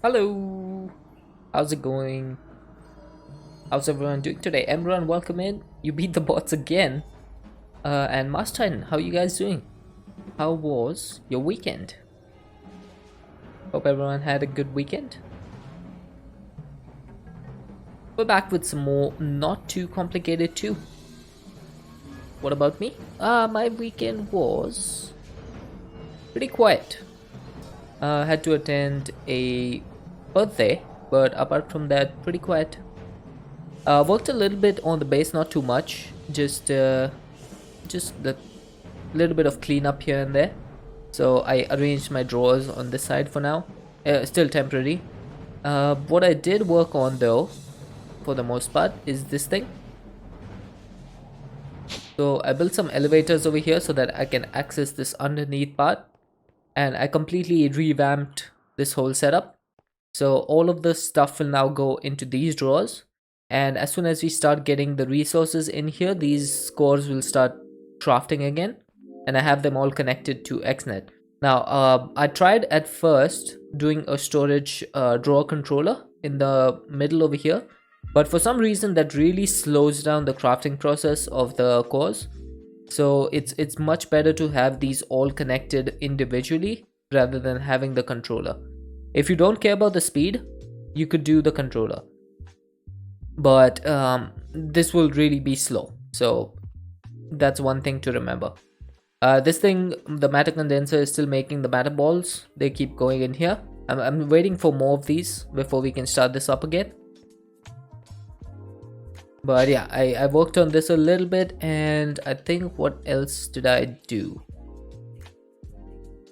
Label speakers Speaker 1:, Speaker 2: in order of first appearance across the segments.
Speaker 1: Hello, how's it going? How's everyone doing today? Everyone, welcome in. You beat the bots again. And Master, how you guys doing? How was your weekend? Hope everyone had a good weekend. We're back with some more not too complicated too. What about me? My weekend was pretty quiet. Had to attend a birthday, but apart from that, pretty quiet. Worked a little bit on the base, not too much. Just the little bit of cleanup here and there. So I arranged my drawers on this side for now. Still temporary. What I did work on though, for the most part, is this thing. So I built some elevators over here so that I can access this underneath part. And I completely revamped this whole setup. So all of the stuff will now go into these drawers. And as soon as we start getting the resources in here, these cores will start crafting again. And I have them all connected to XNet. Now, I tried at first doing a storage drawer controller in the middle over here. But for some reason that really slows down the crafting process of the cores. So it's much better to have these all connected individually rather than having the controller. If you don't care about the speed, you could do the controller. But this will really be slow. So that's one thing to remember. This thing, the matter condenser is still making the matter balls. They keep going in here. I'm waiting for more of these before we can start this up again. But yeah, I worked on this a little bit, and I think what else did I do?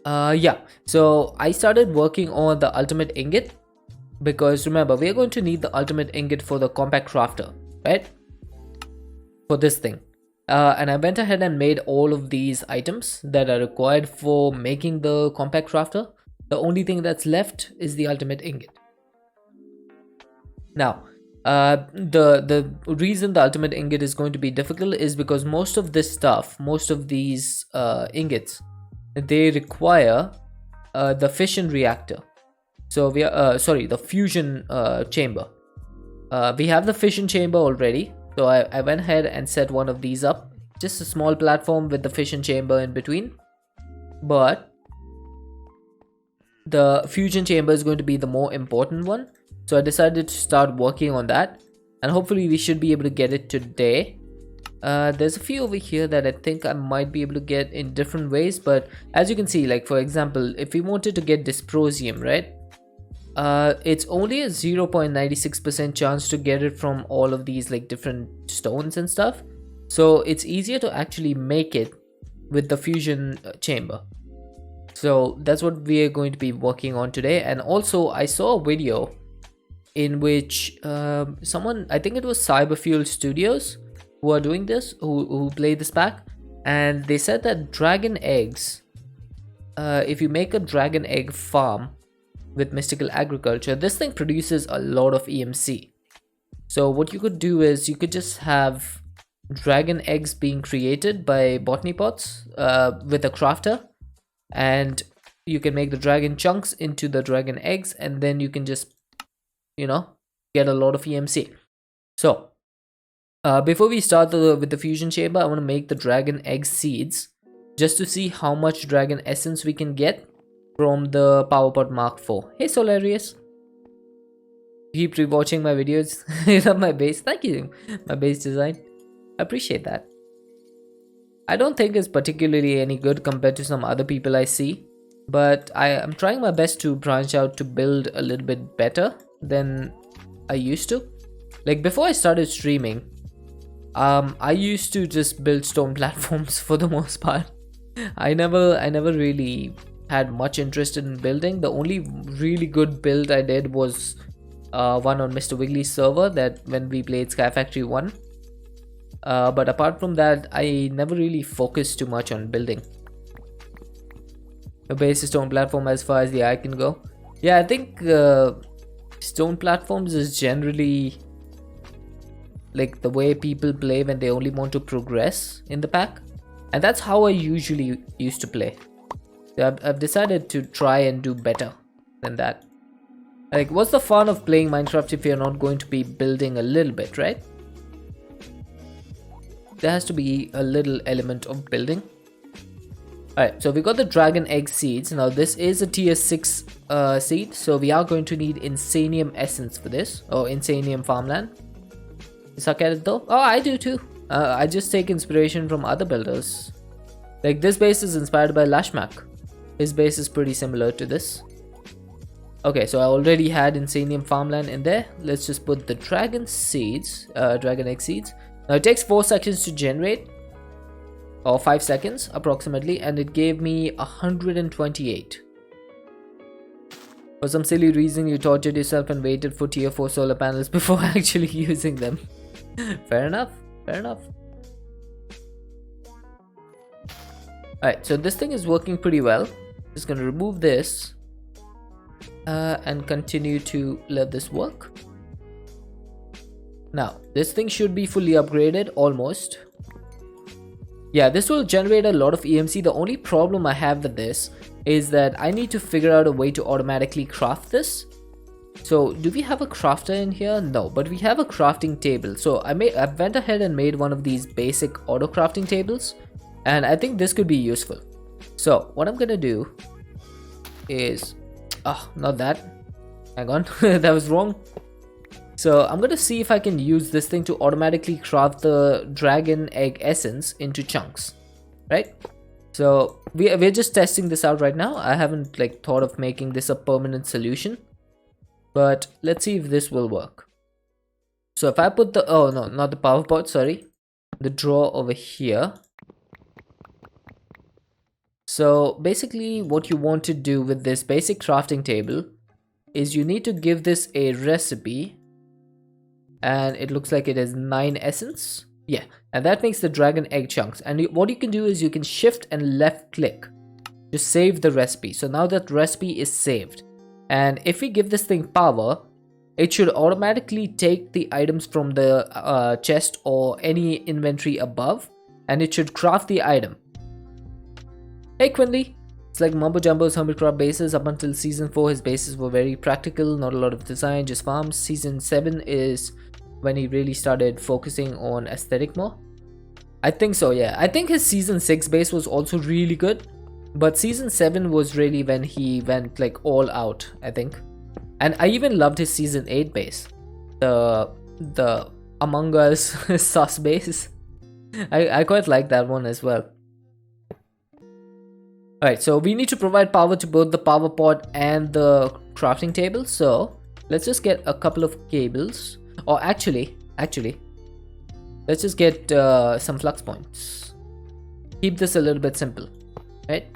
Speaker 1: Yeah, so I started working on the ultimate ingot, because remember, we're going to need the ultimate ingot for the compact crafter, right? For this thing. And I went ahead and made all of these items that are required for making the compact crafter. The only thing that's left is the ultimate ingot. Now, the reason the ultimate ingot is going to be difficult is because most of this stuff, most of these ingots, they require the fission reactor. So we are the fusion chamber. We have the fission chamber already, so I went ahead and set one of these up, just a small platform with the fission chamber in between. But the fusion chamber is going to be the more important one. So I decided to start working on that, and hopefully we should be able to get it today. There's a few over here that I think I might be able to get in different ways, but as you can see, like for example, if we wanted to get dysprosium, right? It's only a 0.96% chance to get it from all of these like different stones and stuff. So it's easier to actually make it with the fusion chamber. So that's what we are going to be working on today. And also I saw a video in which someone, I think it was Cyberfuel Studios, who are doing this, who play this pack, and they said that dragon eggs, if you make a dragon egg farm with mystical agriculture, this thing produces a lot of EMC. So what you could do is you could just have dragon eggs being created by botany pots with a crafter, and you can make the dragon chunks into the dragon eggs, and then you can just, you know, get a lot of EMC. So before we start with the fusion chamber, I want to make the dragon egg seeds just to see how much dragon essence we can get from the PowerPod Mark IV. Hey Solarius, keep rewatching my videos. You love my base. Thank you. My base design, I appreciate that. I don't think it's particularly any good compared to some other people I see, but I am trying my best to branch out to build a little bit better than I used to. Like before I started streaming, I used to just build stone platforms for the most part. I never really had much interest in building. The only really good build I did was one on Mr. Wiggly's server, that when we played Sky Factory 1. But apart from that, I never really focused too much on building. A base stone platform as far as the eye can go. Yeah, I think stone platforms is generally like the way people play when they only want to progress in the pack, and that's how I usually used to play. So I've decided to try and do better than that. Like, what's the fun of playing Minecraft if you're not going to be building a little bit, right? There has to be a little element of building. Alright, so we got the dragon egg seeds. Now this is a tier 6 seed, so we are going to need insanium essence for this, or insanium farmland. You suck at it though? Oh, I do too. I just take inspiration from other builders. Like, this base is inspired by Lashmak. His base is pretty similar to this. Okay, so I already had insanium farmland in there. Let's just put the dragon seeds, dragon egg seeds. Now it takes 4 seconds to generate, or 5 seconds approximately, and it gave me 128. For some silly reason, you tortured yourself and waited for tier 4 solar panels before actually using them. Fair enough, fair enough. Alright, so this thing is working pretty well. Just gonna remove this and continue to let this work. Now, this thing should be fully upgraded, almost. Yeah, this will generate a lot of EMC. The only problem I have with this is that I need to figure out a way to automatically craft this. So, do we have a crafter in here? No, but we have a crafting table. So, I went ahead and made one of these basic auto crafting tables, and I think this could be useful. So, what I'm gonna do is... Oh, not that. Hang on, that was wrong. So I'm gonna see if I can use this thing to automatically craft the dragon egg essence into chunks, right? So we're just testing this out right now. I haven't like thought of making this a permanent solution, but let's see if this will work. So if I put the, oh no, not the power pot, sorry, the drawer over here. So basically what you want to do with this basic crafting table is you need to give this a recipe. And it looks like it has 9 essence. Yeah, and that makes the dragon egg chunks. And what you can do is you can shift and left click to save the recipe. So now that recipe is saved. And if we give this thing power, it should automatically take the items from the chest or any inventory above, and it should craft the item. Hey Quinley! It's like Mumbo Jumbo's Hermitcraft bases. Up until season 4, his bases were very practical, not a lot of design, just farms. Season 7 is when he really started focusing on aesthetic more. I think so, yeah. I think his season 6 base was also really good, but season 7 was really when he went like all out, I think. And I even loved his season 8 base, the Among Us sus base. I quite like that one as well. Alright, so we need to provide power to both the power pot and the crafting table. So let's just get a couple of cables. Or actually, let's just get some flux points. Keep this a little bit simple, right?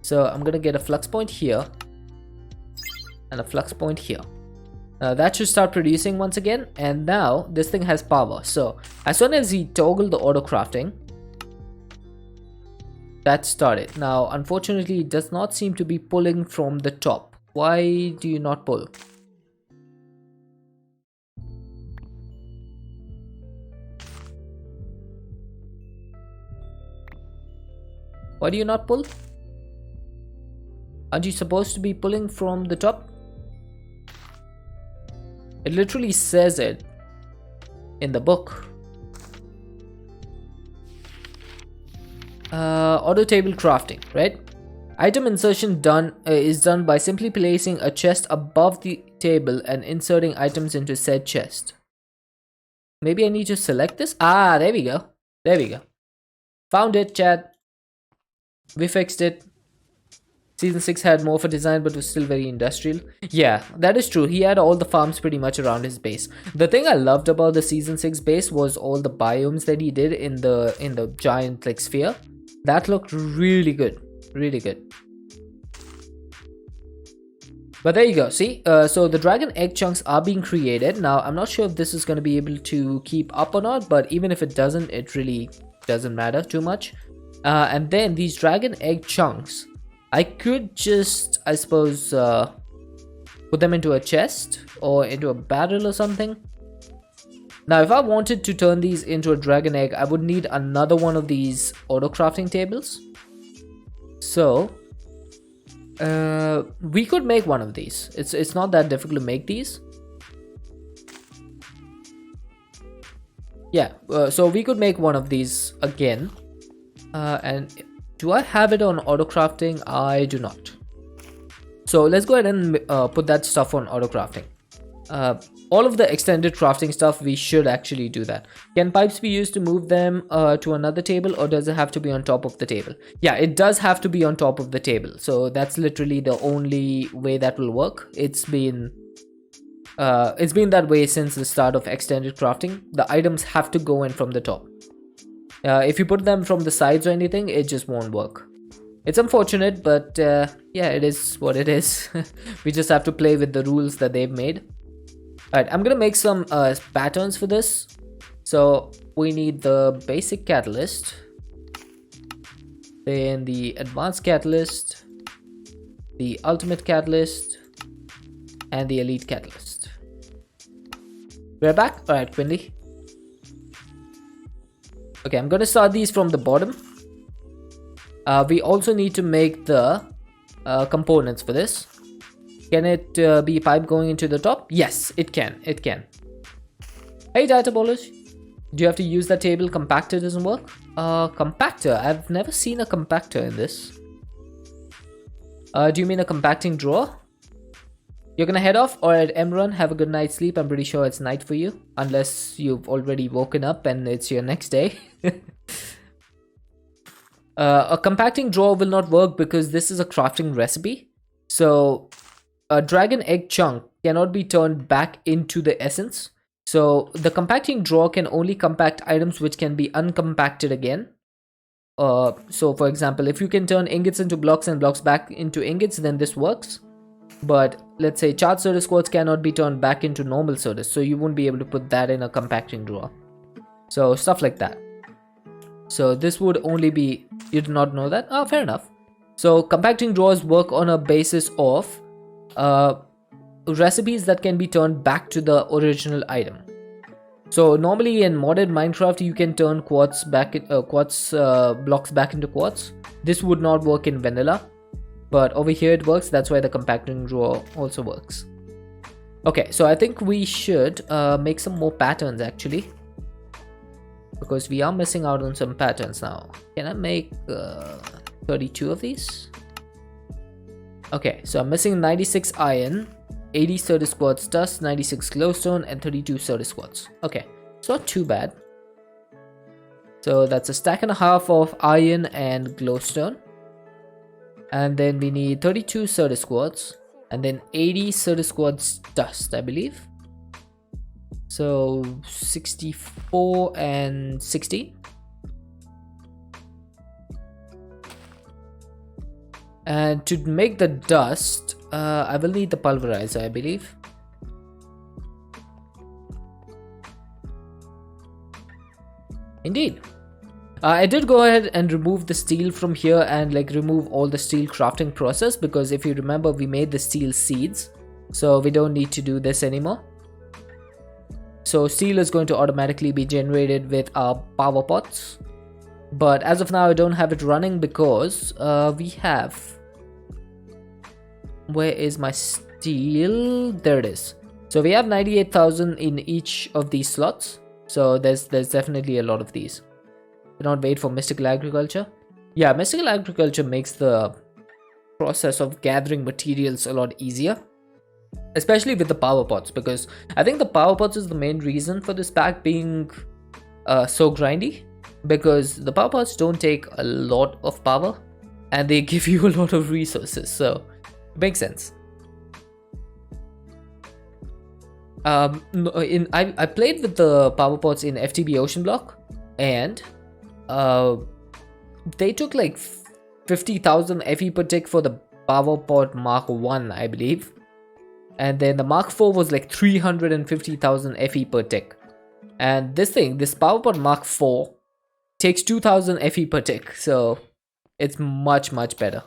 Speaker 1: So I'm gonna get a flux point here and a flux point here. That should start producing once again, and now this thing has power. So as soon as we toggle the auto crafting, that started. Now unfortunately it does not seem to be pulling from the top. Why do you not pull? Why do you not pull? Aren't you supposed to be pulling from the top? It literally says it in the book. Auto table crafting, right? Item insertion is done by simply placing a chest above the table and inserting items into said chest. Maybe I need to select this. Ah, there we go. There we go. Found it, chat. We fixed it. Season 6 had more for design but was still very industrial. Yeah, that is true. He had all the farms pretty much around his base. The thing I loved about the season 6 base was all the biomes that he did in the giant like sphere. That looked really good. Really good. But there you go. See, so the dragon egg chunks are being created. Now, I'm not sure if this is going to be able to keep up or not, but even if it doesn't, it really doesn't matter too much. And then these dragon egg chunks, I could just, I suppose, put them into a chest or into a barrel or something. Now, if I wanted to turn these into a dragon egg, I would need another one of these auto crafting tables. So, We could make one of these. It's not that difficult to make these. Yeah, so we could make one of these again. And do I have it on auto crafting? I do not. So let's go ahead and put that stuff on auto crafting. All of the extended crafting stuff, we should actually do that. Can pipes be used to move them to another table, or does it have to be on top of the table? Yeah, it does have to be on top of the table. So that's literally the only way that will work. It's been that way since the start of extended crafting. The items have to go in from the top. If you put them from the sides or anything, it just won't work. It's unfortunate, but yeah, it is what it is. We just have to play with the rules that they've made. Alright, I'm gonna make some patterns for this. So we need the basic catalyst, then the advanced catalyst, the ultimate catalyst, and the elite catalyst. We're back. Alright, Quinley. Okay, I'm gonna start these from the bottom. We also need to make the components for this. Can it be pipe going into the top? Yes, it can. It can. Hey, data ballers. Do you have to use that table? Compactor doesn't work? Compactor? I've never seen a compactor in this. Do you mean a compacting drawer? You're gonna head off? Alright, Emron, have a good night's sleep. I'm pretty sure it's night for you. Unless you've already woken up and it's your next day. A compacting drawer will not work because this is a crafting recipe. So a dragon egg chunk cannot be turned back into the essence. So the compacting drawer can only compact items which can be uncompacted again. So for example, if you can turn ingots into blocks and blocks back into ingots, then this works. But let's say charged Certus quartz cannot be turned back into normal Certus, so you won't be able to put that in a compacting drawer. So stuff like that. So this would only be, you did not know that? Oh, fair enough. So compacting drawers work on a basis of recipes that can be turned back to the original item. So normally in modded Minecraft, you can turn quartz blocks back into quartz. This would not work in vanilla, but over here it works. That's why the compacting drawer also works. Okay, so I think we should make some more patterns actually, because we are missing out on some patterns now. Can I make 32 of these? Okay, so I'm missing 96 iron, 80 Certus quartz dust, 96 glowstone, and 32 Certus quartz. Okay, it's not too bad. So that's a stack and a half of iron and glowstone. And then we need 32 Certus quartz, and then 80 Certus quartz dust, I believe. So 64 and 60. And to make the dust, I will need the pulverizer, I believe. Indeed. I did go ahead and remove the steel from here and like remove all the steel crafting process, because if you remember, we made the steel seeds, so we don't need to do this anymore. So steel is going to automatically be generated with our power pots. But as of now, I don't have it running because we have... Where is my steel? There it is. So we have 98,000 in each of these slots. So there's definitely a lot of these. Cannot wait for mystical agriculture. Yeah, mystical agriculture makes the process of gathering materials a lot easier. Especially with the power pots, because I think the power pots is the main reason for this pack being so grindy. Because the power pots don't take a lot of power and they give you a lot of resources, so it makes sense. I played with the power pots in FTB Ocean Block, and they took like 50,000 FE per tick for the power pot Mark 1, I believe, and then the Mark 4 was like 350,000 FE per tick, and this power pot Mark 4 takes 2000 FE per tick, so it's much better.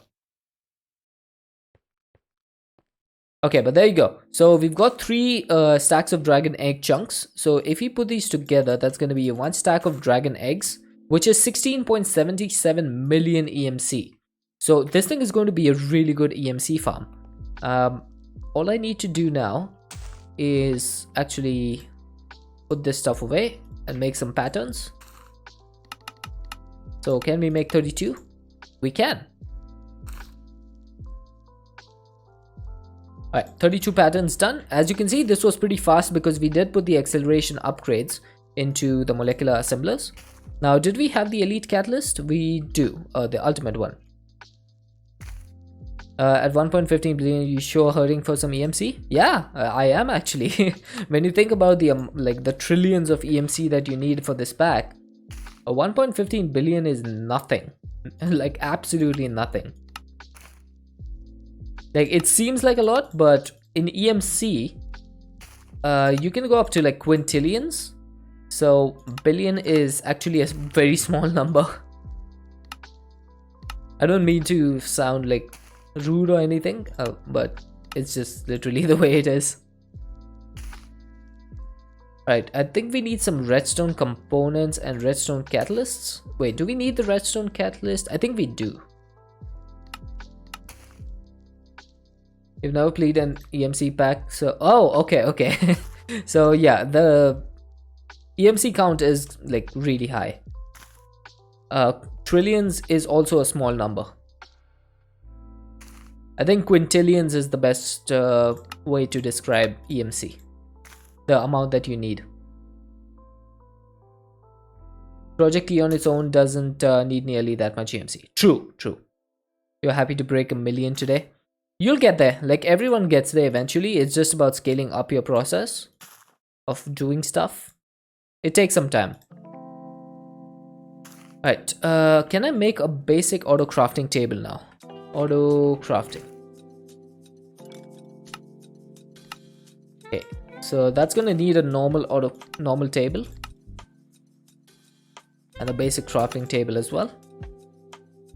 Speaker 1: Okay, but there you go. So we've got 3 stacks of dragon egg chunks. So if you put these together, that's going to be 1 stack of dragon eggs, which is 16.77 million EMC. So this thing is going to be a really good EMC farm. All I need to do now is actually put this stuff away and make some patterns. So can we make 32? We can. Alright, 32 patterns done. As you can see, this was pretty fast because we did put the acceleration upgrades into the molecular assemblers. Now, did we have the elite catalyst? We do, the ultimate one. At 1.15 billion, you sure hurting for some EMC? Yeah, I am actually. When you think about the like the trillions of EMC that you need for this pack, 1.15 billion is nothing. Like absolutely nothing. Like it seems like a lot, but in EMC, you can go up to like quintillions. So billion is actually a very small number. I don't mean to sound like rude or anything, but it's just literally the way it is. Right, I think we need some redstone components and redstone catalysts. Wait, do we need the redstone catalyst? I think we do. You've never played an EMC pack, so okay. So yeah, the EMC count is like really high. Trillions is also a small number. I think quintillions is the best way to describe EMC, the amount that you need. Project E on its own doesn't need nearly that much EMC. True. You're happy to break 1 million today? You'll get there. Like everyone gets there eventually. It's just about scaling up your process of doing stuff. It takes some time. Alright, can I make a basic auto crafting table now? Auto crafting. Okay, so that's gonna need a normal table and a basic crafting table as well.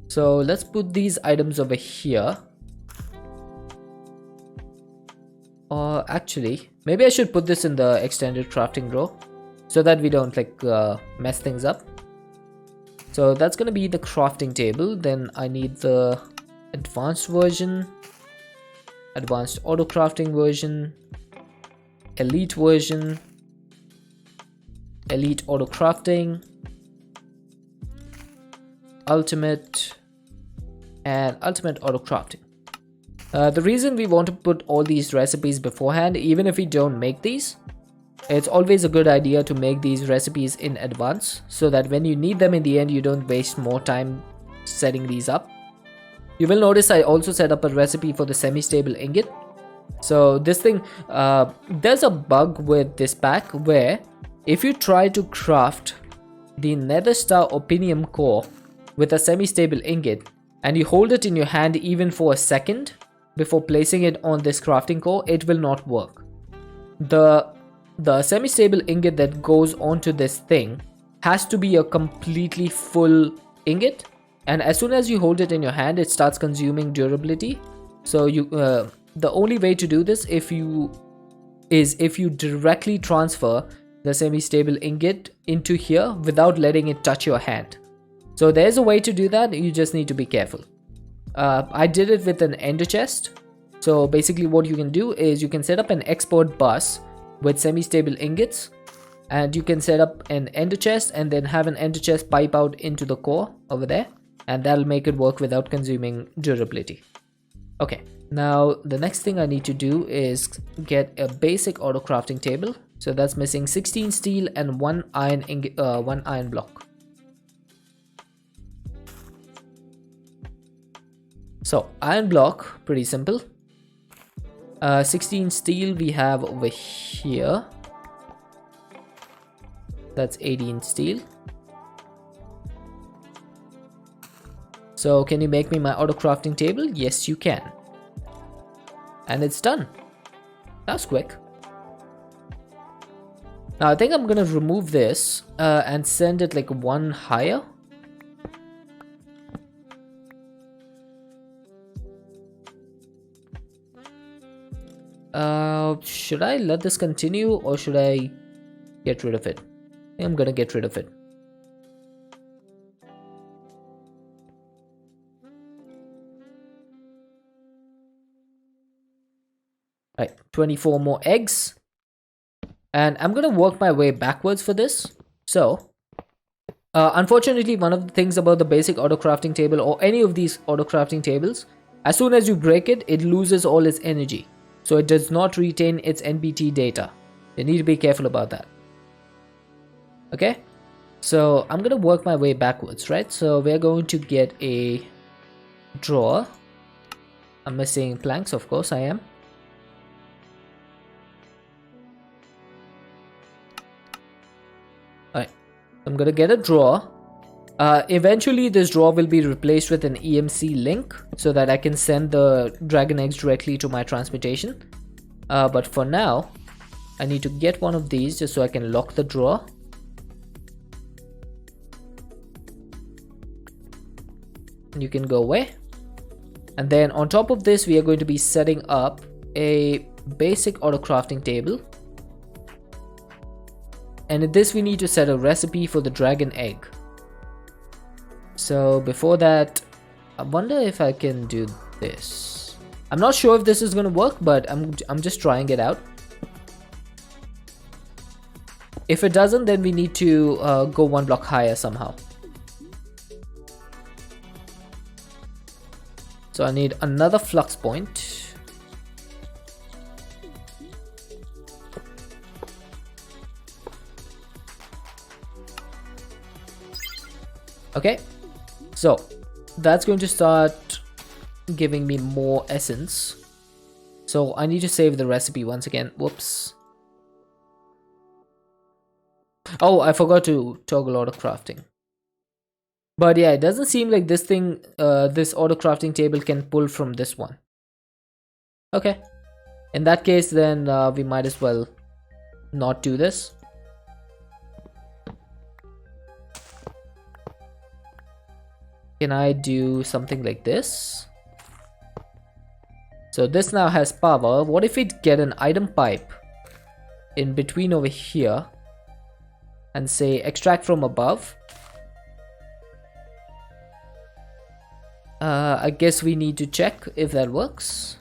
Speaker 1: So let's put these items over here. Or actually, maybe I should put this in the extended crafting row so that we don't like mess things up. So that's gonna be the crafting table. Then I need the advanced version, advanced auto crafting version, elite version, elite auto crafting, ultimate, and ultimate auto crafting. The reason we want to put all these recipes beforehand, even if we don't make these, it's always a good idea to make these recipes in advance so that when you need them in the end, you don't waste more time setting these up. You will notice I also set up a recipe for the semi-stable ingot. So this thing, there's a bug with this pack where if you try to craft the nether star opinium core with a semi-stable ingot and you hold it in your hand even for a second before placing it on this crafting core, it will not work. The semi-stable ingot that goes onto this thing has to be a completely full ingot, and as soon as you hold it in your hand, it starts consuming durability. So you the only way to do this if you directly transfer the semi-stable ingot into here without letting it touch your hand. So there's a way to do that, you just need to be careful. I did it with an ender chest. So basically what you can do is you can set up an export bus with semi-stable ingots, and you can set up an ender chest and then have an ender chest pipe out into the core over there, and that'll make it work without consuming durability. Okay, now the next thing I need to do is get a basic auto crafting table. So that's missing 16 steel and one iron block. So iron block, pretty simple. 16 steel we have over here. That's 18 steel. So can you make me my auto crafting table? Yes, you can. And it's done. That's quick. Now I think I'm gonna remove this and send it like one higher. Should I let this continue or should I get rid of it? I think I'm gonna get rid of it. Right, 24 more eggs. And I'm gonna work my way backwards for this. So, unfortunately, one of the things about the basic auto crafting table or any of these auto crafting tables, as soon as you break it, it loses all its energy. So it does not retain its NBT data. You need to be careful about that. Okay, so I'm gonna work my way backwards, right? So we're going to get a drawer. I'm missing planks, of course I am. Alright, I'm gonna get a drawer. Eventually this drawer will be replaced with an EMC link so that I can send the dragon eggs directly to my transmutation. But for now, I need to get one of these just so I can lock the drawer. You can go away. And then on top of this, we are going to be setting up a basic auto crafting table. And in this, we need to set a recipe for the dragon egg. So before that, I wonder if I can do this. I'm not sure if this is going to work, but I'm just trying it out. If it doesn't, then we need to go one block higher somehow. So I need another flux point. Okay, so that's going to start giving me more essence. So I need to save the recipe once again. Whoops. Oh, I forgot to toggle auto crafting. But yeah, it doesn't seem like this thing, this auto crafting table can pull from this one. Okay. In that case, then we might as well not do this. Can I do something like this? So this now has power. What if we get an item pipe in between over here and say extract from above? I guess we need to check if that works.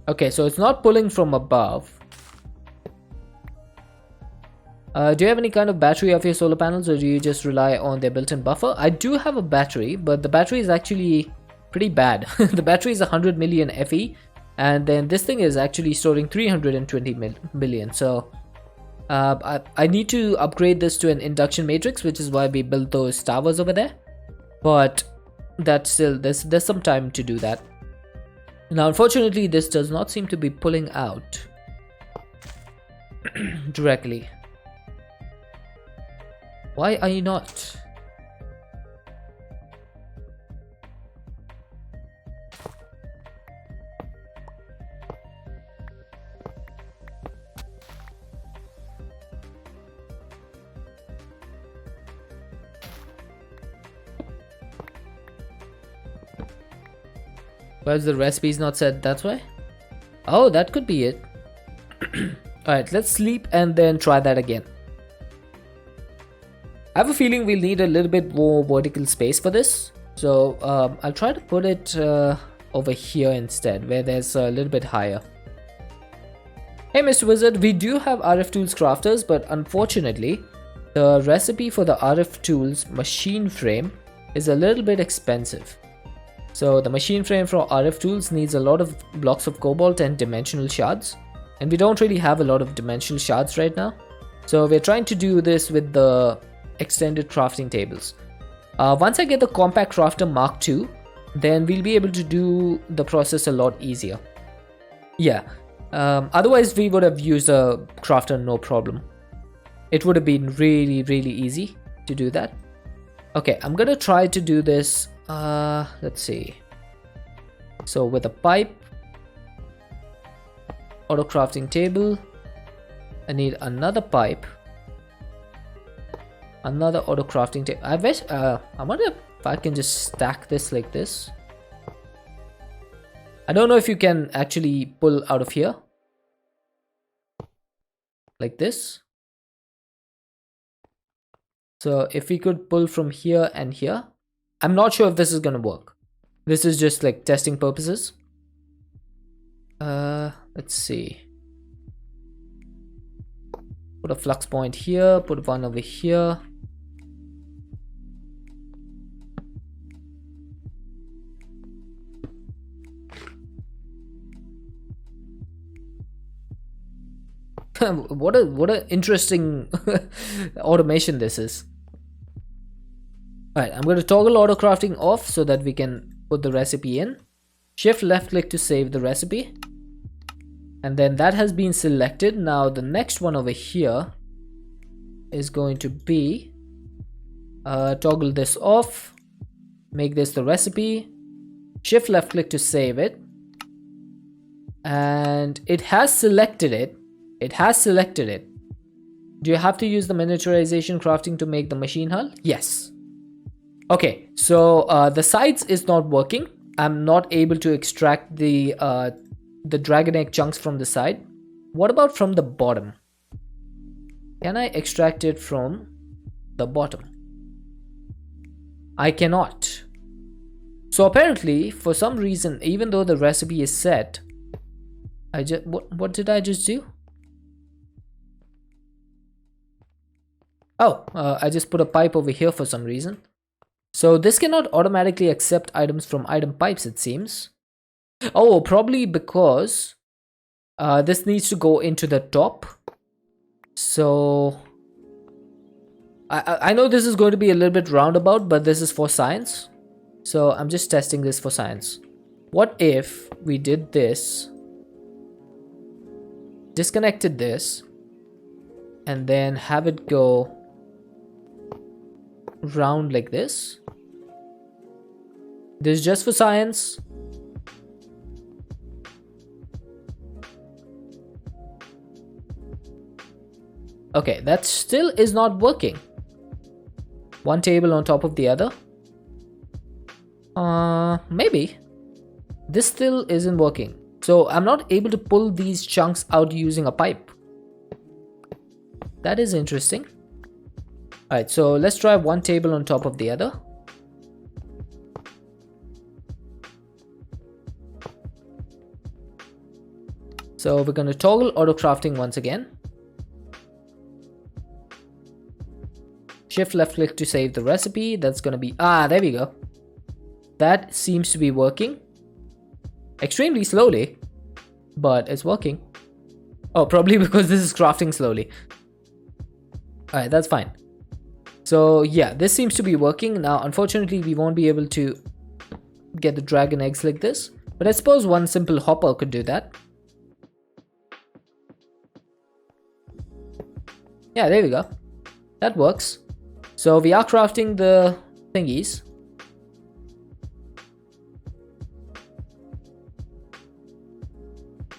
Speaker 1: Okay, so it's not pulling from above. Do you have any kind of battery of your solar panels, or do you just rely on their built-in buffer? I do have a battery, but the battery is actually pretty bad. The battery is 100 million FE, and then this thing is actually storing 320 million. So I need to upgrade this to an induction matrix, which is why we built those towers over there. But that's still, there's some time to do that. Now, unfortunately, this does not seem to be pulling out directly. Why are you not? Where's the recipe's not set that way? Oh, that could be it. Alright, let's sleep and then try that again. I have a feeling we'll need a little bit more vertical space for this. So I'll try to put it over here instead, where there's a little bit higher. Hey Mr. Wizard, we do have RF Tools crafters, but unfortunately, the recipe for the RF Tools machine frame is a little bit expensive. So the machine frame for RF Tools needs a lot of blocks of cobalt and dimensional shards. And we don't really have a lot of dimensional shards right now. So we're trying to do this with the extended crafting tables. Once I get the compact crafter Mark II, then we'll be able to do the process a lot easier. Yeah, otherwise we would have used a crafter no problem. It would have been really easy to do that. Okay, I'm gonna try to do this, let's see. So with a pipe, auto crafting table, I need another pipe, another auto crafting table. I wish, I wonder if I can just stack this like this. I don't know if you can actually pull out of here like this. So if we could pull from here and here, I'm not sure if this is gonna work. This is just like testing purposes. Let's see. Put a flux point here, put one over here. what a interesting automation this is. Alright, I'm going to toggle auto crafting off so that we can put the recipe in. Shift left click to save the recipe. And then that has been selected. Now the next one over here is going to be toggle this off, make this the recipe, shift left click to save it, and it has selected it. It has selected it. Do you have to use the miniaturization crafting to make the machine hull? Yes. Okay, so the sides is not working. I'm not able to extract the dragon egg chunks from the side. What about from the bottom? Can I extract it from the bottom? I cannot. So apparently, for some reason, even though the recipe is set, what did I just do? Oh, I just put a pipe over here for some reason. So this cannot automatically accept items from item pipes, it seems. Oh, probably because this needs to go into the top. So I know this is going to be a little bit roundabout, but this is for science. So I'm just testing this for science. What if we did this, disconnected this, and then have it go round like this? This is just for science. Okay, that still is not working. One table on top of the other. Maybe. This still isn't working. So I'm not able to pull these chunks out using a pipe. That is interesting. Alright, so let's try one table on top of the other. So we're going to toggle auto crafting once again. Shift left click to save the recipe. That's going to be, there we go. That seems to be working. Extremely slowly, but it's working. Oh, probably because this is crafting slowly. Alright, that's fine. So yeah, this seems to be working. Now, unfortunately, we won't be able to get the dragon eggs like this. But I suppose one simple hopper could do that. Yeah, there we go. That works. So we are crafting the thingies.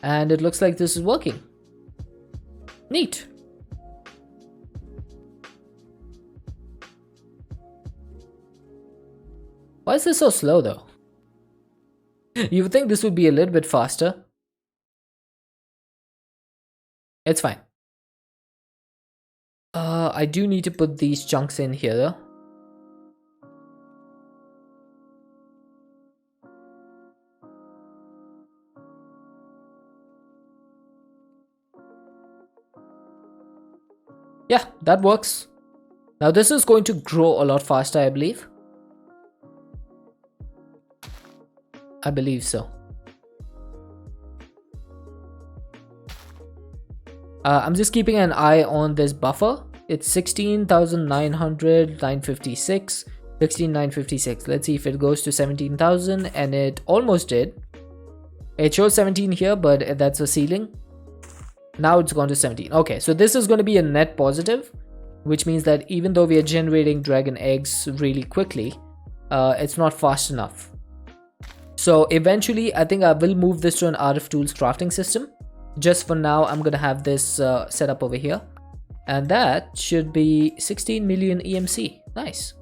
Speaker 1: And it looks like this is working. Neat. Why is this so slow though? You would think this would be a little bit faster. It's fine. I do need to put these chunks in here though. Yeah, that works. Now this is going to grow a lot faster, I believe. I believe so. I'm just keeping an eye on this buffer. It's 16,900, 956, 16,956. Let's see if it goes to 17,000, and it almost did. It shows 17 here, but that's a ceiling. Now it's gone to 17. Okay, so this is going to be a net positive, which means that even though we are generating dragon eggs really quickly, it's not fast enough. So eventually, I think I will move this to an RF Tools crafting system. Just for now, I'm going to have this set up over here. And that should be 16 million EMC. Nice.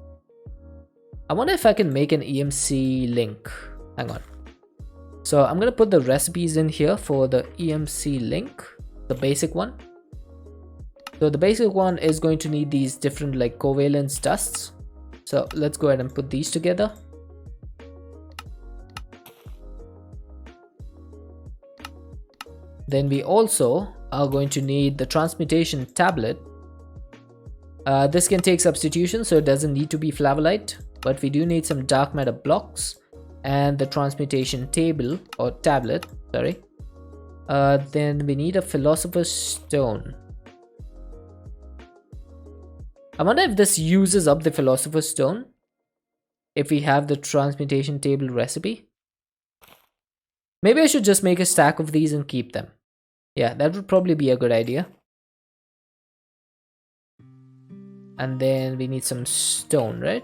Speaker 1: I wonder if I can make an EMC link. Hang on. So I'm going to put the recipes in here for the EMC link. The basic one. So the basic one is going to need these different like covalence dusts. So let's go ahead and put these together. Then we also are going to need the transmutation tablet. This can take substitution, so it doesn't need to be flavolite, but we do need some dark matter blocks and the transmutation table or tablet, sorry. Then we need a philosopher's stone. I wonder if this uses up the philosopher's stone if we have the transmutation table recipe. Maybe I should just make a stack of these and keep them. Yeah, that would probably be a good idea. And then we need some stone, right?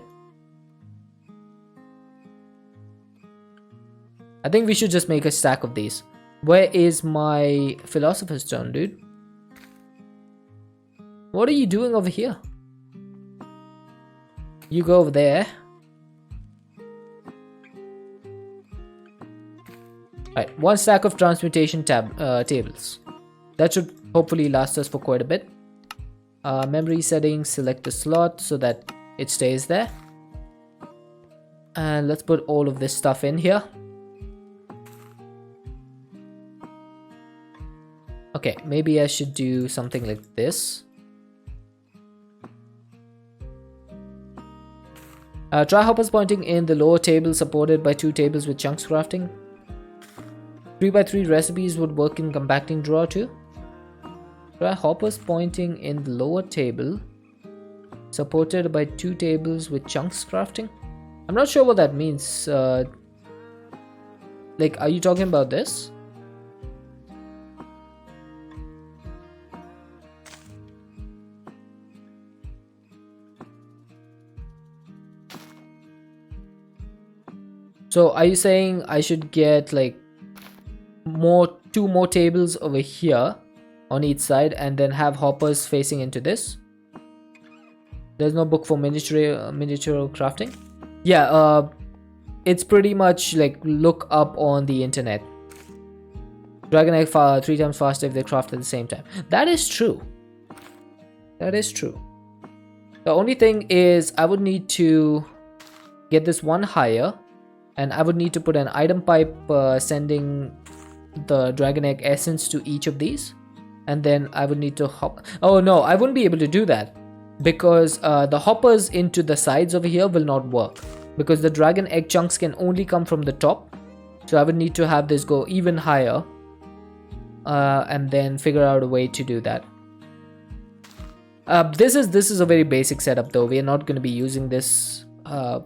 Speaker 1: I think we should just make a stack of these. Where is my philosopher's stone, dude? What are you doing over here? You go over there. Right, one stack of transmutation tables. That should hopefully last us for quite a bit. Memory settings, select a slot so that it stays there. And let's put all of this stuff in here. Okay, maybe I should do something like this. Try hoppers pointing in the lower table supported by 2 tables with chunks crafting. 3x3 recipes would work in compacting drawer too. Try hoppers pointing in the lower table supported by 2 tables with chunks crafting. I'm not sure what that means. Like, are you talking about this? So are you saying I should get like 2 more tables over here on each side and then have hoppers facing into this? There's no book for miniature crafting. Yeah, it's pretty much like look up on the internet. Dragon egg 3 times faster if they craft at the same time. That is true. That is true. The only thing is I would need to get this one higher, and I would need to put an item pipe sending the dragon egg essence to each of these, and then I would need to hop. Oh no, I wouldn't be able to do that because the hoppers into the sides over here will not work because the dragon egg chunks can only come from the top. So I would need to have this go even higher and then figure out a way to do that. This is a very basic setup though. We are not going to be using this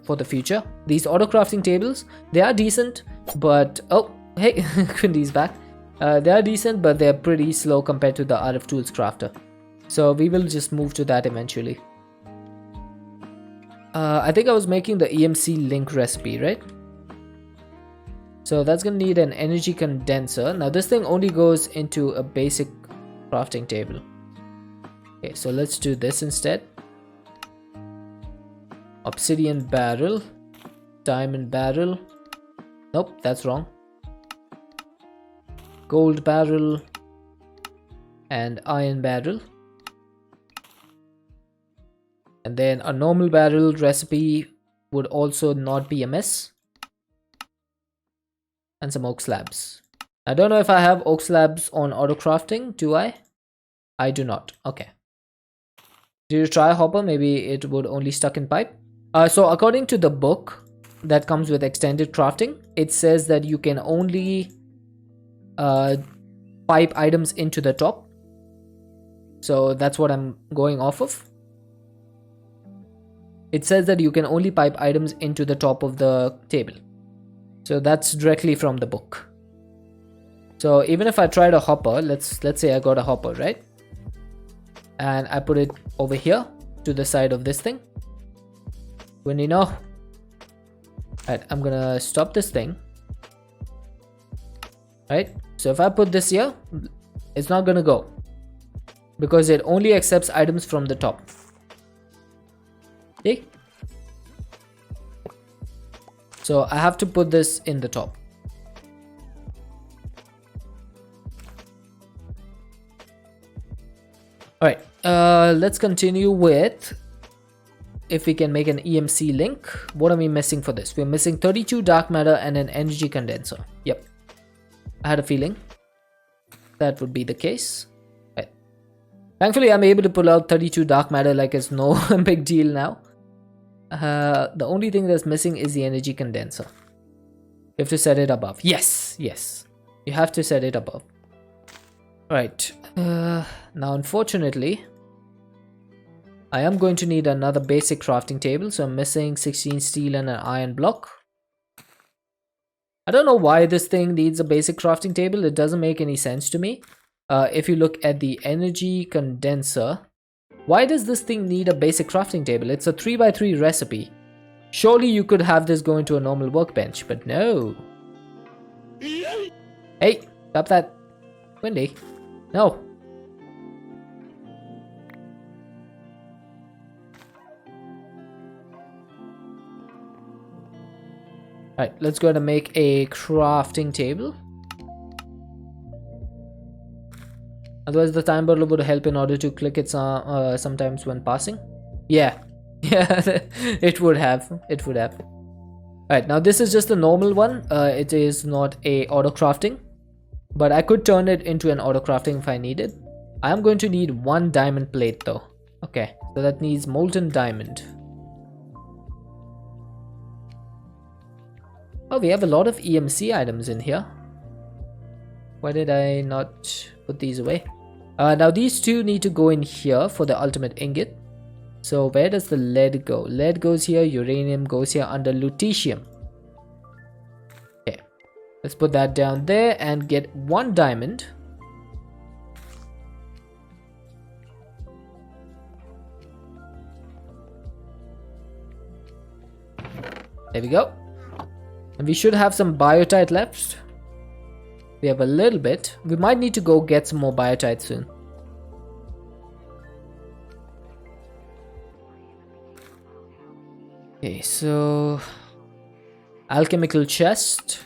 Speaker 1: for the future. These auto crafting tables, they are decent, but oh hey, Quindy's back. They are decent, but they're pretty slow compared to the RF Tools crafter. So we will just move to that eventually. I think I was making the EMC link recipe, right? So that's gonna need an energy condenser. Now this thing only goes into a basic crafting table. Okay, so let's do this instead. Obsidian barrel, diamond barrel. Nope, that's wrong. Gold barrel and iron barrel. And then a normal barrel recipe would also not be amiss. And some oak slabs. I don't know if I have oak slabs on auto crafting. Do I? I do not. Okay. Did you try hopper? Maybe it would only stuck in pipe. So according to the book that comes with extended crafting, it says that you can only pipe items into the top. So that's what I'm going off of. It says that you can only pipe items into the top of the table. So that's directly from the book. So even if I tried a hopper, let's say I got a hopper, right? And I put it over here to the side of this thing. When you know, right, I'm gonna stop this thing. Right, so if I put this here, it's not gonna go because it only accepts items from the top. Okay, so I have to put this in the top. All right, let's continue with if we can make an EMC link. What are we missing for this? We're missing 32 dark matter and an energy condenser. Yep. I had a feeling that would be the case. Right. Thankfully, I'm able to pull out 32 dark matter like it's no big deal now. The only thing that's missing is the energy condenser. You have to set it above. Yes, yes. You have to set it above. Right. Now, unfortunately, I am going to need another basic crafting table. So I'm missing 16 steel and an iron block. I don't know why this thing needs a basic crafting table. It doesn't make any sense to me. If you look at the energy condenser, why does this thing need a basic crafting table? It's a 3x3 recipe. Surely you could have this go into a normal workbench, but no. Hey, stop that. Wendy. No. Alright, let's go ahead and make a crafting table. Otherwise the time bottle would help in order to click it sometimes when passing. Yeah. Yeah, it would have. It would have. Alright, now this is just a normal one. It is not a auto crafting, but I could turn it into an auto crafting if I needed. I am going to need 1 diamond plate though. Okay, so that needs molten diamond. Oh, we have a lot of EMC items in here. Why did I not put these away? Now these two need to go in here for the ultimate ingot. So where does the lead go? Lead goes here, uranium goes here under lutetium. Okay, let's put that down there and get 1 diamond. There we go. And we should have some biotite left. We have a little bit. We might need to go get some more biotite soon. Okay, so alchemical chest.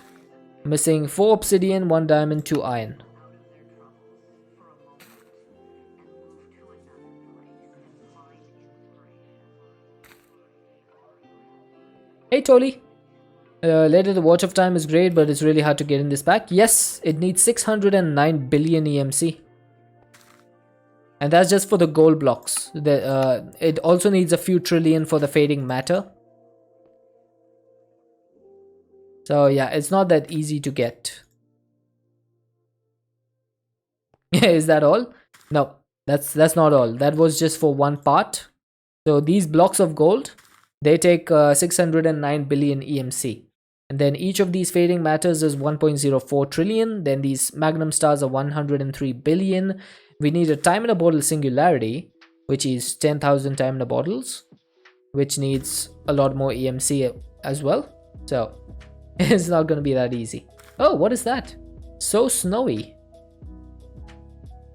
Speaker 1: Missing 4 obsidian, 1 diamond, 2 iron. Hey Tolly. Later the watch of time is great, but it's really hard to get in this pack. Yes, it needs 609 billion EMC. And that's just for the gold blocks. It also needs a few trillion for the fading matter. So yeah, it's not that easy to get. Is that all? No, that's not all. That was just for one part. So these blocks of gold, they take 609 billion EMC. And then each of these fading matters is 1.04 trillion. Then these magnum stars are 103 billion. We need a time in a bottle singularity, which is 10,000 time in a bottles, which needs a lot more EMC as well. So it's not going to be that easy. Oh, what is that? So snowy.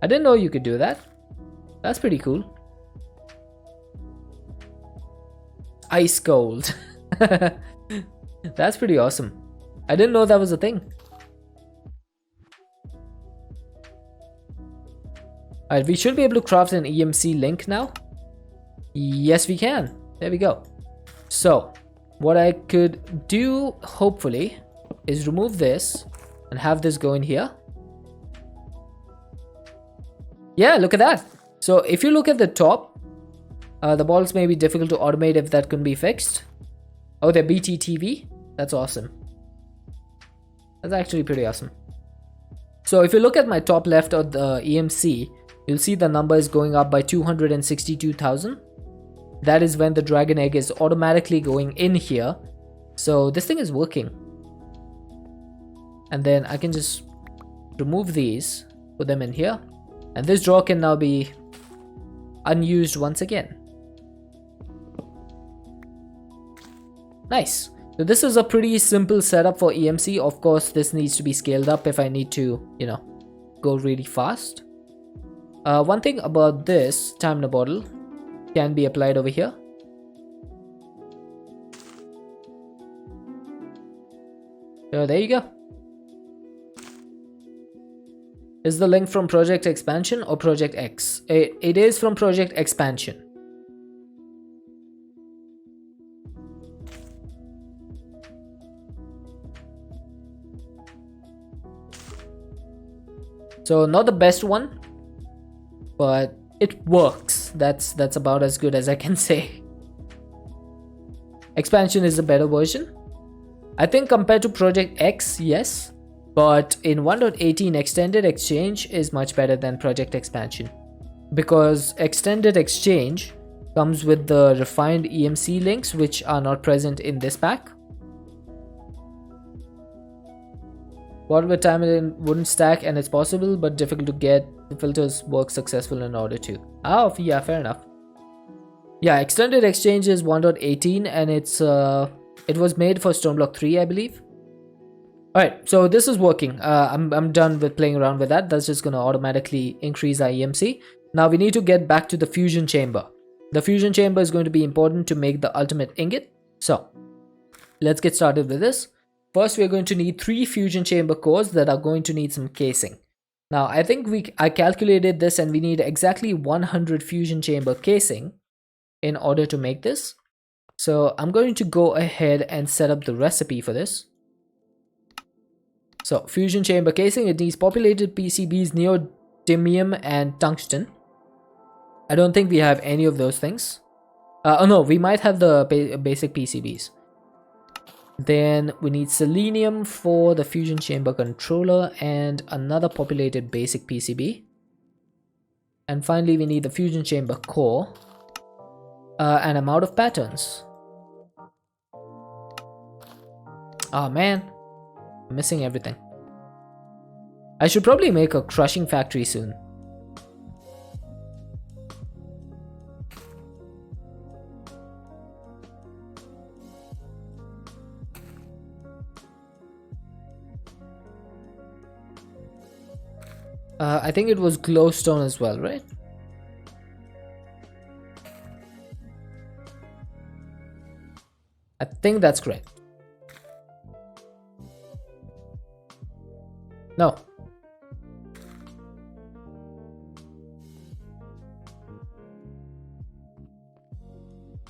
Speaker 1: I didn't know you could do that. That's pretty cool. Ice cold. That's pretty awesome. I didn't know that was a thing. Alright, we should be able to craft an EMC link now. Yes, we can. There we go. So, what I could do, hopefully, is remove this and have this go in here. Yeah, look at that. So, if you look at the top, the balls may be difficult to automate if that couldn't be fixed. Oh, they're BTTV. That's awesome. That's actually pretty awesome. So if you look at my top left of the EMC, you'll see the number is going up by 262,000. That is when the dragon egg is automatically going in here. So this thing is working. And then I can just remove these, put them in here. And this drawer can now be unused once again. Nice. So this is a pretty simple setup for EMC. Of course, this needs to be scaled up if I need to, you know, go really fast. One thing about this time in a bottle can be applied over here. So there you go. Is the link from Project Expansion or Project X? It is from Project Expansion. So not the best one, but it works. That's about as good as I can say. Expansion is the better version. I think compared to Project X, yes. But in 1.18, Extended Exchange is much better than Project Expansion. Because Extended Exchange comes with the refined EMC links, which are not present in this pack. Water with time it wouldn't stack and it's possible, but difficult to get. The filters work successful in order to. Oh, yeah, fair enough. Yeah, Extended Exchange is 1.18 and it was made for Stoneblock 3, I believe. Alright, so this is working. I'm done with playing around with that. That's just going to automatically increase our EMC. Now we need to get back to the fusion chamber. The fusion chamber is going to be important to make the ultimate ingot. So let's get started with this. First, we're going to need 3 fusion chamber cores that are going to need some casing. Now, I think I calculated this and we need exactly 100 fusion chamber casing in order to make this. So I'm going to go ahead and set up the recipe for this. So fusion chamber casing, it needs populated PCBs, neodymium and tungsten. I don't think we have any of those things. Oh no, we might have the basic PCBs. Then we need selenium for the fusion chamber controller and another populated basic PCB. And finally we need the fusion chamber core. And I'm out of patterns. Oh man, I'm missing everything. I should probably make a crushing factory soon. I think it was glowstone as well, right? I think that's correct. No.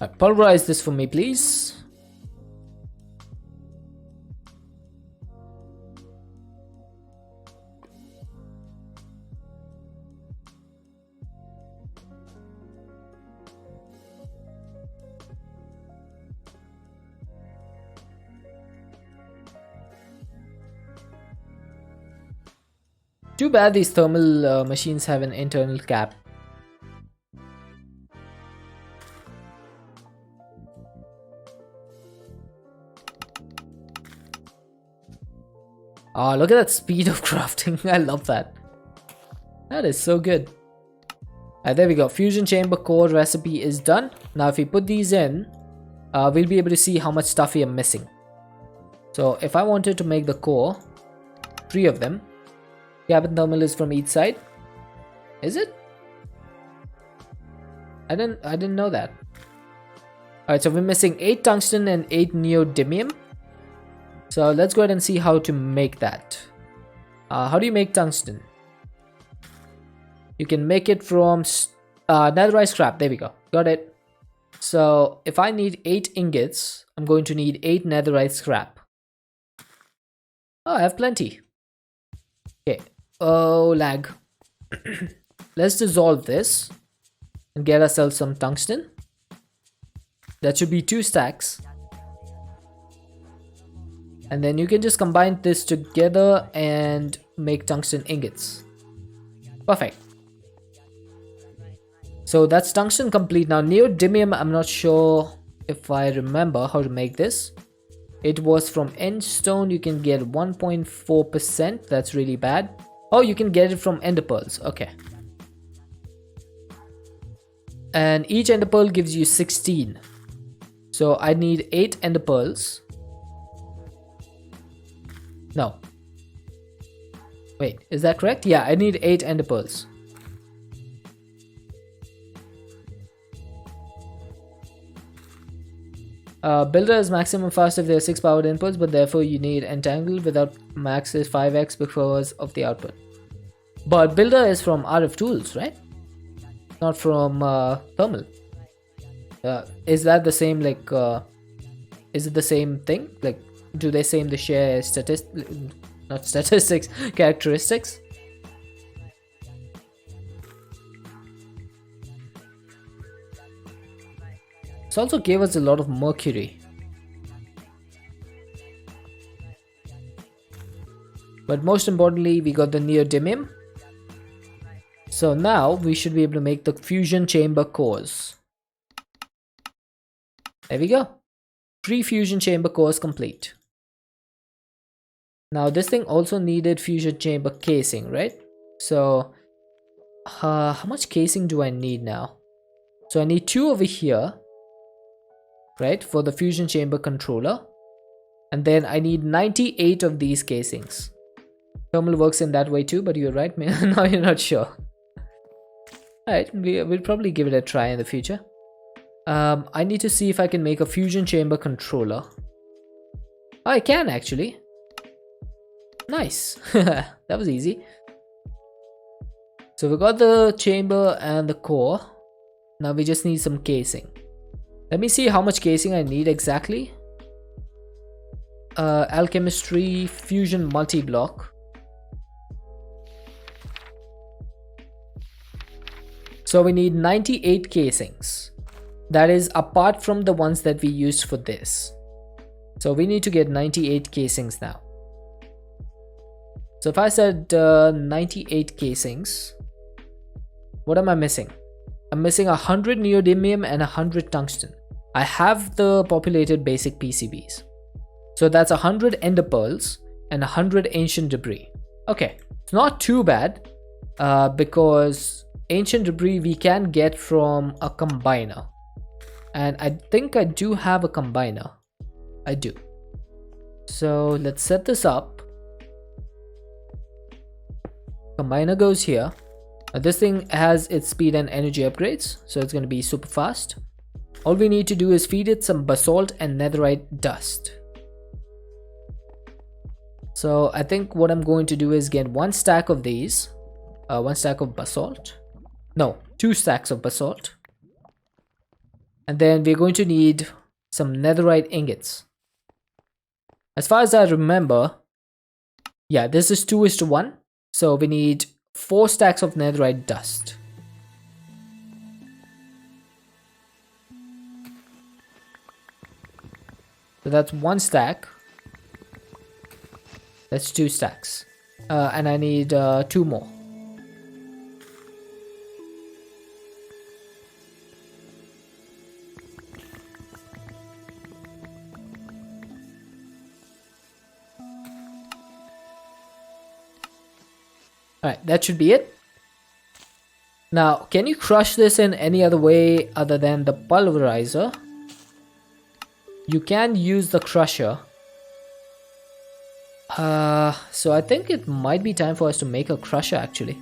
Speaker 1: Alright, pulverize this for me, please. Too bad these thermal machines have an internal cap. Oh, look at that speed of crafting. I love that. That is so good. Alright, there we go. Fusion chamber core recipe is done. Now if we put these in, we'll be able to see how much stuff we are missing. So if I wanted to make the core, 3 of them. Cap and thermal is from each side. Is it? I didn't know that. Alright, so we're missing 8 tungsten and 8 neodymium. So let's go ahead and see how to make that. How do you make tungsten? You can make it from netherite scrap. There we go. Got it. So if I need 8 ingots, I'm going to need 8 netherite scrap. Oh, I have plenty. Okay. Oh, lag. Let's dissolve this and get ourselves some tungsten. That should be 2 stacks. And then you can just combine this together and make tungsten ingots. Perfect. So that's tungsten complete. Now neodymium, I'm not sure if I remember how to make this. It was from end stone. You can get 1.4%. That's really bad. Oh, you can get it from ender pearls. Okay. And each ender pearl gives you 16. So I need 8 ender pearls. No. Wait, is that correct? Yeah, I need 8 ender pearls. Builder is maximum fast if there are 6 powered inputs, but therefore you need entangle without max is 5x because of the output. But builder is from RF tools, right? Not from thermal. Is that the same, like, is it the same thing? Like, do they share characteristics? This also gave us a lot of mercury. But most importantly, we got the neodymium. So now we should be able to make the fusion chamber cores. There we go. 3 fusion chamber cores complete. Now this thing also needed fusion chamber casing, right? So how much casing do I need now? So I need 2 over here, right, for the fusion chamber controller. And then I need 98 of these casings. Thermal works in that way too, but you're right, man. Now you're not sure. Alright, we'll probably give it a try in the future. I need to see if I can make a fusion chamber controller. Oh, I can actually. Nice. That was easy. So we got the chamber and the core. Now we just need some casing. Let me see how much casing I need exactly. Alchemistry fusion multi-block. So we need 98 casings. That is apart from the ones that we used for this. So we need to get 98 casings now. So if I said 98 casings, what am I missing? I'm missing 100 neodymium and 100 tungsten. I have the populated basic PCBs. So that's 100 ender pearls and 100 ancient debris. Okay, it's not too bad because ancient debris we can get from a combiner. And I think I do have a combiner. I do. So let's set this up. Combiner goes here. This thing has its speed and energy upgrades, so it's going to be super fast. All we need to do is feed it some basalt and netherite dust. So I think what I'm going to do is get 1 stack of these. 1 stack of basalt. No, 2 stacks of basalt. And then we're going to need some netherite ingots. As far as I remember, yeah, this is 2:1. So we need 4 stacks of netherite dust. So that's 1 stack. That's 2 stacks. And I need 2 more. Alright, that should be it. Now, can you crush this in any other way other than the pulverizer? You can use the crusher. So I think it might be time for us to make a crusher actually.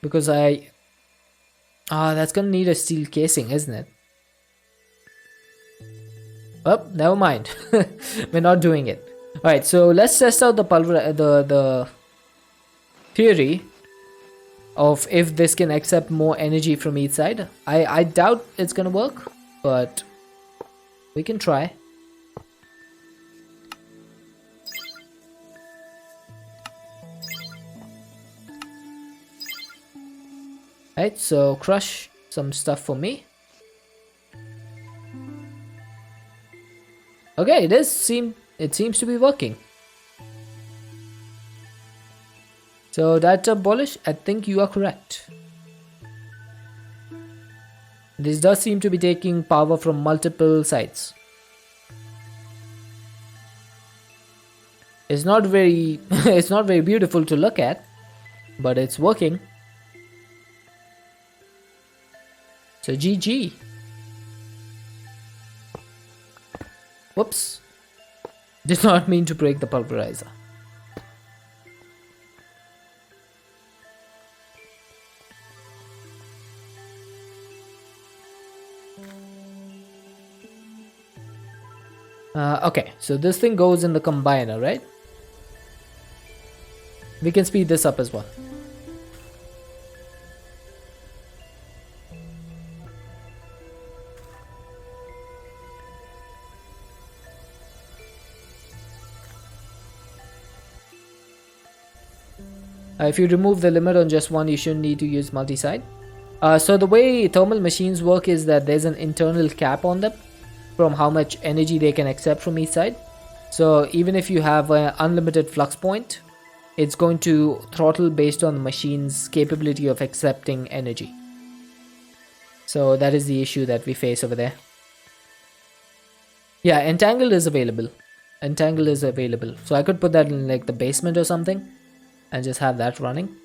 Speaker 1: Because that's gonna need a steel casing, isn't it? Oh, never mind. We're not doing it. Alright, so let's test out the theory of if this can accept more energy from each side. I doubt it's gonna work, but we can try. Alright, so crush some stuff for me. Okay, it seems to be working. So data polish, I think you are correct. This does seem to be taking power from multiple sides. It's not very it's not very beautiful to look at, but it's working. So GG. Whoops. Did not mean to break the pulverizer. Okay, so this thing goes in the combiner, right? We can speed this up as well. If you remove the limit on just one, you shouldn't need to use multi-side. So the way thermal machines work is that there's an internal cap on them from how much energy they can accept from each side. So even if you have an unlimited flux point, it's going to throttle based on the machine's capability of accepting energy. So that is the issue that we face over there. Yeah, entangled is available. Entangled is available. So I could put that in like the basement or something and just have that running.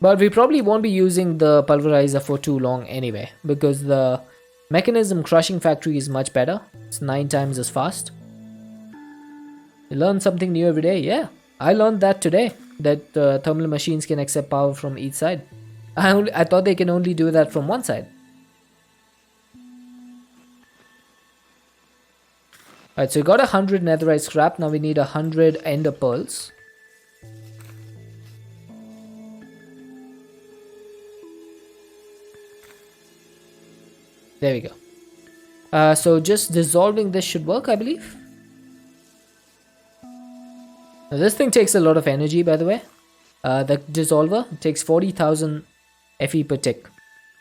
Speaker 1: But we probably won't be using the pulverizer for too long anyway, because the mechanism crushing factory is much better. It's 9 times as fast. You learn something new every day. Yeah, I learned that today, that thermal machines can accept power from each side. I thought they can only do that from one side. Alright, so we got 100 netherite scrap. Now we need 100 ender pearls. There we go. So just dissolving this should work, I believe. Now this thing takes a lot of energy, by the way. The dissolver takes 40,000 FE per tick.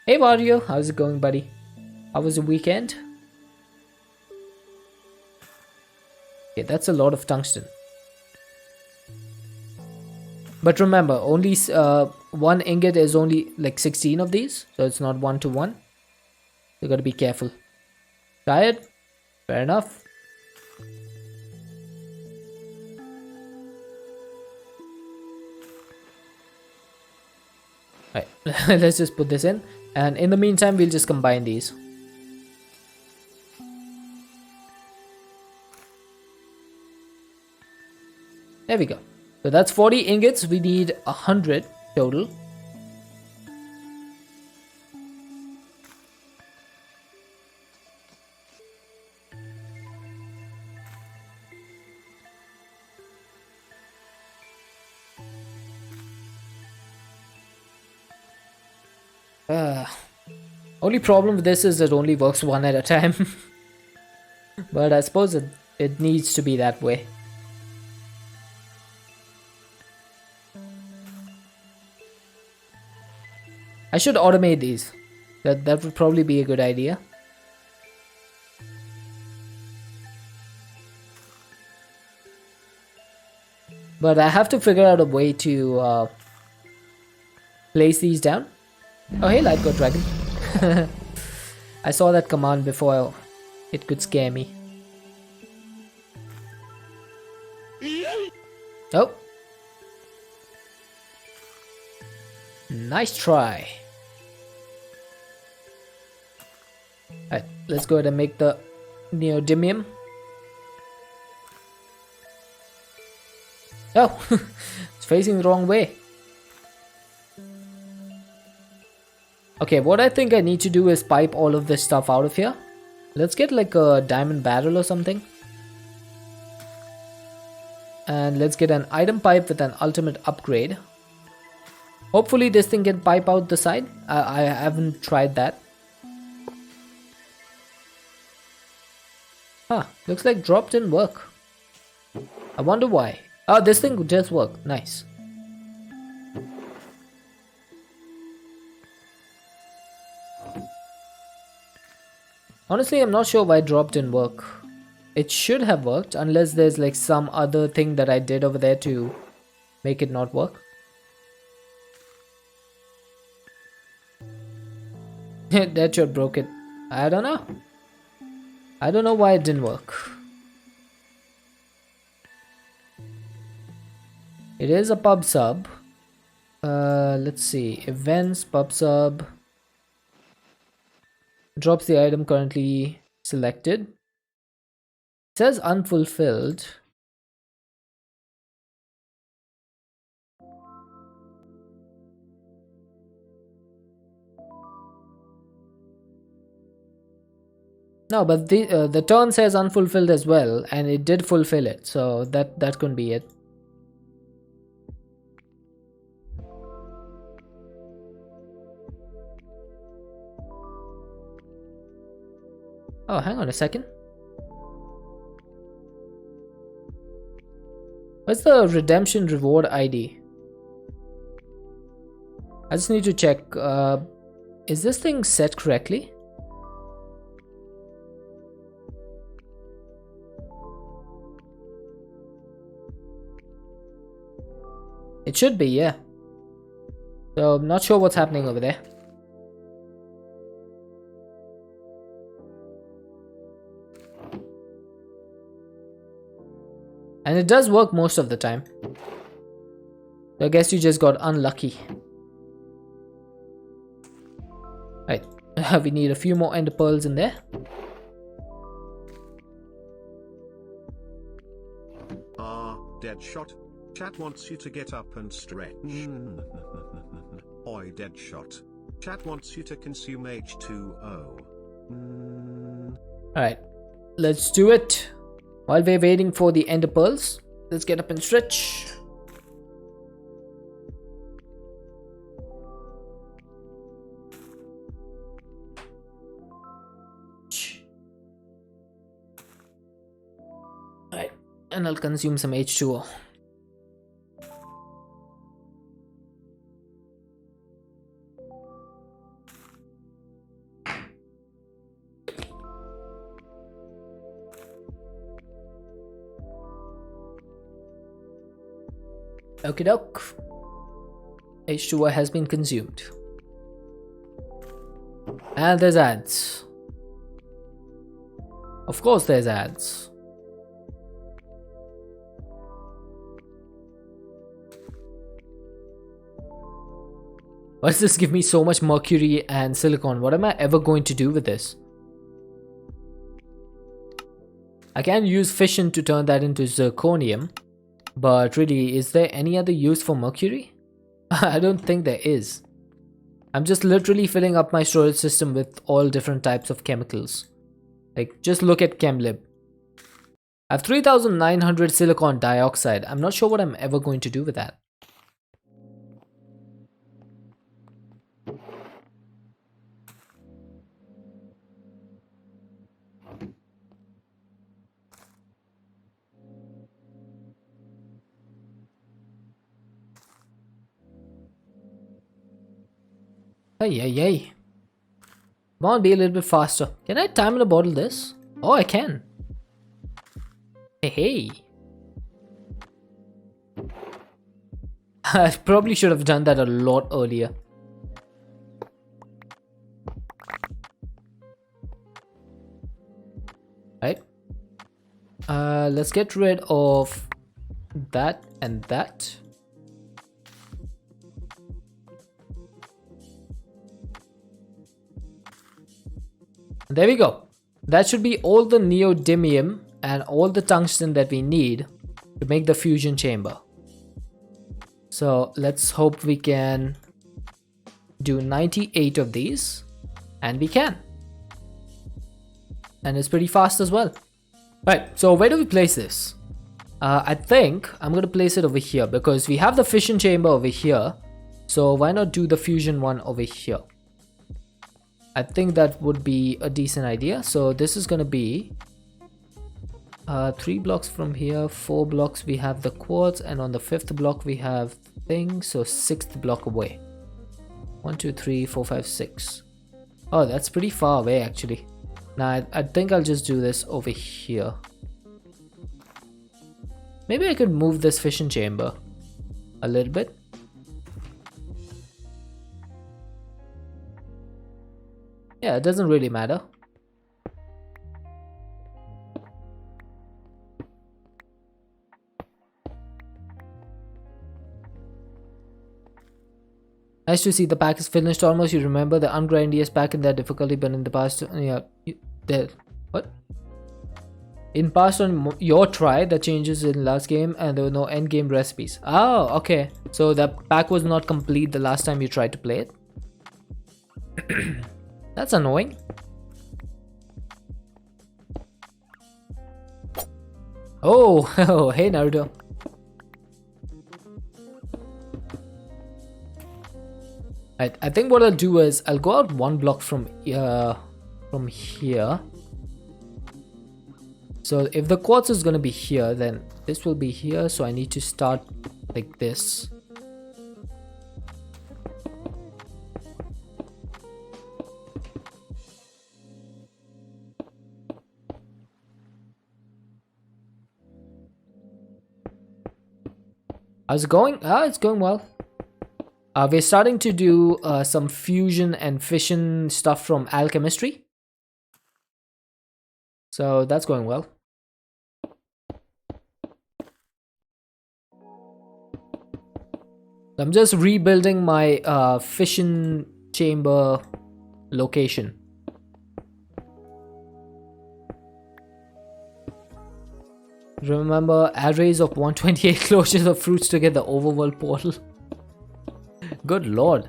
Speaker 1: Hey Wario, how's it going, buddy? How was the weekend? Okay, that's a lot of tungsten. But remember, only one ingot is only like 16 of these, so it's not 1 to 1. You gotta be careful. Tired? Fair enough. Alright, let's just put this in. And in the meantime, we'll just combine these. There we go. So that's 40 ingots. We need 100 total. Only problem with this is it only works one at a time. But I suppose it needs to be that way. I should automate these. That would probably be a good idea. But I have to figure out a way to place these down. Oh hey, Light God Dragon. I saw that command before it could scare me. Oh. Nice try. Alright, let's go ahead and make the neodymium. Oh, it's facing the wrong way. Okay, what I think I need to do is pipe all of this stuff out of here. Let's get like a diamond barrel or something. And let's get an item pipe with an ultimate upgrade. Hopefully this thing can pipe out the side. I haven't tried that. Huh, looks like drop didn't work. I wonder why. Oh, this thing just worked. Nice. Honestly, I'm not sure why drop didn't work. It should have worked unless there's like some other thing that I did over there to make it not work. That shot broke it. I don't know. I don't know why it didn't work. It is a pub sub. Let's see. Events, pub sub. Drops the item currently selected. It says unfulfilled. No, but the turn says unfulfilled as well, and it did fulfill it, so that couldn't be it. Oh, hang on a second. What's the redemption reward ID? I just need to check. Is this thing set correctly? It should be, yeah. So I'm not sure what's happening over there. And it does work most of the time. So I guess you just got unlucky. Right. We need a few more ender pearls in there.
Speaker 2: Deadshot. Chat wants you to get up and stretch. Oi, Deadshot. Chat wants you to consume H2O.
Speaker 1: Alright. Let's do it. While we're waiting for the ender pearls, let's get up and stretch. Alright, and I'll consume some H2O. Okie doke. H2O has been consumed. And there's ads. Of course there's ads. Why does this give me so much mercury and silicon? What am I ever going to do with this? I can use fission to turn that into zirconium. But really, is there any other use for mercury? I don't think there is. I'm just literally filling up my storage system with all different types of chemicals. Like, just look at ChemLib. I have 3900 silicon dioxide. I'm not sure what I'm ever going to do with that. Hey. Come on, be a little bit faster. Can I time in a bottle this? Oh, I can. Hey. I probably should have done that a lot earlier. Right. Let's get rid of that and that. There we go. That should be all the neodymium and all the tungsten that we need to make the fusion chamber. So let's hope we can do 98 of these, and we can. And it's pretty fast as well. Right, so where do we place this? I think I'm going to place it over here because we have the fission chamber over here. So why not do the fusion one over here? I think that would be a decent idea. So this is going to be 3 blocks from here, 4 blocks we have the quartz, and on the 5th block we have things, so 6th block away. 1 2 3 4 5 6. Oh, that's pretty far away actually. Now I think I'll just do this over here. Maybe I could move this fission chamber a little bit. Yeah, it doesn't really matter. Nice to see the pack is finished almost. You remember the ungrindiest pack in that difficulty, but in the past, yeah, what? In past on your try, the changes in last game, and there were no end game recipes. Oh, okay. So the pack was not complete the last time you tried to play it. That's annoying. Oh, hey Naruto. I think what I'll do is I'll go out 1 block from here. So if the quartz is going to be here, then this will be here. So I need to start like this. How's it going? It's going well. We're starting to do some fusion and fission stuff from alchemistry. So that's going well. I'm just rebuilding my fission chamber location. Remember, arrays of 128 closures of fruits to get the overworld portal. Good lord.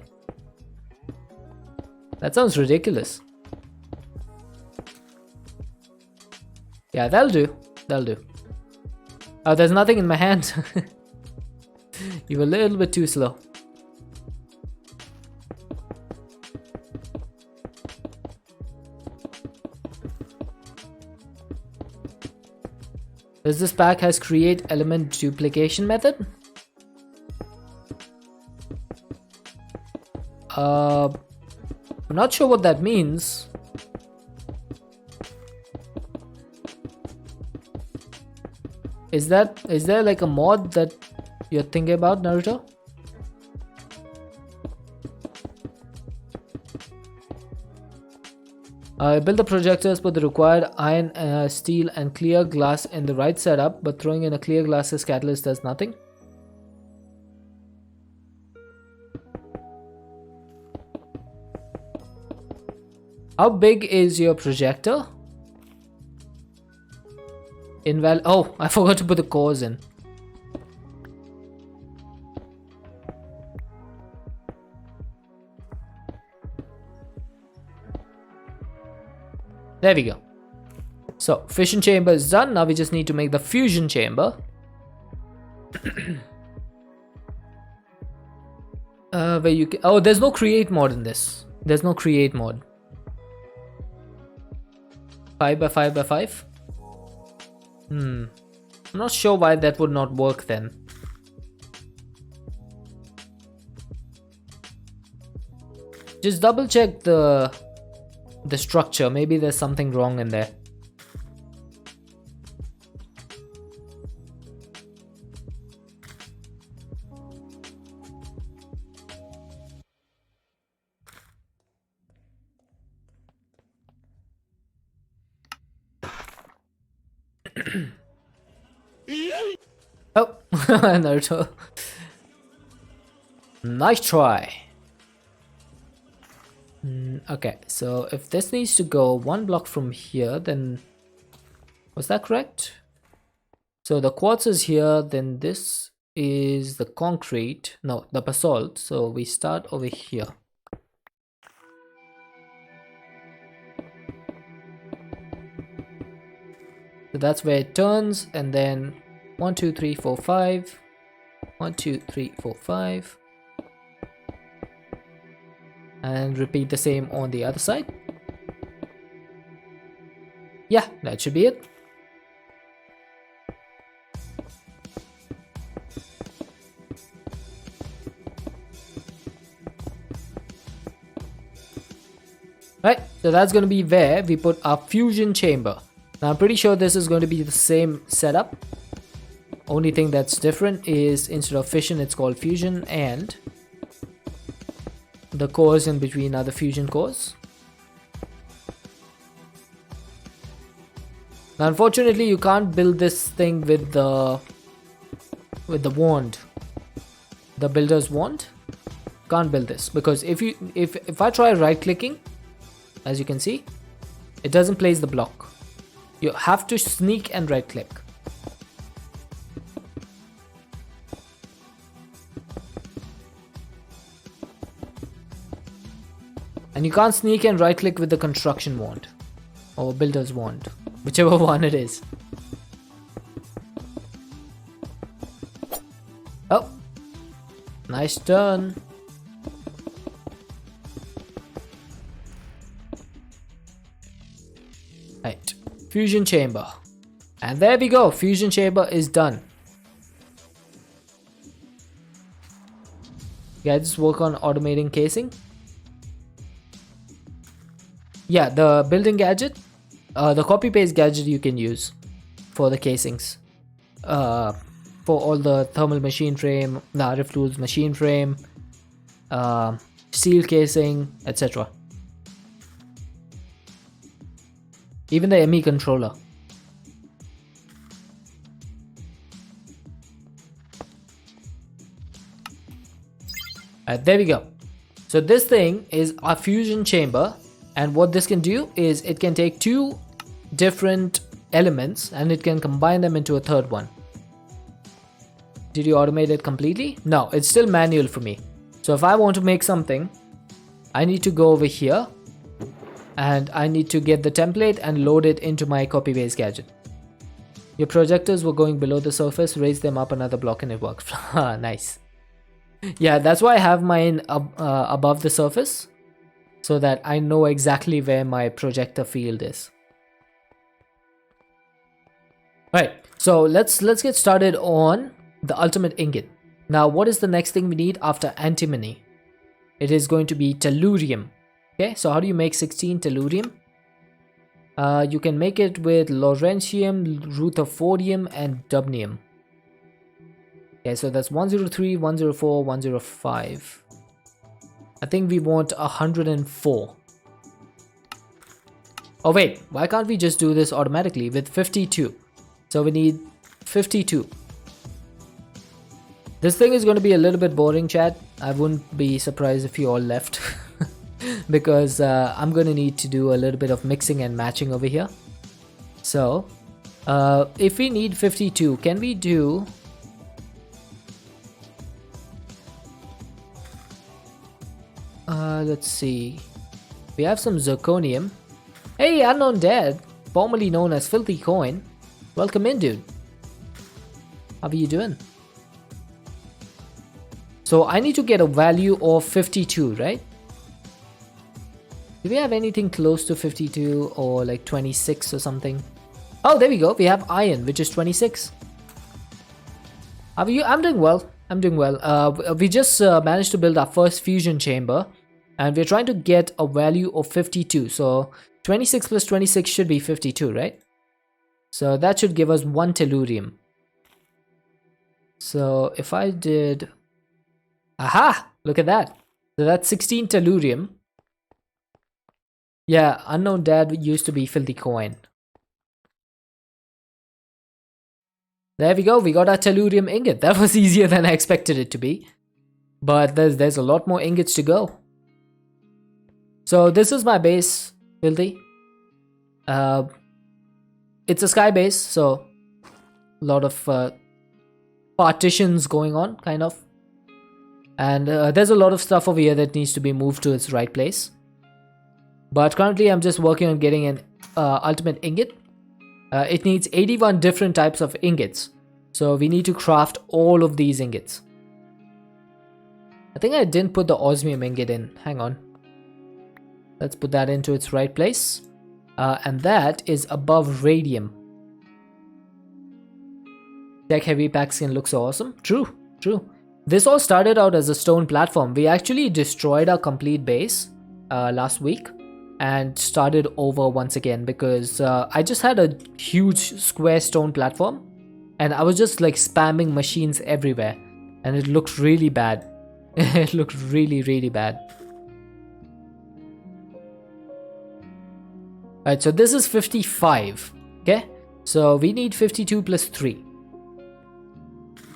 Speaker 1: That sounds ridiculous. Yeah, that'll do. That'll do. Oh, there's nothing in my hand. You were a little bit too slow. Does this pack has create element duplication method? I'm not sure what that means. Is there like a mod that you're thinking about, Naruto? Build the projectors, put the required iron, steel and clear glass in the right setup, but throwing in a clear glasses catalyst does nothing. How big is your projector? Oh, I forgot to put the cores in. There we go. So, fission chamber is done. Now we just need to make the fusion chamber. Where you can... Oh, there's no create mod in this. There's no create mod. 5 by 5 by 5? I'm not sure why that would not work then. Just double check the structure. Maybe there's something wrong in there. Oh, Naruto. Nice try. Okay, so if this needs to go one block from here, then was that correct? So the quartz is here, then this is the concrete, no, the basalt. So we start over here. So that's where it turns, and then 1 2 3 4 5 1 2 3 4 5, and repeat the same on the other side. Yeah, that should be it. Right, so that's going to be where we put our fusion chamber. Now I'm pretty sure this is going to be the same setup. Only thing that's different is instead of fission it's called fusion, and the cores in between are the fusion cores. Now unfortunately you can't build this thing with the wand, the builder's wand. Can't build this because if I try right clicking, as you can see, it doesn't place the block. You have to sneak and right click. And you can't sneak and right click with the construction wand or builder's wand, whichever one it is. Oh, nice turn. Right, fusion chamber. And there we go, fusion chamber is done. Yeah, just work on automating casing. Yeah, the building gadget, the copy paste gadget you can use for the casings. For all the thermal machine frame, the RF tools machine frame, steel casing, etc. Even the ME controller. There we go. So this thing is a fusion chamber, and what this can do is it can take two different elements and it can combine them into a third one. Did you automate it completely? No, it's still manual for me. So if I want to make something, I need to go over here and I need to get the template and load it into my copy paste gadget. Your projectors were going below the surface, raise them up another block and it worked. Nice. Yeah, that's why I have mine above the surface, so that I know exactly where my projector field is. Alright, so let's get started on the ultimate ingot. Now, what is the next thing we need after antimony? It is going to be tellurium. Okay, so how do you make 16 tellurium? You can make it with lawrencium, rutherfordium, and dubnium. Okay, so that's 103, 104, 105. I think we want 104. Oh wait, why can't we just do this automatically with 52? So we need 52. This thing is going to be a little bit boring, chat. I wouldn't be surprised if you all left. Because I'm going to need to do a little bit of mixing and matching over here. So, if we need 52, can we do... let's see. We have some zirconium. Hey, Unknown Dad, formerly known as Filthy Coin. Welcome in, dude. How are you doing? So I need to get a value of 52, right? Do we have anything close to 52 or like 26 or something? Oh, there we go. We have iron, which is 26. How are you? I'm doing well. I'm doing well. We just managed to build our first fusion chamber. And we're trying to get a value of 52. So 26 plus 26 should be 52, right? So that should give us 1 tellurium. So if I did... Aha! Look at that. So that's 16 tellurium. Yeah, Unknown Dad used to be Filthy Coin. There we go. We got our tellurium ingot. That was easier than I expected it to be. But there's a lot more ingots to go. So this is my base, Filthy. It's a sky base, so a lot of partitions going on, kind of. And there's a lot of stuff over here that needs to be moved to its right place. But currently I'm just working on getting an ultimate ingot. It needs 81 different types of ingots. So we need to craft all of these ingots. I think I didn't put the osmium ingot in. Hang on. Let's put that into its right place. And that is above radium. Tech heavy pack skin looks awesome. True, true. This all started out as a stone platform. We actually destroyed our complete base last week and started over once again because I just had a huge square stone platform and I was just like spamming machines everywhere and it looked really bad. It looked really, really bad. Alright, so this is 55. Okay, so we need 52 plus 3.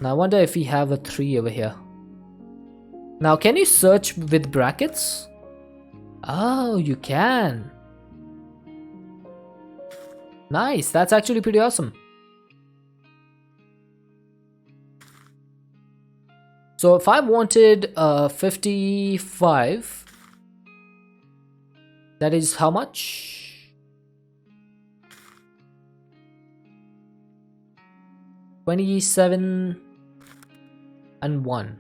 Speaker 1: Now I wonder if we have a 3 over here. Now can you search with brackets? Oh, you can. Nice, that's actually pretty awesome. So if I wanted 55, that is how much? 27 and 1.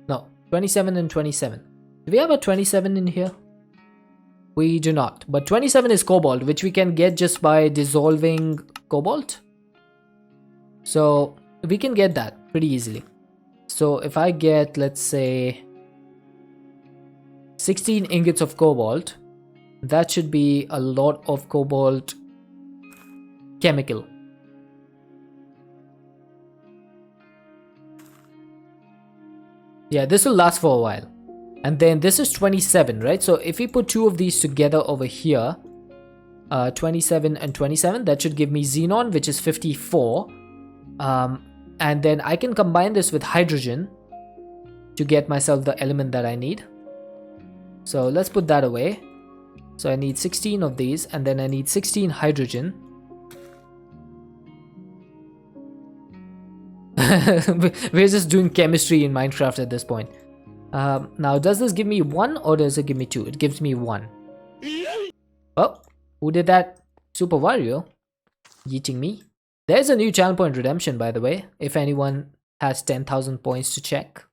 Speaker 1: No, 27 and 27. Do we have a 27 in here? We do not. But 27 is cobalt, which we can get just by dissolving cobalt. So we can get that pretty easily. So if I get, let's say, 16 ingots of cobalt, that should be a lot of cobalt chemical. Yeah, this will last for a while. And then this is 27, right? So if we put two of these together over here, 27 and 27, that should give me xenon, which is 54. And then I can combine this with hydrogen to get myself the element that I need. So let's put that away. So I need 16 of these, and then I need 16 hydrogen. We're just doing chemistry in Minecraft at this point. Now, does this give me 1 or does it give me 2? It gives me 1. Oh, who did that? Super Wario yeeting me. There's a new channel point redemption, by the way, if anyone has 10,000 points to check.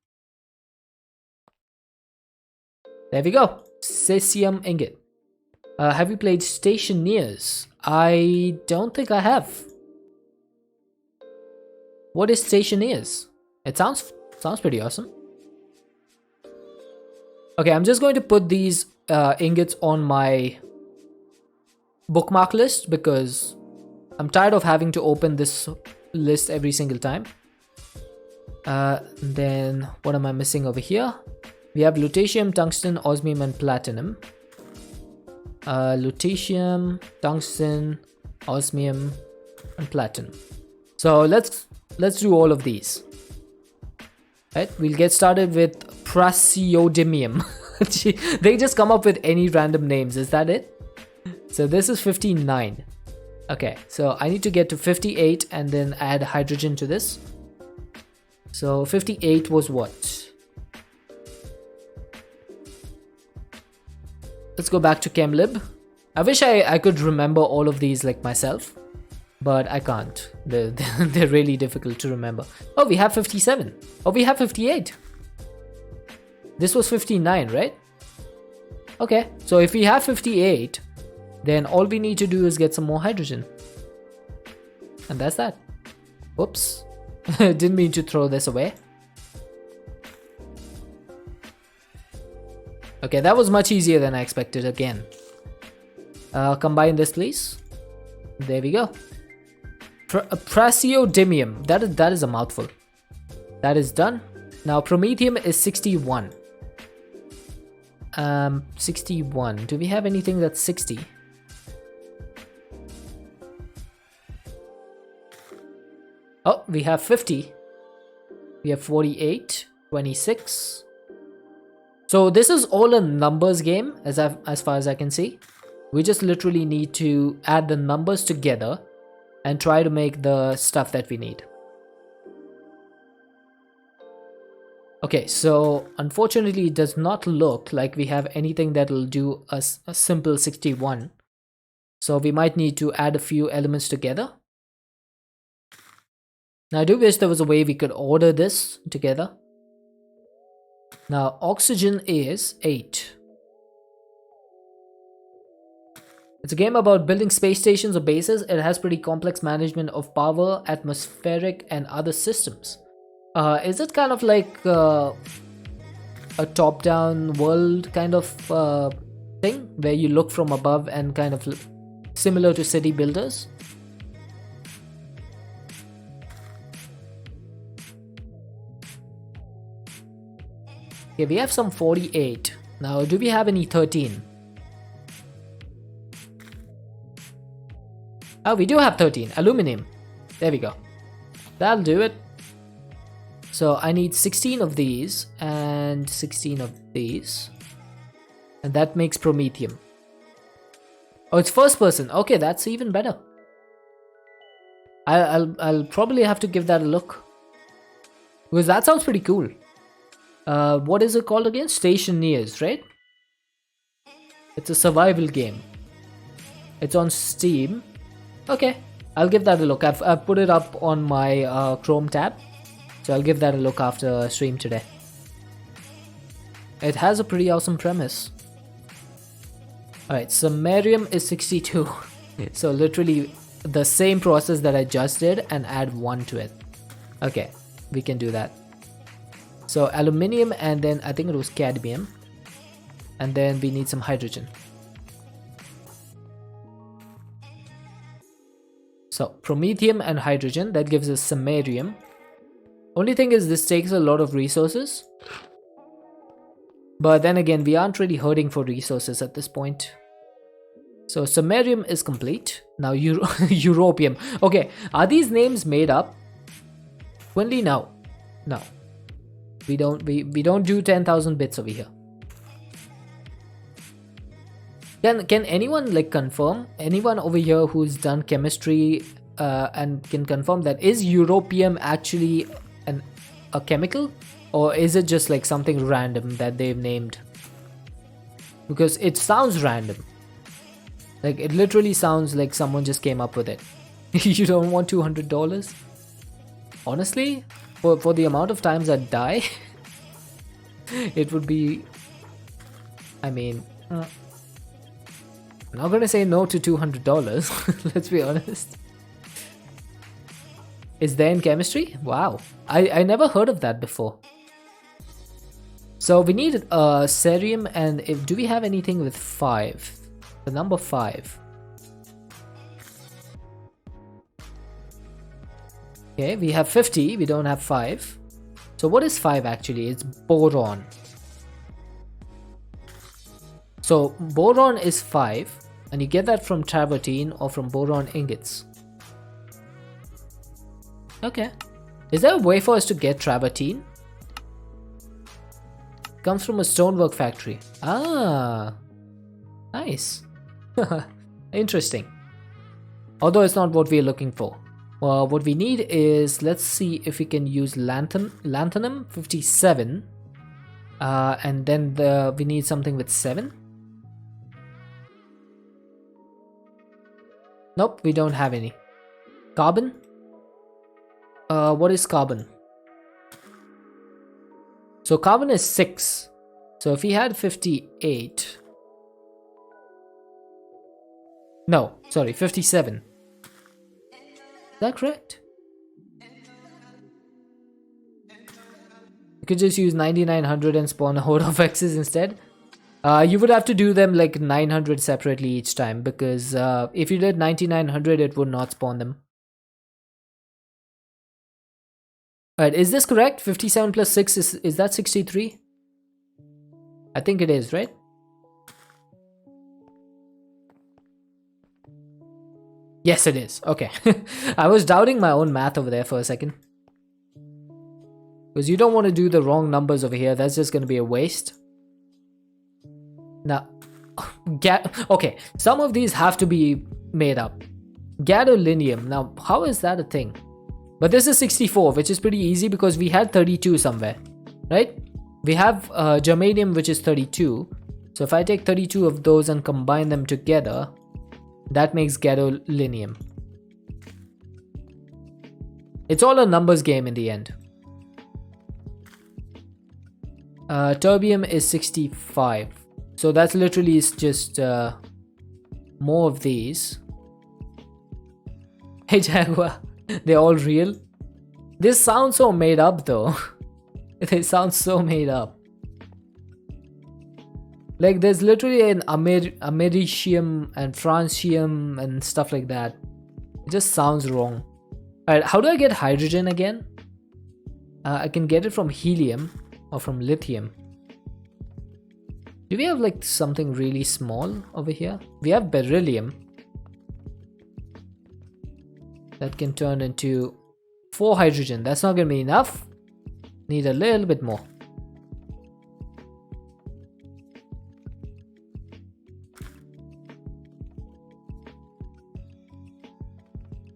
Speaker 1: There we go. Cesium ingot. Have you played Stationeers? I don't think I have. What is Stationeers? It sounds pretty awesome. Okay, I'm just going to put these ingots on my bookmark list because I'm tired of having to open this list every single time. Then what am I missing over here? We have lutetium, tungsten, osmium, and platinum. Lutetium, tungsten, osmium, and platinum. So let's do all of these. Right, we'll get started with praseodymium. They just come up with any random names. Is that it? So this is 59. Okay, so I need to get to 58 and then add hydrogen to this. So 58 was what? Let's go back to ChemLib. I wish I could remember all of these like myself, but I can't. They're really difficult to remember. Oh, we have 57. Oh, we have 58. This was 59, right? Okay, so if we have 58, then all we need to do is get some more hydrogen. And that's that. Whoops. Didn't mean to throw this away. Okay, that was much easier than I expected again. Combine this, please. There we go. Praseodymium. That is a mouthful. That is done. Now, promethium is 61. 61. Do we have anything that's 60? Oh, we have 50. We have 48, 26. So this is all a numbers game as far as I can see. We just literally need to add the numbers together and try to make the stuff that we need. Okay, so unfortunately it does not look like we have anything that will do a simple 61. So we might need to add a few elements together. Now I do wish there was a way we could order this together. Now oxygen is 8. It's a game about building space stations or bases. It has pretty complex management of power, atmospheric, and other systems. Is it kind of like a top-down world kind of thing where you look from above and kind of similar to city builders? Okay, we have some 48. Now, do we have any 13? Oh, we do have 13. Aluminum. There we go. That'll do it. So I need 16 of these and 16 of these. And that makes promethium. Oh, it's first person. Okay, that's even better. I'll probably have to give that a look. Because that sounds pretty cool. What is it called again? Stationeers, right? It's a survival game. It's on Steam. Okay, I'll give that a look. I've put it up on my Chrome tab. So I'll give that a look after stream today. It has a pretty awesome premise. Alright, samarium is 62. So literally the same process that I just did and add 1 to it. Okay, we can do that. So aluminium, and then I think it was cadmium, and then we need some hydrogen. So promethium and hydrogen, that gives us samarium. Only thing is this takes a lot of resources, but then again we aren't really hurting for resources at this point. So samarium is complete. Now europium. Okay, are these names made up? Quinley, no. No. We don't do 10,000 bits over here. Can anyone like confirm? Anyone over here who's done chemistry and can confirm that is europium actually a chemical, or is it just like something random that they've named? Because it sounds random. Like it literally sounds like someone just came up with it. You don't want $200? Honestly, for the amount of times I die, it would be, I mean, I'm not gonna say no to $200. Let's be honest. Is there in chemistry? Wow, I never heard of that before. So we need cerium, and do we have anything with 5? The number 5. Okay, we have 50, we don't have 5. So what is 5 actually? It's boron. So boron is 5, and you get that from travertine or from boron ingots. Okay. Is there a way for us to get travertine? Comes from a stonework factory. Ah, nice. Interesting. Although it's not what we're looking for. What we need is, let's see if we can use lanthanum 57, and then we need something with 7. Nope, we don't have any. Carbon. What is carbon? So carbon is 6. So if we had 58, no, sorry, 57. Is that correct? You could just use 9900 and spawn a horde of X's instead. You would have to do them like 900 separately each time, because if you did 9900, it would not spawn them. Alright, is this correct? 57 plus 6 is that 63? I think it is, right? Yes, it is. Okay. I was doubting my own math over there for a second. Because you don't want to do the wrong numbers over here. That's just going to be a waste. Now, okay. Some of these have to be made up. Gadolinium. Now, how is that a thing? But this is 64, which is pretty easy because we had 32 somewhere, right? We have germanium, which is 32. So if I take 32 of those and combine them together, that makes gadolinium. It's all a numbers game in the end. Terbium is 65. So that's literally just more of these. Hey Jaguar, they're all real. This sounds so made up though. They sound so made up. Like there's literally an americium and francium and stuff like that. It just sounds wrong. Alright, how do I get hydrogen again? I can get it from helium or from lithium. Do we have like something really small over here? We have beryllium. That can turn into 4 hydrogen. That's not gonna be enough. Need a little bit more.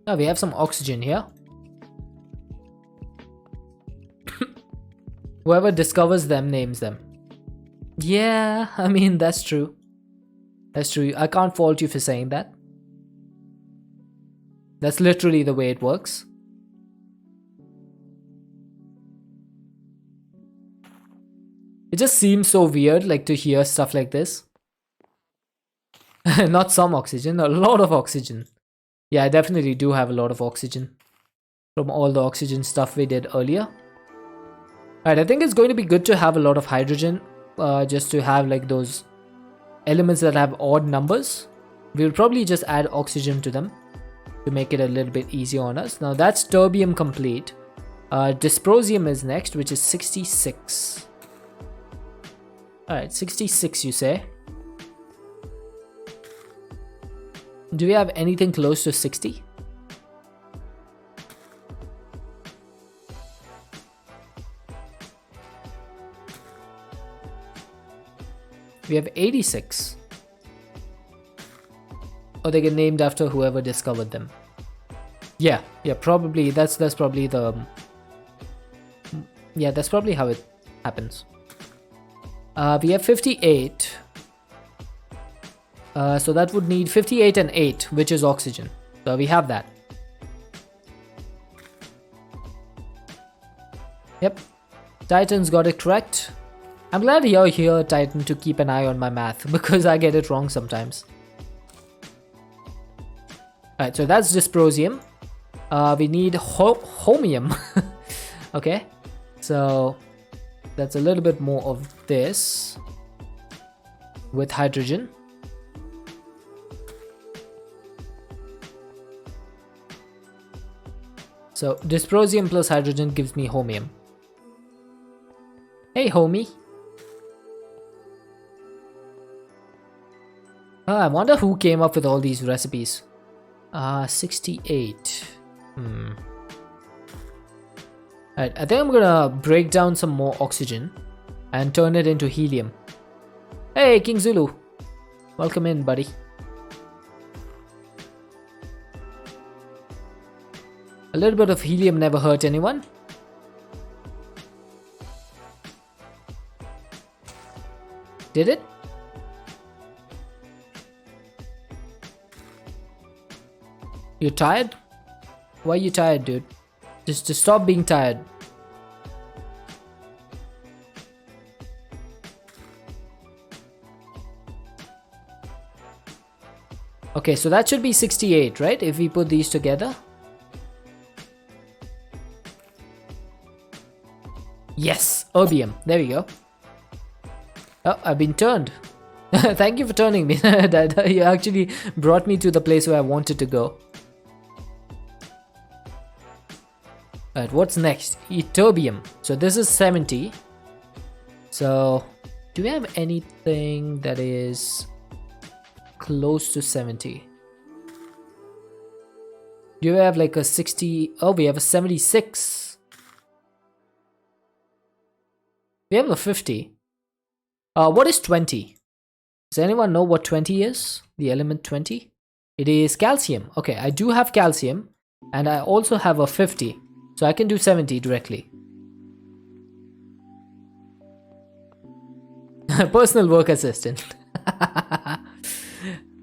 Speaker 1: Now we have some oxygen here. Whoever discovers them names them. Yeah, I mean, that's true. That's true. I can't fault you for saying that. That's literally the way it works. It just seems so weird, like, to hear stuff like this. Not some oxygen, a lot of oxygen. Yeah, I definitely do have a lot of oxygen from all the oxygen stuff we did earlier. Alright, I think it's going to be good to have a lot of hydrogen, just to have like those elements that have odd numbers. We'll probably just add oxygen to them to make it a little bit easier on us. Now that's terbium complete. Dysprosium is next, which is 66. Alright, 66 you say. Do we have anything close to 60? We have 86. Or they get named after whoever discovered them. Yeah, probably that's probably the... Yeah, that's probably how it happens. We have 58. So that would need 58 and 8, which is oxygen. So we have that. Yep. Titan's got it correct. I'm glad you're here, Titan, to keep an eye on my math, because I get it wrong sometimes. Alright, so that's dysprosium. We need homium. Okay. So that's a little bit more of this with hydrogen. So dysprosium plus hydrogen gives me homium. Hey homie. I wonder who came up with all these recipes. 68. Alright, I think I'm gonna break down some more oxygen and turn it into helium. Hey, King Zulu. Welcome in, buddy. A little bit of helium never hurt anyone. Did it? You tired? Why are you tired, dude? Just stop being tired. Okay, so that should be 68, right? If we put these together. Yes, erbium. There we go. Oh, I've been turned. Thank you for turning me. You actually brought me to the place where I wanted to go. Alright, what's next? Terbium. So this is 70. So, do we have anything that is close to 70? Do we have like a 60? Oh, we have a 76. We have a 50. What is 20? Does anyone know what 20 is? The element 20? It is calcium. Okay, I do have calcium. And I also have a 50. So I can do 70 directly. Personal work assistant. I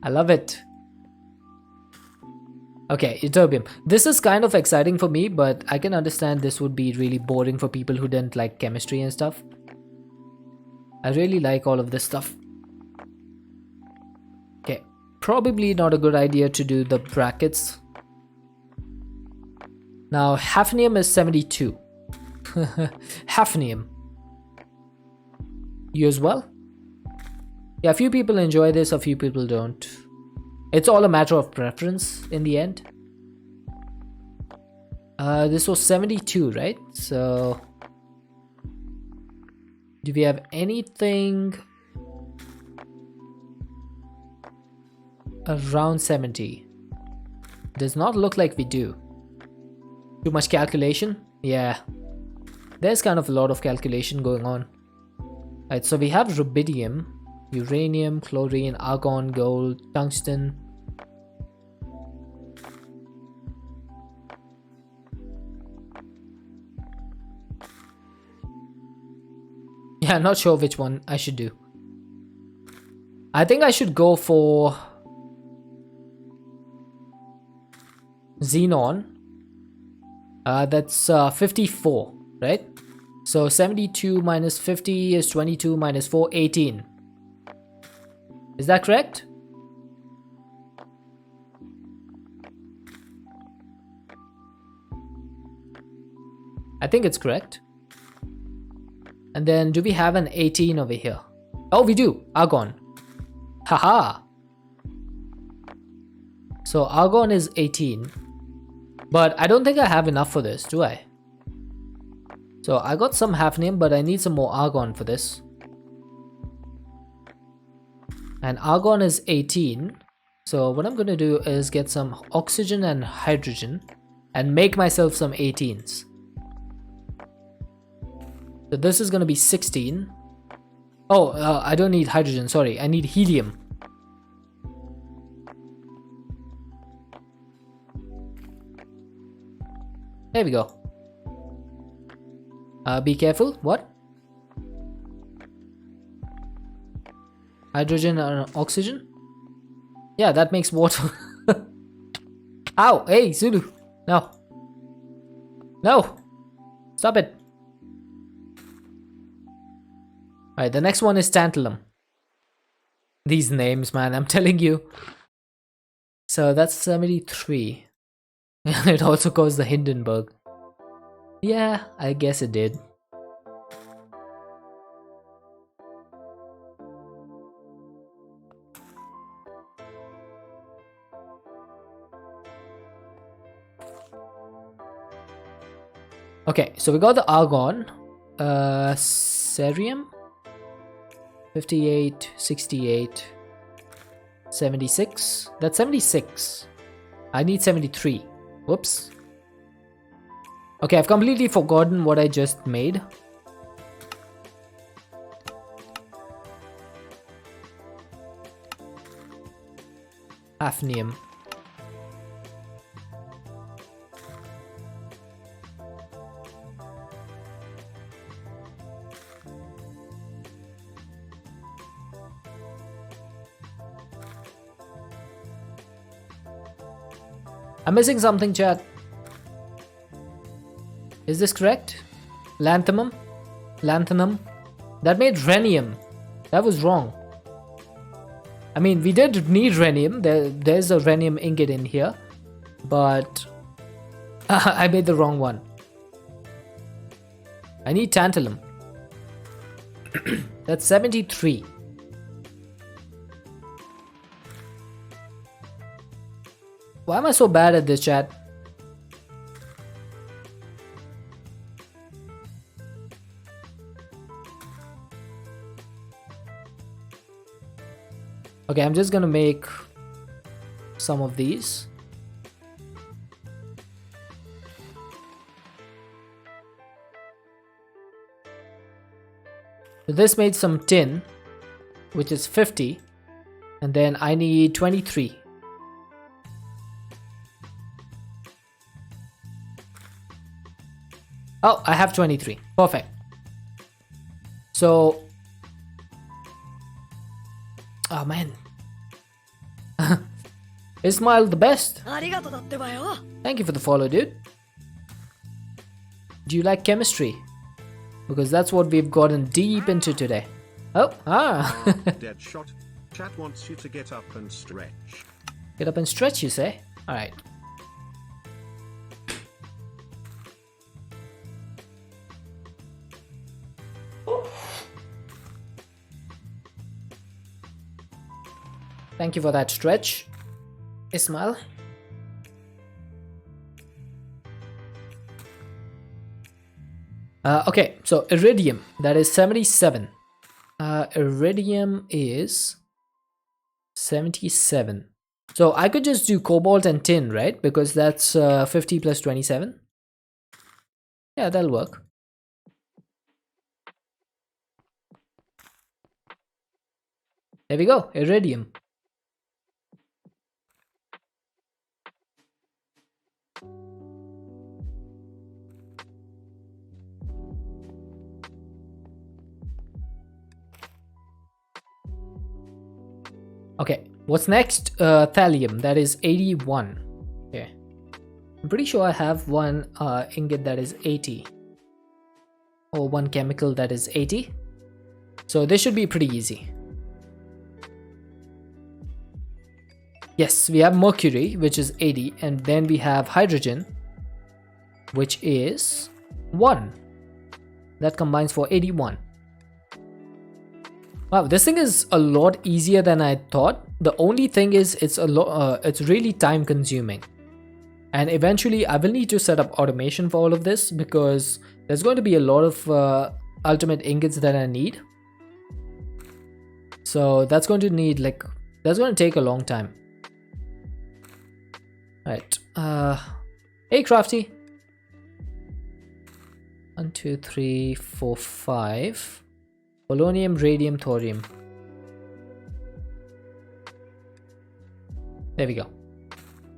Speaker 1: love it. Okay, terbium. This is kind of exciting for me, but I can understand this would be really boring for people who didn't like chemistry and stuff. I really like all of this stuff. Okay, probably not a good idea to do the brackets. Now, hafnium is 72. Hafnium. You as well? Yeah, a few people enjoy this, a few people don't. It's all a matter of preference in the end. This was 72, right? So, do we have anything around 70? Does not look like we do. Too much calculation? Yeah. There's kind of a lot of calculation going on. Alright, so we have rubidium, uranium, chlorine, argon, gold, tungsten. Yeah, not sure which one I should do. I think I should go for xenon. That's 54, right? So 72 minus 50 is 22 minus 4, 18. Is that correct? I think it's correct. And then do we have an 18 over here? Oh, we do. Argon. Haha. So argon is 18. But I don't think I have enough for this, do I? So I got some hafnium, but I need some more argon for this. And argon is 18. So what I'm going to do is get some oxygen and hydrogen and make myself some 18s. So this is going to be 16. Oh, I don't need hydrogen, sorry. I need helium. There we go. Be careful. What? Hydrogen and oxygen? Yeah, that makes water. Ow! Hey, Zulu! No. No! Stop it. Alright, the next one is tantalum. These names, man, I'm telling you. So that's 73. It also caused the Hindenburg. Yeah, I guess it did. Okay, so we got the argon. Cerium. 58, 68, 76. That's 76. I need 73. Whoops. Okay, I've completely forgotten what I just made. Hafnium. I'm missing something, chat. Is this correct? Lanthanum? Lanthanum? That made rhenium. That was wrong. I mean, we did need rhenium. There's a rhenium ingot in here. But I made the wrong one. I need tantalum. That's 73. Why am I so bad at this, chat? Okay, I'm just gonna make some of these. So this made some tin, which is 50, and then I need 23. Oh, I have 23. Perfect. So, oh man. Ismail the best. Thank you for the follow, dude. Do you like chemistry? Because that's what we've gotten deep into today. Oh,
Speaker 2: Dead shot. Chat wants you to get up and stretch.
Speaker 1: Get up and stretch, you say? Alright. Thank you for that stretch, Ismail. Okay, so iridium, that is 77. Iridium is 77. So I could just do cobalt and tin, right? Because that's 50 plus 27. Yeah, that'll work. There we go, iridium. Okay, what's next? Thallium, that is 81. Okay. I'm pretty sure I have one ingot that is 80. Or one chemical that is 80. So this should be pretty easy. Yes, we have mercury, which is 80. And then we have hydrogen, which is 1. That combines for 81. Wow, this thing is a lot easier than I thought. The only thing is it's really time consuming. And eventually I will need to set up automation for all of this because there's going to be a lot of ultimate ingots that I need. So that's going to need that's going to take a long time. Right. Hey Crafty. 1, 2, 3, 4, 5. Polonium, radium, thorium. There we go.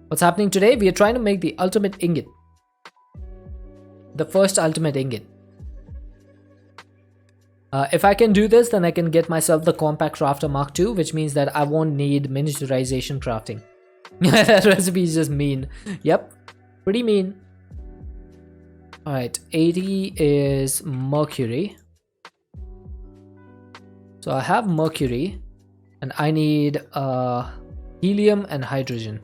Speaker 1: What's happening today? We are trying to make the ultimate ingot. The first ultimate ingot. If I can do this, then I can get myself the Compact Crafter Mark II, which means that I won't need miniaturization crafting. That recipe is just mean. Yep, pretty mean. Alright, 80 is mercury. So I have mercury, and I need helium and hydrogen.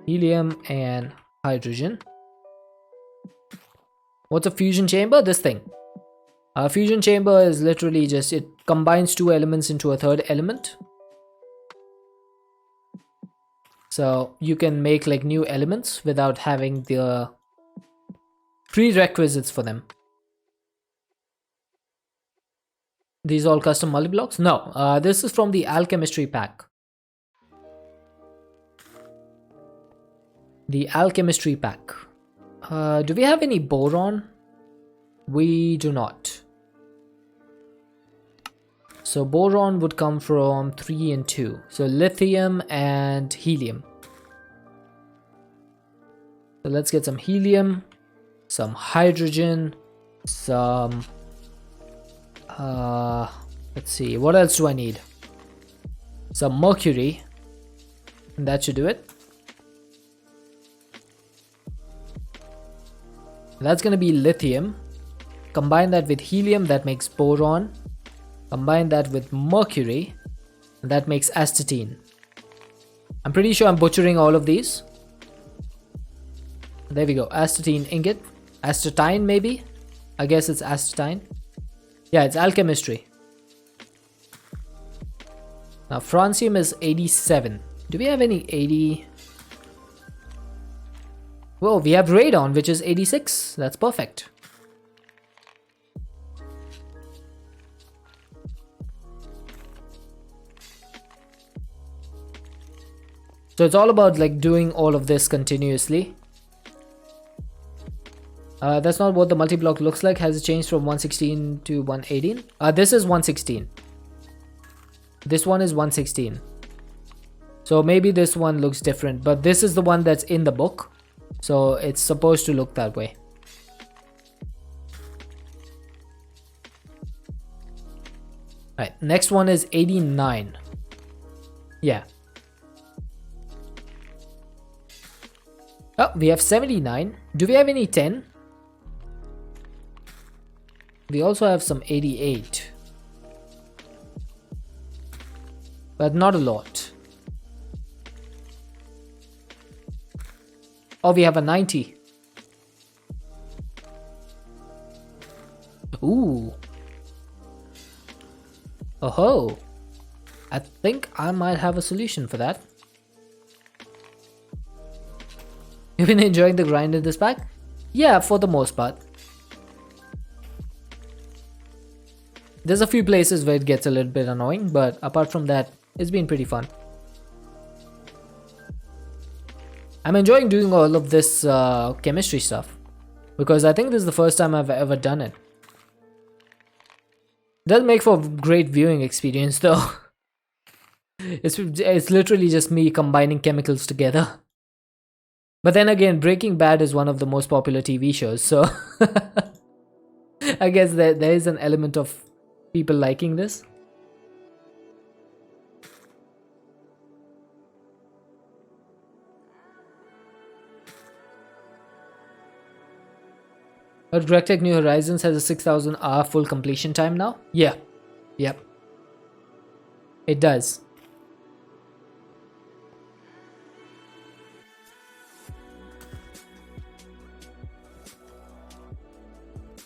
Speaker 1: Helium and hydrogen. What's a fusion chamber? This thing. A fusion chamber is literally just, it combines two elements into a third element. So you can make like new elements without having the prerequisites for them. These all custom multi-blocks? No, this is from the alchemistry pack. The alchemistry pack. Do we have any boron? We do not. So boron would come from 3 and 2. So lithium and helium. So let's get some helium, some hydrogen, some... let's see, what else do I need? Some mercury, and that should do it. That's gonna be lithium. Combine that with helium, that makes boron. Combine that with mercury, and that makes astatine. I'm pretty sure I'm butchering all of these. There we go, astatine ingot. Astatine maybe? I guess it's astatine. Yeah, it's alchemistry. Now francium is 87. Do we have any 80? Whoa, we have radon, which is 86. That's perfect. So it's all about like doing all of this continuously. That's not what the multi-block looks like. Has it changed from 116 to 118? This is 116. This one is 116. So maybe this one looks different, but this is the one that's in the book. So it's supposed to look that way. Right, next one is 89. Yeah. Oh, we have 79. Do we have any 10? We also have some 88. But not a lot. Oh, we have a 90. Ooh. Oh-ho. I think I might have a solution for that. You've been enjoying the grind in this pack? Yeah, for the most part. There's a few places where it gets a little bit annoying, but apart from that, it's been pretty fun. I'm enjoying doing all of this chemistry stuff because I think this is the first time I've ever done it. It does make for a great viewing experience though. It's literally just me combining chemicals together. But then again, Breaking Bad is one of the most popular TV shows, so I guess there is an element of people liking this. But Rectech New Horizons has a 6,000 hour full completion time now? Yeah. Yep. It does.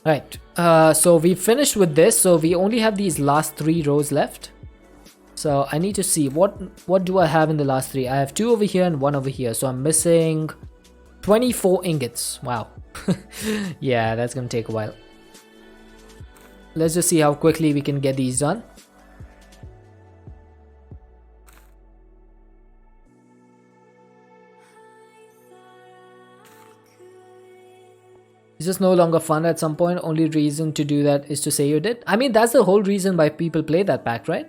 Speaker 1: Right, so we finished with this, so we only have these last 3 rows left. So I need to see what do I have in the last 3. I have 2 over here and 1 over here, so I'm missing 24 ingots. Wow. Yeah, that's gonna take a while. Let's just see how quickly we can get these done. It's just no longer fun at some point. Only reason to do that is to say you did. I mean, that's the whole reason why people play that pack, right?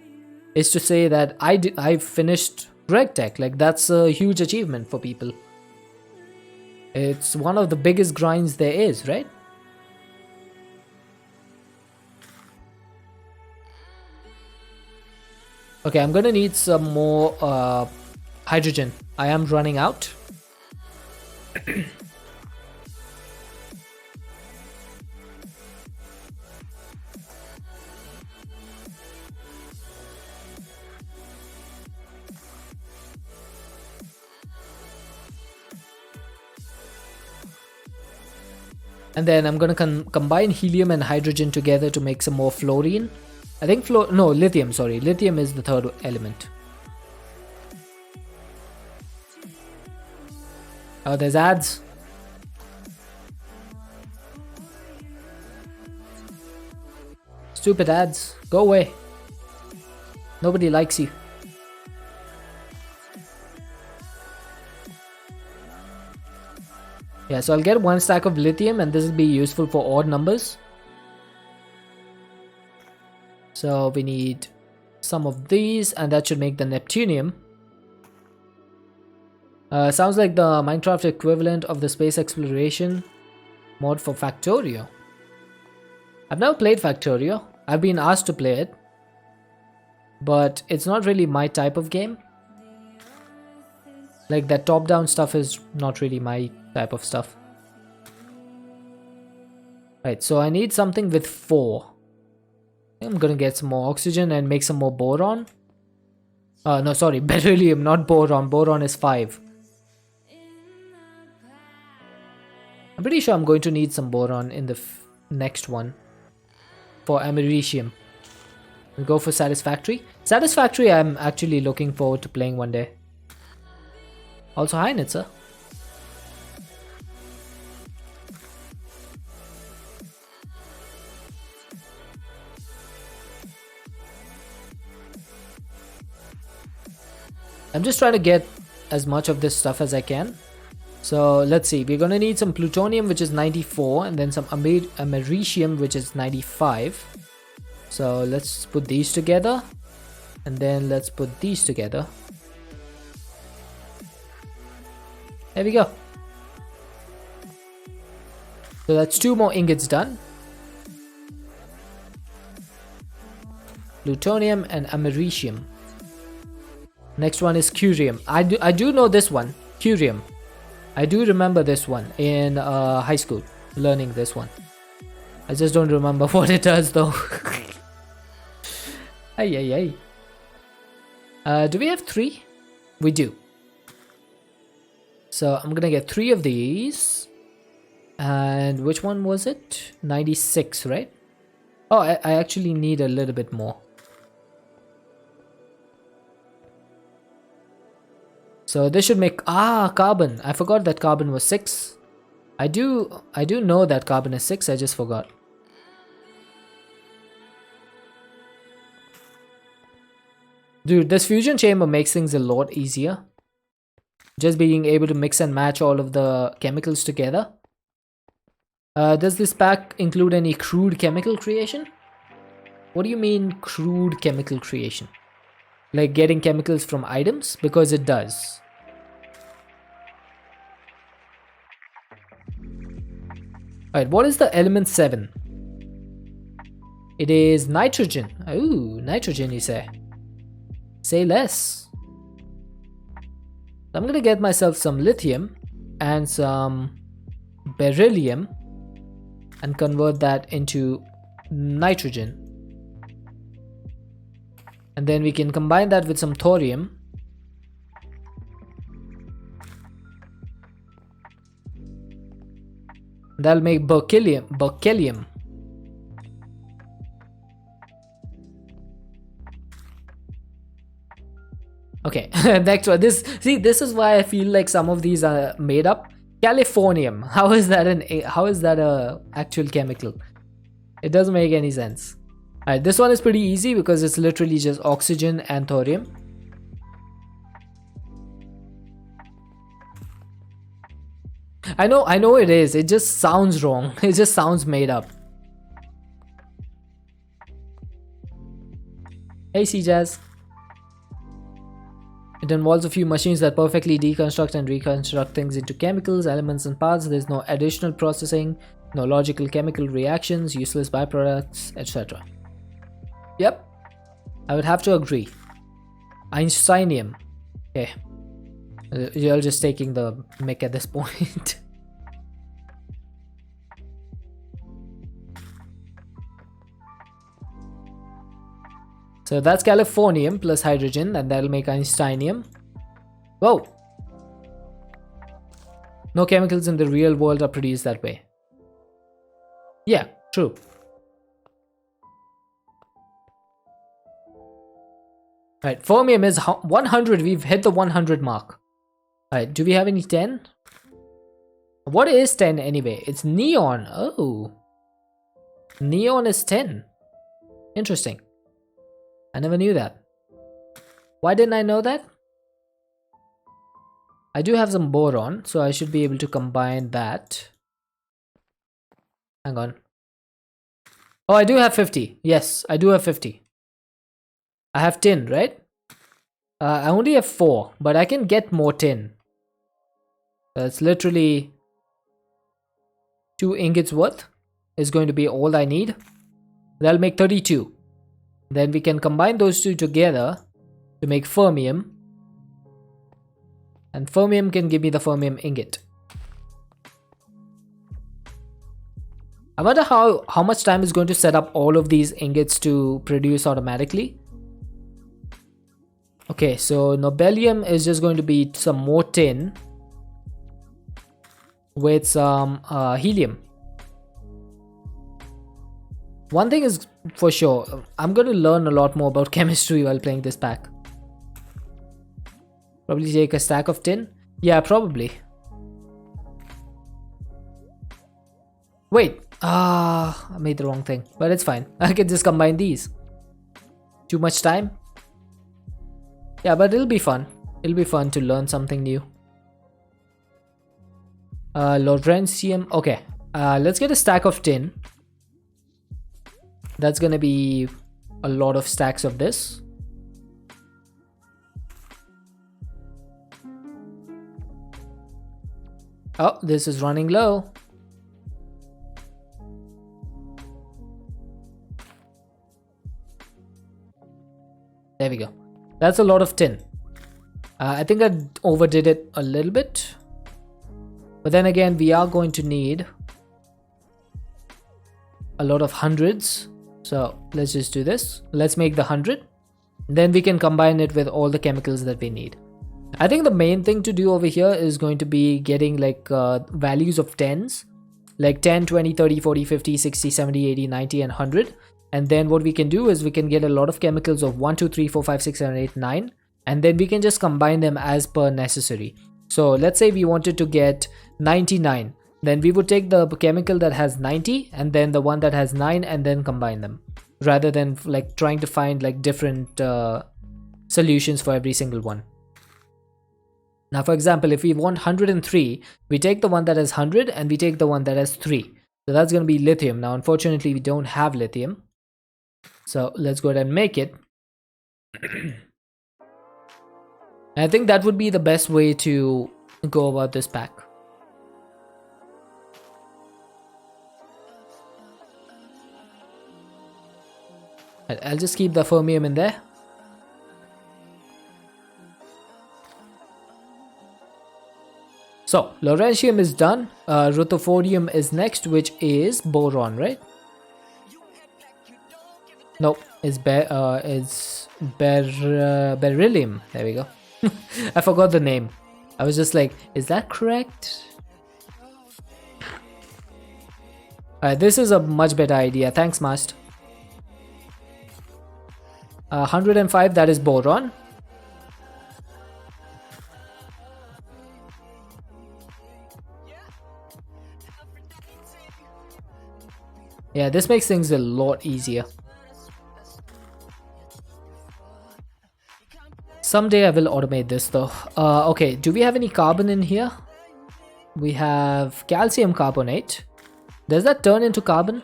Speaker 1: Is to say that I finished Greg Tech. Like, that's a huge achievement for people. It's one of the biggest grinds there is, right? Okay, I'm gonna need some more hydrogen. I am running out. And then I'm gonna combine helium and hydrogen together to make some more fluorine. I think lithium, sorry. Lithium is the third element. Oh, there's ads. Stupid ads. Go away. Nobody likes you. Yeah, so I'll get 1 stack of lithium and this will be useful for odd numbers. So we need some of these and that should make the Neptunium. Sounds like the Minecraft equivalent of the space exploration mod for Factorio. I've never played Factorio. I've been asked to play it. But it's not really my type of game. Like, that top-down stuff is not really my type of stuff. Right, so I need something with 4. I'm gonna get some more oxygen and make some more boron. No, sorry, beryllium, not boron. Boron is 5. I'm pretty sure I'm going to need some boron in the next one. For americium. We'll go for Satisfactory. Satisfactory I'm actually looking forward to playing one day. Also, hi Nitsa. I'm just trying to get as much of this stuff as I can. So let's see, we're gonna need some plutonium, which is 94, and then some americium, which is 95. So let's put these together, and then let's put these together. There we go. So that's 2 more ingots done. Plutonium and americium. Next one is curium. I do know this one, curium. I do remember this one in high school, learning this one. I just don't remember what it does though. Ay. Do we have 3? We do. So I'm gonna get 3 of these. And which one was it? 96, right? Oh, I actually need a little bit more. So this should make carbon. I forgot that carbon was 6. I do know that carbon is 6. I just forgot. Dude, this fusion chamber makes things a lot easier. Just being able to mix and match all of the chemicals together. Does this pack include any crude chemical creation? What do you mean crude chemical creation? Like getting chemicals from items? Because it does. Alright, what is the element 7? It is nitrogen. Ooh, nitrogen you say. Say less. I'm gonna get myself some lithium and some beryllium and convert that into nitrogen. And then we can combine that with some thorium. That'll make berkelium. Okay, next one. This is why I feel like some of these are made up. Californium. How is that a actual chemical? It doesn't make any sense. Alright, this one is pretty easy because it's literally just oxygen and thorium. I know it is. It just sounds wrong. It just sounds made up. Hey, C-Jazz. It involves a few machines that perfectly deconstruct and reconstruct things into chemicals, elements, and parts. There's no additional processing, no logical chemical reactions, useless byproducts, etc. Yep, I would have to agree. Einsteinium. Okay. You're just taking the mic at this point. So that's Californium plus hydrogen, and that'll make Einsteinium. Whoa! No chemicals in the real world are produced that way. Yeah, true. Right, fermium is 100. We've hit the 100 mark. Alright, do we have any 10? What is 10 anyway? It's neon. Oh. Neon is 10. Interesting. I never knew that. Why didn't I know that? I do have some boron, so I should be able to combine that. Hang on. Oh, I do have 50. Yes, I do have 50. I have tin, right? I only have 4, but I can get more tin. That's literally 2 ingots worth is going to be all I need. That'll make 32. Then we can combine those two together to make fermium. And fermium can give me the fermium ingot. I wonder how much time is going to set up all of these ingots to produce automatically. Okay, so nobelium is just going to be some more tin with some helium. One thing is for sure, I'm going to learn a lot more about chemistry while playing this pack. Probably take a stack of tin. Yeah, probably. Wait, I made the wrong thing, but it's fine. I can just combine these. Too much time? Yeah, but it'll be fun. It'll be fun to learn something new. Lawrencium. Okay, let's get a stack of tin. That's gonna be a lot of stacks of this. Oh, this is running low. There we go. That's a lot of tin. I think I overdid it a little bit. But then again, we are going to need a lot of hundreds. So let's just do this. Let's make the 100. Then we can combine it with all the chemicals that we need. I think the main thing to do over here is going to be getting like values of 10s. Like 10, 20, 30, 40, 50, 60, 70, 80, 90 and 100. And then what we can do is we can get a lot of chemicals of 1, 2, 3, 4, 5, 6, 7, 8, 9. And then we can just combine them as per necessary. So let's say we wanted to get 99. Then we would take the chemical that has 90 and then the one that has 9 and then combine them. Rather than like trying to find like different solutions for every single one. Now for example, if we want 103, we take the one that has 100 and we take the one that has 3. So that's going to be lithium. Now unfortunately we don't have lithium. So let's go ahead and make it. I think that would be the best way to go about this pack. I'll just keep the fermium in there. So Lawrencium is done. Rutherfordium is next, which is boron, right? Nope, it's beryllium. There we go. I forgot the name. I was just like, is that correct? Alright, this is a much better idea. Thanks, Mast. 105, that is boron. Yeah, this makes things a lot easier. Someday I will automate this though. Okay, do we have any carbon in here? We have calcium carbonate. Does that turn into carbon?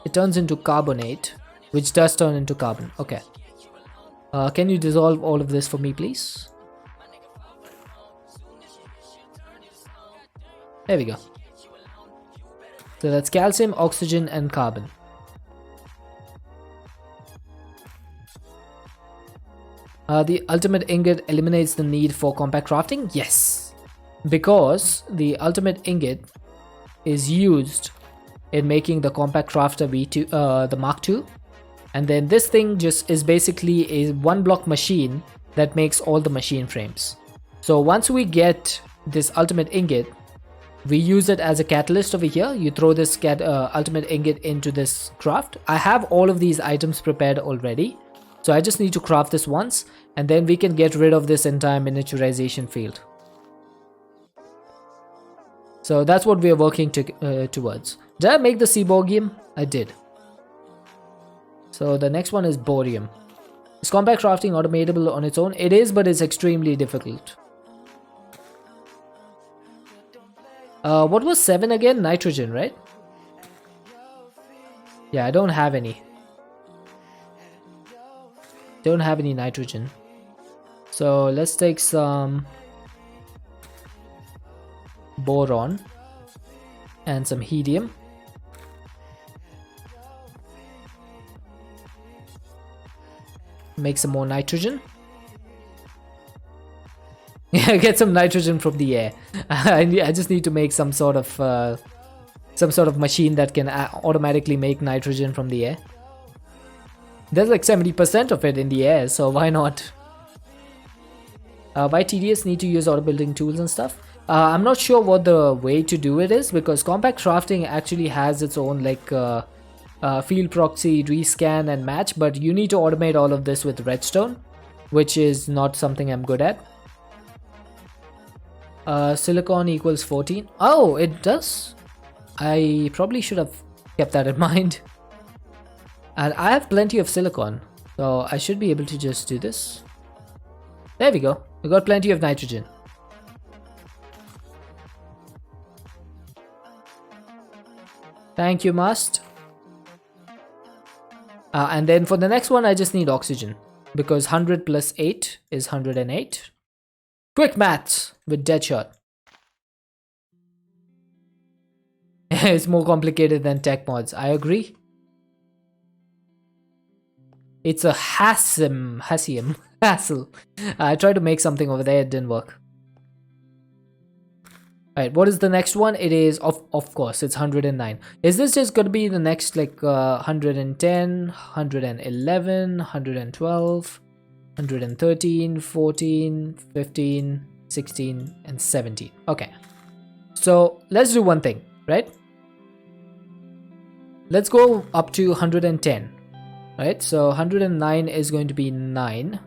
Speaker 1: It turns into carbonate, which does turn into carbon. Okay. Can you dissolve all of this for me, please? There we go. So that's calcium, oxygen, and carbon. The ultimate ingot eliminates the need for compact crafting? Yes. Because the ultimate ingot is used in making the compact crafter V2, the Mark II. And then this thing just is basically a one block machine that makes all the machine frames. So once we get this ultimate ingot, we use it as a catalyst over here. You throw this ultimate ingot into this craft. I have all of these items prepared already. So I just need to craft this once, and then we can get rid of this entire miniaturization field. So that's what we are working towards. Did I make the seaborgium? I did. So the next one is borium. Is compact crafting automatable on its own? It is, but it's extremely difficult. What was 7 again? Nitrogen, right? Yeah, I don't have any. Don't have any nitrogen. So let's take some boron and some helium. Make some more nitrogen. Yeah, get some nitrogen from the air. I just need to make some sort of machine that can automatically make nitrogen from the air. There's like 70% of it in the air, so why not? Why TDS need to use auto building tools and stuff? I'm not sure what the way to do it is, because compact crafting actually has its own like field proxy, rescan and match, but you need to automate all of this with redstone, which is not something I'm good at. Silicon equals 14. Oh, it does. I probably should have kept that in mind. And I have plenty of silicon, so I should be able to just do this. There we go. We got plenty of nitrogen. Thank you, Must. And then for the next one, I just need oxygen, because 100 plus 8 is 108. Quick maths with Deadshot. It's more complicated than tech mods. I agree. It's a hassle. I tried to make something over there, it didn't work. Alright, what is the next one? It is, of course, it's 109. Is this just going to be the next like 110, 111, 112, 113, 14, 15, 16, and 17? Okay. So let's do one thing, right? Let's go up to 110. Right, so 109 is going to be 9.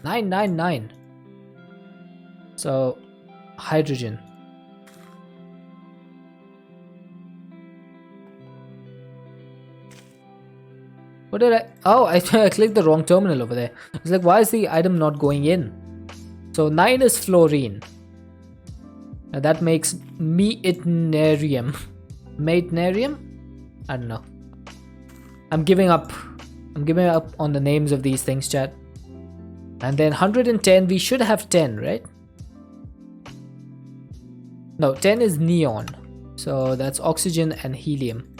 Speaker 1: 999. So hydrogen. What did I? Oh, I clicked the wrong terminal over there. I was like, why is the item not going in? So 9 is fluorine. Now that makes meitnerium. Meitnerium? I don't know. I'm giving up. I'm giving up on the names of these things, chat. And then 110, we should have 10, right? No, 10 is neon. So that's oxygen and helium.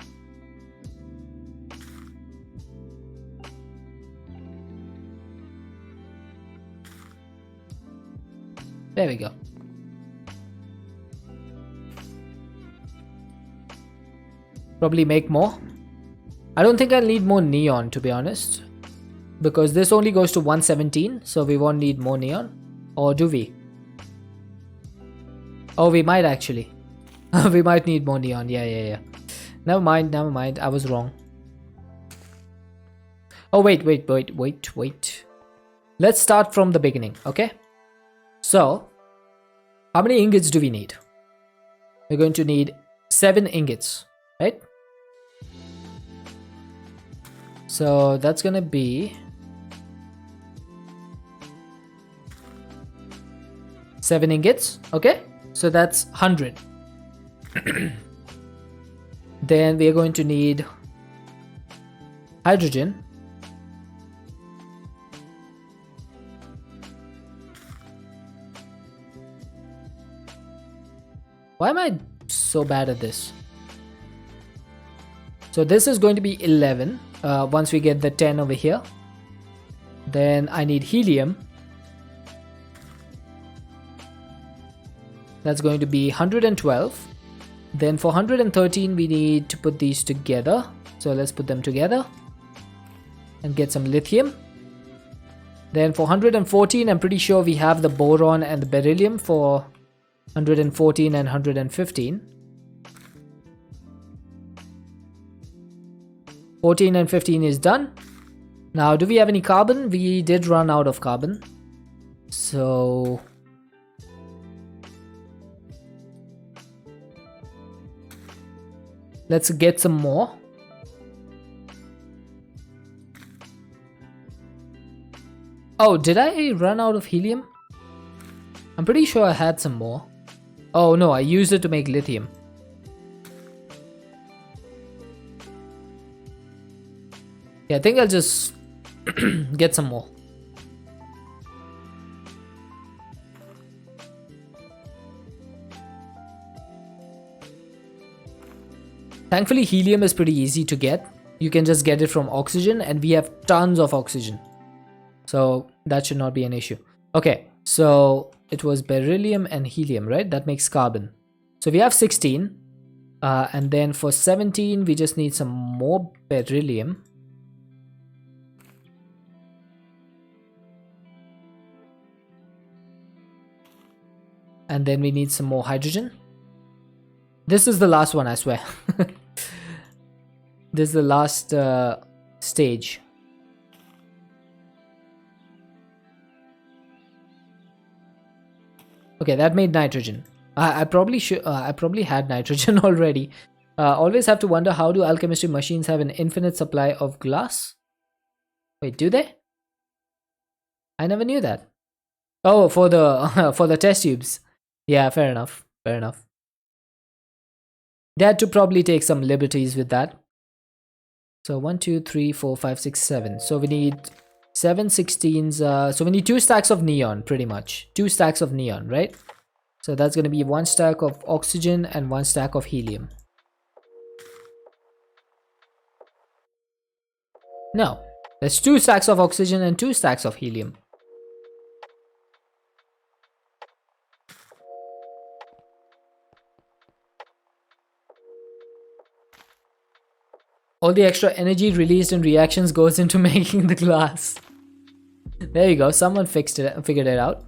Speaker 1: There we go. Probably make more. I don't think I'll need more neon, to be honest, because this only goes to 117, so we won't need more neon. Or do we? Oh, we might actually. We might need more neon. Yeah. Never mind. I was wrong. Oh, wait. Let's start from the beginning, okay? So, how many ingots do we need? We're going to need 7 ingots, right? So that's gonna be 7 ingots. Okay, so that's 100. Then we are going to need hydrogen. Why am I so bad at this? So this is going to be 11 once we get the 10 over here. Then I need helium. That's going to be 112. Then for 113 we need to put these together. So let's put them together and get some lithium. Then for 114 I'm pretty sure we have the boron and the beryllium for 114 and 115. 14 and 15 is done. Now, do we have any carbon? We did run out of carbon. So let's get some more. Oh, did I run out of helium? I'm pretty sure I had some more. Oh no, I used it to make lithium. Yeah, I think I'll just get some more. Thankfully, helium is pretty easy to get. You can just get it from oxygen, and we have tons of oxygen. So that should not be an issue. Okay, so it was beryllium and helium, right? That makes carbon. So we have 16. And then for 17, we just need some more beryllium. And then we need some more hydrogen. This is the last one, I swear. This is the last stage. Okay, that made nitrogen. I probably should. I probably had nitrogen already. Always have to wonder, how do alchemistry machines have an infinite supply of glass? Wait, do they? I never knew that. Oh, for the for the test tubes. Yeah, fair enough. Fair enough. They had to probably take some liberties with that. So 1, 2, 3, 4, 5, 6, 7. So we need 7 16s. So we need 2 stacks of neon, pretty much. 2 stacks of neon, right? So that's going to be 1 stack of oxygen and 1 stack of helium. No, there's 2 stacks of oxygen and 2 stacks of helium. All the extra energy released in reactions goes into making the glass. There you go, someone figured it out.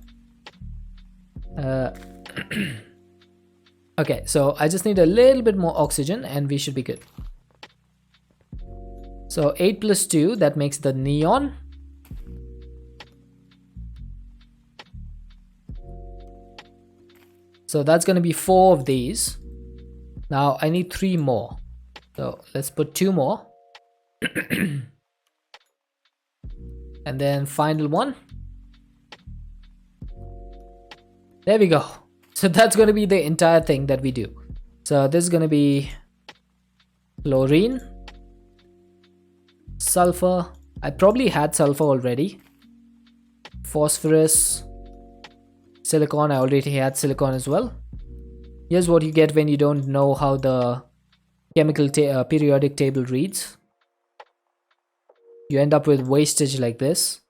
Speaker 1: Okay, so I just need a little bit more oxygen and we should be good. So 8 plus 2, that makes the neon. So that's going to be 4 of these. Now I need 3 more. So let's put 2 more. And then final one. There we go. So that's going to be the entire thing that we do. So this is going to be chlorine, sulfur. I probably had sulfur already. Phosphorus, silicon. I already had silicon as well. Here's what you get when you don't know how the chemical periodic table reads. You end up with wastage like this.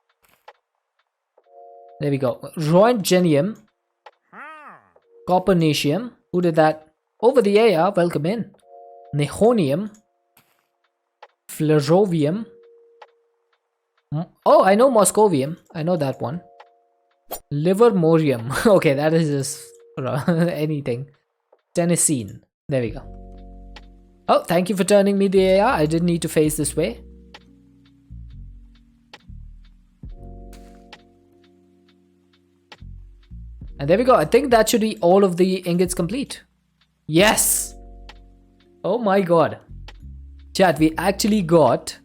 Speaker 1: There we go. Roentgenium, copernicium. Who did that? Over the air. Welcome in. Nihonium, flerovium. Oh, I know moscovium. I know that one. Livermorium. Okay, that is just anything. Tennessine. There we go. Oh, thank you for turning me the AI. I didn't need to face this way. And there we go. I think that should be all of the ingots complete. Yes! Oh my god. Chat, we actually got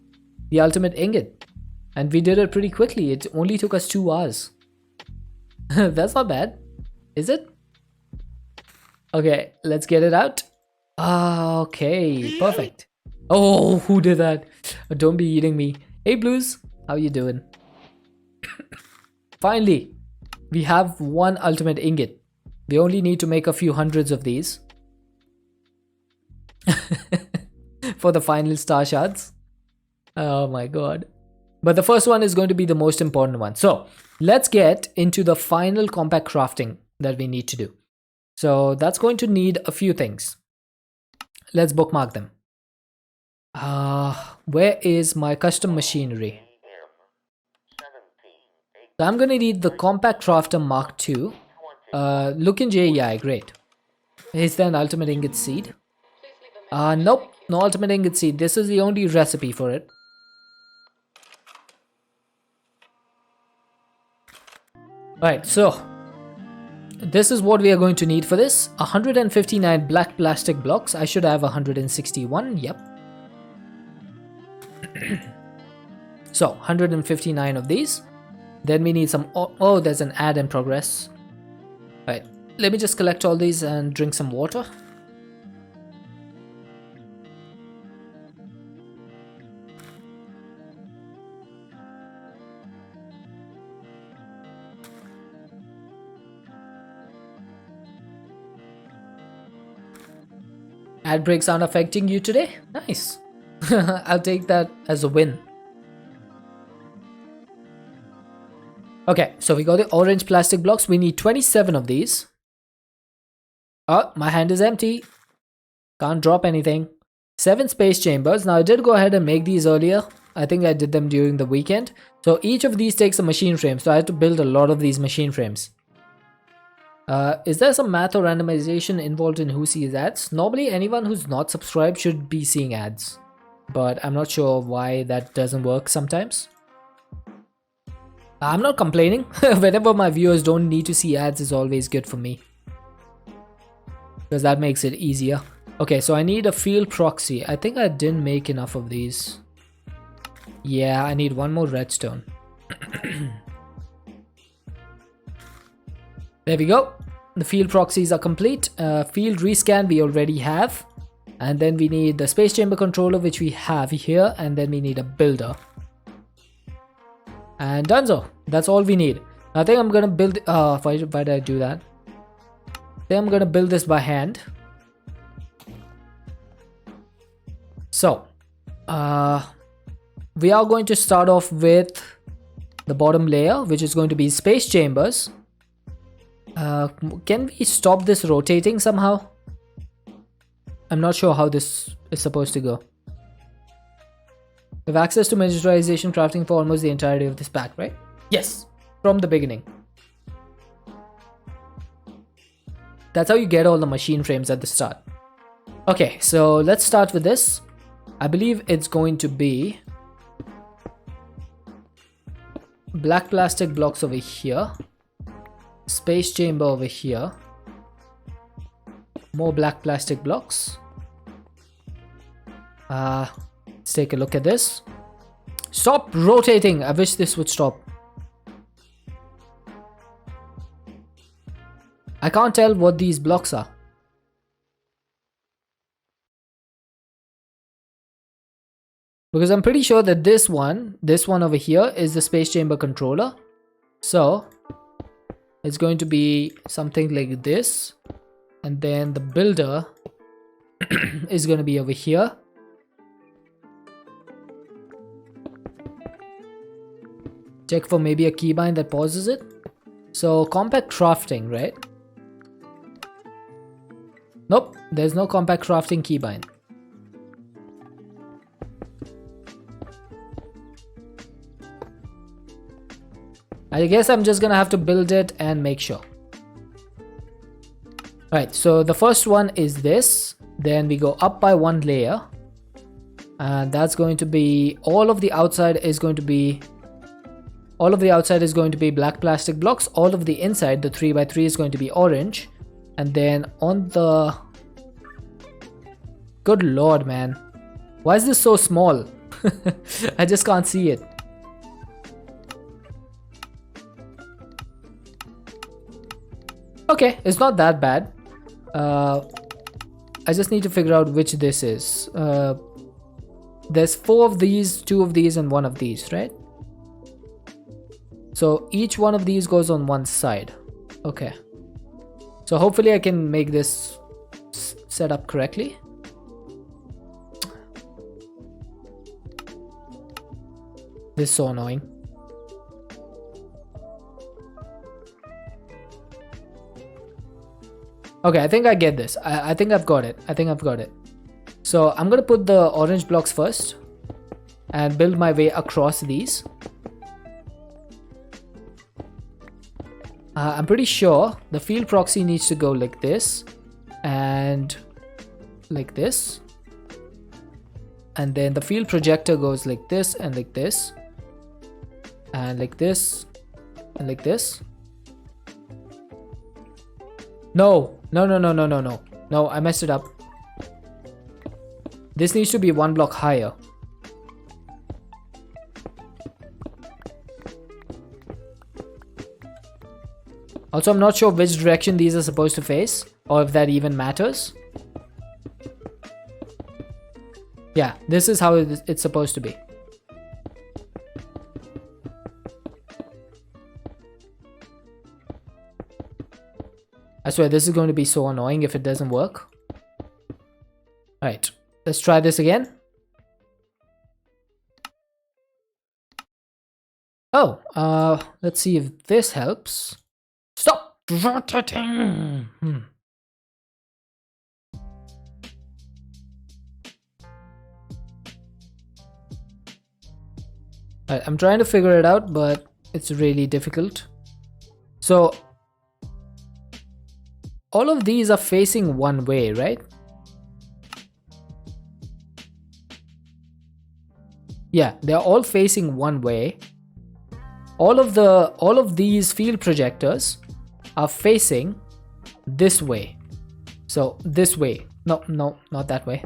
Speaker 1: the ultimate ingot. And we did it pretty quickly. It only took us 2 hours. That's not bad, is it? Okay, let's get it out. Okay, perfect. Oh, who did that? Don't be eating me. Hey Blues, how you doing? Finally, we have 1 ultimate ingot. We only need to make a few hundreds of these for the final star shards. Oh my god. But the first one is going to be the most important one. So let's get into the final compact crafting that we need to do. So that's going to need a few things. Let's bookmark them. Where is my custom machinery? So I'm going to need the compact crafter Mark II. Look in JEI, great. Is there an ultimate ingot seed? Nope, no ultimate ingot seed. This is the only recipe for it. Alright, so this is what we are going to need for this. 159 black plastic blocks. I should have 161, yep. So 159 of these. Then we need some, oh, there's an ad in progress. Alright, let me just collect all these and drink some water. Ad breaks aren't affecting you today? Nice. I'll take that as a win. Okay, so we got the orange plastic blocks. We need 27 of these. Oh, my hand is empty. Can't drop anything. 7 space chambers. Now I did go ahead and make these earlier. I think I did them during the weekend. So each of these takes a machine frame. So I had to build a lot of these machine frames. Is there some math or randomization involved in who sees ads? Normally anyone who's not subscribed should be seeing ads. But I'm not sure why that doesn't work sometimes. I'm not complaining. Whenever my viewers don't need to see ads is always good for me. Because that makes it easier. Okay, so I need a field proxy. I think I didn't make enough of these. Yeah, I need 1 more redstone. There we go. The field proxies are complete. Field rescan we already have. And then we need the space chamber controller, which we have here. And then we need a builder. And donezo. That's all we need. I think I'm gonna build. Why did I do that? I think I'm gonna build this by hand. So, we are going to start off with the bottom layer, which is going to be space chambers. Can we stop this rotating somehow? I'm not sure how this is supposed to go. We have access to miniaturization crafting for almost the entirety of this pack, right? Yes, from the beginning. That's how you get all the machine frames at the start. Okay, so let's start with this. I believe it's going to be black plastic blocks over here. Space chamber over here. More black plastic blocks. Let's take a look at this. Stop rotating! I wish this would stop. I can't tell what these blocks are. Because I'm pretty sure that this one over here is the space chamber controller. So it's going to be something like this. And then the builder is going to be over here. Check for maybe a keybind that pauses it. So compact crafting, right? Nope, there's no compact crafting keybind. I guess I'm just gonna have to build it and make sure. Right, so the first one is this. Then we go up by 1 layer. And that's going to be, all of the outside is going to be black plastic blocks. All of the inside, the 3x3 is going to be orange. And then on the... Good lord, man. Why is this so small? I just can't see it. Okay, it's not that bad. I just need to figure out which this is. There's 4 of these, 2 of these, and 1 of these, right? So each one of these goes on one side. Okay. So hopefully I can make this set up correctly. This is so annoying. Okay, I think I get this. I think I've got it. I think I've got it. So I'm gonna put the orange blocks first and build my way across these. I'm pretty sure the field proxy needs to go like this and like this. And then the field projector goes like this and like this. And like this and like this. No, I messed it up. This needs to be 1 block higher. Also, I'm not sure which direction these are supposed to face, or if that even matters. Yeah, this is how it's supposed to be. I swear this is going to be so annoying if it doesn't work. Alright, let's try this again. Oh, let's see if this helps. Stop rotating! Alright, I'm trying to figure it out, but it's really difficult. So all of these are facing one way, right? Yeah, they're all facing one way. All of these field projectors are facing this way. So this way. No, not that way.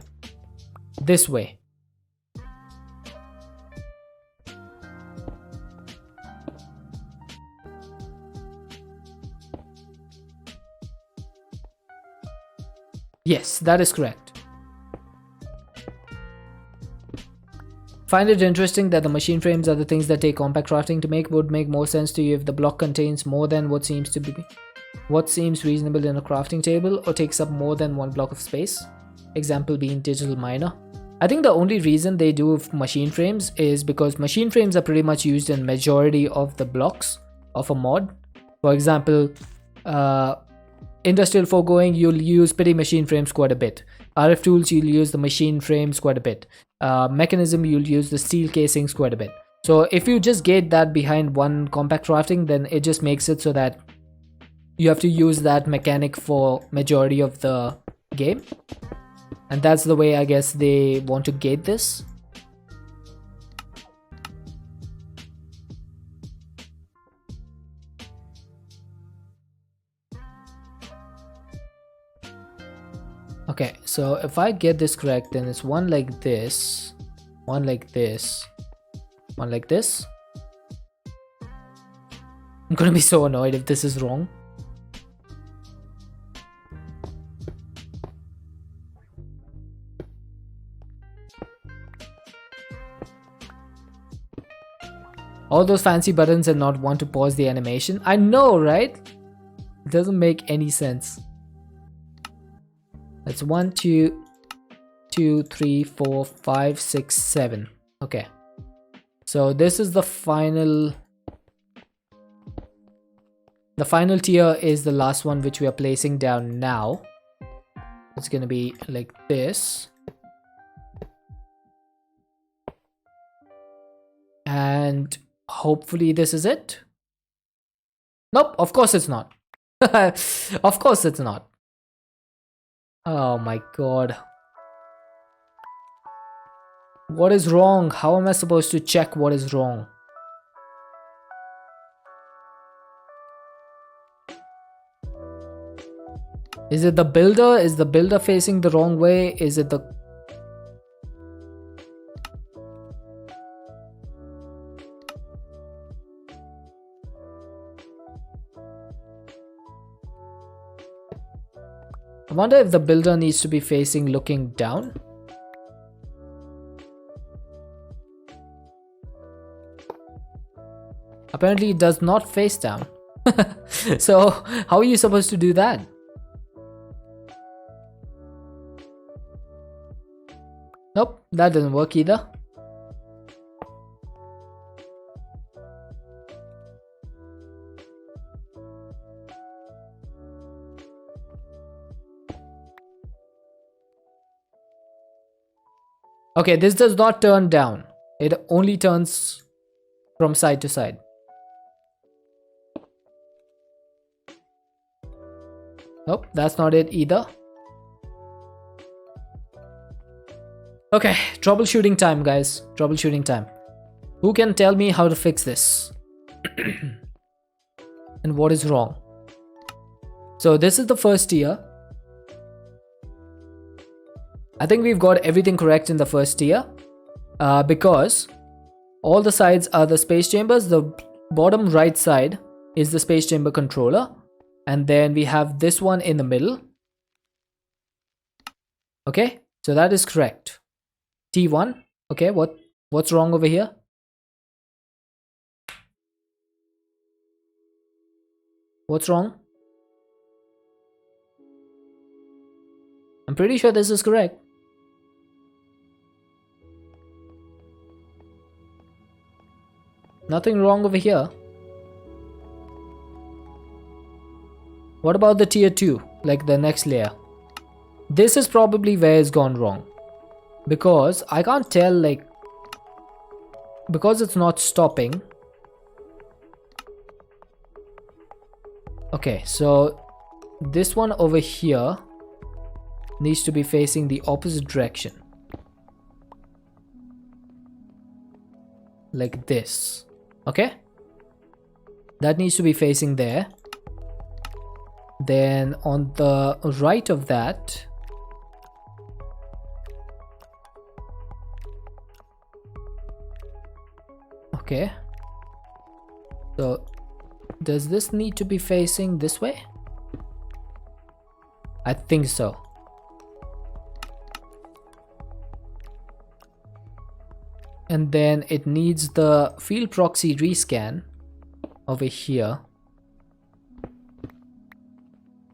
Speaker 1: This way. Yes, that is correct. Find it interesting that the machine frames are the things that take compact crafting to make. Would make more sense to you if the block contains more than what seems reasonable in a crafting table, or takes up more than 1 block of space. Example being digital miner. I think the only reason they do machine frames is because machine frames are pretty much used in majority of the blocks of a mod. For example, Industrial foregoing, you'll use pity machine frames quite a bit. RF tools, you'll use the machine frames quite a bit. Mechanism, you'll use the steel casings quite a bit. So if you just gate that behind one compact crafting, then it just makes it so that you have to use that mechanic for majority of the game. And that's the way I guess they want to gate this. Okay, so if I get this correct, then it's one like this, one like this, one like this. I'm gonna be so annoyed if this is wrong. All those fancy buttons and not want to pause the animation. I know, right? It doesn't make any sense. That's 1, 2, 2, 3, 4, 5, 6, 7. Okay. So this is the final. The final tier is the last one, which we are placing down now. It's gonna be like this. And hopefully this is it. Nope, of course it's not. Of course it's not. Oh my god. What is wrong? How am I supposed to check what is wrong? Is it the builder? Is the builder facing the wrong way? Is it the... I wonder if the builder needs to be facing looking down. Apparently it does not face down. So how are you supposed to do that? Nope, that doesn't work either. Okay, this does not turn down. It only turns from side to side. Nope, that's not it either. Okay, troubleshooting time, guys. Troubleshooting time. Who can tell me how to fix this? And what is wrong? So this is the first tier. I think we've got everything correct in the first tier. Because all the sides are the space chambers. The bottom right side is the space chamber controller. And then we have this one in the middle. Okay, so that is correct. T1. Okay, what's wrong over here? What's wrong? I'm pretty sure this is correct. Nothing wrong over here. What about the tier 2, like the next layer? This is probably where it's gone wrong. Because I can't tell, like, because it's not stopping. Okay, so this one over here needs to be facing the opposite direction. Like this. Okay? That needs to be facing there. Then on the right of that, okay, so does this need to be facing this way? I think so. And then it needs the field proxy rescan over here.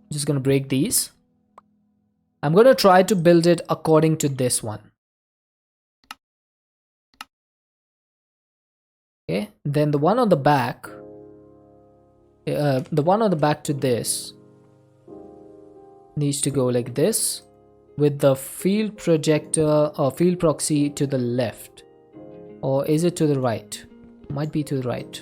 Speaker 1: Just gonna break these. I'm gonna try to build it according to this one. Okay, then the one on the back, to this needs to go like this, with the field projector or field proxy to the left. Or is it to the right? Might be to the right.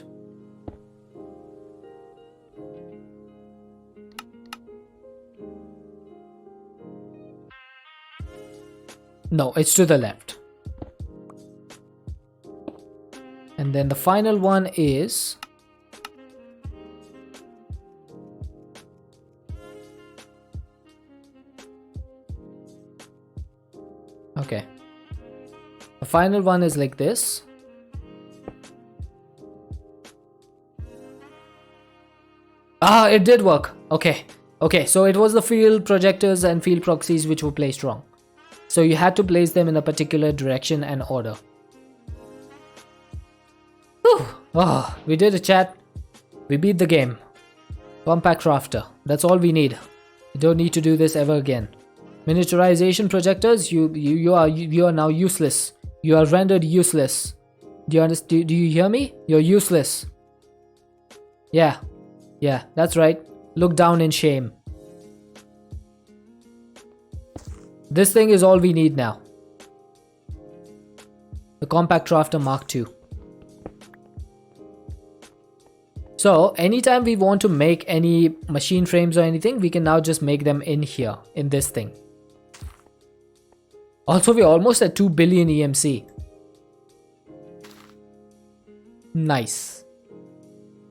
Speaker 1: No, it's to the left. And then the final one is okay. The final one is like this. Ah, it did work. Okay. Okay, so it was the field projectors and field proxies which were placed wrong. So you had to place them in a particular direction and order. Whew. Oh, we did a chat. We beat the game. Compact crafter. That's all we need. You don't need to do this ever again. Miniaturization projectors, you are now useless. You are rendered useless. Do you understand? Do you hear me? You're useless. Yeah. Yeah, that's right. Look down in shame. This thing is all we need now. The Compact Crafter Mark II. So, anytime we want to make any machine frames or anything, we can now just make them in here, in this thing. Also, we're almost at 2 billion EMC. Nice.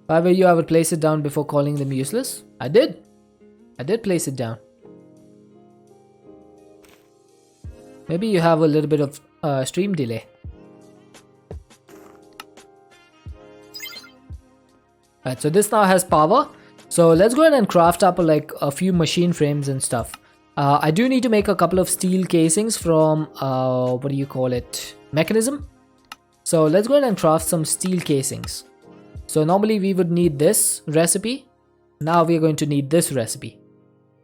Speaker 1: If I were you, I would place it down before calling them useless. I did. I did place it down. Maybe you have a little bit of stream delay. Alright, so this now has power. So let's go ahead and craft up like a few machine frames and stuff. I do need to make a couple of steel casings from, what do you call it, mechanism. So let's go ahead and craft some steel casings. So normally we would need this recipe. Now we are going to need this recipe.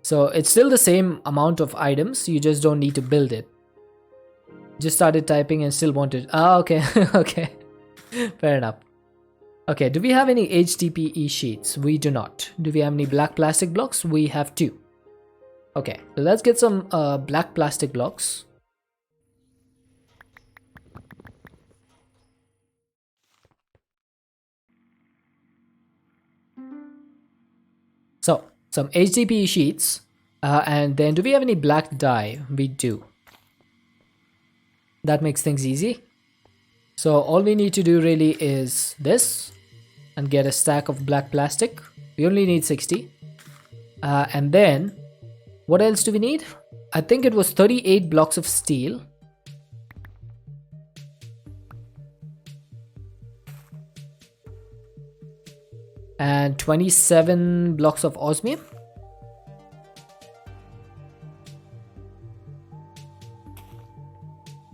Speaker 1: So it's still the same amount of items, you just don't need to build it. Just started typing and still wanted. Ah, okay, okay, fair enough. Okay, do we have any HDPE sheets? We do not. Do we have any black plastic blocks? We have 2. Okay, so let's get some black plastic blocks. So, some HDPE sheets. And then do we have any black dye? We do. That makes things easy. So all we need to do really is this and get a stack of black plastic. We only need 60. And then what else do we need? I think it was 38 blocks of steel. And 27 blocks of osmium.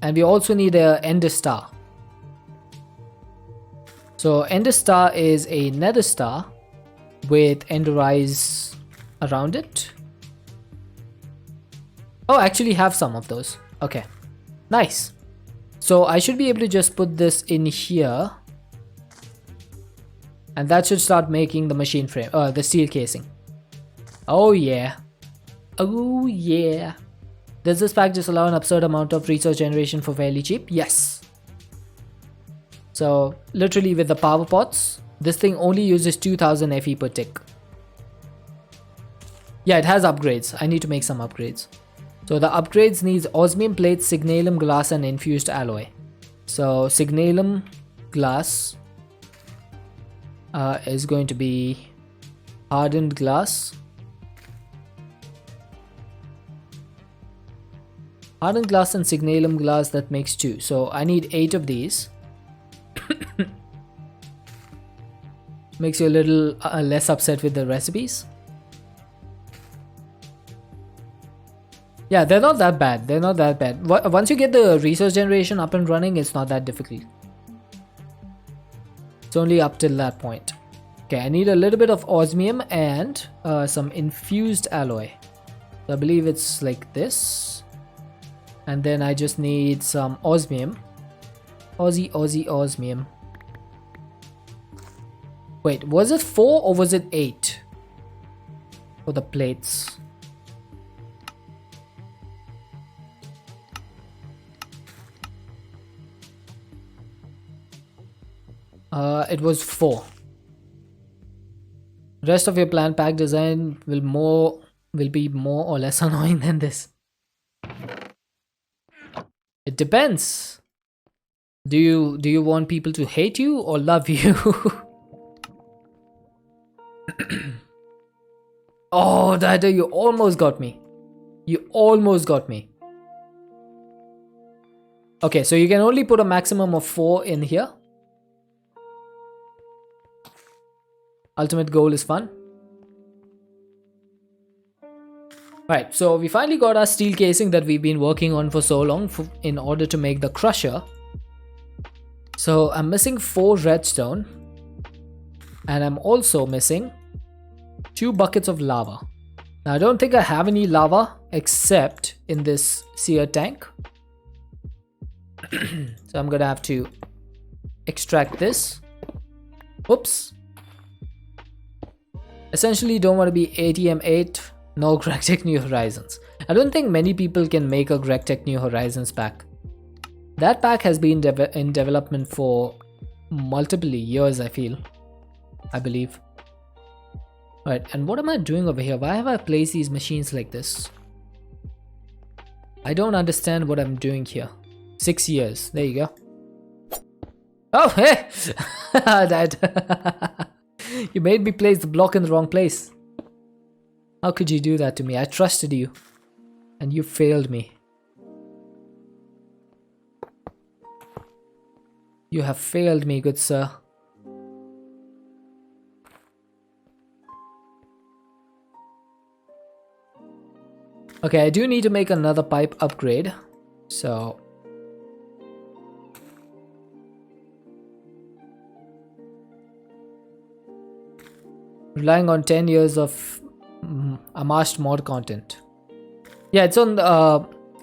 Speaker 1: And we also need a ender star. So ender star is a nether star with ender eyes around it. Oh, I actually have some of those. Okay, nice. So I should be able to just put this in here. And that should start making the machine frame, the steel casing. Oh yeah. Oh yeah. Does this pack just allow an absurd amount of resource generation for fairly cheap? Yes. So literally with the power pots, this thing only uses 2000 FE per tick. Yeah, it has upgrades. I need to make some upgrades. So the upgrades needs osmium plates, signalum glass and infused alloy. So signalum glass is going to be hardened glass. Hardened glass and signalum glass, that makes 2. So I need 8 of these. Makes you a little less upset with the recipes. Yeah, they're not that bad. They're not that bad. Once you get the resource generation up and running, it's not that difficult. It's only up till that point. Okay, I need a little bit of osmium and some infused alloy. So I believe it's like this. And then I just need some osmium. Osmium. Wait, was it 4 or was it 8 for the plates? It was 4. Rest of your plan pack design will be more or less annoying than this. It depends. Do you want people to hate you or love you? Oh, Dada, you almost got me. You almost got me. Okay, so you can only put a maximum of 4 in here. Ultimate goal is fun. Right, so we finally got our steel casing that we've been working on for so long in order to make the crusher. So I'm missing 4 redstone. And I'm also missing 2 buckets of lava. Now I don't think I have any lava except in this seer tank. So I'm gonna have to extract this. Oops. Essentially don't want to be ATM8, no GregTech New Horizons. I don't think many people can make a GregTech New Horizons pack. That pack has been in development for multiple years, I believe. Right, and what am I doing over here? Why have I placed these machines like this? I don't understand what I'm doing here. 6 years, there you go. Oh, hey! I died. You made me place the block in the wrong place. How could you do that to me? I trusted you. And you failed me. You have failed me, good sir. Okay, I do need to make another pipe upgrade. So relying on 10 years of amassed mod content. Yeah, it's on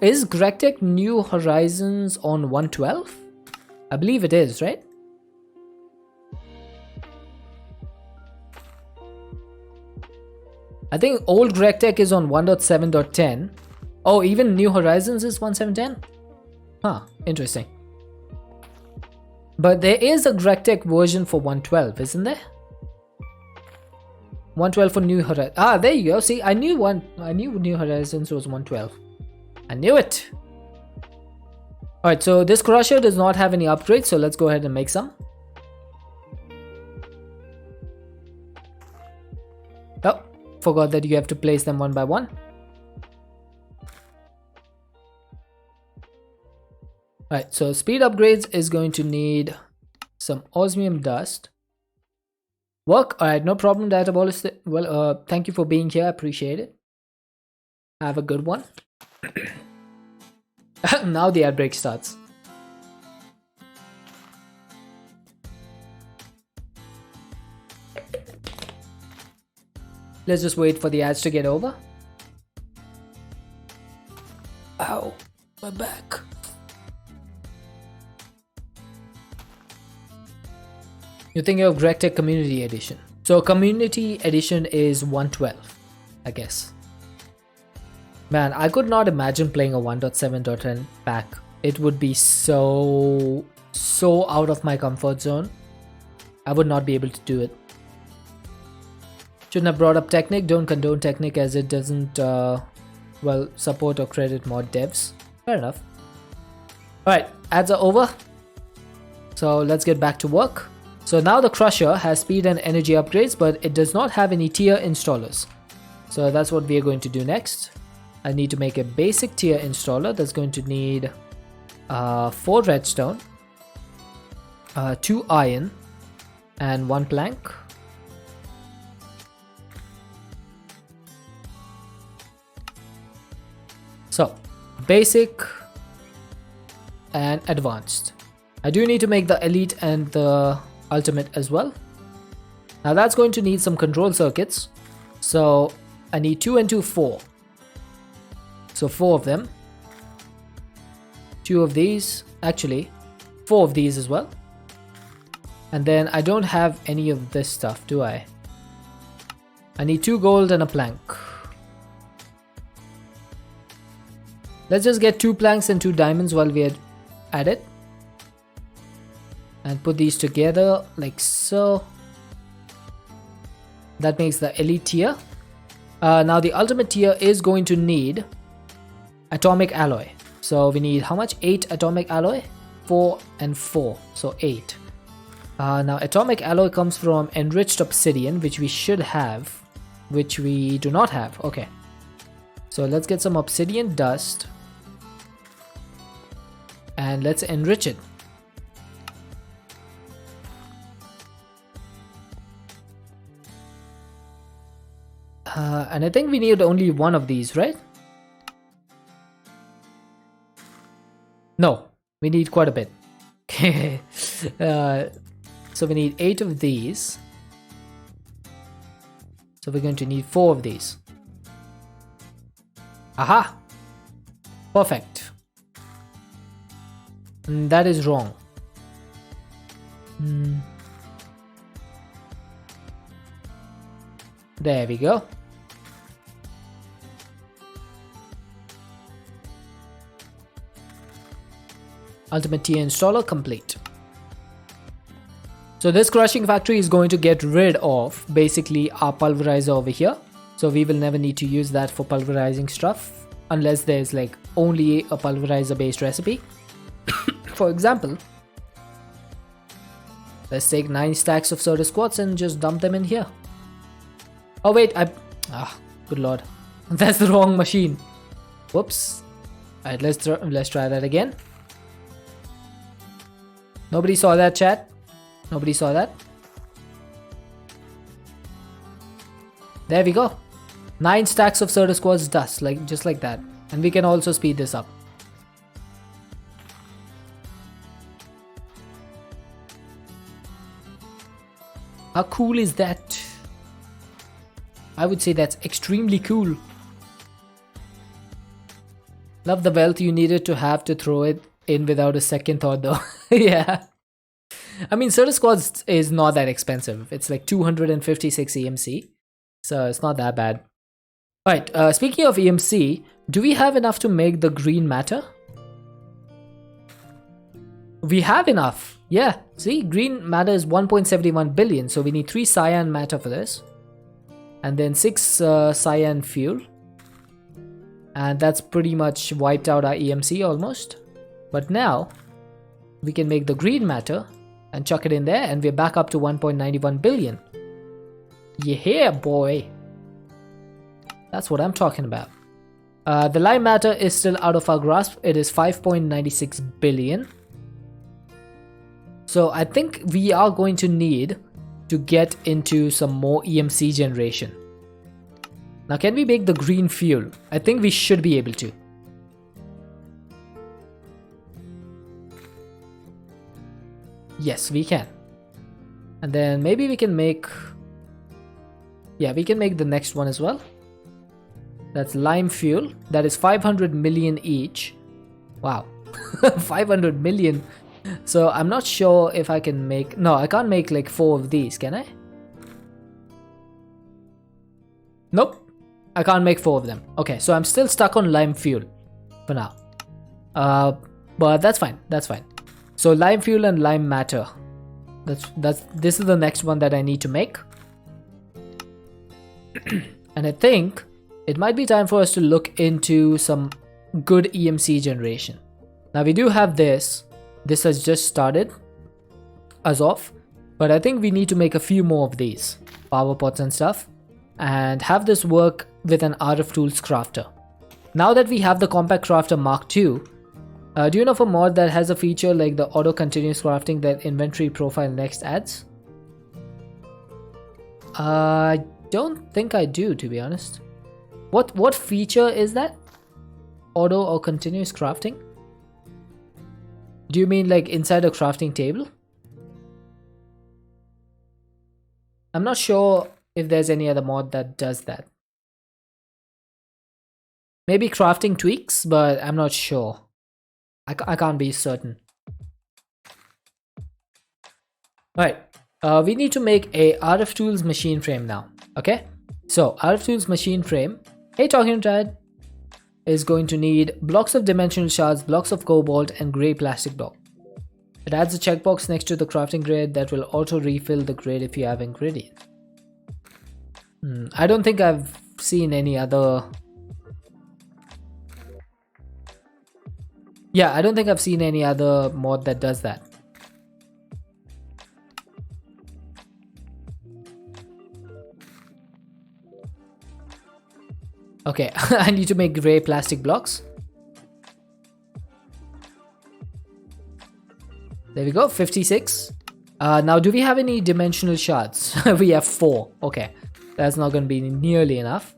Speaker 1: is GregTech New Horizons on 112? I believe it is, right? I think old GregTech is on 1.7.10. Oh, even New Horizons is 1.7.10? Huh, interesting. But there is a GregTech version for 112, isn't there? 112 for New Horizons. Ah, there you go. See, I knew New Horizons was 112. I knew it. Alright, so this crusher does not have any upgrades, so let's go ahead and make some. Oh, forgot that you have to place them one by one. Alright, so speed upgrades is going to need some osmium dust. Work. Alright, no problem, Dietabolist. Well, thank you for being here. I appreciate it. Have a good one. Now the ad break starts. Let's just wait for the ads to get over. Ow, my back. You're thinking of GregTech Community Edition. So Community Edition is 112, I guess. Man, I could not imagine playing a 1.7.10 pack. It would be so out of my comfort zone. I would not be able to do it. Shouldn't have brought up Technic. Don't condone Technic as it doesn't, well, support or credit mod devs. Fair enough. Alright, ads are over. So let's get back to work. So now the crusher has speed and energy upgrades, but it does not have any tier installers. So that's what we are going to do next. I need to make a basic tier installer that's going to need 4 redstone, 2 iron, and 1 plank. So basic and advanced. I do need to make the elite and the ultimate as well. Now that's going to need some control circuits. So I need 2 and 2, 4. So 4 of them. 2 of these. Actually, 4 of these as well. And then I don't have any of this stuff, do I? I need 2 gold and a plank. Let's just get 2 planks and 2 diamonds while we are at it. And put these together like so. That makes the elite tier. Now the ultimate tier is going to need atomic alloy. So we need how much? 8 atomic alloy? 4 and 4. So 8. Now atomic alloy comes from enriched obsidian, which we should have, which we do not have. Okay. So let's get some obsidian dust. And let's enrich it. And I think we need only one of these, right? No, we need quite a bit. Okay. So we need 8 of these. So we're going to need 4 of these. Aha! Perfect. That is wrong. There we go. Ultimate tier installer complete. So this crushing factory is going to get rid of basically our pulverizer over here. So we will never need to use that for pulverizing stuff unless there's like only a pulverizer based recipe. For example, let's take 9 stacks of soda squats and just dump them in here. Oh wait, good lord. That's the wrong machine. Whoops. Alright, let's try that again. Nobody saw that, chat? Nobody saw that? There we go. 9 stacks of Certus Quartz dust, like just like that. And we can also speed this up. How cool is that? I would say that's extremely cool. Love the wealth you needed to have to throw it in without a second thought though. Yeah. I mean, Certus Quartz is not that expensive. It's like 256 EMC. So it's not that bad. Alright, speaking of EMC, do we have enough to make the green matter? We have enough. Yeah, see, green matter is 1.71 billion. So we need 3 cyan matter for this. And then 6 cyan fuel. And that's pretty much wiped out our EMC almost. But now, we can make the green matter and chuck it in there. And we're back up to 1.91 billion. Yeah, boy. That's what I'm talking about. The lime matter is still out of our grasp. It is 5.96 billion. So I think we are going to need to get into some more EMC generation. Now can we make the green fuel? I think we should be able to. Yes, we can. And then maybe we can make... Yeah, we can make the next one as well. That's lime fuel. That is 500 million each. Wow. 500 million. So I'm not sure if I can make... No, I can't make like 4 of these, can I? Nope. I can't make 4 of them. Okay, so I'm still stuck on lime fuel for now. But that's fine. That's fine. So lime fuel and lime matter. This is the next one that I need to make. And I think it might be time for us to look into some good EMC generation. Now we do have this. This has just started as of. But I think we need to make a few more of these power pots and stuff. And have this work with an RF Tools crafter. Now that we have the Compact Crafter Mark II, do you know of a mod that has a feature like the auto continuous crafting that Inventory Profile Next adds? I don't think I do, to be honest. What feature is that? Auto or continuous crafting? Do you mean like inside a crafting table? I'm not sure if there's any other mod that does that. Maybe crafting tweaks, but I'm not sure. I can't be certain. Alright, we need to make a RF Tools machine frame now. Okay, so RF Tools machine frame, hey Talking Dad, is going to need blocks of dimensional shards, blocks of cobalt, and grey plastic block. It adds a checkbox next to the crafting grid that will auto refill the grid if you have ingredients. I don't think I've seen any other... Yeah, I don't think I've seen any other mod that does that. Okay, I need to make grey plastic blocks. There we go, 56. Now, do we have any dimensional shards? We have 4. Okay, that's not going to be nearly enough.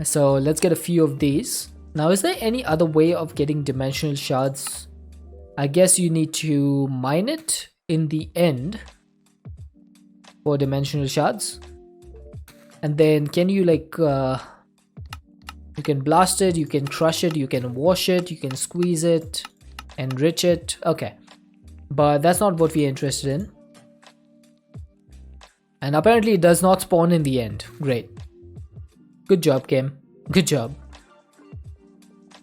Speaker 1: So let's get a few of these. Now, is there any other way of getting dimensional shards? I guess you need to mine it in the end for dimensional shards. And then can you like... you can blast it, you can crush it, you can wash it, you can squeeze it, enrich it. Okay. But that's not what we're interested in. And apparently it does not spawn in the end. Great. Good job, game. Good job.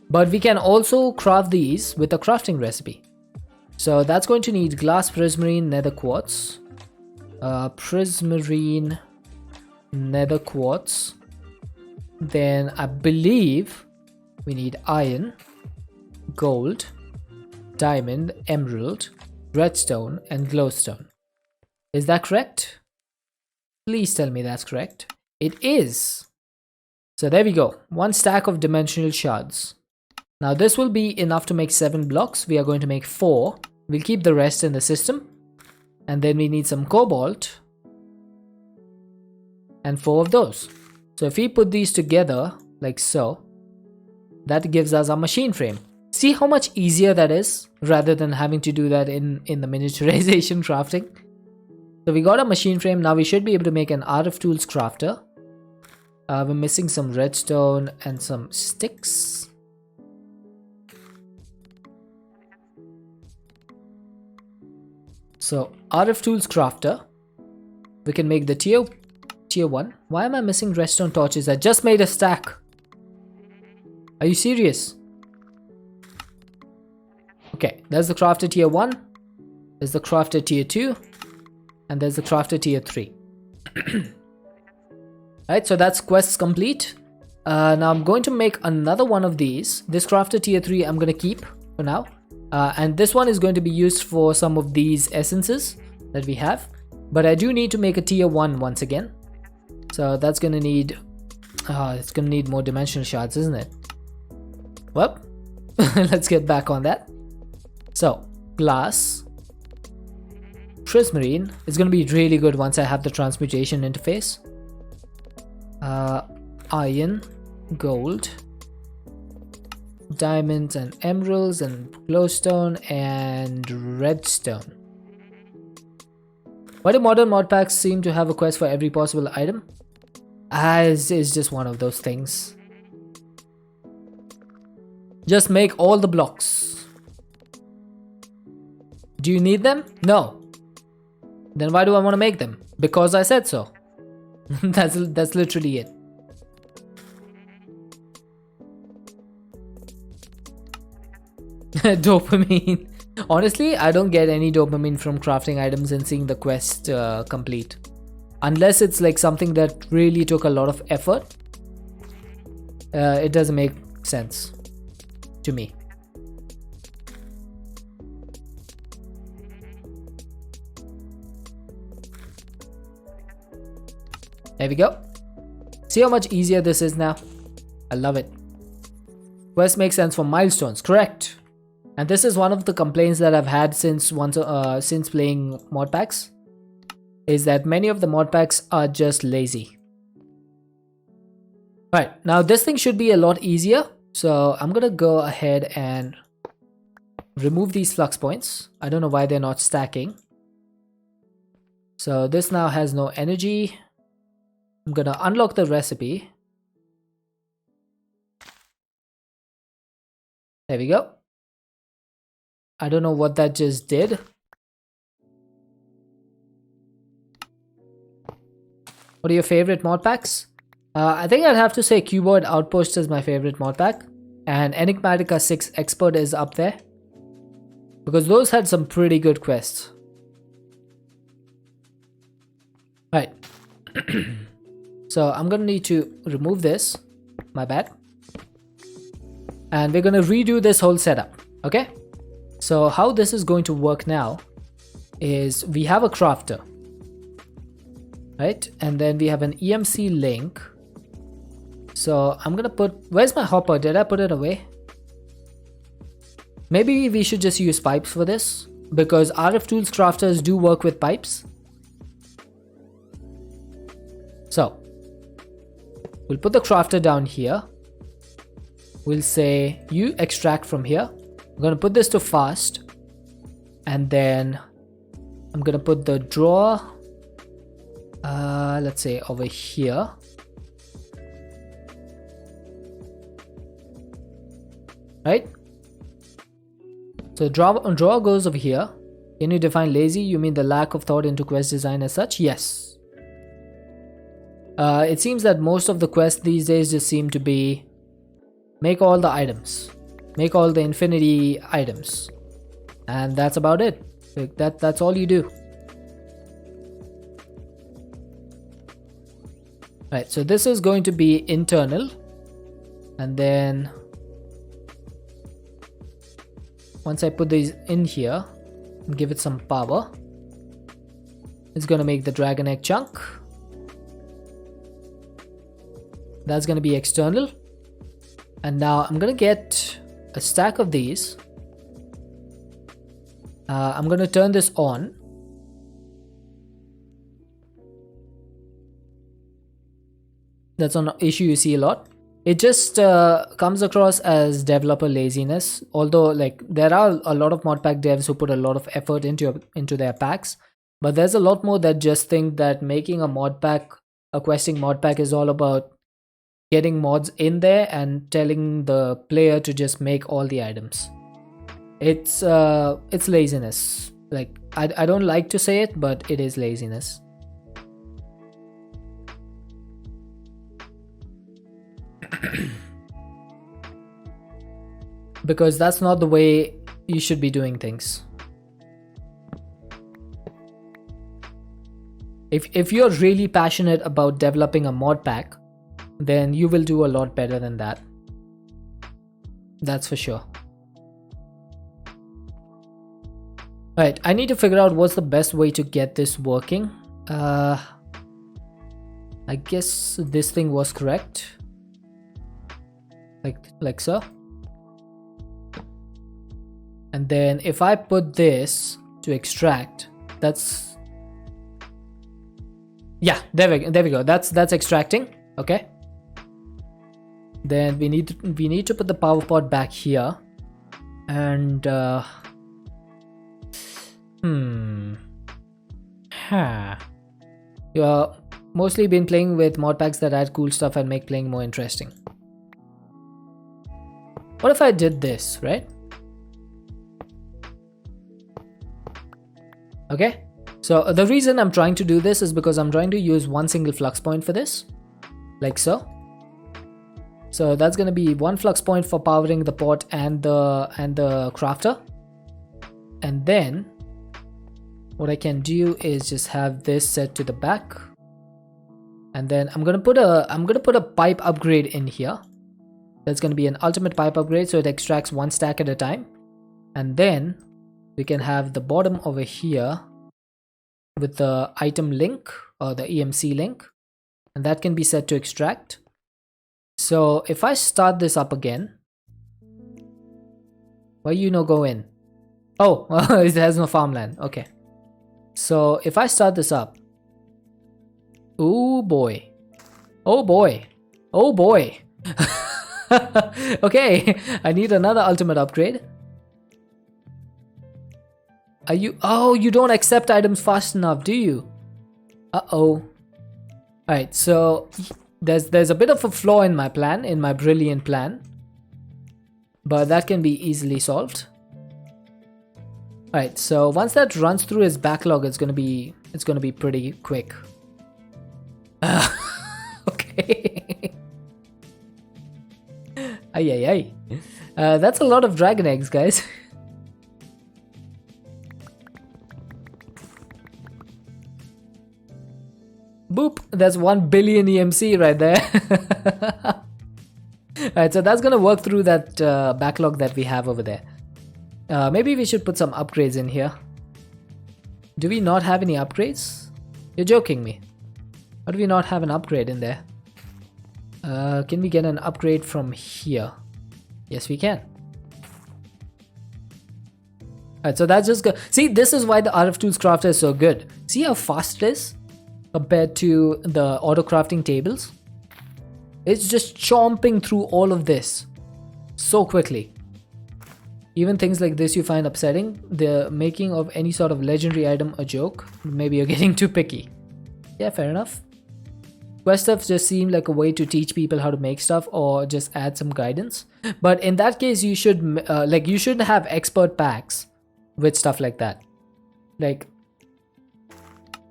Speaker 1: But we can also craft these with a crafting recipe. So that's going to need glass prismarine nether quartz. Prismarine nether quartz. Then I believe we need iron, gold, diamond, emerald, redstone, and glowstone. Is that correct? Please tell me that's correct. It is. So there we go. 1 stack of dimensional shards. Now this will be enough to make 7 blocks. We are going to make 4. We'll keep the rest in the system. And then we need some cobalt. And 4 of those. So if we put these together like so, that gives us a machine frame. See how much easier that is rather than having to do that in the miniaturization crafting. So we got a machine frame. Now we should be able to make an art of tools crafter. We're missing some redstone and some sticks. So art of tools crafter. We can make the tier 1. Why am I missing redstone torches? I just made a stack. Are you serious? Okay, there's the crafter tier 1. There's the crafter tier 2. And there's the crafter tier 3. Right, so that's quests complete. Now I'm going to make another one of these. This crafter tier 3 I'm going to keep for now. And this one is going to be used for some of these essences that we have. But I do need to make a tier 1 once again. So that's going to need... it's going to need more dimensional shards, isn't it? Well, let's get back on that. So, glass. Prismarine is going to be really good once I have the transmutation interface. Iron, gold, diamonds and emeralds and glowstone and redstone. Why do modern mod packs seem to have a quest for every possible item? It's just one of those things. Just make all the blocks. Do you need them? No. Then why do I want to make them? Because I said so. That's literally it. Dopamine. Honestly, I don't get any dopamine from crafting items and seeing the quest complete. Unless it's like something that really took a lot of effort. It doesn't make sense to me. There we go. See how much easier this is now? I love it. Quest makes sense for milestones, correct. And this is one of the complaints that I've had since playing mod packs. Is that many of the mod packs are just lazy. Right, now this thing should be a lot easier. So I'm gonna go ahead and remove these flux points. I don't know why they're not stacking. So this now has no energy. I'm gonna unlock the recipe. There we go. I don't know what that just did. What are your favorite mod packs? I think I'd have to say Cuboid Outpost is my favorite mod pack. And Enigmatica 6 Expert is up there. Because those had some pretty good quests. Right. So I'm gonna need to remove this. My bad. And we're gonna redo this whole setup. Okay? So how this is going to work now is we have a crafter. Right? And then we have an EMC link. So I'm gonna put... Where's my hopper? Did I put it away? Maybe we should just use pipes for this. Because RF Tools crafters do work with pipes. So we'll put the crafter down here. We'll say you extract from here. I'm gonna put this to fast. And then I'm gonna put the drawer, let's say over here. Right? So drawer goes over here. Can you define lazy? You mean the lack of thought into quest design as such? Yes. It seems that most of the quests these days just seem to be make all the items. Make all the infinity items. And that's about it. Like that's all you do. Right, so this is going to be internal. And then once I put these in here and give it some power, it's gonna make the dragon egg chunk. That's gonna be external. And now I'm gonna get a stack of these. I'm gonna turn this on. That's an issue you see a lot. It just comes across as developer laziness. Although like there are a lot of modpack devs who put a lot of effort into their packs, but there's a lot more that just think that making a modpack, a questing modpack, is all about getting mods in there and telling the player to just make all the items. It's laziness. Like I don't like to say it, but it is laziness. Because that's not the way you should be doing things. If you're really passionate about developing a mod pack, then you will do a lot better than that. That's for sure. Alright, I need to figure out what's the best way to get this working. I guess this thing was correct. Like so. And then if I put this to extract, that's, yeah, there we go. That's extracting. Okay. Then we need to put the power pod back here, and you're mostly been playing with mod packs that add cool stuff and make playing more interesting. What if I did this, right? Okay, so the reason I'm trying to do this is because I'm trying to use one single flux point for this, like so. So that's going to be one flux point for powering the pot and the crafter. And then what I can do is just have this set to the back. And then I'm going to put a pipe upgrade in here. That's going to be an ultimate pipe upgrade, so it extracts one stack at a time. And then we can have the bottom over here with the item link or the EMC link, and that can be set to extract. So if I start this up again, why you no go in? Oh, it has no farmland. Okay. So if I start this up, oh boy, oh boy, oh boy. Okay, I need another ultimate upgrade. Are you? Oh, you don't accept items fast enough, do you? Uh-oh. Alright, so there's a bit of a flaw in my plan, in my brilliant plan. But that can be easily solved. Alright, so once that runs through his backlog, it's gonna be pretty quick. Okay. Ay. That's a lot of dragon eggs, guys. Boop, that's 1 billion EMC right there. Alright, so that's gonna work through that backlog that we have over there. Maybe we should put some upgrades in here. Do we not have any upgrades? You're joking me. Why do we not have an upgrade in there? Can we get an upgrade from here? Yes, we can. Alright, so that's just good. See, this is why the RF Tools Crafter is so good. See how fast it is compared to the auto crafting tables? It's just chomping through all of this so quickly. Even things like this you find upsetting. The making of any sort of legendary item a joke. Maybe you're getting too picky. Yeah, fair enough. Quest stuff just seemed like a way to teach people how to make stuff or just add some guidance. But in that case, you should you should have expert packs with stuff like that. Like,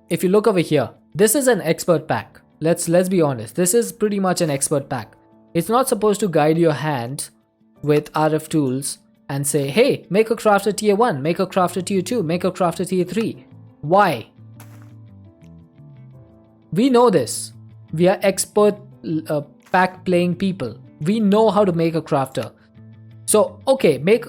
Speaker 1: if you look over here, this is an expert pack. Let's be honest. This is pretty much an expert pack. It's not supposed to guide your hand with RF tools and say, hey, make a crafter tier 1, make a crafter tier 2, make a crafter tier 3. Why? We know this. We are expert pack playing people. We know how to make a crafter. So, okay, make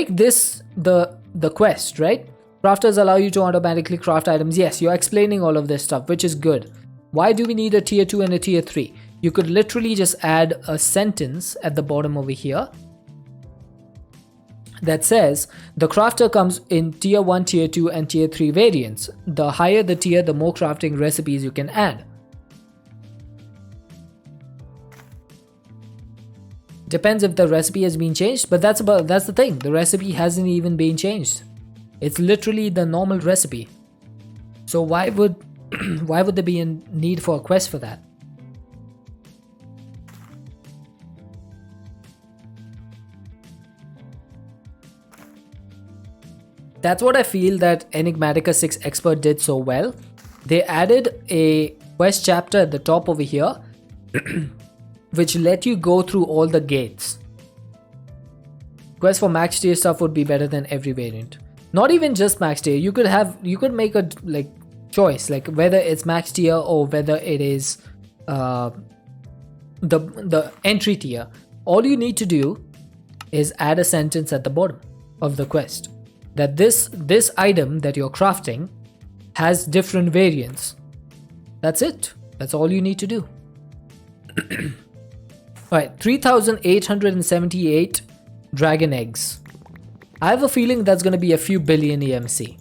Speaker 1: this the quest, right? Crafters allow you to automatically craft items. Yes, you're explaining all of this stuff, which is good. Why do we need a tier 2 and a tier 3? You could literally just add a sentence at the bottom over here that says the crafter comes in tier 1, tier 2 and tier 3 variants. The higher the tier, the more crafting recipes you can add. Depends if the recipe has been changed, but that's the thing. The recipe hasn't even been changed. It's literally the normal recipe. So why would why would there be a need for a quest for that? That's what I feel that Enigmatica 6 Expert did so well. They added a quest chapter at the top over here which let you go through all the gates. Quest for max tier stuff would be better than every variant. Not even just max tier. You could make a choice, like whether it's max tier or whether it is the entry tier. All you need to do is add a sentence at the bottom of the quest that this item that you're crafting has different variants. That's it. That's all you need to do. Alright, 3,878 dragon eggs. I have a feeling that's going to be a few billion EMC.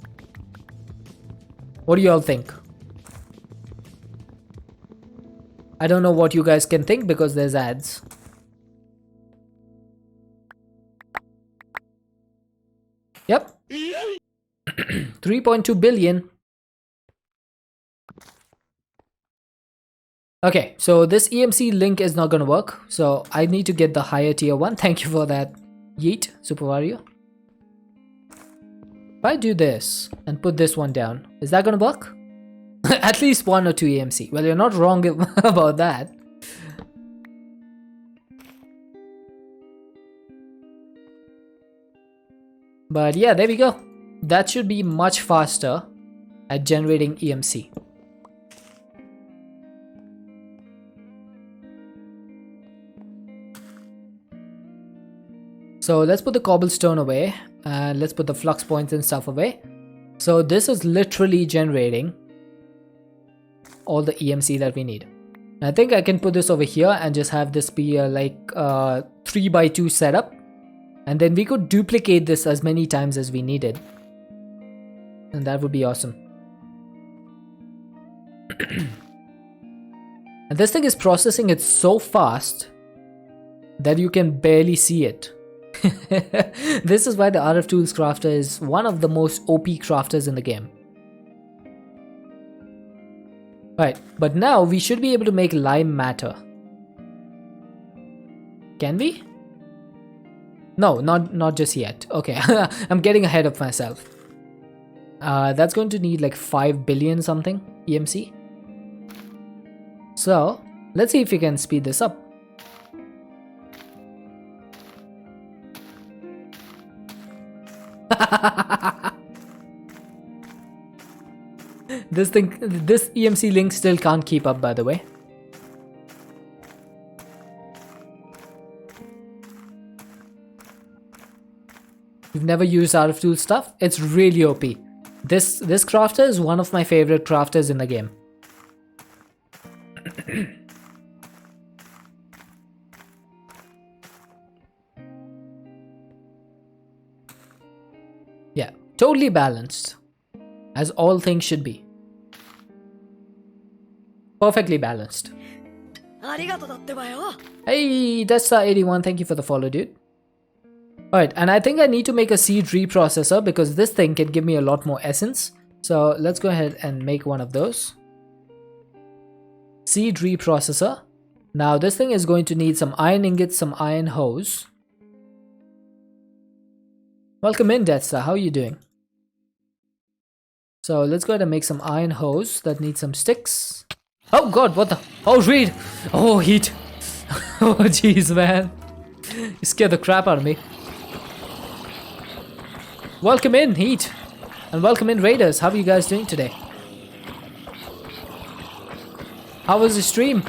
Speaker 1: What do you all think? I don't know what you guys can think because there's ads. Yep. 3.2 billion. Okay, so this EMC link is not gonna work, so I need to get the higher tier one. Thank you for that, Yeet, Super Mario. If I do this and put this one down, is that gonna work? At least 1 or 2 EMC. Well, you're not wrong about that. But yeah, there we go. That should be much faster at generating EMC. So let's put the cobblestone away and let's put the flux points and stuff away. So this is literally generating all the EMC that we need. I think I can put this over here and just have this be a 3x2 setup. And then we could duplicate this as many times as we needed. And that would be awesome. And this thing is processing it so fast that you can barely see it. This is why the RF Tools crafter is one of the most OP crafters in the game. Right, but now we should be able to make lime matter. Can we? No, not just yet. Okay, I'm getting ahead of myself. That's going to need like 5 billion something EMC. So let's see if we can speed this up. This EMC link still can't keep up, by the way. You've never used RF Tool stuff? It's really OP. This crafter is one of my favorite crafters in the game. Yeah, totally balanced. As all things should be. Perfectly balanced. Hey, Desta81, thank you for the follow, dude. Alright, and I think I need to make a seed reprocessor because this thing can give me a lot more essence. So let's go ahead and make one of those. Seed reprocessor. Now this thing is going to need some iron ingots, some iron hose. Welcome in, Desta, how are you doing? So let's go ahead and make some iron hose that needs some sticks. Oh god, what the? Oh, Reed! Oh, heat! Oh, jeez, man. You scared the crap out of me. Welcome in, Heat. And welcome in, Raiders. How are you guys doing today? How was the stream?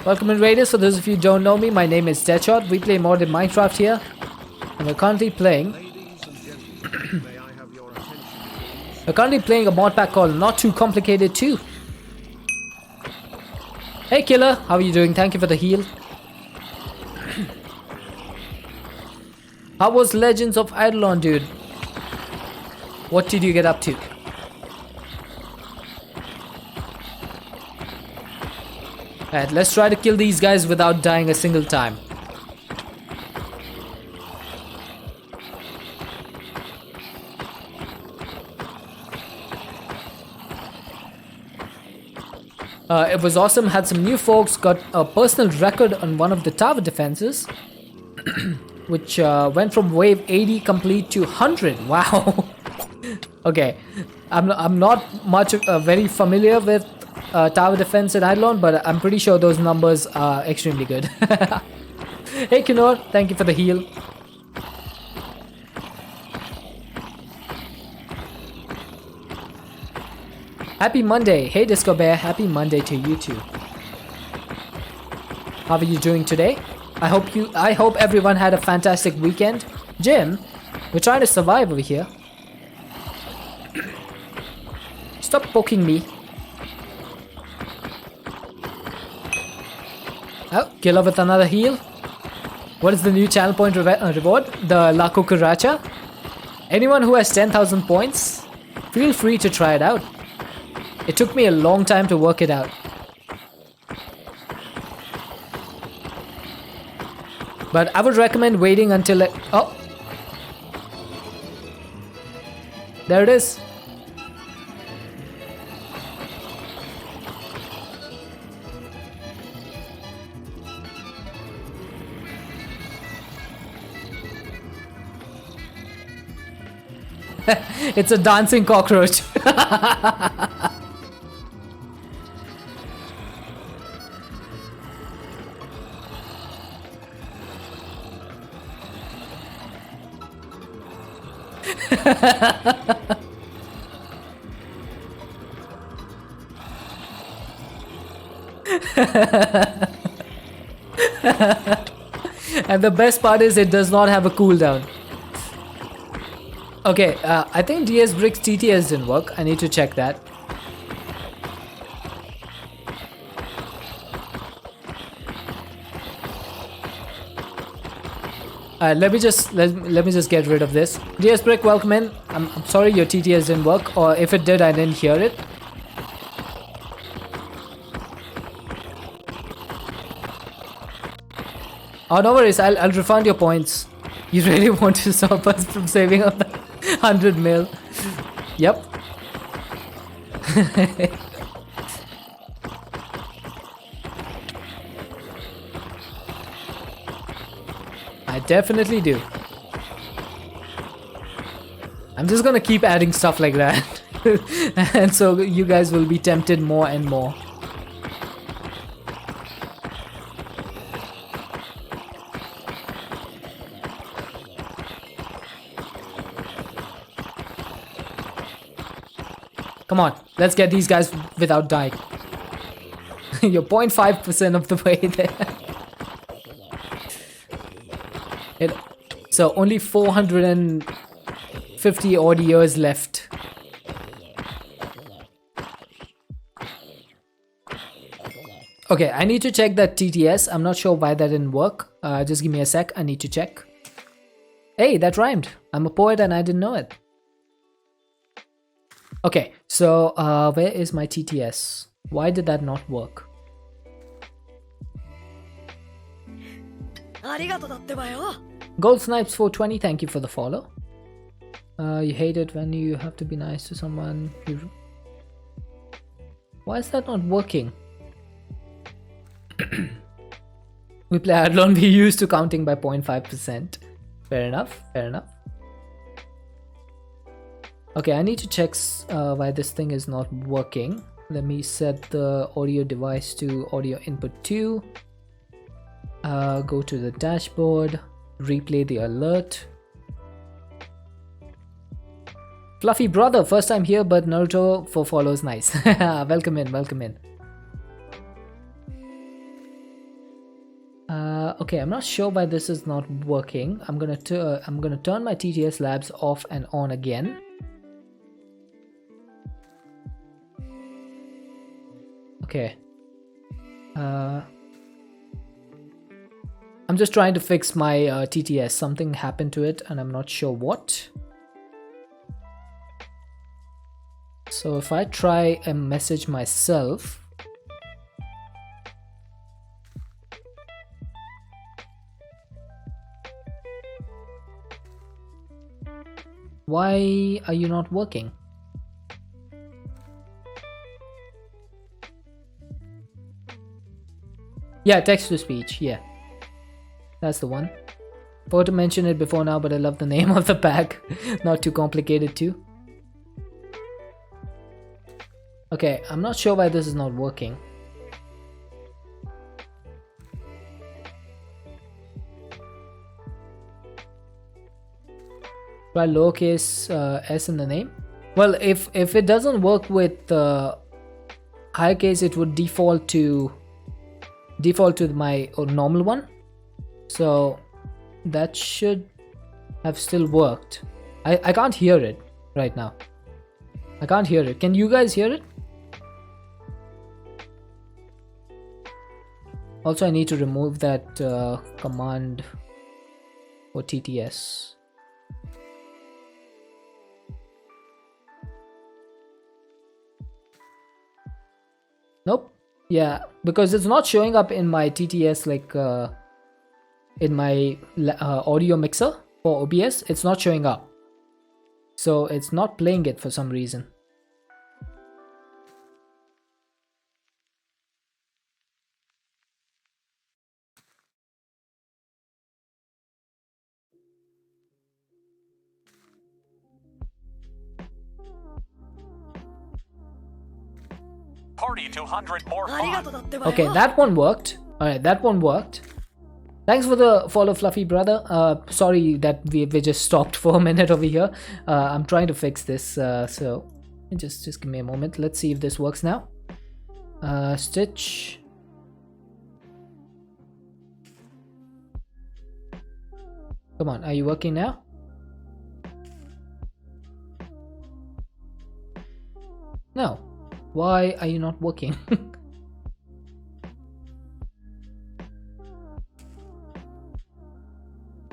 Speaker 1: Welcome in, Raiders. For those of you who don't know me, my name is Deadshot. We play more than Minecraft here. And we're currently playing... we're currently playing a mod pack called Not Too Complicated 2. Hey, Killer. How are you doing? Thank you for the heal. How was Legends of Eidolon, dude? What did you get up to? Alright, let's try to kill these guys without dying a single time. It was awesome, had some new folks, got a personal record on one of the tower defenses, which went from wave 80 complete to 100. Wow. Okay, I'm not much very familiar with tower defense in Eidolon, but I'm pretty sure those numbers are extremely good. Hey Kinor, thank you for the heal. Happy Monday. Hey Disco Bear, happy Monday to you too. How are you doing today? I hope everyone had a fantastic weekend. Jim, we're trying to survive over here. Stop poking me. Oh, killer with another heal. What is the new channel point reward? The La Cucaracha? Anyone who has 10,000 points, feel free to try it out. It took me a long time to work it out. But I would recommend waiting until it... Oh! There it is. It's a dancing cockroach. And the best part is it does not have a cooldown. Okay, I think DS Bricks TTS didn't work. I need to check that. Let me just get rid of this. DS Brick, welcome in. I'm sorry your TTS didn't work, or if it did, I didn't hear it. Oh, no worries. I'll refund your points. You really want to stop us from saving up 100 mil? Yep. I definitely do. I'm just gonna keep adding stuff like that. And so you guys will be tempted more and more. Come on, let's get these guys without dying. You're 0.5% of the way there. So only 450 odd years left. Okay, I need to check that TTS. I'm not sure why that didn't work. Just give me a sec. I need to check. Hey, that rhymed. I'm a poet and I didn't know it. Okay, so where is my TTS? Why did that not work? Gold Snipes 420, thank you for the follow. You hate it when you have to be nice to someone. Why is that not working? We play Adlon, we used to counting by 0.5%. Fair enough, fair enough. Okay, I need to check why this thing is not working. Let me set the audio device to audio input 2. Go to the dashboard, replay the alert. Fluffy brother, first time here, but Naruto for follows, nice. Welcome in, welcome in. Okay, I'm not sure why this is not working. I'm gonna turn my TTS labs off and on again. Okay. I'm just trying to fix my TTS. Something happened to it and I'm not sure what. So if I try and message myself. Why are you not working? Yeah, text to speech. Yeah, that's the one. Forgot to mention it before now, but I love the name of the pack. Not too complicated too. Okay, I'm not sure why this is not working. Try lowercase s in the name. Well, if it doesn't work with higher case, it would default to my normal one. So that should have still worked. I can't hear it right now. I can't hear it. Can you guys hear it? Also, I need to remove that command for TTS. Nope. Yeah, because it's not showing up in my TTS, like in my audio mixer for OBS. It's not showing up. So it's not playing it for some reason.
Speaker 3: Party 200 more fun.
Speaker 1: Okay, that one worked. Alright, that one worked. Thanks for the follow, Fluffy brother. Sorry that we just stopped for a minute over here. I'm trying to fix this, so just give me a moment. Let's see if this works now. Stitch. Come on, are you working now? No. Why are you not working?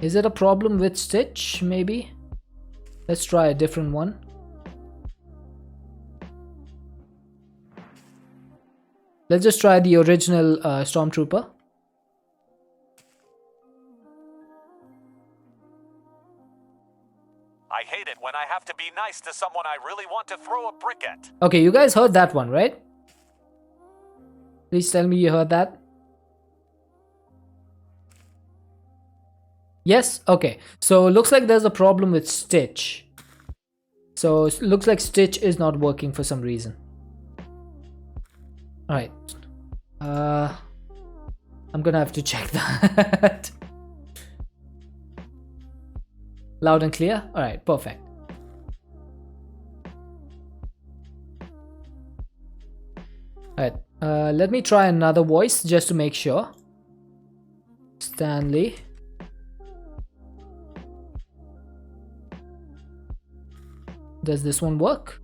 Speaker 1: Is it a problem with Stitch, maybe? Let's try a different one. Let's just try the original Stormtrooper.
Speaker 3: I hate it when I have to be nice to someone I really want to throw a brick at.
Speaker 1: Okay, you guys heard that one, right? Please tell me you heard that. Yes? Okay. So looks like there's a problem with Stitch. So it looks like Stitch is not working for some reason. Alright. I'm gonna have to check that. Loud and clear? Alright, perfect. Alright, let me try another voice just to make sure. Stanley. Does this one work?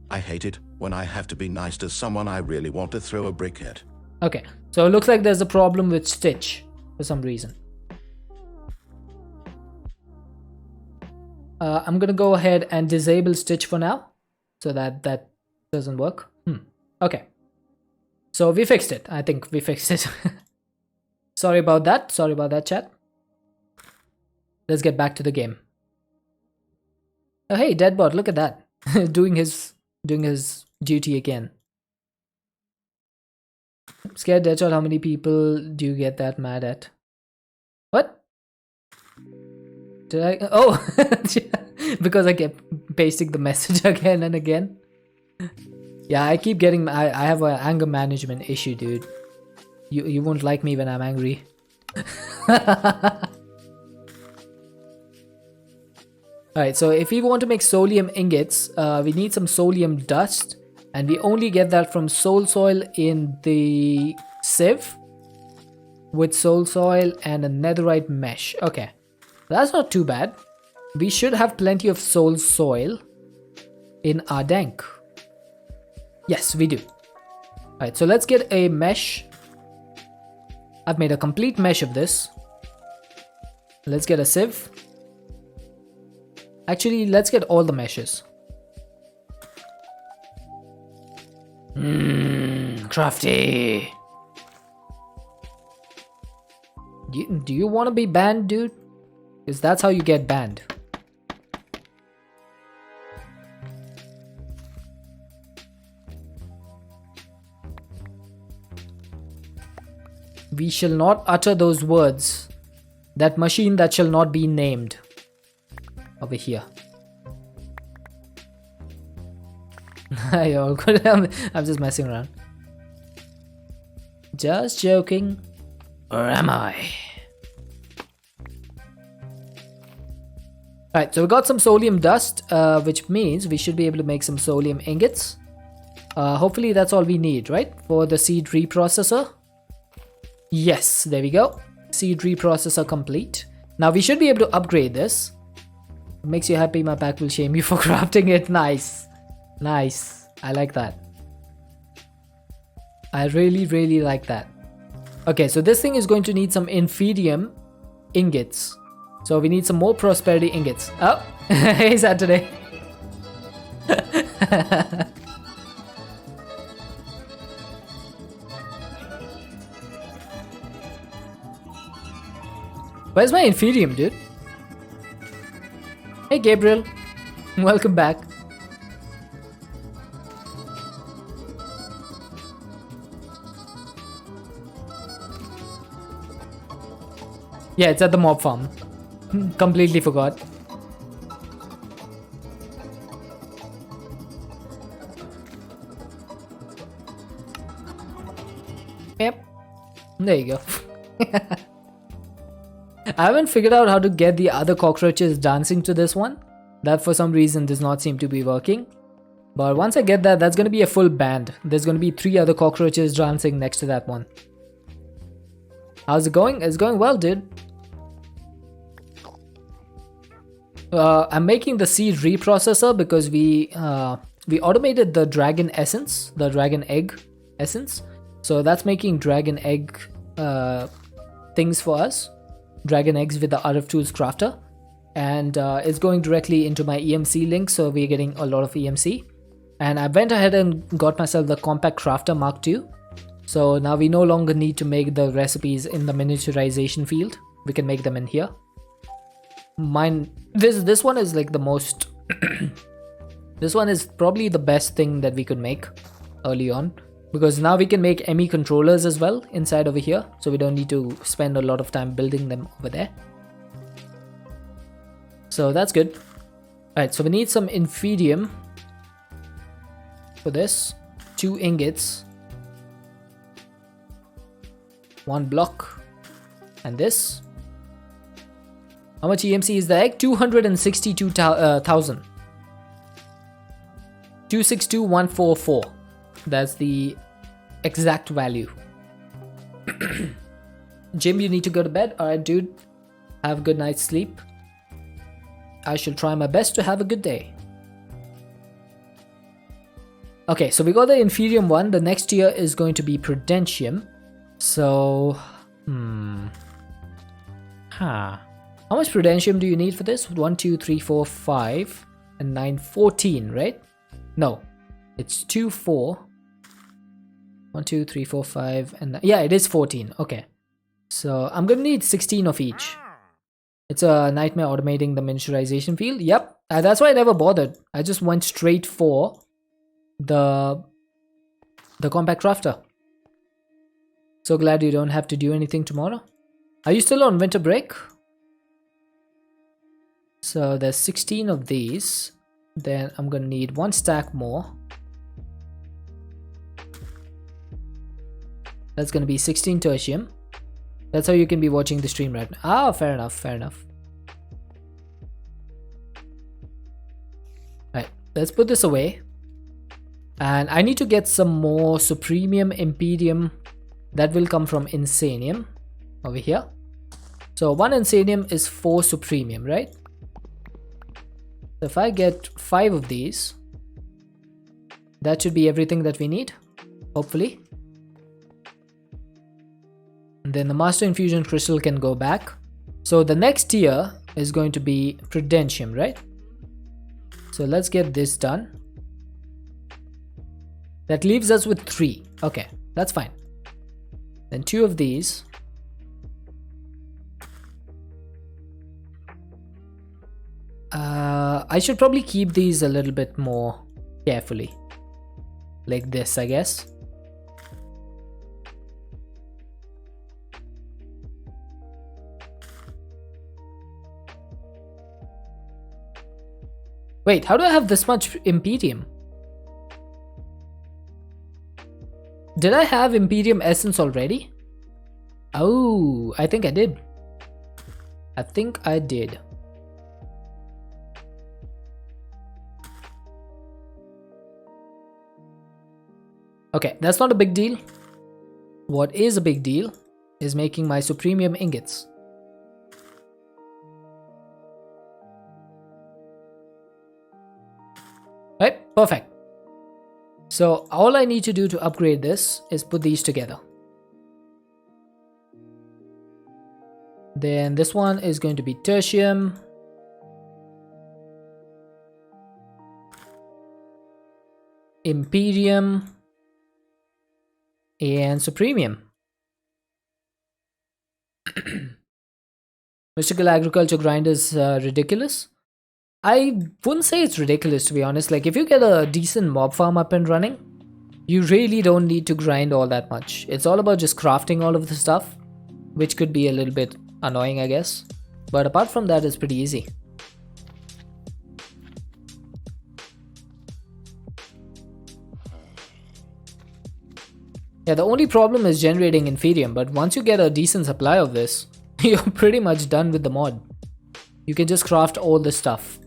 Speaker 4: I hate it when I have to be nice to someone I really want to throw a brick at.
Speaker 1: Okay, so it looks like there's a problem with Stitch for some reason. I'm gonna go ahead and disable Stitch for now, so that doesn't work. Okay, so we fixed it. I think we fixed it. Sorry about that. Sorry about that, chat. Let's get back to the game. Oh hey, Deadbot, look at that. doing his duty again. Scared Deadshot, how many people do you get that mad at? What? Did I? Oh, because I kept pasting the message again and again. Yeah, I keep getting. I have an anger management issue, dude. You won't like me when I'm angry. Alright, so if we want to make solium ingots, we need some solium dust, and we only get that from soul soil in the sieve with soul soil and a netherite mesh. Okay, that's not too bad. We should have plenty of soul soil in our dank. Yes, we do. Alright, so let's get a mesh. I've made a complete mesh of this. Let's get a sieve. Actually, let's get all the meshes. Crafty. Do you want to be banned, dude? Because that's how you get banned. We shall not utter those words. That machine that shall not be named. Over here. Yo, I'm just messing around. Just joking. Or am I? Alright, so we got some solium dust, which means we should be able to make some solium ingots. Hopefully that's all we need, right? For the seed reprocessor. Yes, there we go. Seed reprocessor complete. Now we should be able to upgrade this. It makes you happy, my pack will shame you for crafting it. Nice. Nice. I like that. I really like that. Okay, so this thing is going to need some Inferium ingots. So we need some more prosperity ingots. Oh, hey Saturday. Where's my Inferium, dude? Hey Gabriel. Welcome back. Yeah, it's at the mob farm. Completely forgot. Yep. There you go. I haven't figured out how to get the other cockroaches dancing to this one. That for some reason does not seem to be working. But once I get that, that's going to be a full band. There's going to be 3 other cockroaches dancing next to that one. How's it going? It's going well, dude. I'm making the seed reprocessor because we automated the dragon essence, the dragon egg essence. So that's making dragon egg things for us. Dragon eggs with the RF Tools crafter. And it's going directly into my EMC link, so we're getting a lot of EMC. And I went ahead and got myself the compact crafter Mark II. So now we no longer need to make the recipes in the miniaturization field. We can make them in here. This one is like the most this one is probably the best thing that we could make early on, because now we can make ME controllers as well inside over here, so we don't need to spend a lot of time building them over there. So that's good. Alright, so we need some Inferium for this. 2 ingots. 1 block. And this. How much EMC is the egg? 262,000. 262144. That's the exact value. Jim, you need to go to bed. Alright, dude. Have a good night's sleep. I shall try my best to have a good day. Okay, so we got the Inferium one. The next tier is going to be Prudentium. So, How much Prudentium do you need for this? 1, 2, 3, 4, 5, and 9, 14, right? No, it's 2, 4. 1, 2, 3, 4, 5, and yeah, it is 14. Okay, so I'm gonna need 16 of each. It's a nightmare automating the miniaturization field. Yep, that's why I never bothered. I just went straight for the compact crafter. So glad you don't have to do anything tomorrow. Are you still on winter break? So there's 16 of these. Then I'm gonna need 1 stack more. That's gonna be 16 tertium. That's how you can be watching the stream right now. Ah, fair enough, fair enough. Right, let's put this away. And I need to get some more Supremium Imperium. That will come from Insanium over here. So 1 Insanium is 4 Supremium, right? So if I get 5 of these, that should be everything that we need, hopefully. And then the Master Infusion Crystal can go back. So the next tier is going to be Prudentium, right? So let's get this done. That leaves us with 3. Okay, that's fine. Then 2 of these. I should probably keep these a little bit more carefully. Like this, I guess. Wait, how do I have this much Imperium? Did I have Imperium Essence already? Oh, I think I did. I think I did. Okay, that's not a big deal. What is a big deal is making my Supremium ingots. Right, perfect. So all I need to do to upgrade this is put these together. Then this one is going to be tertium. Imperium. And Supremium. Mystical Agriculture Grind is ridiculous. I wouldn't say it's ridiculous, to be honest. Like, if you get a decent mob farm up and running, you really don't need to grind all that much. It's all about just crafting all of the stuff, which could be a little bit annoying, I guess. But apart from that, it's pretty easy. Yeah, the only problem is generating Inferium, but once you get a decent supply of this, you're pretty much done with the mod. You can just craft all this stuff.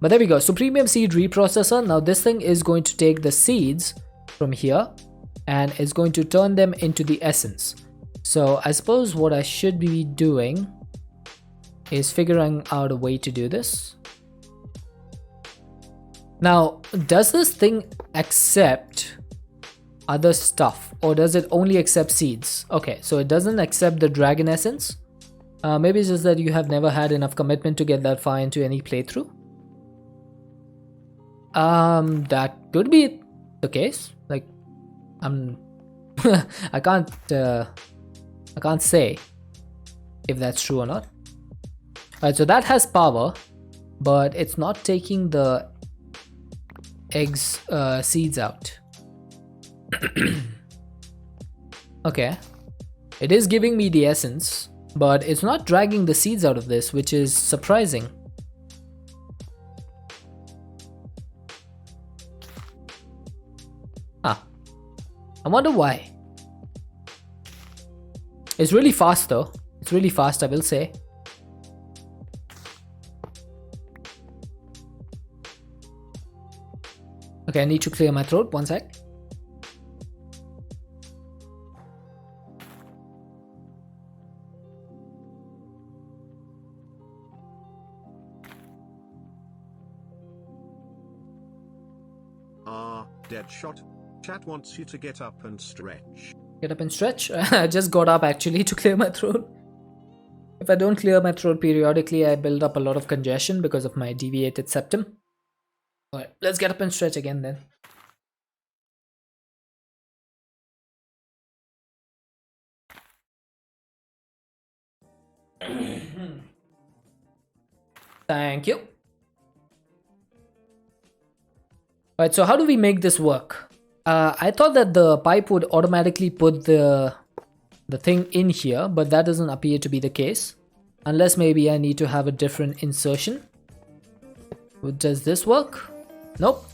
Speaker 1: But there we go, Supremium Seed Reprocessor. Now this thing is going to take the seeds from here and is going to turn them into the essence. So I suppose what I should be doing is figuring out a way to do this. Now, does this thing accept other stuff, or does it only accept seeds? Okay, so it doesn't accept the dragon essence. Maybe it's just that you have never had enough commitment to get that far into any playthrough. That could be the case. Like, I can't say if that's true or not. Alright, so that has power, but it's not taking the eggs seeds out. Okay, it is giving me the essence, but it's not dragging the seeds out of this, which is surprising. I wonder why. It's really fast though. It's really fast, I will say. Okay, I need to clear my throat, one sec.
Speaker 2: Deadshot. Chat wants you to get up and stretch.
Speaker 1: Get up and stretch? I just got up actually to clear my throat. If I don't clear my throat periodically, I build up a lot of congestion because of my deviated septum. Alright, let's get up and stretch again then. Thank you. Alright, so how do we make this work? I thought that the pipe would automatically put the thing in here, but that doesn't appear to be the case. Unless maybe I need to have a different insertion. Does this work? Nope.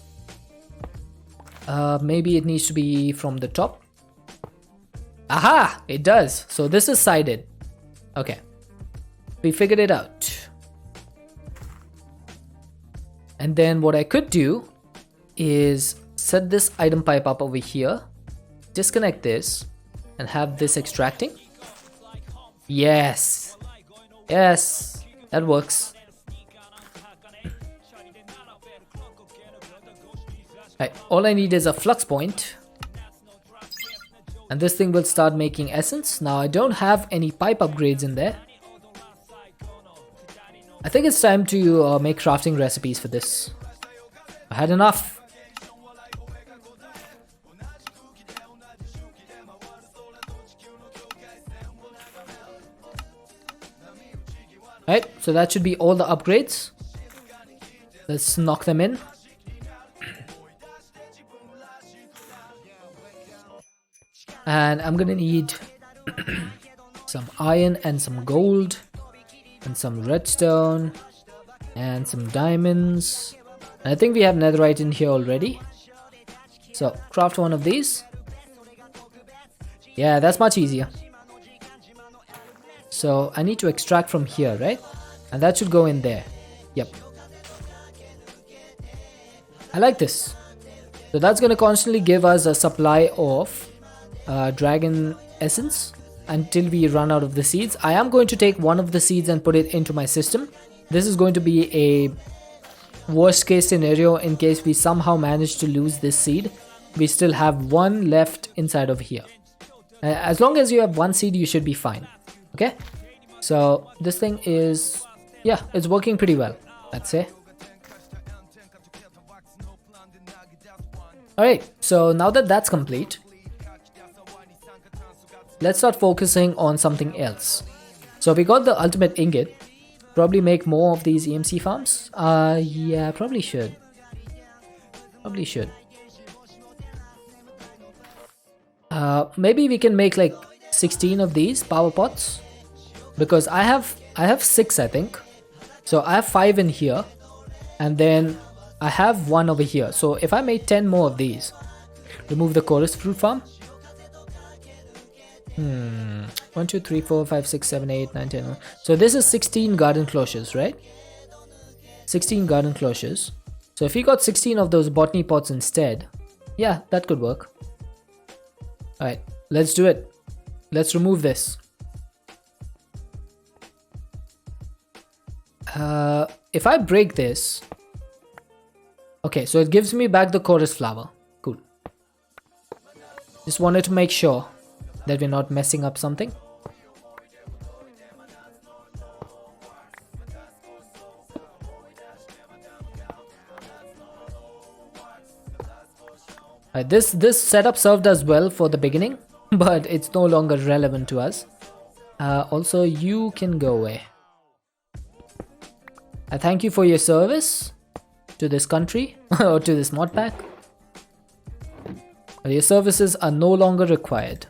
Speaker 1: Maybe it needs to be from the top. Aha! It does. So this is sided. Okay. We figured it out. And then what I could do is set this item pipe up over here, disconnect this, and have this extracting. Yes, yes, that works. Right, all I need is a flux point, and this thing will start making essence. Now I don't have any pipe upgrades in there. I think it's time to make crafting recipes for this. I had enough. Right, so that should be all the upgrades. Let's knock them in. And I'm gonna need some iron and some gold and some redstone and some diamonds. And I think we have netherite in here already. So craft one of these. Yeah, that's much easier. So I need to extract from here, right? And that should go in there. Yep. I like this. So that's going to constantly give us a supply of dragon essence until we run out of the seeds. I am going to take one of the seeds and put it into my system. This is going to be a worst case scenario in case we somehow manage to lose this seed. We still have one left inside of here. As long as you have one seed, you should be fine. Okay, so this thing is, yeah, it's working pretty well, I'd say. Alright, so now that that's complete, let's start focusing on something else. So we got the ultimate ingot. Probably make more of these EMC farms. Yeah, probably should. Probably should. Maybe we can make like 16 of these power pots, because I have 6, I think. So I have 5 in here, and then I have 1 over here. So if I made 10 more of these, remove the chorus fruit farm. 1 2 3 4 5 6 7 8 9 10. So this is 16 garden cloches, right? 16 garden cloches. So if we got 16 of those botany pots instead, yeah, that could work. Alright, let's do it. Let's remove this. If I break this, okay, so it gives me back the chorus flower. Cool. Just wanted to make sure that we're not messing up something. This setup served us well for the beginning, but it's no longer relevant to us. Also, you can go away. I thank you for your service to this country or to this mod pack. Your services are no longer required.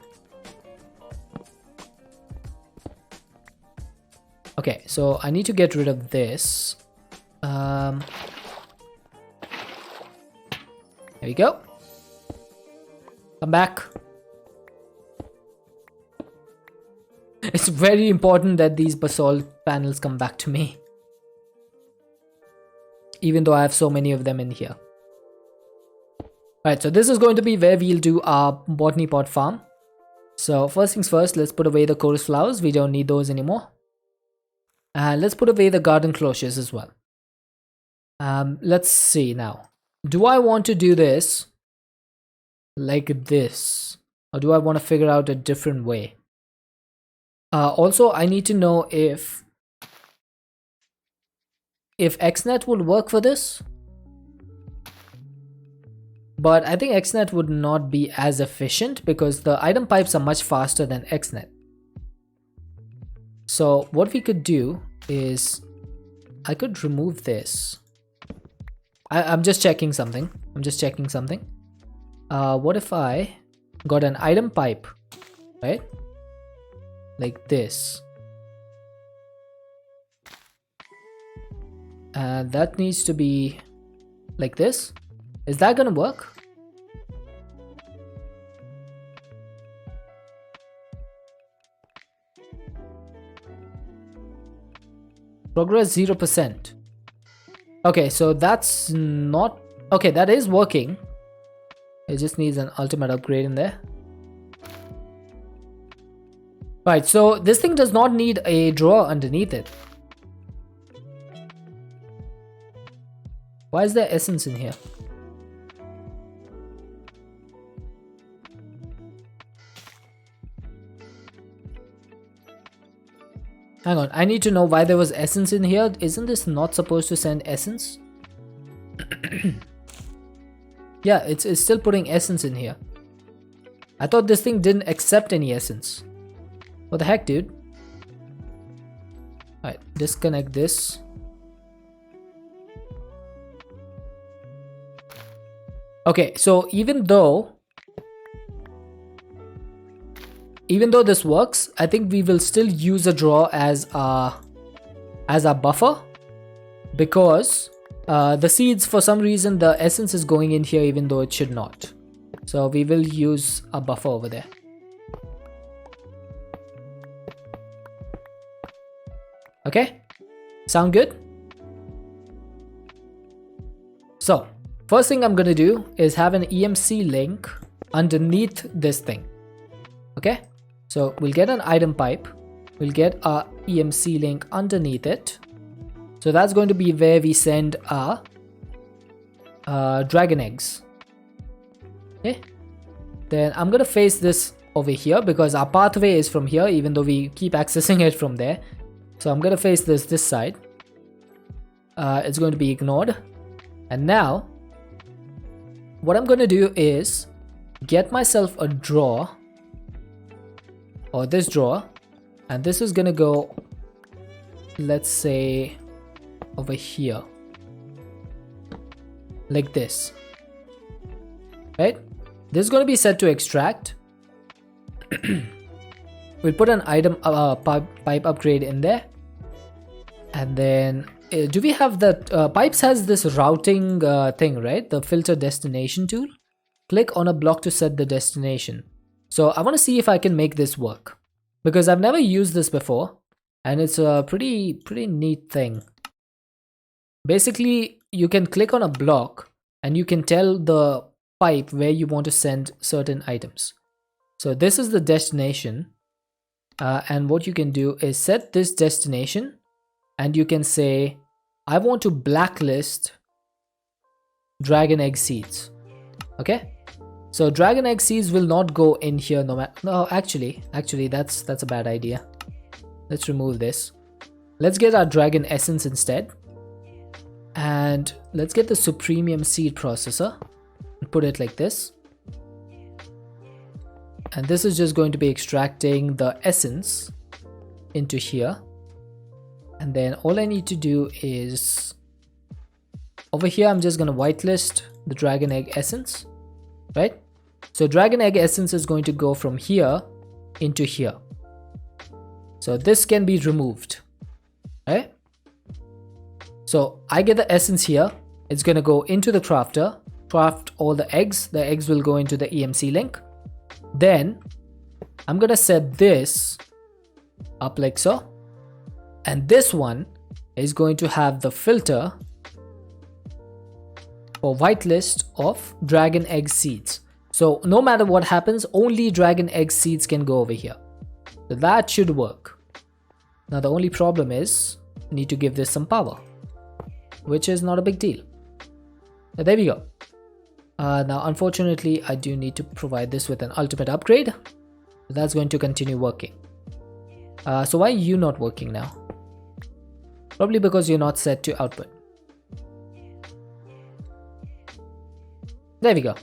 Speaker 1: Okay, so I need to get rid of this. There we go. Come back. It's very important that these basalt panels come back to me, even though I have so many of them in here. Alright, so this is going to be where we'll do our botany pot farm. So first things first, let's put away the chorus flowers. We don't need those anymore. And let's put away the garden cloches as well. Let's see now. Do I want to do this like this, or do I want to figure out a different way? Also, I need to know if XNet would work for this. But I think XNet would not be as efficient because the item pipes are much faster than XNet. So what we could do is I could remove this. I'm just checking something. What if I got an item pipe, right? Like this. That needs to be like this. Is that gonna work? Progress 0%. Okay, so that's not... Okay, that is working. It just needs an ultimate upgrade in there. Right, so this thing does not need a drawer underneath it. Why is there essence in here? Hang on, I need to know why there was essence in here. Isn't this not supposed to send essence? Yeah, it's still putting essence in here. I thought this thing didn't accept any essence. What the heck, dude? Alright, disconnect this. Okay, so even though this works, I think we will still use a drawer as our buffer, because the seeds, for some reason the essence is going in here even though it should not. So we will use a buffer over there. Okay, sound good? So first thing I'm gonna do is have an EMC link underneath this thing. Okay, so we'll get an item pipe, we'll get our EMC link underneath it. So that's going to be where we send our dragon eggs. Okay, then I'm gonna face this over here because our pathway is from here, even though we keep accessing it from there. So I'm gonna face this side. It's going to be ignored. And now what I'm gonna do is get myself a drawer, or this drawer, and this is gonna go, let's say, over here, like this, right? This is going to be set to extract. We'll put an item pipe upgrade in there, and then do we have that pipes has this routing thing, right? The filter destination tool. Click on a block to set the destination. So I want to see if I can make this work, because I've never used this before, and it's a pretty neat thing. Basically, you can click on a block and you can tell the pipe where you want to send certain items. So this is the destination, and what you can do is set this destination, and you can say, I want to blacklist dragon egg seeds. Okay, so dragon egg seeds will not go in here no, actually that's a bad idea. Let's remove this. Let's get our dragon essence instead, and let's get the supremium seed processor and put it like this. And this is just going to be extracting the essence into here. And then all I need to do is, over here I'm just going to whitelist the dragon egg essence, right? So dragon egg essence is going to go from here into here. So this can be removed, right? So I get the essence here. It's going to go into the crafter, craft all the eggs. The eggs will go into the EMC link. Then I'm going to set this up like so. And this one is going to have the filter for whitelist of dragon egg seeds. So no matter what happens, only dragon egg seeds can go over here. So that should work. Now the only problem is I need to give this some power, which is not a big deal. But there we go. Now unfortunately I do need to provide this with an ultimate upgrade. That's going to continue working. So why are you not working now? Probably because you're not set to output. There we go.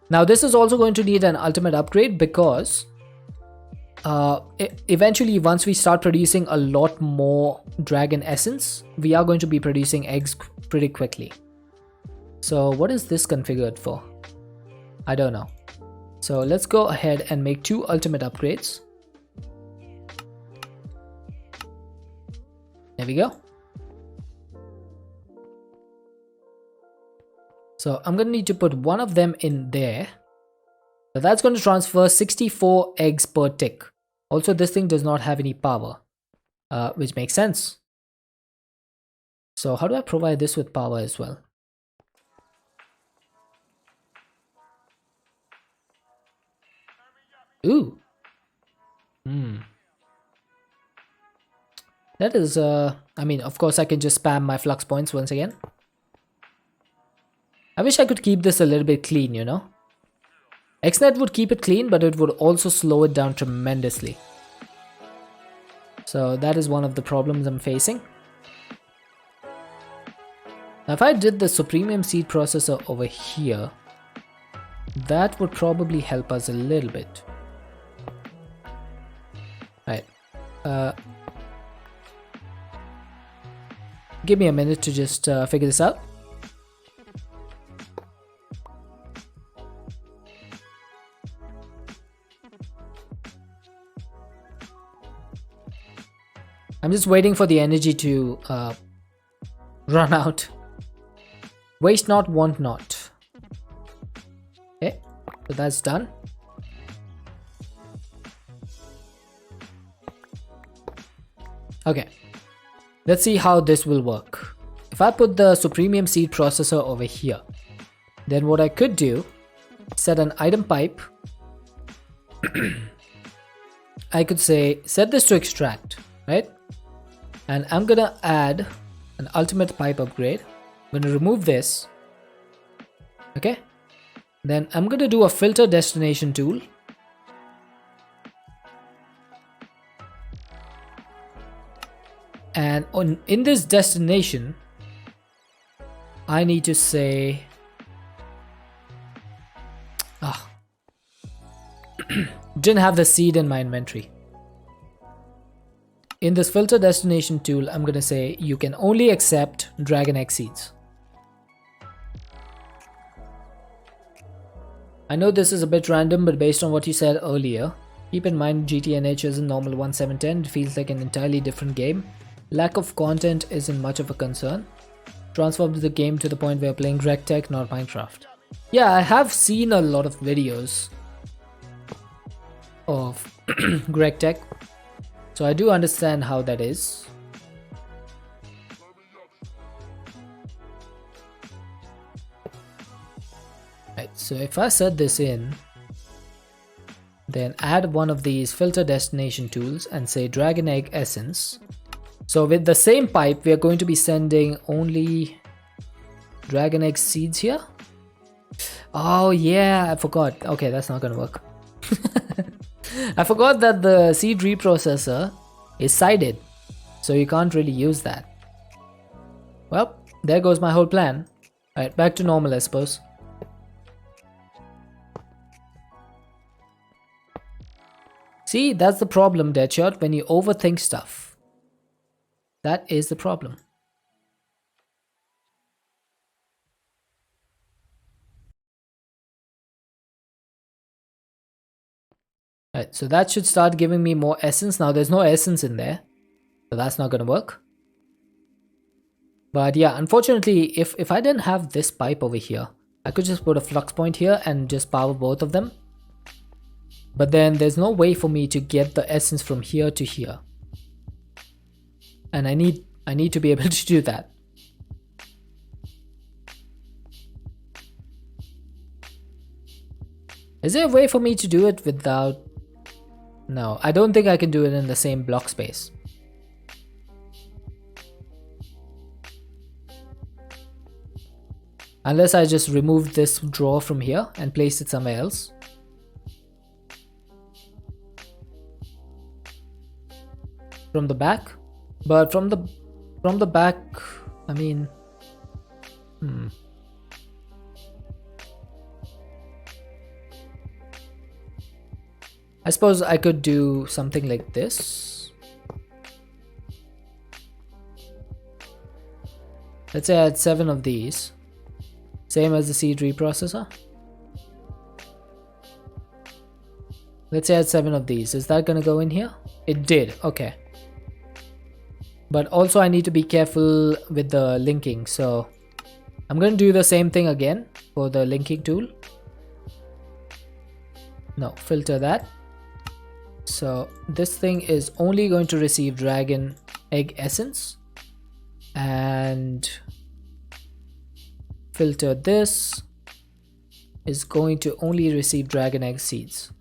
Speaker 1: Now this is also going to need an ultimate upgrade, because eventually once we start producing a lot more dragon essence, we are going to be producing eggs pretty quickly. So what is this configured for? I don't know. So let's go ahead and make 2 ultimate upgrades. There we go. So I'm going to need to put one of them in there. So that's going to transfer 64 eggs per tick. Also, this thing does not have any power, which makes sense. So how do I provide this with power as well? Ooh. That is, I mean, of course I can just spam my flux points once again. I wish I could keep this a little bit clean, you know. XNet would keep it clean, but it would also slow it down tremendously. So that is one of the problems I'm facing. Now if I did the Supremium Seed Processor over here, that would probably help us a little bit. Alright. Give me a minute to just figure this out. I'm just waiting for the energy to run out. Waste not, want not. Okay, so that's done. Okay, let's see how this will work. If I put the Supremium seed processor over here, then what I could do, set an item pipe. I could say set this to extract, right? And I'm gonna add an ultimate pipe upgrade. I'm gonna remove this. Okay. Then I'm gonna do a filter destination tool. And in this destination, I need to say, didn't have the seed in my inventory. In this filter destination tool, I'm gonna say you can only accept dragon egg seeds. I know this is a bit random, but based on what you said earlier, keep in mind GTNH isn't normal 1710, it feels like an entirely different game. Lack of content isn't much of a concern. Transform the game to the point where playing RegTech, not Minecraft. Yeah, I have seen a lot of videos of RegTech, so I do understand how that is. Right, so if I set this in, then add one of these filter destination tools and say dragon egg essence. So with the same pipe, we are going to be sending only dragon egg seeds here. Oh yeah, I forgot. Okay, that's not gonna work. I forgot that the seed reprocessor is sided, so you can't really use that. Well, there goes my whole plan. Alright, back to normal, I suppose. See, that's the problem, Deadshot, when you overthink stuff. That is the problem. Alright, so that should start giving me more essence. Now there's no essence in there, so that's not gonna work. But yeah, unfortunately, if I didn't have this pipe over here, I could just put a flux point here and just power both of them. But then there's no way for me to get the essence from here to here. And I need to be able to do that. Is there a way for me to do it without... No, I don't think I can do it in the same block space. Unless I just remove this drawer from here and place it somewhere else. From the back? But from the back, I mean... I suppose I could do something like this. Let's say I had 7 of these. Same as the seed reprocessor. Let's say I had 7 of these. Is that gonna go in here? It did, okay. But also I need to be careful with the linking, so I'm gonna do the same thing again for the linking tool. No, filter that. So this thing is only going to receive dragon egg essence, and filter this is going to only receive dragon egg seeds.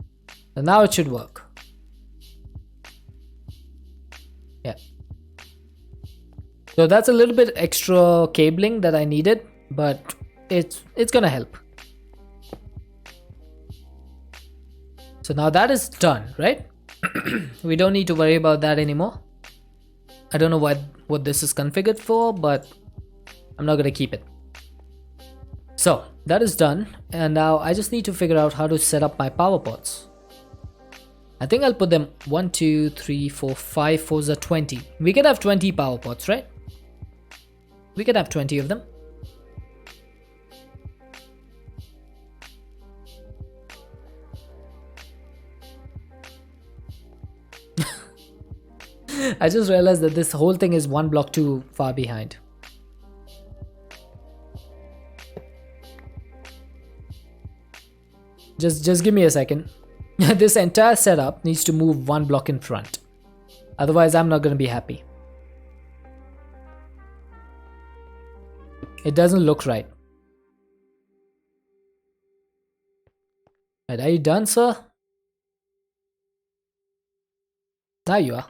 Speaker 1: So now it should work. Yeah. So that's a little bit extra cabling that I needed, but it's gonna help. So now that is done, right? We don't need to worry about that anymore. I don't know what this is configured for, but I'm not gonna keep it. So that is done, and now I just need to figure out how to set up my power pods. I think I'll put them 1, 2, 3, 4, 5, 4s are 20. We can have 20 power pods, right? We can have 20 of them. I just realized that this whole thing is one block too far behind. Just give me a second. This entire setup needs to move one block in front. Otherwise, I'm not going to be happy. It doesn't look right. Right, are you done, sir? There you are.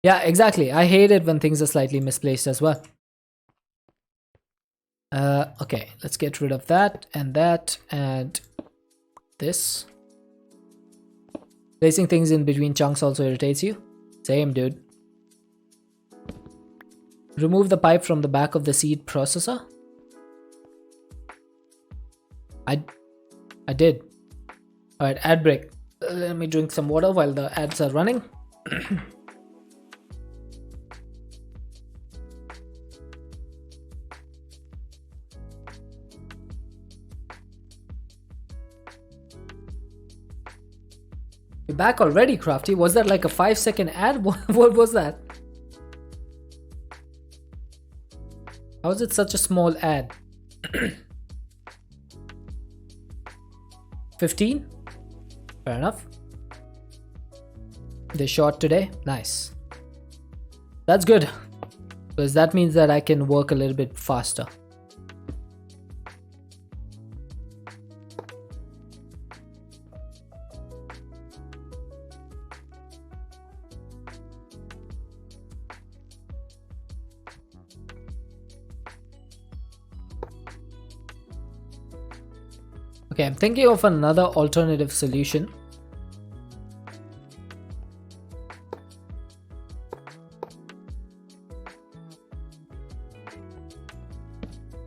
Speaker 1: Yeah, exactly. I hate it when things are slightly misplaced as well. Okay, let's get rid of that and this. Placing things in between chunks also irritates you? Same, dude. Remove the pipe from the back of the seed processor. I did. Alright, ad break. Let me drink some water while the ads are running. You're back already, Crafty. Was that like a 5-second ad? What was that? How is it such a small ad? 15? Fair enough. They're short today. Nice. That's good. Because that means that I can work a little bit faster. Okay, I'm thinking of another alternative solution.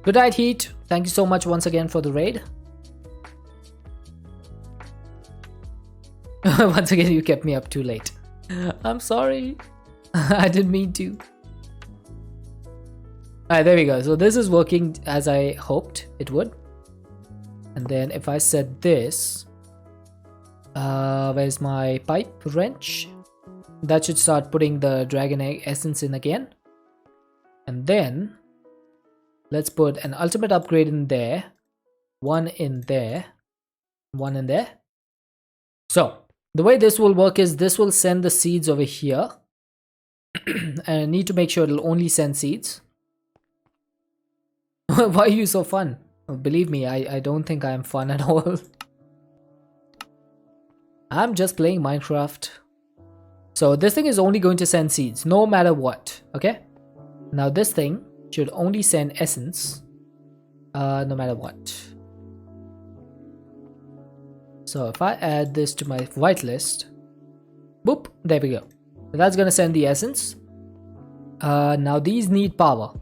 Speaker 1: Good night, Heat. Thank you so much once again for the raid. Once again, you kept me up too late. I'm sorry. I didn't mean to. Alright, there we go. So this is working as I hoped it would. And then if I set this, where's my pipe wrench? That should start putting the dragon egg essence in again. And then let's put an ultimate upgrade in there, one in there, one in there. So the way this will work is this will send the seeds over here. And I need to make sure it'll only send seeds. Why are you so fun? Oh, believe me, I don't think I am fun at all. I'm just playing Minecraft. So this thing is only going to send seeds, no matter what, okay? Now this thing should only send essence, no matter what. So if I add this to my whitelist, boop, there we go. That's gonna send the essence. Now these need power.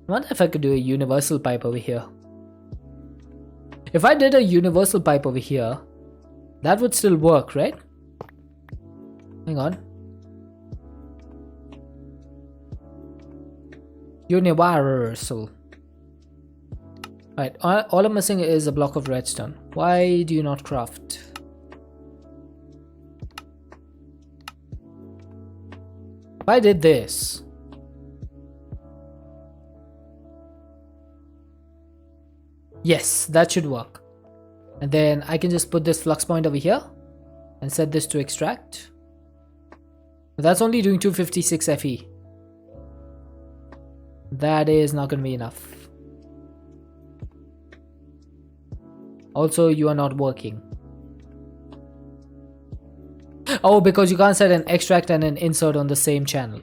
Speaker 1: I wonder if I could do a universal pipe over here. If I did a universal pipe over here, that would still work, right? Hang on. Universal. Right, all I'm missing is a block of redstone. Why do you not craft? If I did this, yes, that should work. And then I can just put this flux point over here and set this to extract. But that's only doing 256 FE. That is not going to be enough. Also, you are not working. Oh, because you can't set an extract and an insert on the same channel.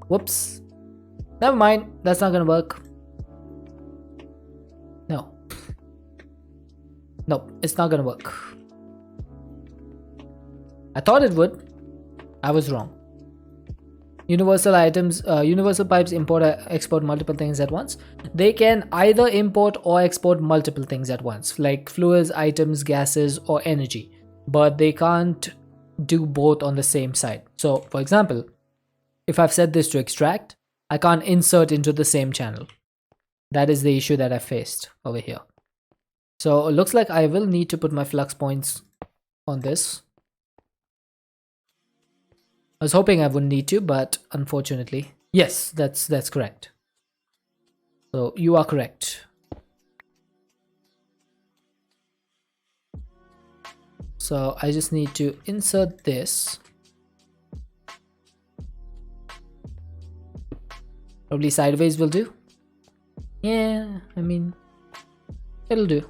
Speaker 1: Whoops. Never mind, that's not going to work. No. No, it's not gonna work. I thought it would. I was wrong. Universal items, universal pipes import or export multiple things at once. They can either import or export multiple things at once, like fluids, items, gases, or energy. But they can't do both on the same side. So, for example, if I've set this to extract, I can't insert into the same channel. That is the issue that I faced over here. So it looks like I will need to put my flux points on this. I was hoping I wouldn't need to, but unfortunately. Yes, that's correct. So you are correct. So I just need to insert this. Probably sideways will do. Yeah, I mean, it'll do.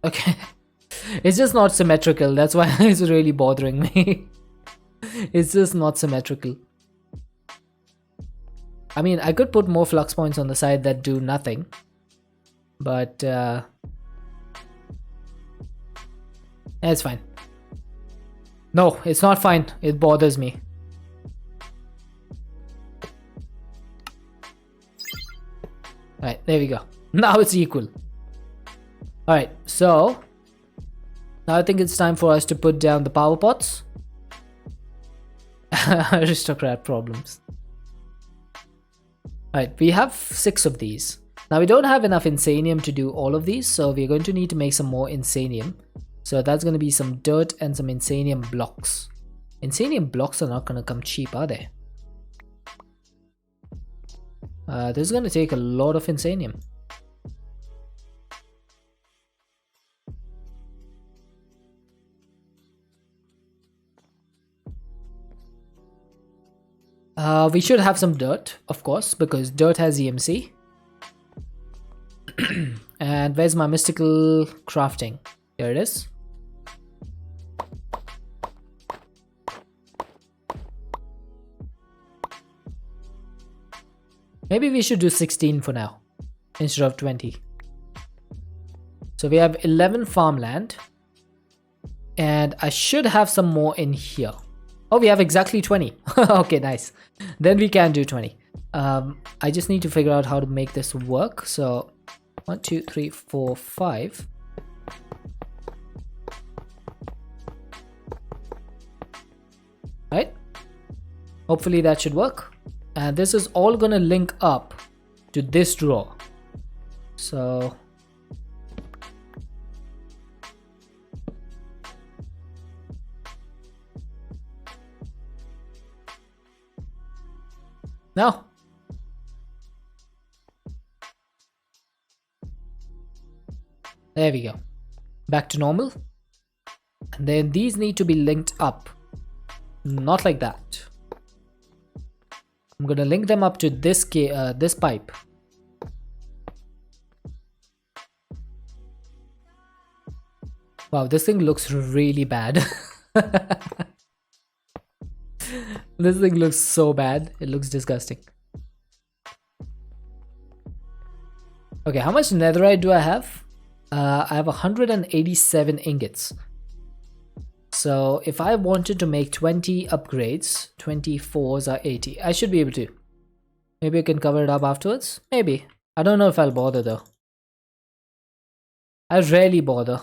Speaker 1: Okay. It's just not symmetrical. That's why it's really bothering me. It's just not symmetrical. I mean, I could put more flux points on the side that do nothing. But, it's fine. No, it's not fine. It bothers me. Alright, there we go. Now it's equal. Alright, so now I think it's time for us to put down the power pots. Aristocrat problems. Alright, we have 6 of these. Now we don't have enough insanium to do all of these, so we're going to need to make some more insanium. So that's going to be some dirt and some insanium blocks. Insanium blocks are not going to come cheap, are they? This is going to take a lot of insanium. We should have some dirt, of course, because dirt has EMC. And where's my mystical crafting? Here it is. Maybe we should do 16 for now, instead of 20. So we have 11 farmland. And I should have some more in here. Oh, we have exactly 20. Okay, nice. Then we can do 20. I just need to figure out how to make this work. So 1, 2, 3, 4, 5. Right? Hopefully that should work. And this is all gonna link up to this drawer. So now there we go. Back to normal. And then these need to be linked up. Not like that. I'm gonna link them up to this this pipe. Wow, this thing looks really bad. This thing looks so bad. It looks disgusting. Okay, how much netherite do I have? I have 187 ingots. So if I wanted to make 20 upgrades, 24s are 80. I should be able to. Maybe I can cover it up afterwards. Maybe. I don't know if I'll bother though. I rarely bother.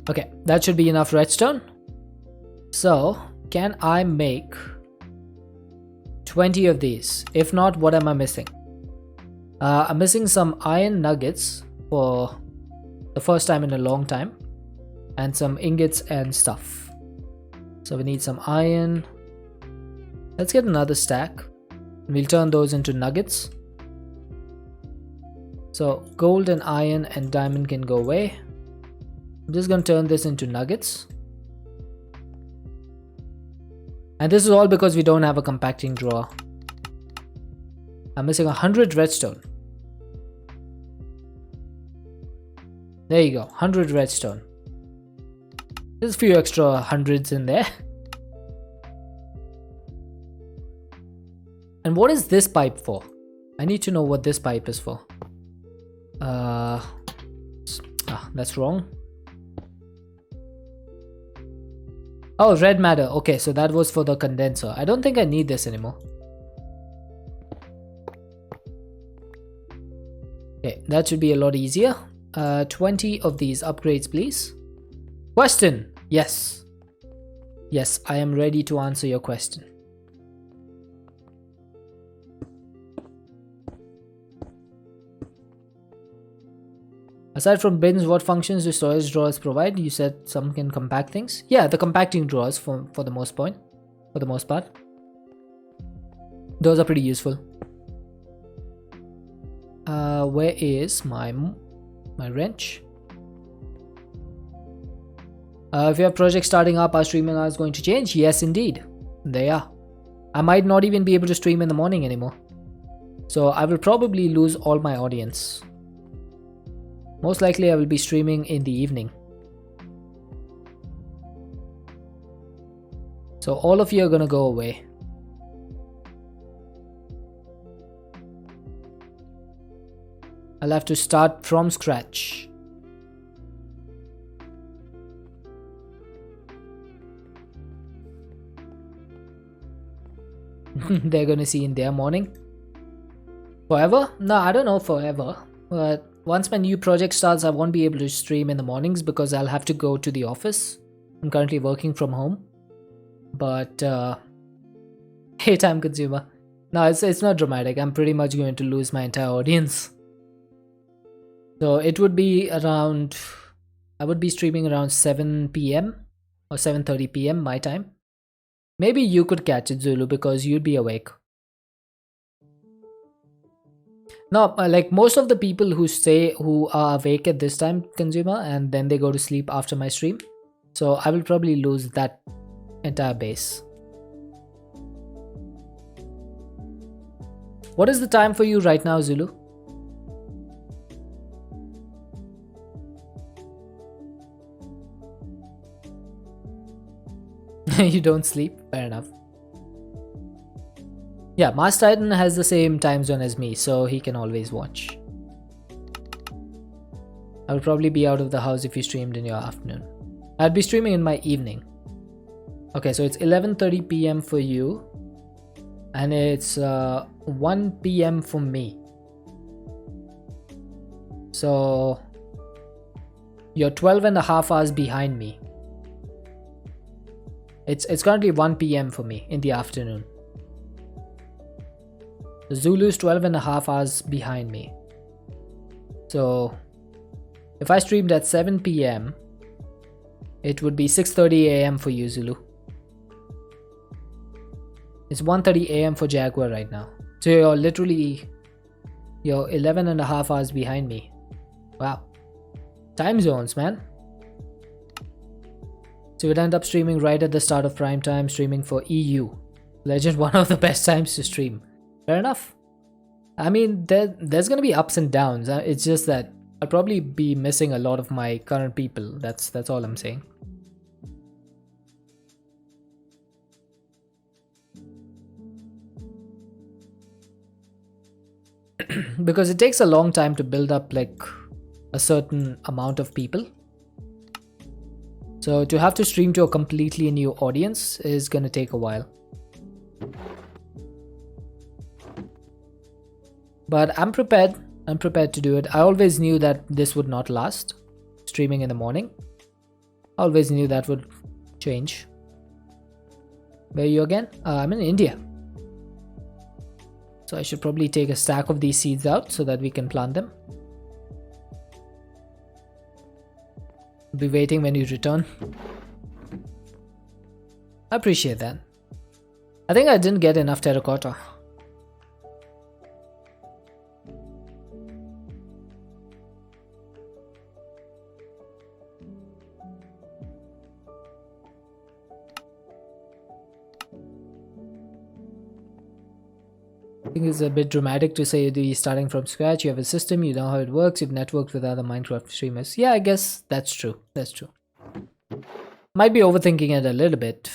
Speaker 1: Okay, that should be enough redstone. So, can I make 20 of these? If not, what am I missing? I'm missing some iron nuggets for the first time in a long time. And some ingots and stuff. So we need some iron. Let's get another stack. We'll turn those into nuggets. So gold and iron and diamond can go away. I'm just going to turn this into nuggets. And this is all because we don't have a compacting drawer. I'm missing 100 redstone. There you go, 100 redstone. There's a few extra hundreds in there. And what is this pipe for? I need to know what this pipe is for. That's wrong. Oh, red matter. Okay, so that was for the condenser. I don't think I need this anymore. That should be a lot easier. 20 of these upgrades, please. Question. Yes. Yes, I am ready to answer your question. Aside from bins, what functions do storage drawers provide? You said some can compact things. Yeah, the compacting drawers for the most part. Those are pretty useful. Where is my wrench? If you have projects starting up, are streaming hours going to change? Yes, indeed. They are. I might not even be able to stream in the morning anymore. So I will probably lose all my audience. Most likely I will be streaming in the evening. So all of you are gonna go away. I'll have to start from scratch. They're gonna see in their morning. Forever? No, I don't know forever. But once my new project starts, I won't be able to stream in the mornings because I'll have to go to the office. I'm currently working from home. But, hey, time consumer. No, it's not dramatic. I'm pretty much going to lose my entire audience. So it would be around, I would be streaming around 7 p.m. or 7:30 p.m. my time. Maybe you could catch it, Zulu, because you'd be awake. No, like most of the people who are awake at this time, consumer, and then they go to sleep after my stream. So I will probably lose that entire base. What is the time for you right now, Zulu? You don't sleep? Fair enough. Yeah, Mars Titan has the same time zone as me, so he can always watch. I will probably be out of the house if you streamed in your afternoon. I'd be streaming in my evening. Okay, so it's 11:30 p.m. for you. And it's 1 p.m. for me. So you're 12 and a half hours behind me. It's currently 1 p.m. for me in the afternoon. The Zulu's 12 and a half hours behind me. So if I streamed at 7 p.m, it would be 6:30 a.m. for you, Zulu. It's 1:30 a.m. for Jaguar right now. So you're 11 and a half hours behind me. Wow. Time zones, man. So you'd end up streaming right at the start of prime time, streaming for EU. Legend, one of the best times to stream. Fair enough. I mean, there's gonna be ups and downs. It's just that I'll probably be missing a lot of my current people. That's all I'm saying. Because it takes a long time to build up like a certain amount of people. So to have to stream to a completely new audience is gonna take a while. But I'm prepared to do it. I always knew that this would not last, streaming in the morning. I always knew that would change. Where are you again? I'm in India. So I should probably take a stack of these seeds out so that we can plant them. Be waiting when you return. I appreciate that. I think I didn't get enough terracotta. I think it's a bit dramatic to say you're starting from scratch. You have a system, you know how it works, you've networked with other Minecraft streamers. Yeah, I guess that's true. That's true. Might be overthinking it a little bit.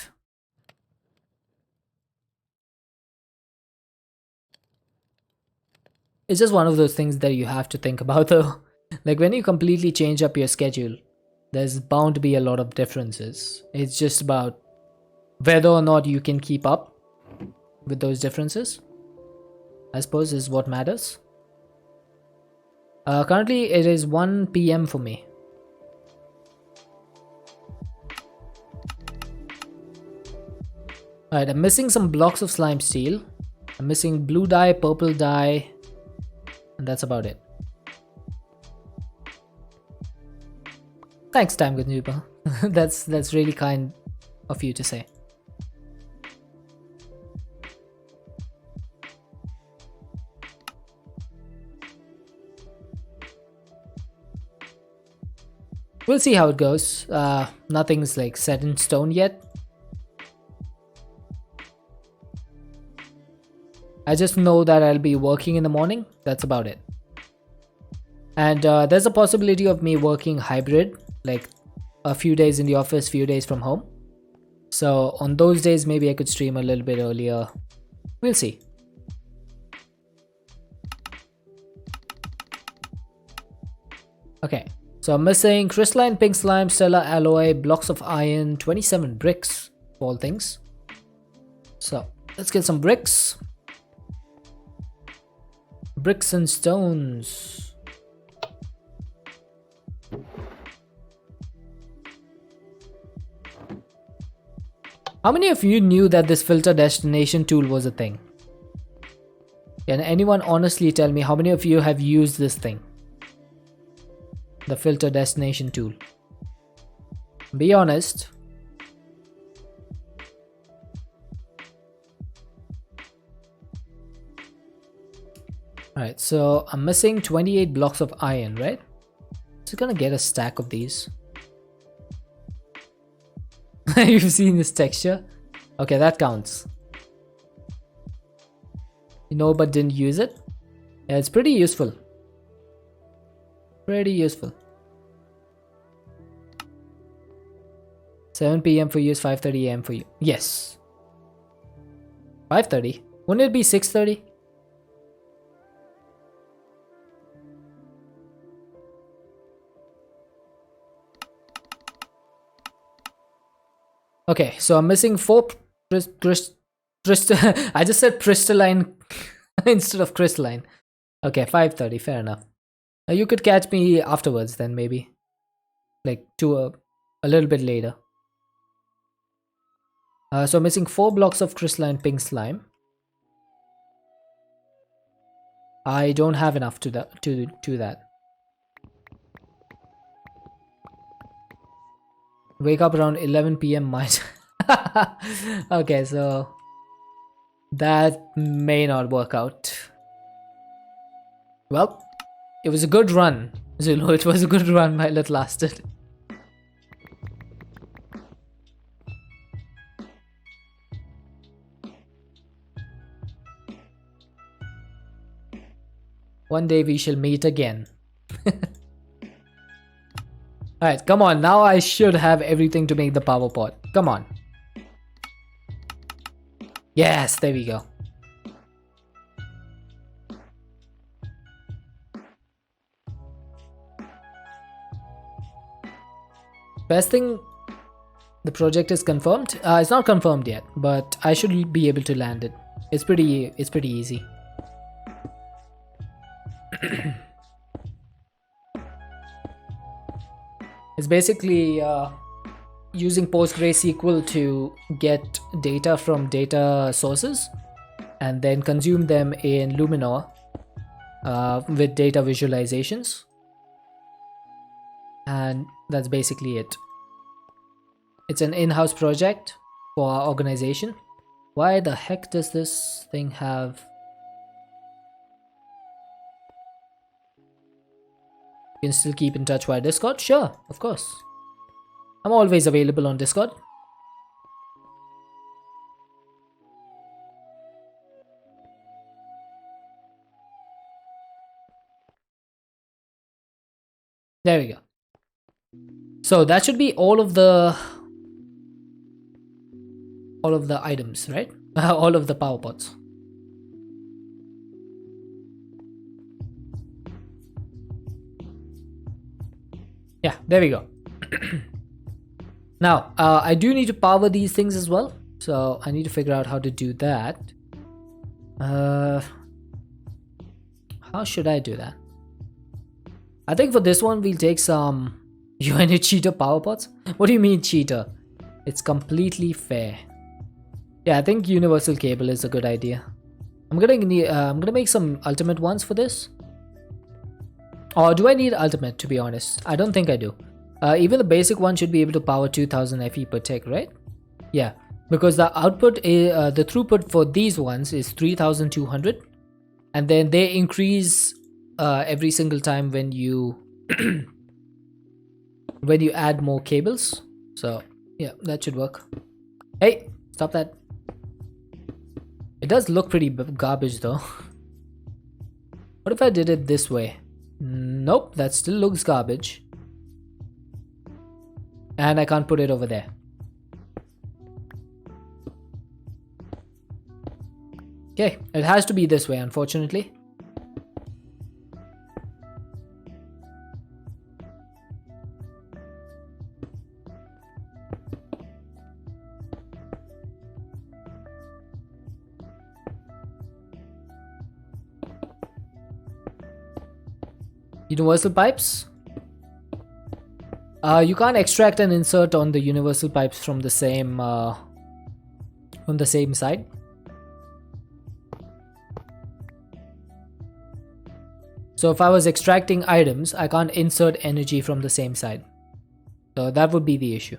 Speaker 1: It's just one of those things that you have to think about though. Like when you completely change up your schedule, there's bound to be a lot of differences. It's just about whether or not you can keep up with those differences, I suppose, is what matters. Currently it is 1 p.m. for me. Alright, I'm missing some blocks of slime steel. I'm missing blue dye, purple dye, and that's about it. Thanks, Time Consumer. that's really kind of you to say. We'll see how it goes. Nothing's like set in stone yet. I just know that I'll be working in the morning. That's about it. And there's a possibility of me working hybrid, like a few days in the office, few days from home. So on those days, maybe I could stream a little bit earlier. We'll see. Okay, so I'm missing crystalline pink slime, stellar alloy, blocks of iron, 27 bricks, of all things. So let's get some bricks. Bricks and stones. How many of you knew that this filter destination tool was a thing? Can anyone honestly tell me how many of you have used this thing? The filter destination tool. Be honest. Alright, so I'm missing 28 blocks of iron, right? So gonna get a stack of these. You've seen this texture? Okay, that counts. You know, but didn't use it? Yeah, it's pretty useful. Pretty useful. 7 p.m. for you is 5:30 a.m. for you. Yes. 5:30? Wouldn't it be 6:30? Okay, so I'm missing 4 I just said crystalline instead of crystalline. Okay, 5:30, fair enough. You could catch me afterwards then, maybe. Like a little bit later. So I'm missing 4 blocks of crystalline pink slime. I don't have enough to that. Wake up around 11 p.m. my Okay, so that may not work out. Well, it was a good run, Zulu. It was a good run while it lasted. One day we shall meet again. Alright, come on. Now I should have everything to make the power pot. Come on. Yes, there we go. Best thing, the project is confirmed. It's not confirmed yet, but I should be able to land it. It's pretty easy. It's basically using PostgreSQL to get data from data sources and then consume them in Luminor with data visualizations. And that's basically it. It's an in-house project for our organization. Why the heck does this thing have... You can still keep in touch via Discord? Sure, of course. I'm always available on Discord. There we go. So that should be all of the items, right? All of the power pots. Yeah, there we go. Now, I do need to power these things as well. So I need to figure out how to do that. How should I do that? I think for this one we'll take some UNA cheater power pots. What do you mean cheater? It's completely fair. Yeah, I think universal cable is a good idea. I'm gonna make some ultimate ones for this. Or do I need ultimate, to be honest? I don't think I do. Even the basic one should be able to power 2000 FE per tick, right? Yeah, because the output, the throughput for these ones is 3200, and then they increase every single time when you when you add more cables. So yeah, that should work. Hey, stop that. It does look pretty garbage though. What if I did it this way? Nope, that still looks garbage. And I can't put it over there. Okay, it has to be this way, unfortunately. Universal pipes. You can't extract and insert on the universal pipes from the same side. So if I was extracting items, I can't insert energy from the same side. So that would be the issue.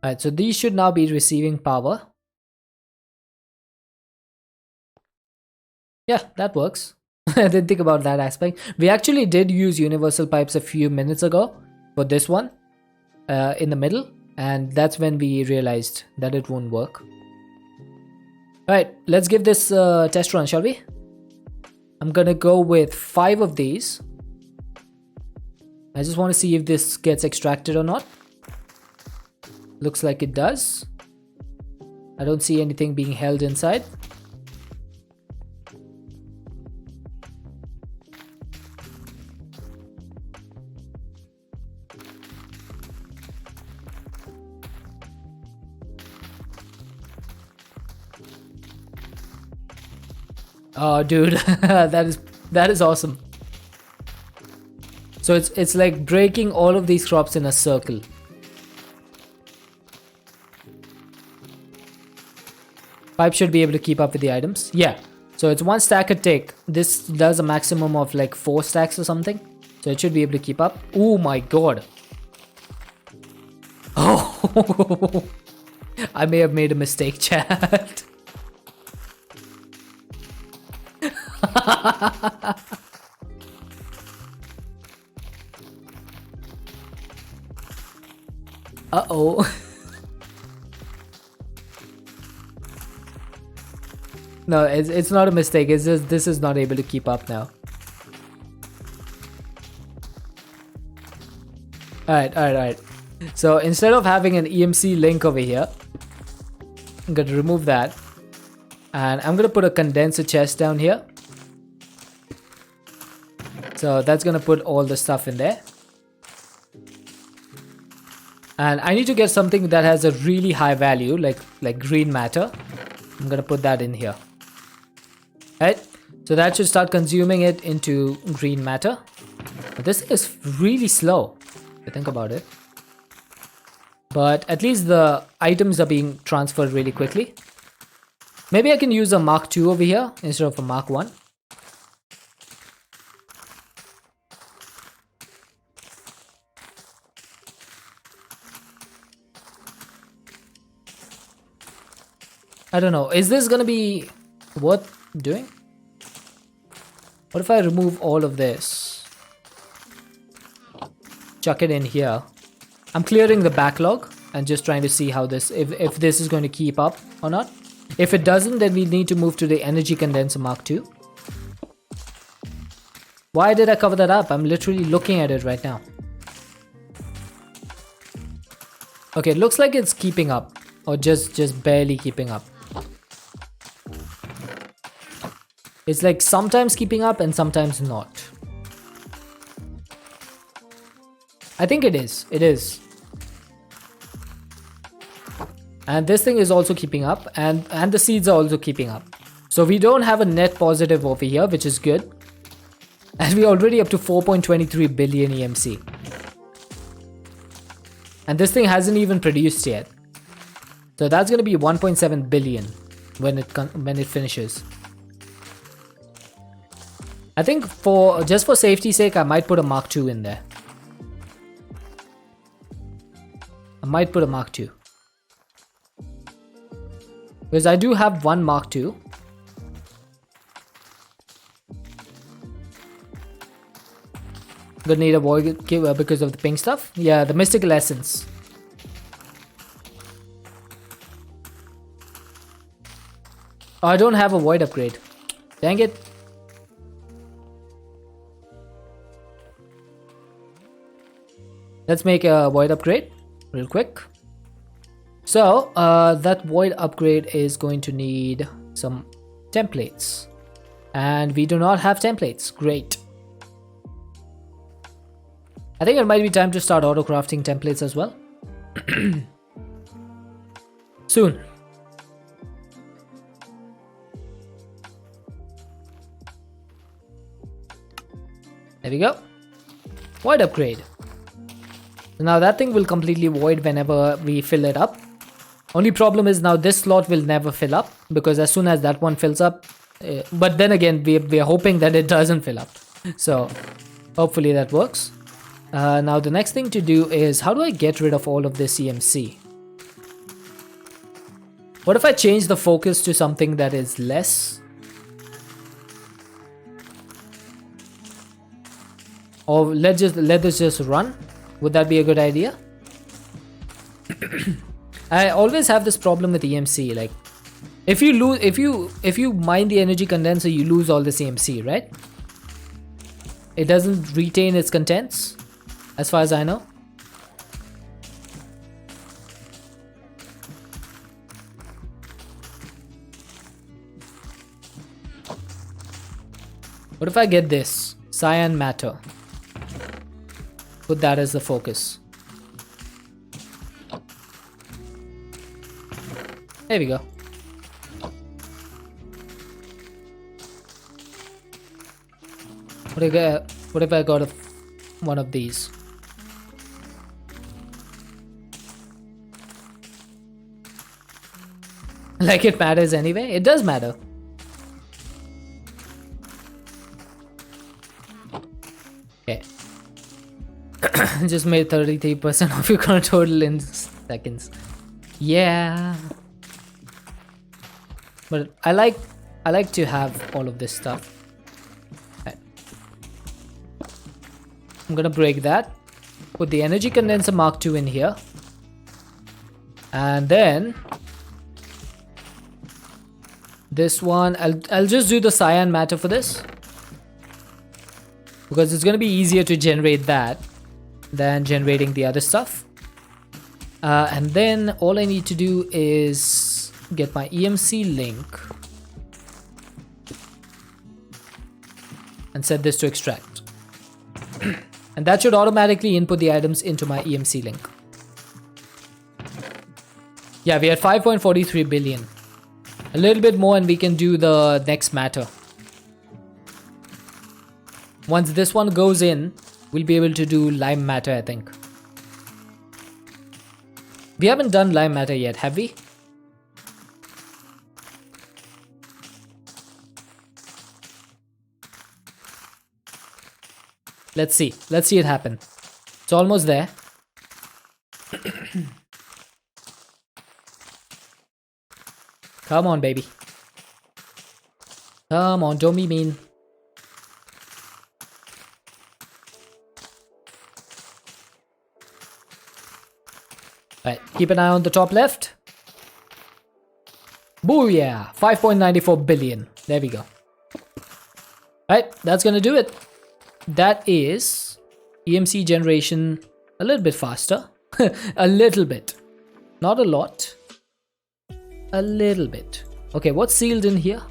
Speaker 1: Alright, so these should now be receiving power. Yeah, that works. I didn't think about that aspect. We actually did use universal pipes a few minutes ago for this one in the middle, and that's when we realized that it won't work. Alright, let's give this a test run, shall we? I'm gonna go with 5 of these. I just want to see if this gets extracted or not. Looks like it does. I don't see anything being held inside. Oh dude, that is awesome. So it's like breaking all of these crops in a circle. Pipe should be able to keep up with the items. Yeah. So it's 1 stack a tick. This does a maximum of like 4 stacks or something. So it should be able to keep up. Oh my god. Oh, I may have made a mistake, chat. Uh-oh. No, it's not a mistake. It's just this is not able to keep up now. Alright. So instead of having an EMC link over here, I'm going to remove that. And I'm going to put a condenser chest down here. So that's going to put all the stuff in there. And I need to get something that has a really high value, like green matter. I'm going to put that in here. Right? So that should start consuming it into green matter. But this is really slow, if you think about it. But at least the items are being transferred really quickly. Maybe I can use a Mark II over here instead of a Mark I. I don't know. Is this gonna be worth doing? What if I remove all of this? Chuck it in here. I'm clearing the backlog and just trying to see how this, if this is going to keep up or not. If it doesn't, then we need to move to the energy condenser Mark II. Why did I cover that up? I'm literally looking at it right now. Okay, it looks like it's keeping up, or just barely keeping up. It's like sometimes keeping up and sometimes not. I think it is. It is. And this thing is also keeping up, and the seeds are also keeping up. So we don't have a net positive over here, which is good. And we're already up to 4.23 billion EMC. And this thing hasn't even produced yet. So that's going to be 1.7 billion when it finishes. I think just for safety's sake, I might put a Mark II in there. I might put a Mark II. Because I do have one Mark II. Gonna need a void because of the pink stuff. Yeah, the mystical essence. Oh, I don't have a void upgrade. Dang it. Let's make a void upgrade real quick. So that void upgrade is going to need some templates. And we do not have templates. Great. I think it might be time to start auto crafting templates as well. Soon. There we go. Void upgrade. So now that thing will completely void whenever we fill it up. Only problem is now this slot will never fill up because as soon as that one fills up, but then again we are hoping that it doesn't fill up. So hopefully that works. Now the next thing to do is how do I get rid of all of this EMC? What if I change the focus to something that is less? Or let this just run. Would that be a good idea? I always have this problem with EMC. Like, if you mine the energy condenser, you lose all this EMC, right? It doesn't retain its contents, as far as I know. What if I get this cyan matter? Put that as the focus. There we go. What if I got one of these? Like it matters anyway? It does matter. Okay. Just made 33% of your current total in seconds. Yeah. But I like to have all of this stuff. Right. I'm gonna break that. Put the energy condenser Mark II in here. And then this one, I'll just do the cyan matter for this. Because it's gonna be easier to generate that than generating the other stuff. And then all I need to do is get my EMC link and set this to extract. And that should automatically input the items into my EMC link. Yeah, we are 5.43 billion. A little bit more and we can do the next matter. Once this one goes in, we'll be able to do lime matter, I think. We haven't done lime matter yet, have we? Let's see it happen. It's almost there. Come on, baby. Come on, don't be mean. Right, keep an eye on the top left. Booyah! 5.94 billion. There we go. Right, that's gonna do it. That is EMC generation a little bit faster. A little bit. Not a lot. A little bit. Okay, what's sealed in here?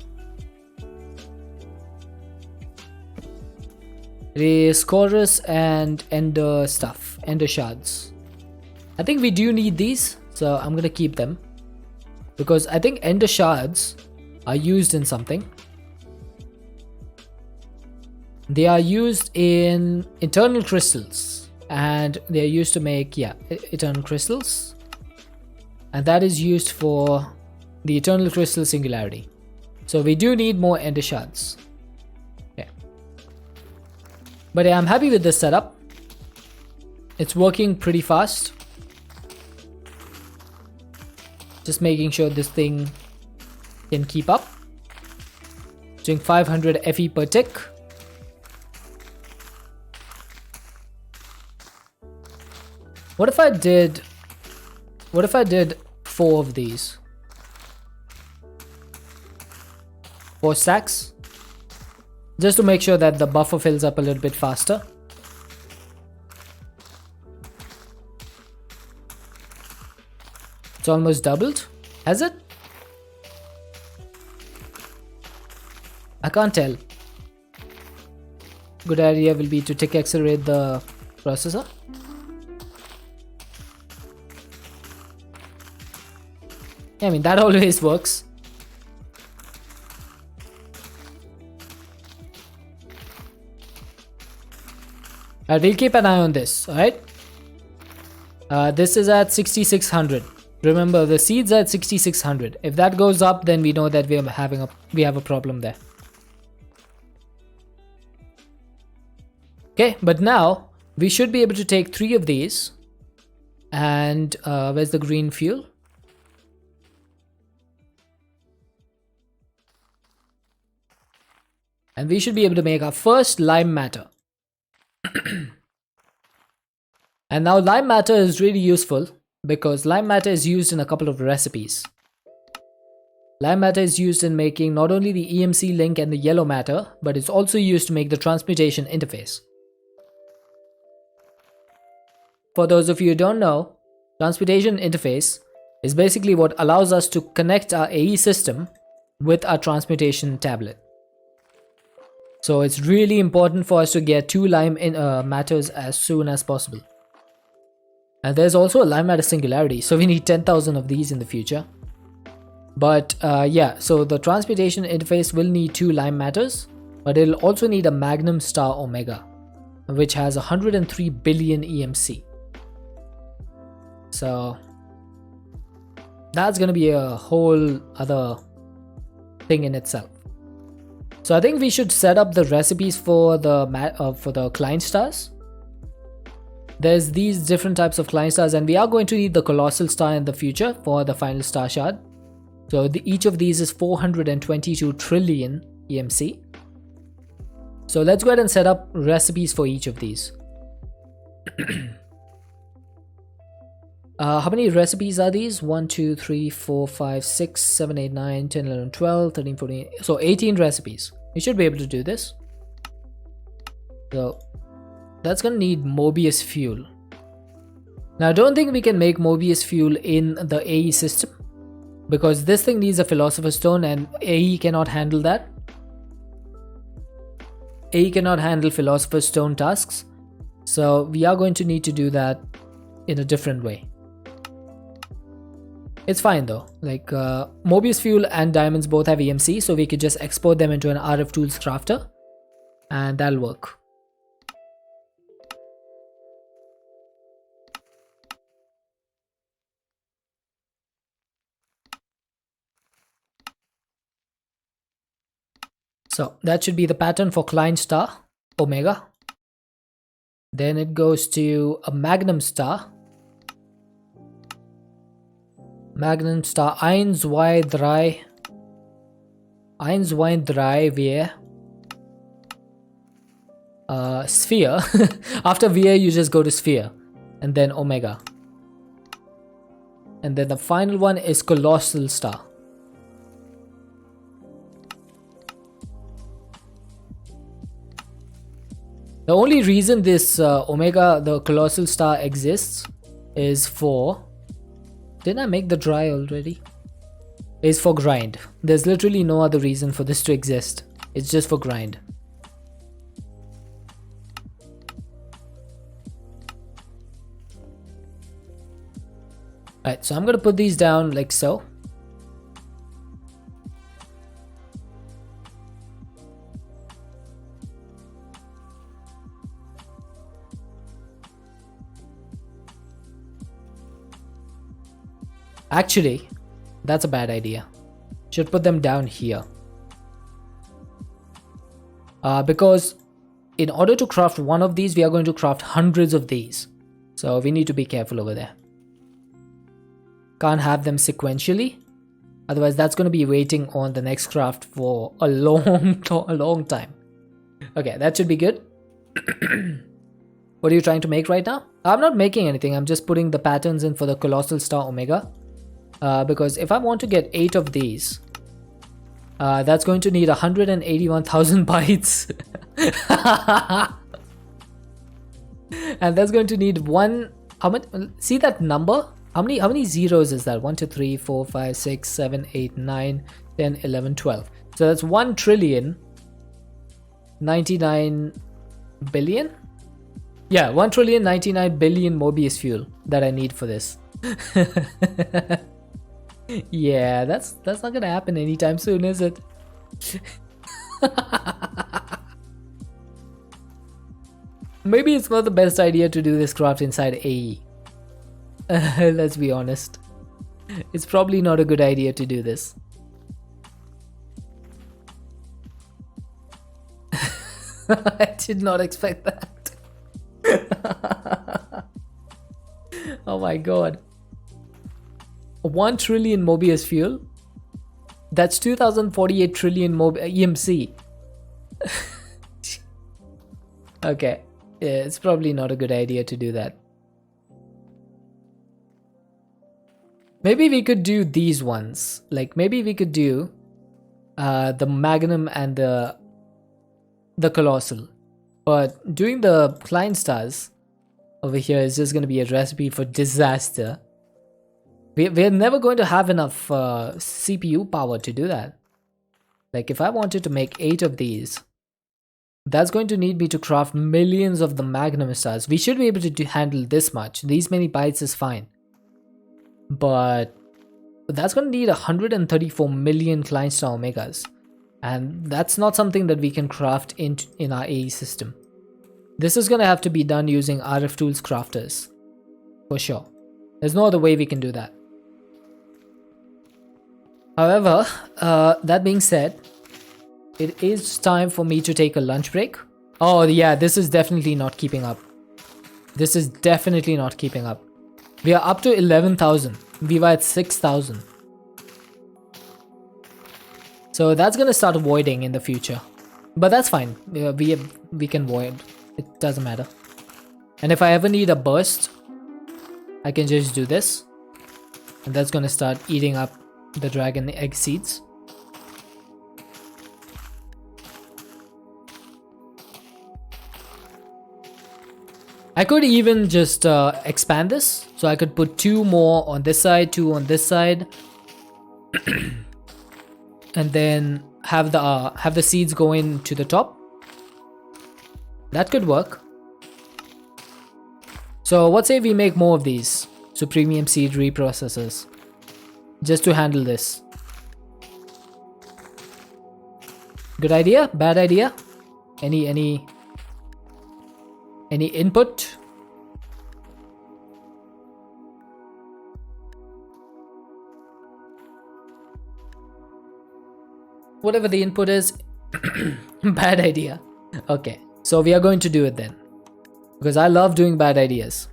Speaker 1: It is chorus and ender stuff. Ender shards. I think we do need these, so I'm gonna keep them. Because I think ender shards are used in something. They are used in internal crystals, and they are used to make, yeah, eternal crystals, and that is used for the eternal crystal singularity. So we do need more ender shards. Okay. But yeah, I'm happy with this setup. It's working pretty fast. Just making sure this thing can keep up. Doing 500 FE per tick. What if I did 4 of these? 4 stacks? Just to make sure that the buffer fills up a little bit faster. It's almost doubled. Has it? I can't tell. Good idea will be to tick accelerate the processor. Yeah, I mean, that always works. Alright, we'll keep an eye on this, alright? This is at 6600. Remember, the seeds are at 6600. If that goes up, then we know that we have a problem there. Okay, but now we should be able to take 3 of these. And where's the green fuel? And we should be able to make our first lime matter. And now lime matter is really useful because lime matter is used in a couple of recipes. Lime matter is used in making not only the EMC link and the yellow matter, but it's also used to make the transmutation interface. For those of you who don't know, transmutation interface is basically what allows us to connect our AE system with our transmutation tablet. So it's really important for us to get 2 lime matters as soon as possible. And there's also a lime matter singularity, so we need 10,000 of these in the future. But yeah, so the transmutation interface will need 2 lime matters, but it'll also need a magnum star omega, which has 103 billion EMC. So that's gonna be a whole other thing in itself. So I think we should set up the recipes for the client stars. There's these different types of client stars, and we are going to need the colossal star in the future for the final star shard. So each of these is 422 trillion EMC. So let's go ahead and set up recipes for each of these. How many recipes are these? 1, 2, 3, 4, 5, 6, 7, 8, 9, 10, 11, 12, 13, 14. So 18 recipes. We should be able to do this. So that's going to need Mobius fuel. Now I don't think we can make Mobius fuel in the AE system, because this thing needs a Philosopher's Stone and AE cannot handle that. AE cannot handle Philosopher's Stone tasks. So we are going to need to do that in a different way. It's fine though, like Mobius fuel and diamonds both have EMC, so we could just export them into an RF tools crafter and that'll work. So that should be the pattern for client star omega. Then it goes to a magnum star. Magnum star 1, 2, 3. 1, 2, 3, wir. Sphere. After wir, you just go to sphere. And then omega. And then the final one is colossal star. The only reason this omega, the colossal star, exists is for... Didn't I make the dry already? Is for grind. There's literally no other reason for this to exist. It's just for grind. Alright, so I'm gonna put these down like so. Actually, that's a bad idea. Should put them down here. Because in order to craft one of these, we are going to craft hundreds of these. So we need to be careful over there. Can't have them sequentially. Otherwise, that's going to be waiting on the next craft for a long time. Okay, that should be good. What are you trying to make right now? I'm not making anything. I'm just putting the patterns in for the Colossal Star Omega. Because if I want to get 8 of these, that's going to need 181,000 bytes. And that's going to need one. How much? See that number? How many zeros is that? 1, 2, 3, 4, 5, 6, 7, 8, 9, 10, 11, 12. So that's 1 trillion 99 billion. Yeah, 1 trillion 99 billion Mobius fuel that I need for this. Yeah, that's not gonna happen anytime soon, is it? Maybe it's not the best idea to do this craft inside AE. Let's be honest. It's probably not a good idea to do this. I did not expect that. Oh my god. 1 trillion Mobius fuel? That's 2048 trillion EMC. Okay. Yeah, it's probably not a good idea to do that. Maybe we could do these ones. Like maybe we could do the Magnum and the Colossal. But doing the Klein stars over here is just going to be a recipe for disaster. We're never going to have enough CPU power to do that. Like if I wanted to make 8 of these, that's going to need me to craft millions of the Magnum stars. We should be able to handle this much. These many bytes is fine. But that's going to need 134 million Klein star Omegas. And that's not something that we can craft in our AE system. This is going to have to be done using RF Tools crafters. For sure. There's no other way we can do that. However, that being said, it is time for me to take a lunch break. Oh yeah, this is definitely not keeping up. This is definitely not keeping up. We are up to 11,000. We were at 6,000. So that's going to start voiding in the future. But that's fine. We can void. It doesn't matter. And if I ever need a burst, I can just do this. And that's going to start eating up the dragon egg seeds. I could even just expand this. So I could put 2 more on this side, 2 on this side. And then have the seeds go into the top. That could work. So what say we make more of these Supremium seed reprocessors just to handle this. Good idea? Bad idea? Any input? Whatever the input is, bad idea. Okay, so we are going to do it then. Because I love doing bad ideas.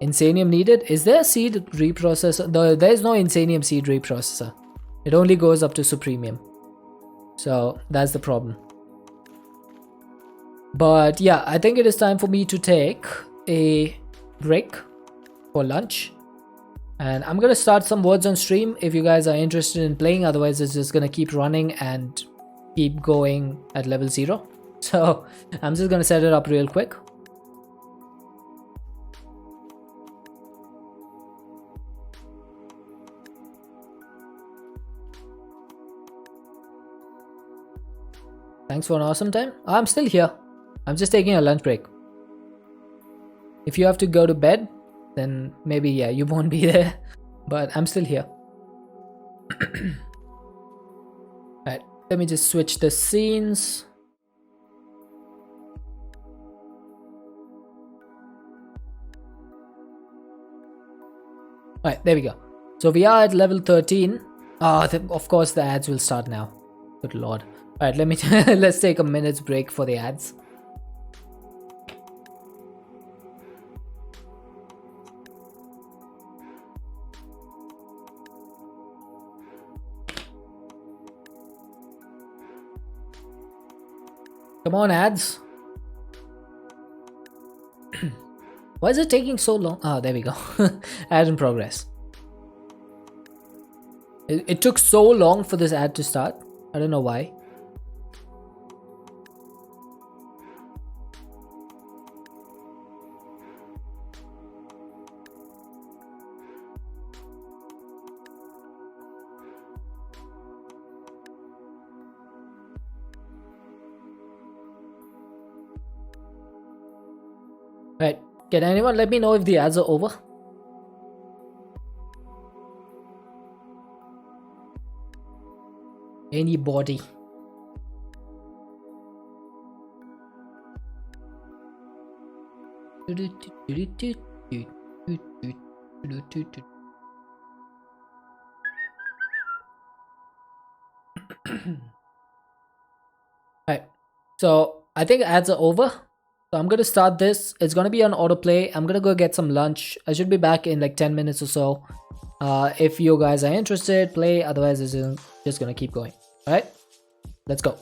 Speaker 1: Insanium needed? Is there a seed reprocessor? There is no Insanium seed reprocessor. It only goes up to Supremium. So that's the problem. But yeah, I think it is time for me to take a break for lunch. And I'm gonna start some words on stream if you guys are interested in playing. Otherwise, it's just gonna keep running and keep going at level 0. So I'm just gonna set it up real quick. Thanks for an awesome time. I'm still here. I'm just taking a lunch break. If you have to go to bed, then maybe, yeah, you won't be there. But I'm still here. Alright, let me just switch the scenes. Alright, there we go. So we are at level 13. Of course the ads will start now. Good lord. Alright, let me let's take a minute's break for the ads. Come on, ads. Why is it taking so long? Ah, there we go. Ad in progress. It took so long for this ad to start. I don't know why. Right. Can anyone let me know if the ads are over? Anybody? Right. So I think ads are over. So I'm gonna start this. It's gonna be on autoplay. I'm gonna go get some lunch. I should be back in like 10 minutes or so. If you guys are interested, play. Otherwise, it's just gonna keep going. All right, let's go.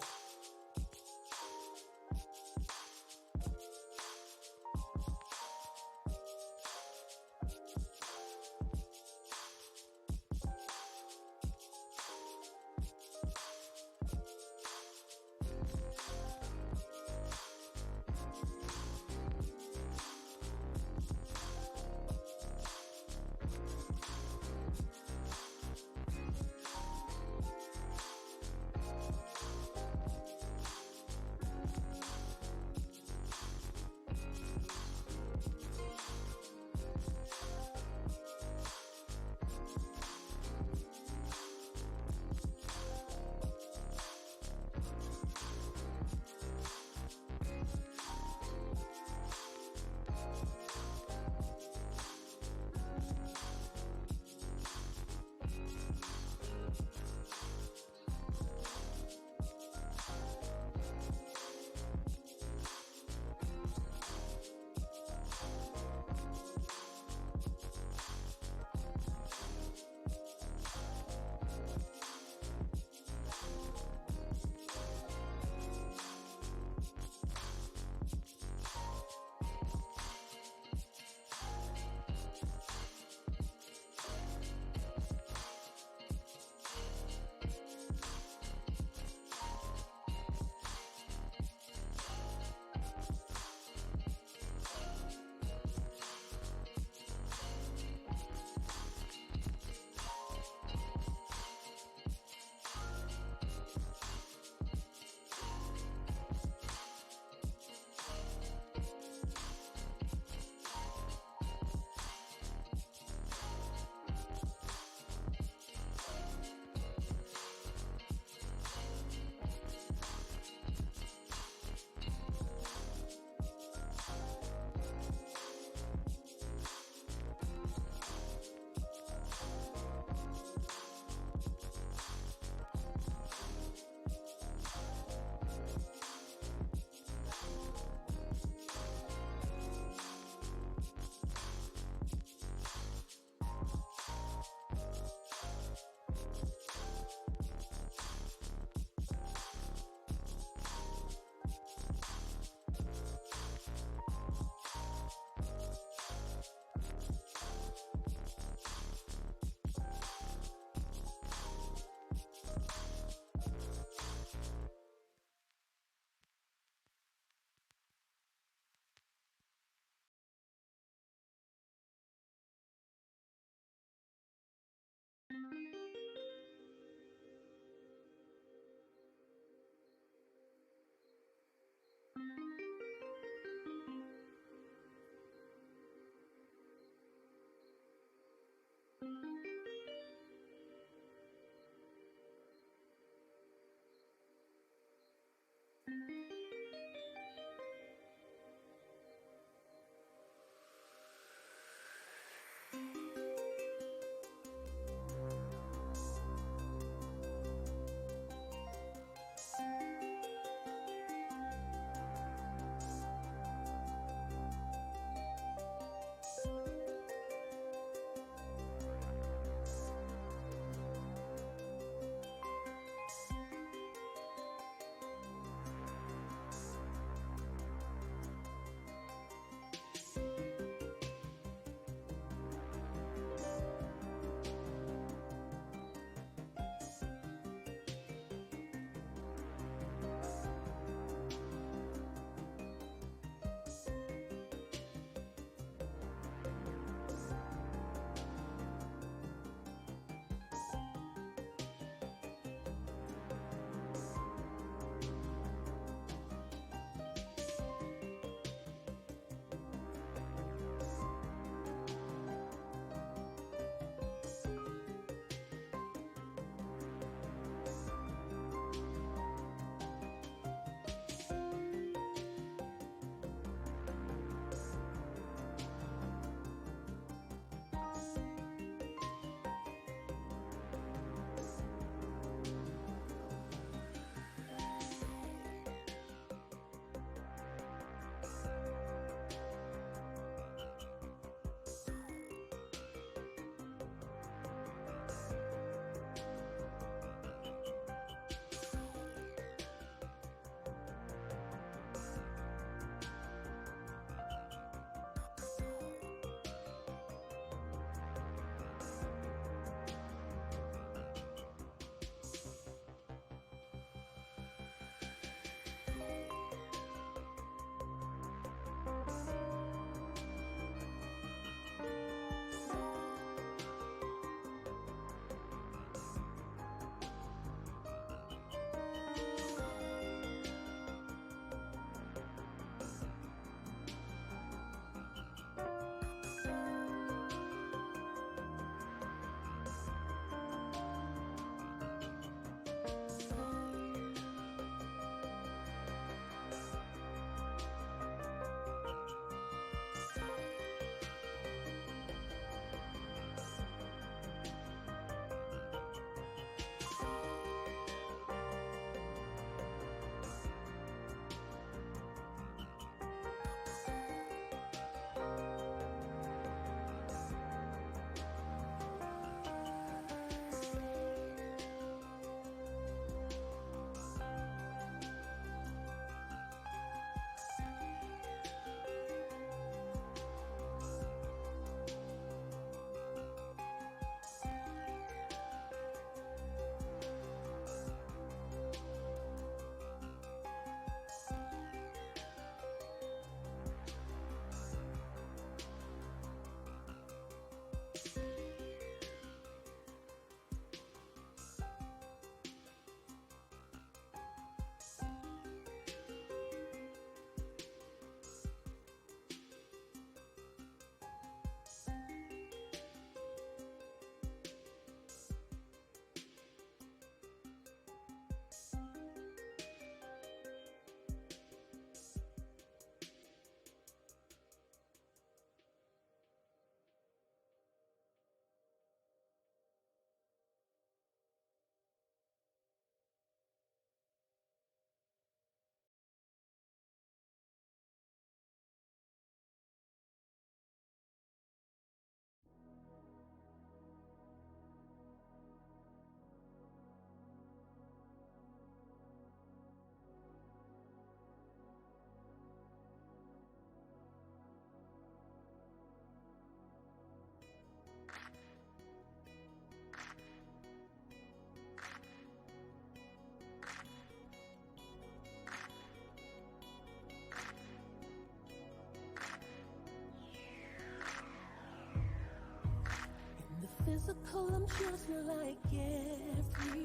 Speaker 5: physical, I'm just like everyone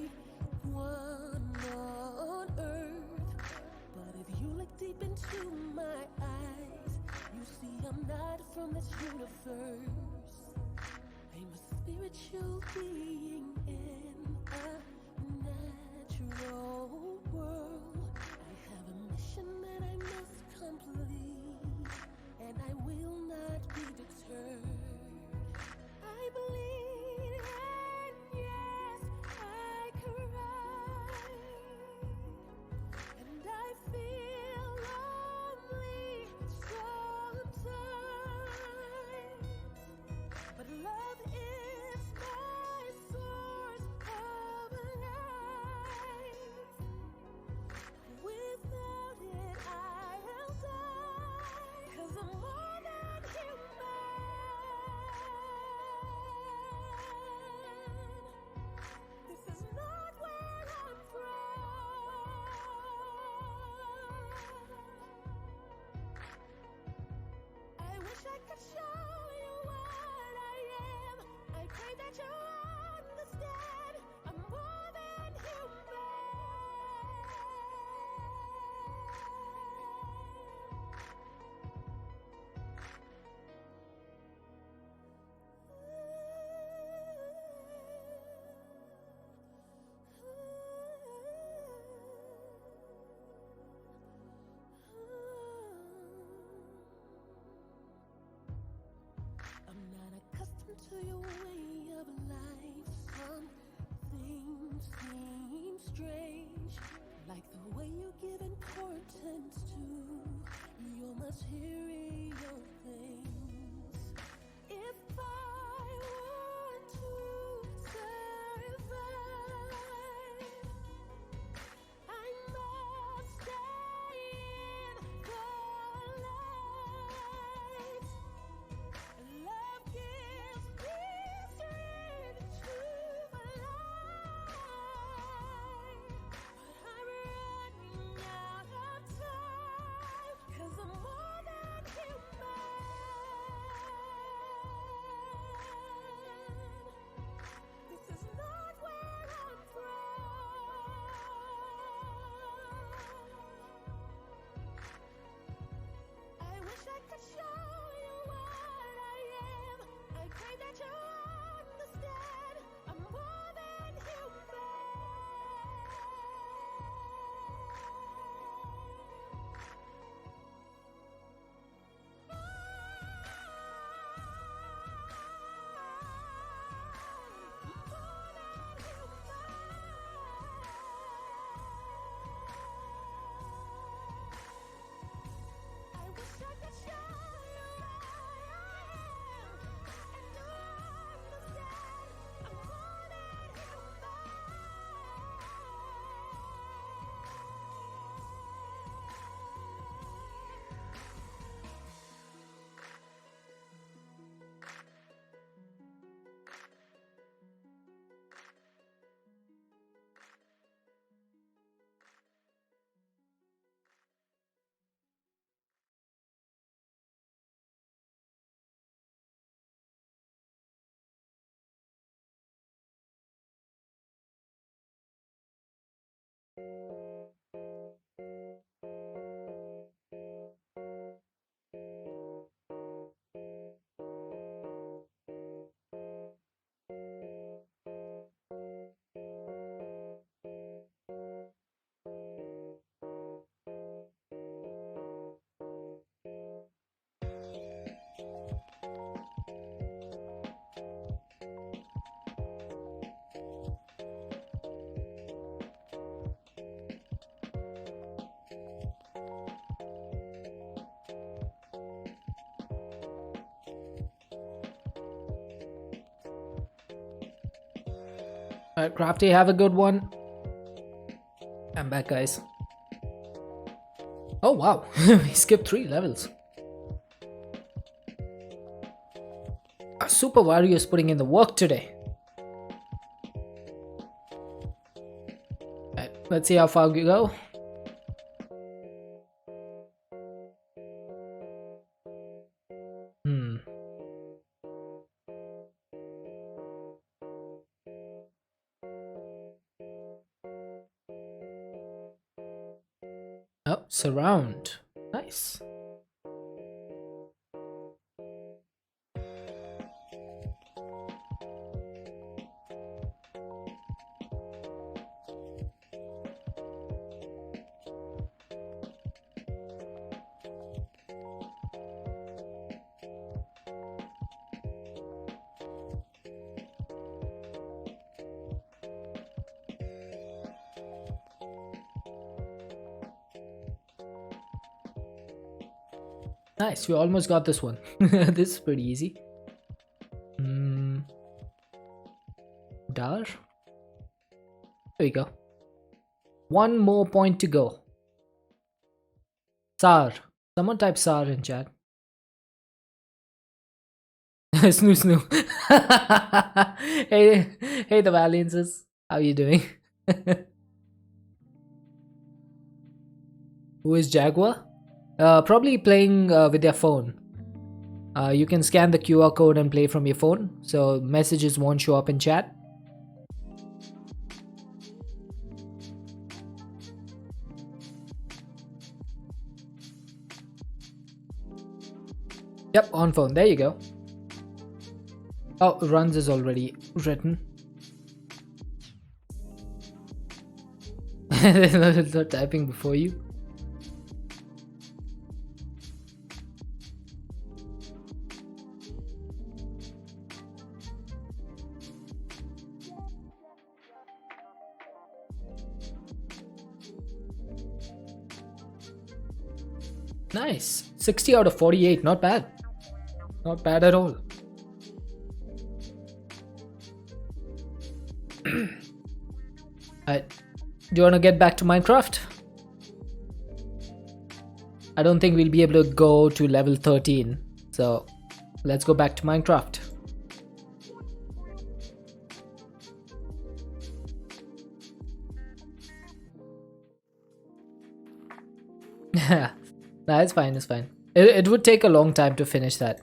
Speaker 5: on earth. But if you look deep into my eyes, you see I'm not from this universe. I'm a spiritual being in a natural world. I have a mission that I must complete, and I will not be deterred. I bleed and yes, I cry, and I feel lonely sometimes. But love is my source of life. Without it, I'll die. 'Cause I'm more than human. This is not where I'm from. I wish I could show you what I am. I pray that you understand. I'm more than human. I'm not accustomed to your way of life. Some things seem strange, like the way you give importance to your material things. If I want to survive, I must stay in the light. Love gives me strength to fly. But I'm running out of time, 'cause I'm more than human. This is not where I'm from. I wish I could show you what I am. I pray that you understand. I'm more than human. I wish I could show you what I am, and you understand. I'm more than human.
Speaker 1: Alright, Crafty, have a good one. I'm back, guys. Oh wow, we skipped 3 levels. Our Super Wario is putting in the work today. Alright, let's see how far we go. Oh, surround. Nice. Nice, we almost got this one. This is pretty easy. Dar. There we go. One more point to go. Sar. Someone type Sar in chat. Snoo snoo. Hey the Valiances. How you doing? Who is Jaguar? Probably playing with their phone. You can scan the QR code and play from your phone, so messages won't show up in chat. Yep, on phone. There you go. Oh, runs is already written. Not typing before you. Nice. 60 out of 48. Not bad. Not bad at all. Alright. Do you want to get back to Minecraft? I don't think we'll be able to go to level 13. So let's go back to Minecraft. Nah, it's fine, it's fine. It would take a long time to finish that.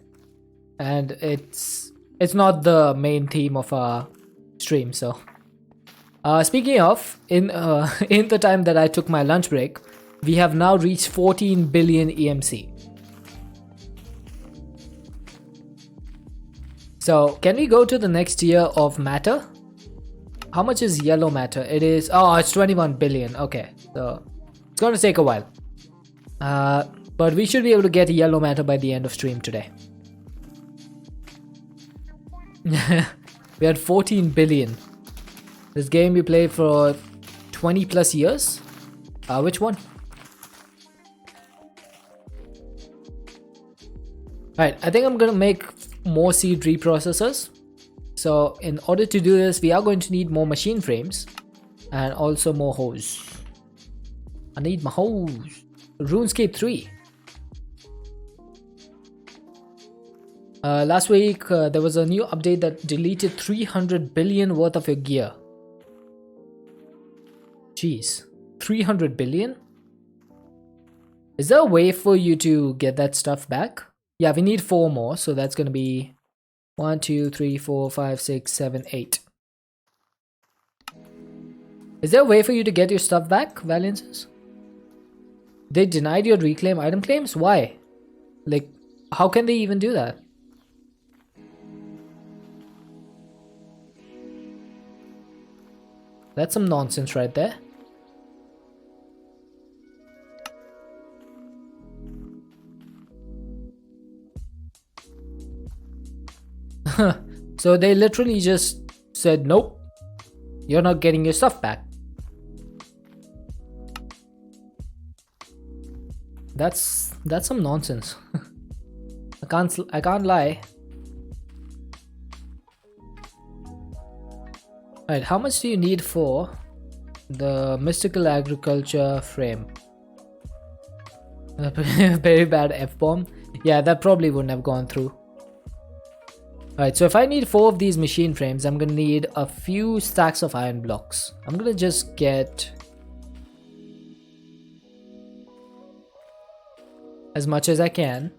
Speaker 1: And it's not the main theme of our stream, so. Speaking of, in the time that I took my lunch break, we have now reached 14 billion EMC. So, can we go to the next tier of matter? How much is yellow matter? It is, oh, it's 21 billion. Okay, so it's gonna take a while. But we should be able to get yellow matter by the end of stream today. We had 14 billion. This game we played for 20 plus years. Which one? Alright, I think I'm gonna make more seed reprocessors. So in order to do this, we are going to need more machine frames and also more hose. I need my hose. RuneScape 3. Last week there was a new update that deleted 300 billion worth of your gear. Jeez, 300 billion? Is there a way for you to get that stuff back? Yeah, we need 4 more, so that's gonna be 1, 2, 3, 4, 5, 6, 7, 8. Is there a way for you to get your stuff back, Valiances? They denied your reclaim item claims? Why? Like, how can they even do that? That's some nonsense right there. So they literally just said, nope, you're not getting your stuff back. That's some nonsense. I can't lie. Alright, how much do you need for the mystical agriculture frame? Very bad F-bomb. Yeah, that probably wouldn't have gone through. Alright, so if I need 4 of these machine frames, I'm gonna need a few stacks of iron blocks. I'm gonna just get as much as I can.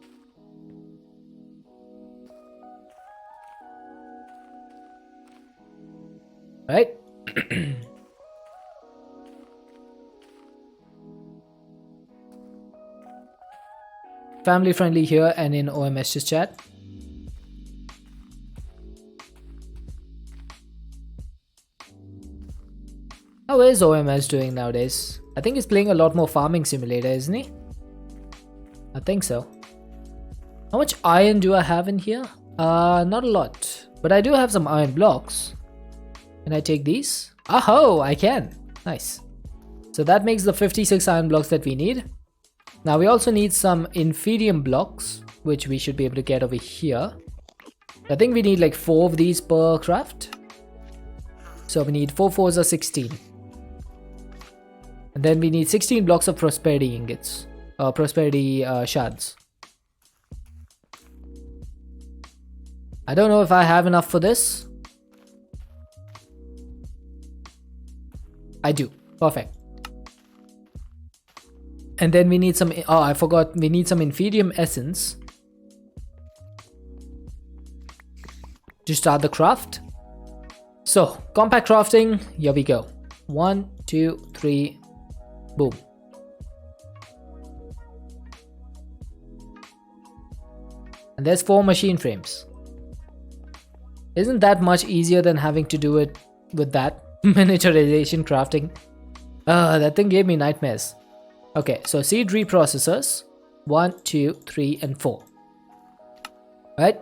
Speaker 1: Right? family friendly here and in OMS just chat. How is OMS doing nowadays? I think he's playing a lot more farming simulator, isn't he? I think so. How much iron do I have in here? Not a lot. But I do have some iron blocks. Can I take these? Oh, I can. Nice. So that makes the 56 iron blocks that we need. Now we also need some inferium blocks, which we should be able to get over here. I think we need like 4 of these per craft. So we need 4 4s are 16. And then we need 16 blocks of prosperity ingots. Prosperity shards. I don't know if I have enough for this. I do. Perfect. And then we need some, oh, I forgot, we need some inferium essence to start the craft. So, compact crafting, here we go. 1, 2, 3, boom. And there's 4 machine frames. Isn't that much easier than having to do it with that miniaturization crafting? That thing gave me nightmares. Okay, so seed reprocessors. 1, 2, 3, and 4. Right?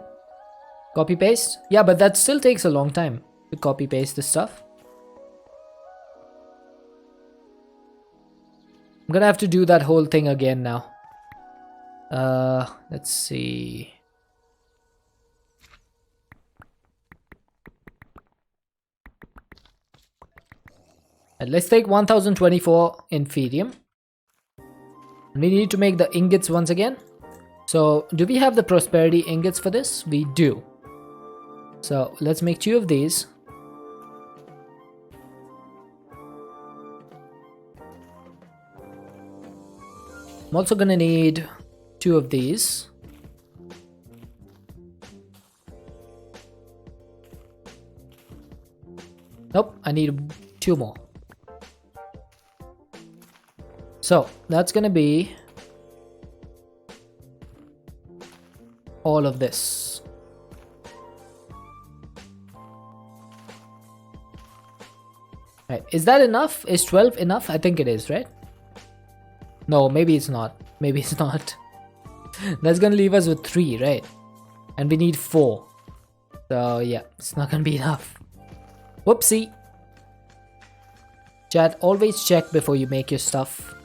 Speaker 1: Copy paste. Yeah, but that still takes a long time to copy paste this stuff. I'm gonna have to do that whole thing again now. Let's see. And let's take 1024 inferium. We need to make the ingots once again. So, do we have the prosperity ingots for this? We do. So, let's make 2 of these. I'm also gonna need 2 of these. Nope, I need 2 more. So that's gonna be all of this. Right, is that enough? Is 12 enough? I think it is, right? No, maybe it's not. Maybe it's not. That's gonna leave us with 3, right? And we need 4. So yeah, it's not gonna be enough. Whoopsie. Chat, always check before you make your stuff.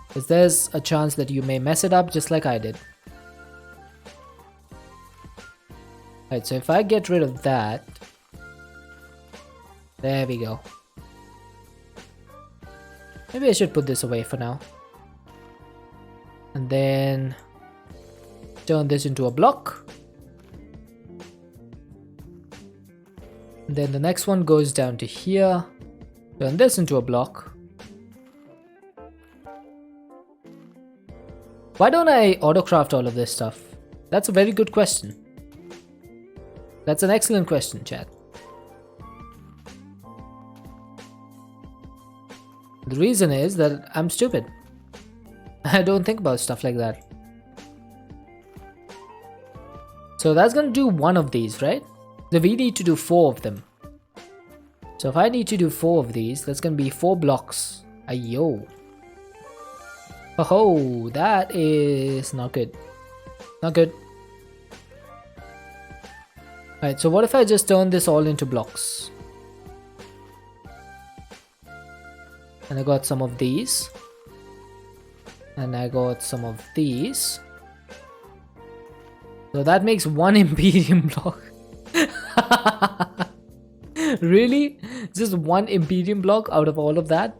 Speaker 1: Because there's a chance that you may mess it up just like I did. Right, so if I get rid of that. There we go. Maybe I should put this away for now. And then turn this into a block. And then the next one goes down to here. Turn this into a block. Why don't I autocraft all of this stuff? That's a very good question. That's an excellent question, chat. The reason is that I'm stupid. I don't think about stuff like that. So that's gonna do 1 of these, right? So we need to do 4 of them. So if I need to do 4 of these, that's gonna be 4 blocks. Ayo. Oh, that is not good. Not good. Alright, so what if I just turn this all into blocks? And I got some of these. And I got some of these. So that makes 1 Imperium block. Really? Just 1 Imperium block out of all of that?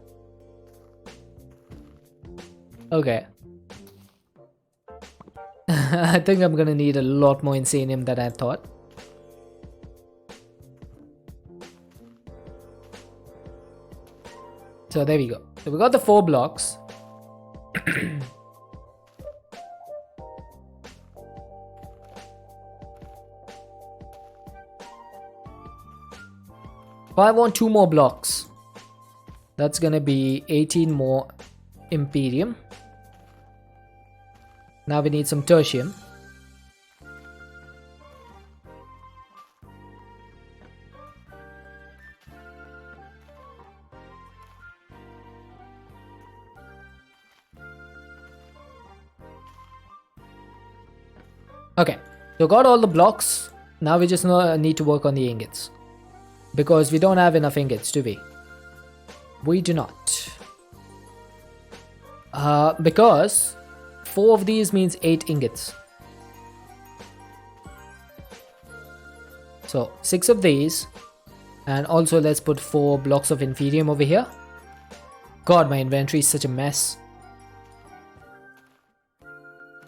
Speaker 1: Okay. I think I'm gonna need a lot more Insanium than I thought. So there we go. So we got the 4 blocks. If I want 2 more blocks, that's gonna be 18 more Imperium. Now we need some tertium. Okay, so got all the blocks. Now we just need to work on the ingots. Because we don't have enough ingots, do we? We do not. Because 4 of these means 8 ingots. So 6 of these. And also let's put 4 blocks of inferium over here. God, my inventory is such a mess.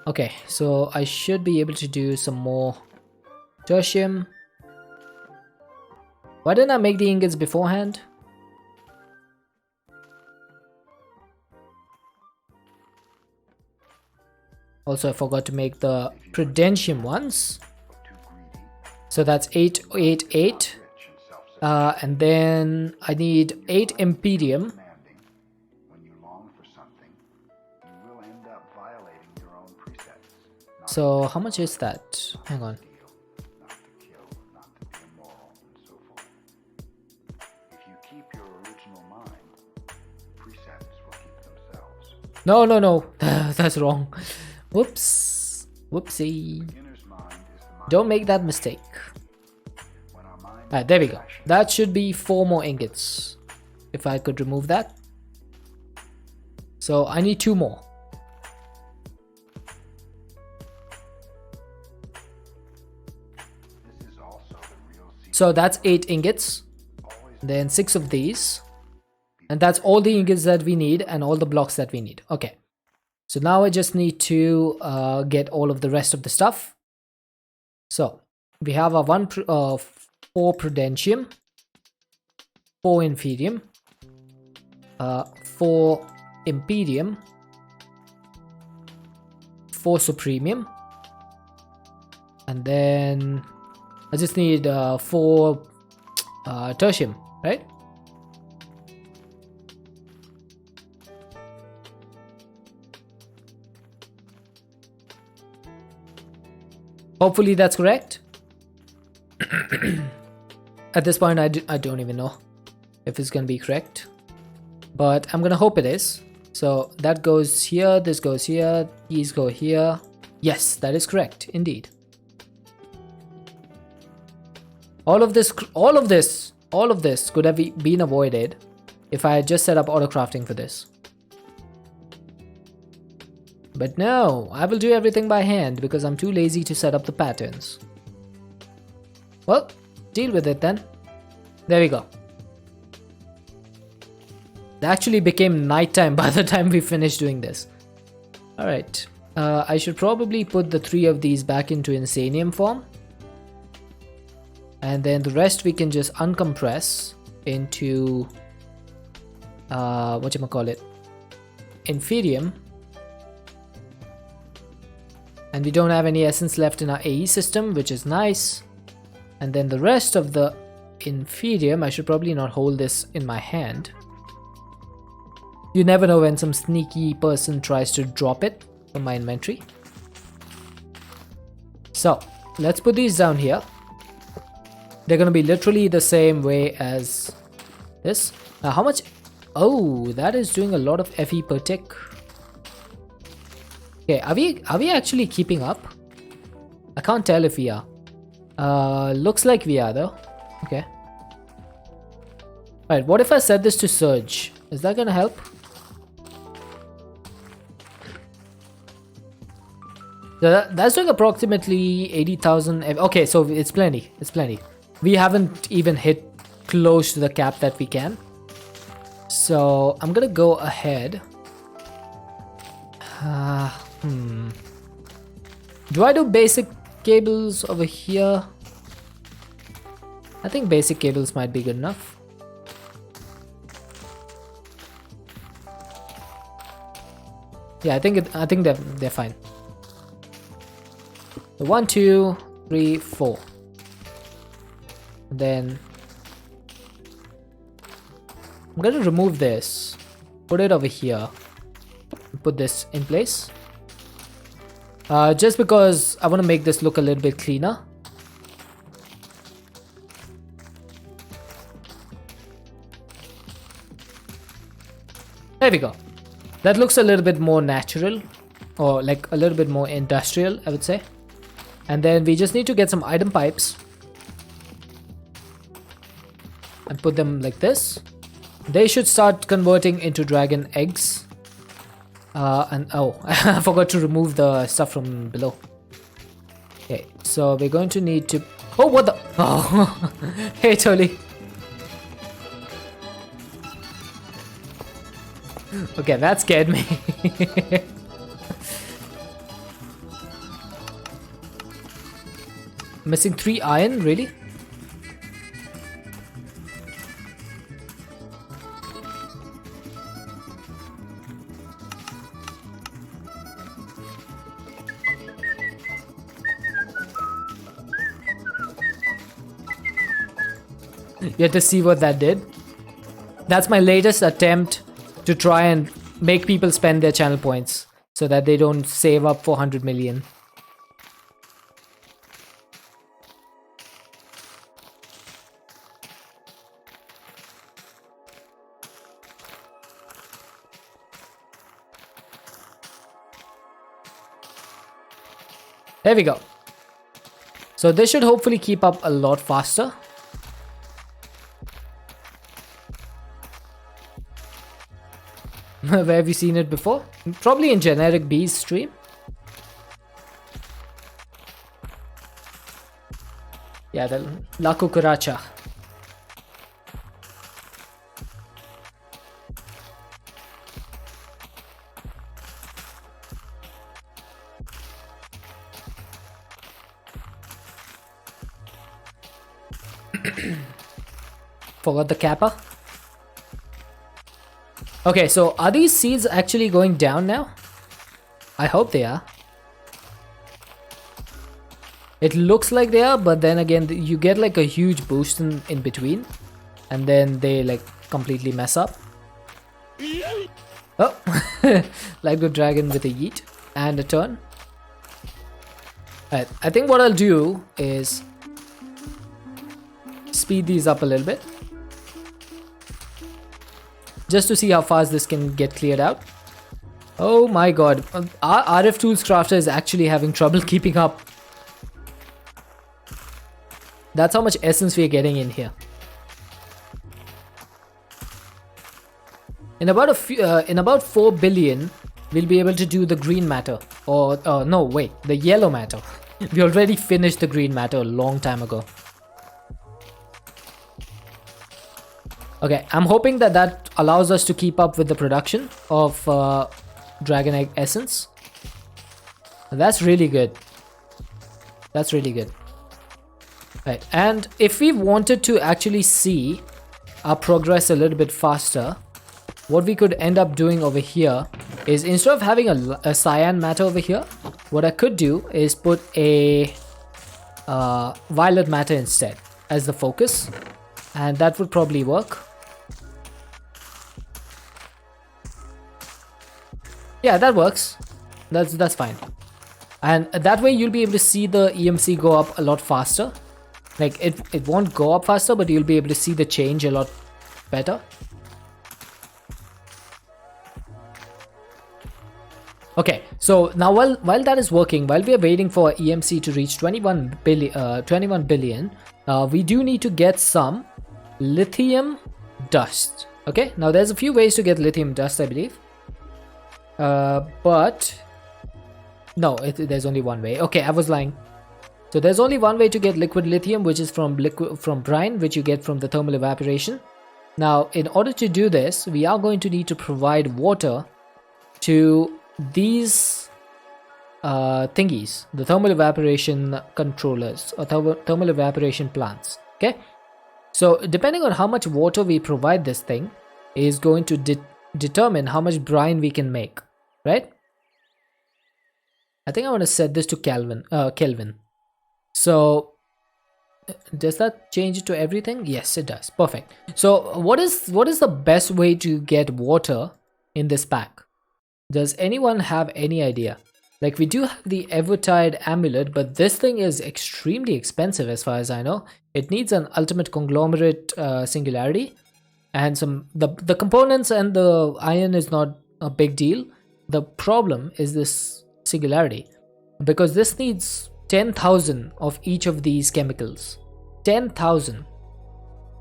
Speaker 1: Okay, so I should be able to do some more tertium. Why didn't I make the ingots beforehand? Also, I forgot to make the prudentium ones. So that's 8, 8, 8. And then I need 8 imperium. So how much is that? Hang on. No, no, no. That's wrong. Whoops. Whoopsie. Don't make that mistake. Alright, there we go. That should be 4 more ingots. If I could remove that. So I need 2 more. So that's 8 ingots. Then 6 of these. And that's all the ingots that we need and all the blocks that we need. Okay. So now I just need to get all of the rest of the stuff. So we have a 4 prudentium, 4 inferium, 4 imperium, 4 supremium, and then I just need 4 tertium, right? Hopefully that's correct. At this point I don't even know if it's gonna be correct, but I'm gonna hope it is. So that goes here, this goes here, these go here. Yes, that is correct indeed. All of this could have been avoided if I had just set up auto crafting for this. But no, I will do everything by hand because I'm too lazy to set up the patterns. Well, deal with it then. There we go. It actually became nighttime by the time we finished doing this. Alright, I should probably put the 3 of these back into insanium form. And then the rest we can just uncompress into whatchamacallit, inferium. And we don't have any essence left in our AE system, which is nice. And then the rest of the inferium, I should probably not hold this in my hand. You never know when some sneaky person tries to drop it from my inventory. So let's put these down here. They're gonna be literally the same way as this. Now how much? Oh, that is doing a lot of FE per tick. Okay, are we actually keeping up? I can't tell if we are. Looks like we are though. Okay. Alright, what if I set this to surge? Is that gonna help? So that's doing approximately 80,000. Okay, so it's plenty. It's plenty. We haven't even hit close to the cap that we can. So I'm gonna go ahead. Do I do basic cables over here? I think basic cables might be good enough. Yeah, I think they're fine. So 1, 2, 3, 4. Then I'm gonna remove this, put it over here, put this in place. just because I want to make this look a little bit cleaner. There we go. That looks a little bit more natural, or like a little bit more industrial, I would say. And then we just need to get some item pipes and put them like this. They should start converting into dragon eggs. And oh, I forgot to remove the stuff from below. Okay, so we're going to need to... Oh, what the... Oh, hey, Tolly. Okay, that scared me. Missing 3 iron, really? You have to see what that did. That's my latest attempt to try and make people spend their channel points so that they don't save up 400 million. There we go. So this should hopefully keep up a lot faster. Where have you seen it before? Probably in Generic B's stream. Yeah, the La Cucaracha. Forgot the kappa. Okay, so are these seeds actually going down now? I hope they are. It looks like they are, but then again, you get like a huge boost in between. And then they like completely mess up. Oh, like the dragon with a yeet and a turn. Alright, I think what I'll do is speed these up a little bit. Just to see how fast this can get cleared out. Oh my god, our RF Tools Crafter is actually having trouble keeping up. That's how much essence we are getting in here. In about 4 billion, we'll be able to do the green matter. Or no, wait, the yellow matter. We already finished the green matter a long time ago. Okay, I'm hoping that that allows us to keep up with the production of Dragon Egg Essence. That's really good. That's really good. Right, and if we wanted to actually see our progress a little bit faster, what we could end up doing over here is instead of having a cyan matter over here, what I could do is put a violet matter instead as the focus, and that would probably work. Yeah, that works. That's fine. And that way you'll be able to see the EMC go up a lot faster. Like it won't go up faster, but you'll be able to see the change a lot better. Okay, so now while that is working, while we are waiting for EMC to reach 21 billion, we do need to get some lithium dust. Okay, now there's a few ways to get lithium dust, I believe. But no, there's only one way. Okay, I was lying. So there's only one way to get liquid lithium, which is from brine, which you get from the thermal evaporation. Now, in order to do this, we are going to need to provide water to these thingies, the thermal evaporation controllers or thermal evaporation plants. Okay, so depending on how much water we provide this thing is going to determine how much brine we can make, right? I think I want to set this to Kelvin. So does that change it to everything? Yes, it does. Perfect. So what is the best way to get water in this pack? Does anyone have any idea? Like, we do have the Evertide amulet, but this thing is extremely expensive as far as I know. It needs an ultimate conglomerate singularity, and the components and the iron is not a big deal. The problem is this singularity, because this needs 10,000 of each of these chemicals. 10,000.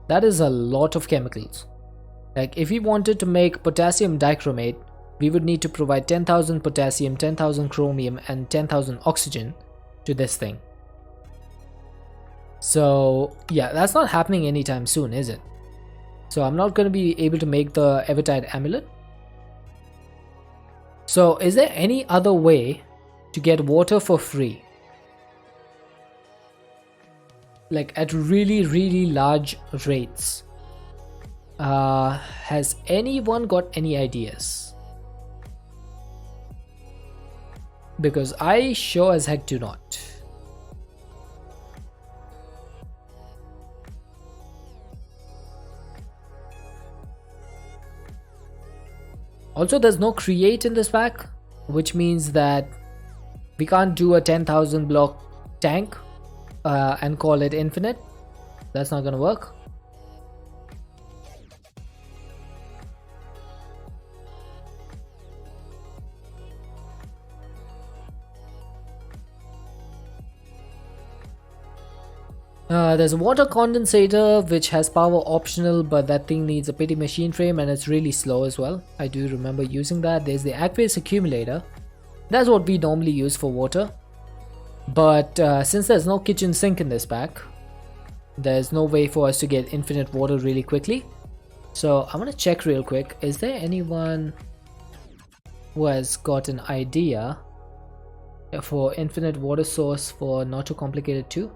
Speaker 1: That is a lot of chemicals. Like, if we wanted to make potassium dichromate, we would need to provide 10,000 potassium, 10,000 chromium, and 10,000 oxygen to this thing. So yeah, that's not happening anytime soon, is it? So I'm not going to be able to make the Evertide amulet. So is there any other way to get water for free? Like, at really, really large rates. Has anyone got any ideas? Because I sure as heck do not. Also, there's no create in this pack, which means that we can't do a 10,000 block tank and call it infinite. That's not gonna work. There's a water condensator which has power optional, but that thing needs a pity machine frame and it's really slow as well. I do remember using that. There's the aqueous accumulator. That's what we normally use for water. But since there's no kitchen sink in this pack, there's no way for us to get infinite water really quickly. So I'm gonna check real quick. Is there anyone who has got an idea for infinite water source for Not Too Complicated 2?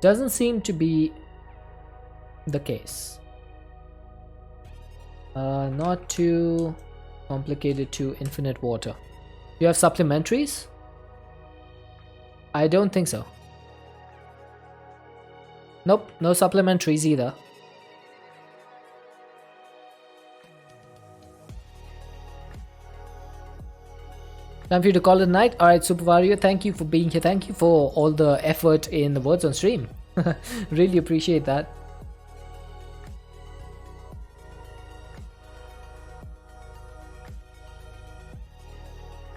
Speaker 1: Doesn't seem to be the case. Not Too Complicated to infinite water. Do you have supplementaries? I don't think so. Nope, no supplementaries either. Time for you to call it a night. Alright, Super Mario, thank you for being here. Thank you for all the effort in the words on stream. Really appreciate that.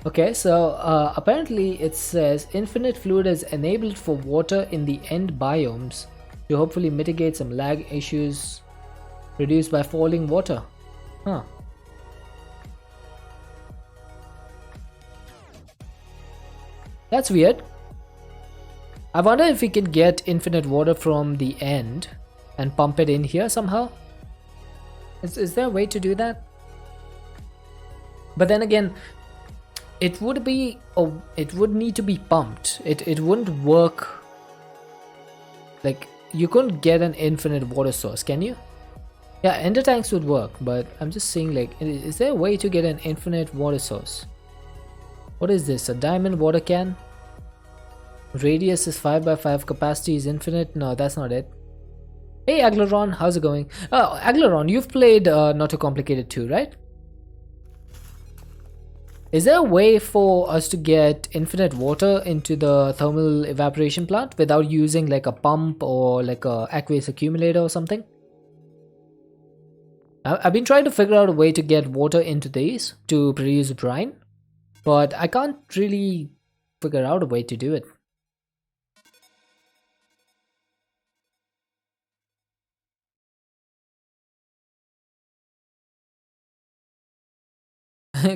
Speaker 1: Okay, so apparently it says infinite fluid is enabled for water in the end biomes to hopefully mitigate some lag issues produced by falling water. Huh. That's weird. I wonder if we can get infinite water from the end and pump it in here somehow. Is there a way to do that? But then again, it would need to be pumped. It wouldn't work. Like, you couldn't get an infinite water source, can you? Yeah, ender tanks would work, but I'm just saying, like, is there a way to get an infinite water source? What is this? A diamond water can? Radius is 5x5, capacity is infinite? No, that's not it. Hey Aglaron, how's it going? Oh, Aglaron, you've played Not Too Complicated 2, right? Is there a way for us to get infinite water into the thermal evaporation plant without using like a pump or like a aqueous accumulator or something? I've been trying to figure out a way to get water into these to produce brine, but I can't really figure out a way to do it.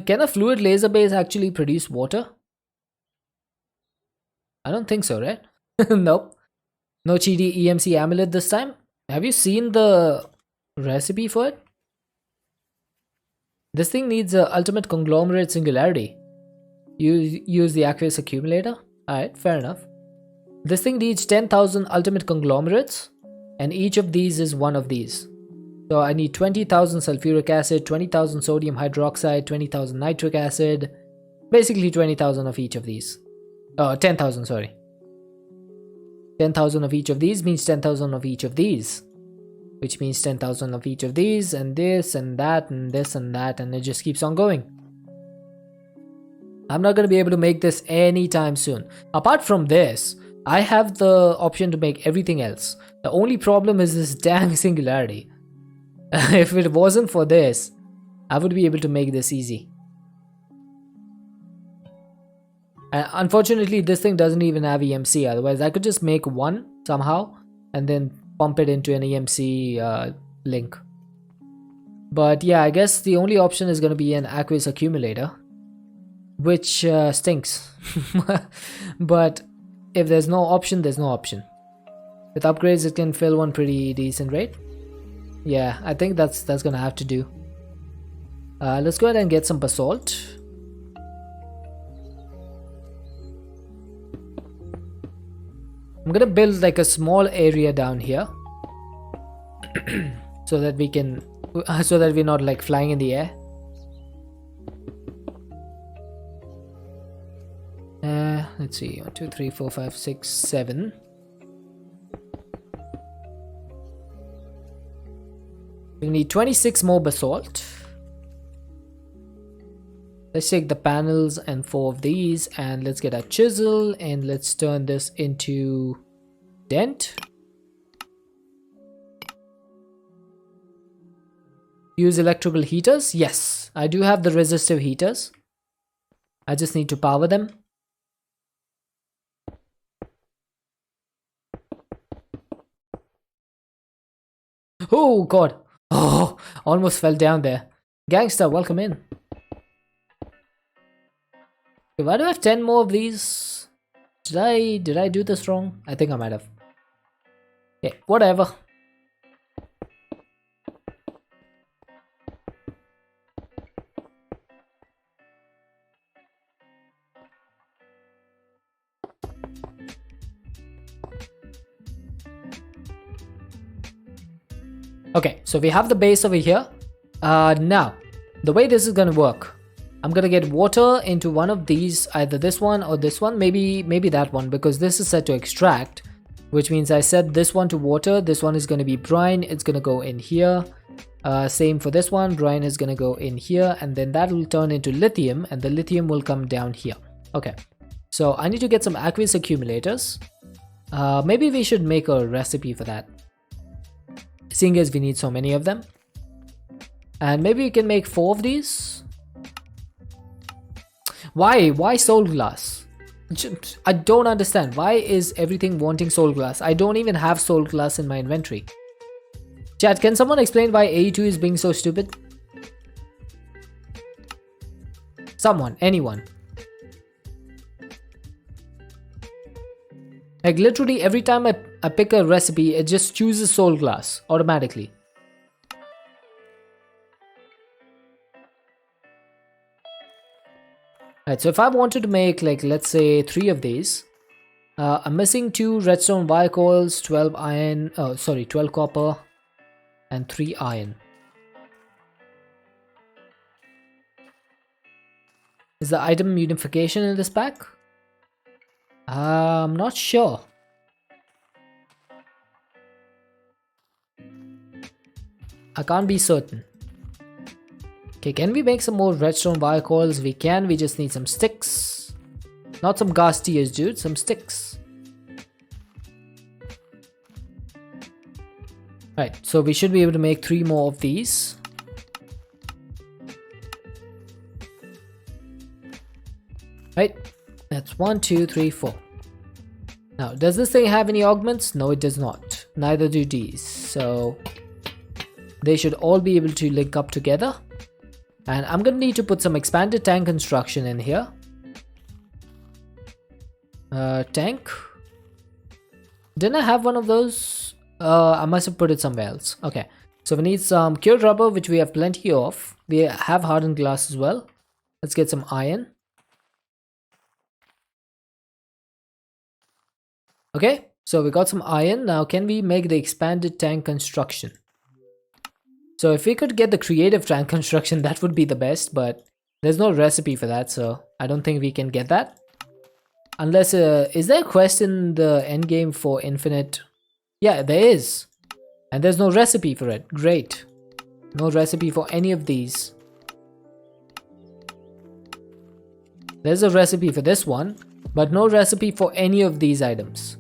Speaker 1: Can a fluid laser base actually produce water? I don't think so, right? Nope. No cheaty EMC amulet this time. Have you seen the recipe for it? This thing needs a ultimate conglomerate singularity. Use the aqueous accumulator. Alright, fair enough. This thing needs 10,000 ultimate conglomerates, and each of these is one of these. So I need 20,000 sulfuric acid, 20,000 sodium hydroxide, 20,000 nitric acid, basically 20,000 of each of these. 10,000, sorry. 10,000 of each of these means 10,000 of each of these, which means 10,000 of each of these, and this and that and this and that, and it just keeps on going. I'm not going to be able to make this anytime soon. Apart from this, I have the option to make everything else. The only problem is this dang singularity. If it wasn't for this, I would be able to make this easy. Unfortunately, this thing doesn't even have EMC, otherwise I could just make one somehow and then pump it into an EMC link. But yeah, I guess the only option is going to be an aqueous accumulator, which stinks. But if there's no option, there's no option. With upgrades, it can fill one pretty decent rate. Yeah, I think that's gonna have to do. Let's go ahead and get some basalt. I'm gonna build like a small area down here so that we can, so that we're not like flying in the air. Let's see, 1, 2, 3, 4, 5, 6, 7. We need 26 more basalt. Let's take the panels and 4 of these, and let's get a chisel and let's turn this into dent. Use electrical heaters. Yes, I do have the resistive heaters. I just need to power them. Oh god. Oh, almost fell down there. Gangster, welcome in. Okay, why do I have 10 more of these? Did I do this wrong? I think I might have. Okay, whatever. Okay, so we have the base over here. Now, the way this is gonna work, I'm gonna get water into one of these, either this one or this one, maybe that one, because this is set to extract, which means I set this one to water. This one is gonna be brine, it's gonna go in here. Same for this one, brine is gonna go in here, and then that will turn into lithium, and the lithium will come down here. Okay, so I need to get some aqueous accumulators. Maybe we should make a recipe for that, seeing as we need so many of them. And maybe we can make 4 of these. Why soul glass? I don't understand. Why is everything wanting soul glass? I don't even have soul glass in my inventory. Chat, can someone explain why AE2 is being so stupid? Someone, anyone. Like literally every time I pick a recipe, it just chooses soul glass automatically. Right, so if I wanted to make like, let's say 3 of these, I'm missing 2 redstone wire coils, 12 iron, 12 copper and 3 iron. Is the item unification in this pack? I'm not sure. I can't be certain. Okay, can we make some more redstone wire coils? We can, we just need some sticks. Not some gas tiers, dude, some sticks. Right, so we should be able to make 3 more of these. Right, that's 1, 2, 3, 4. Now, does this thing have any augments? No, it does not. Neither do these. So they should all be able to link up together. And I'm gonna need to put some expanded tank construction in here. Tank. Didn't I have one of those? I must have put it somewhere else. Okay, so we need some cured rubber, which we have plenty of. We have hardened glass as well. Let's get some iron. Okay, so we got some iron. Now can we make the expanded tank construction? So if we could get the creative tank construction, that would be the best, but there's no recipe for that, so I don't think we can get that. Unless, is there a quest in the endgame for infinite? Yeah, there is. And there's no recipe for it. Great. No recipe for any of these. There's a recipe for this one, but no recipe for any of these items.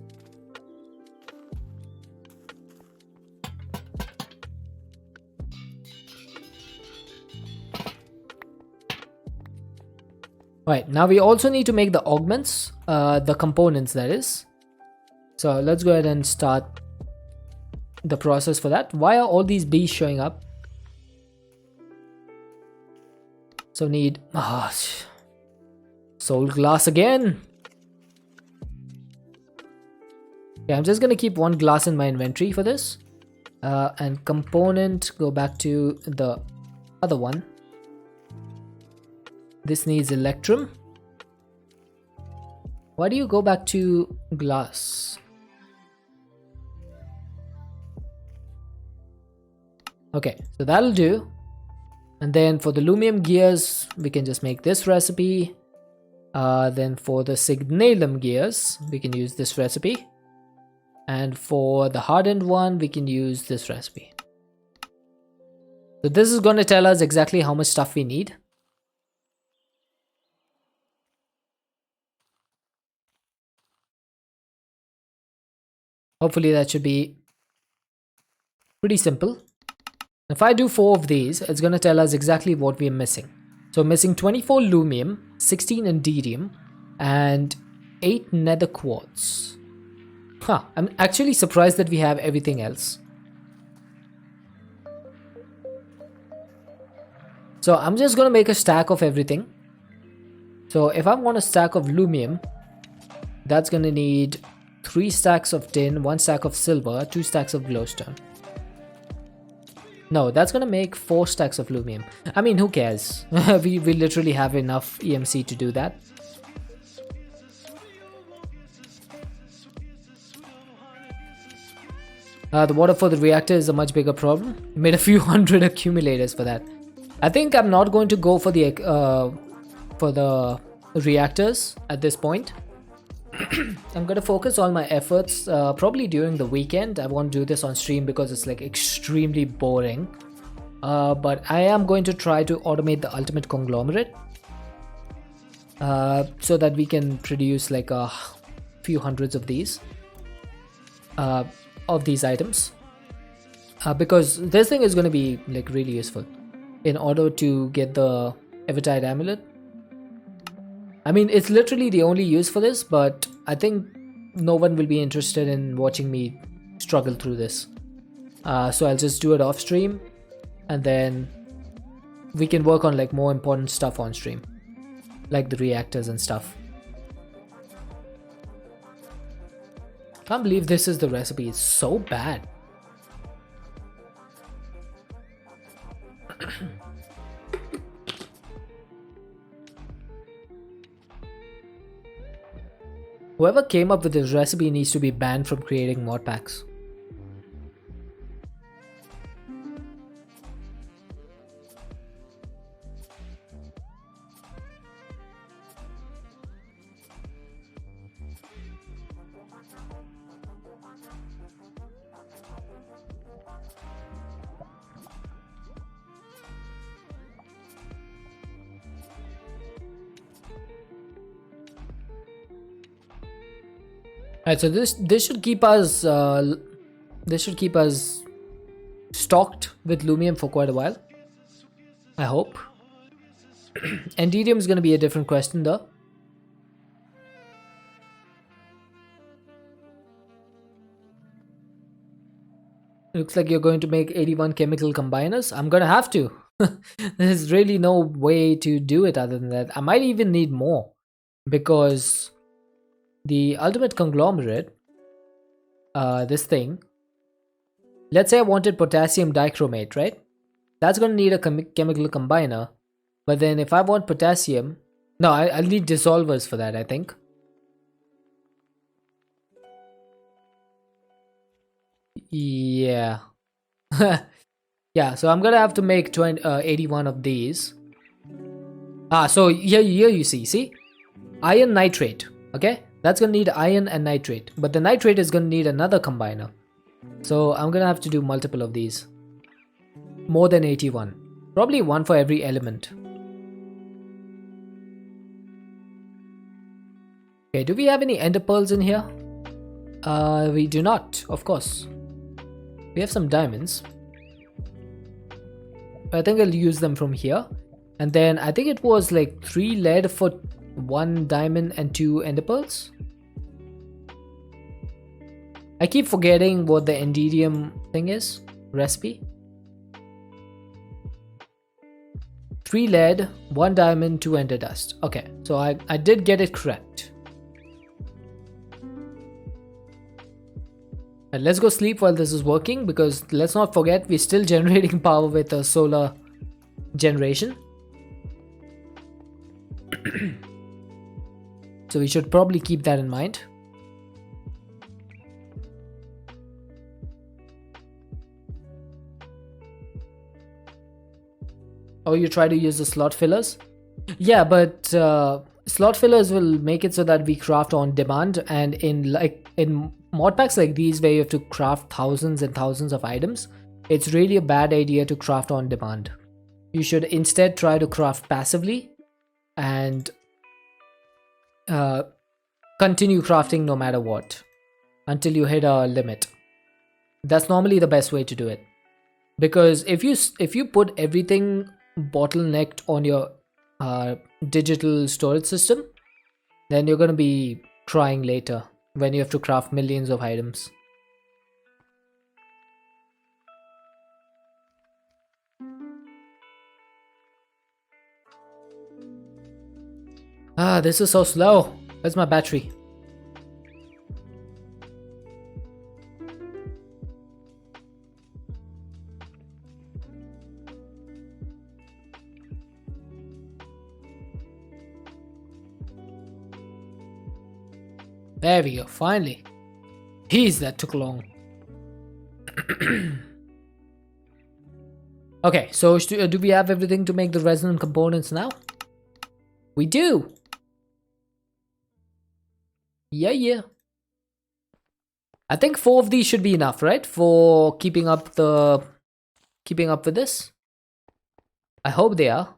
Speaker 1: Right, now we also need to make the augments, the components that is. So let's go ahead and start the process for that. Why are all these bees showing up? So need soul glass again. Okay, I'm just gonna keep one glass in my inventory for this. And component, go back to the other one. This needs electrum. Why do you go back to glass? Okay, so that'll do. And then for the lumium gears, we can just make this recipe. Then for the signalum gears, we can use this recipe. And for the hardened one, we can use this recipe. So this is going to tell us exactly how much stuff we need. Hopefully that should be pretty simple. If I do 4 of these, it's going to tell us exactly what we are missing. So I'm missing 24 lumium, 16 indidium, and 8 nether quartz. Huh, I'm actually surprised that we have everything else. So I'm just going to make a stack of everything. So if I want a stack of lumium, that's going to need 3 stacks of tin, 1 stack of silver, 2 stacks of glowstone. No, that's gonna make 4 stacks of lumium. I mean, who cares? we literally have enough EMC to do that. The water for the reactor is a much bigger problem. Made a few hundred accumulators for that. I think I'm not going to go for the reactors at this point. I'm gonna focus all my efforts probably during the weekend. I won't do this on stream because it's like extremely boring. But I am going to try to automate the ultimate conglomerate so that we can produce like a few hundreds of these items. Because this thing is going to be like really useful in order to get the Evertide amulet. I mean, it's literally the only use for this, but I think no one will be interested in watching me struggle through this. So I'll just do it off stream, and then we can work on like more important stuff on stream, like the reactors and stuff. Can't believe this is the recipe. It's so bad. Whoever came up with this recipe needs to be banned from creating mod packs. Alright, so this should keep us stocked with lumium for quite a while. I hope. Endidium is going to be a different question though. Looks like you're going to make 81 chemical combiners. I'm gonna have to. There's really no way to do it other than that. I might even need more because the ultimate conglomerate, this thing, let's say I wanted potassium dichromate, right? That's going to need a chemical combiner. But then if I want potassium, no, I'll need dissolvers for that, I think. Yeah. Yeah, so I'm going to have to make 81 of these. So here you see? Iron nitrate, okay? That's going to need iron and nitrate. But the nitrate is going to need another combiner. So I'm gonna have to do multiple of these. More than 81. Probably one for every element. Okay, do we have any ender pearls in here? We do not, of course. We have some diamonds. I think I'll use them from here. And then I think it was like 3 lead for 1 diamond and 2 ender pearls. I keep forgetting what the endidium thing is. Recipe. 3 lead, 1 diamond, 2 ender dust. Okay, so I did get it correct. And let's go sleep while this is working, because let's not forget we're still generating power with a solar generation. So we should probably keep that in mind. Oh, you try to use the slot fillers? Yeah, but slot fillers will make it so that we craft on demand, and in mod packs like these where you have to craft thousands and thousands of items, it's really a bad idea to craft on demand. You should instead try to craft passively and continue crafting no matter what until you hit a limit. That's normally the best way to do it, because if you put everything bottlenecked on your digital storage system, then you're going to be crying later when you have to craft millions of items. Ah, this is so slow. Where's my battery? There we go, finally. Jeez, that took long. Okay, so do we have everything to make the resonant components now? We do! Yeah. I think 4 of these should be enough, right? For keeping up with this. I hope they are.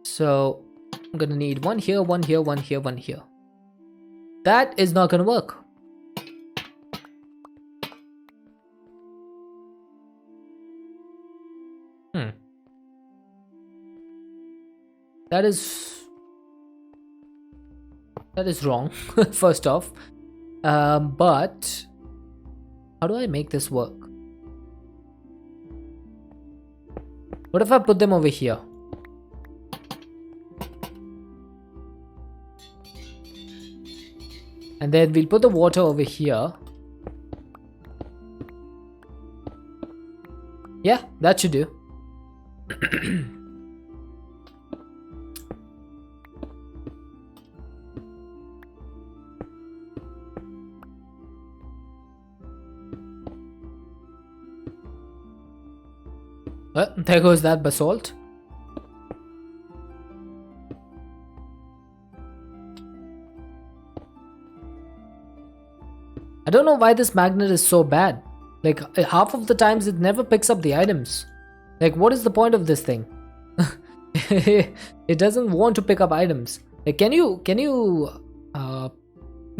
Speaker 1: So I'm gonna need 1 here, 1 here, 1 here, 1 here. That is not gonna work. That is wrong, first off. But how do I make this work? What if I put them over here? And then we'll put the water over here. Yeah, that should do. Well, there goes that basalt. I don't know why this magnet is so bad. Like, half of the times it never picks up the items. Like, what is the point of this thing? It doesn't want to pick up items. Like, can you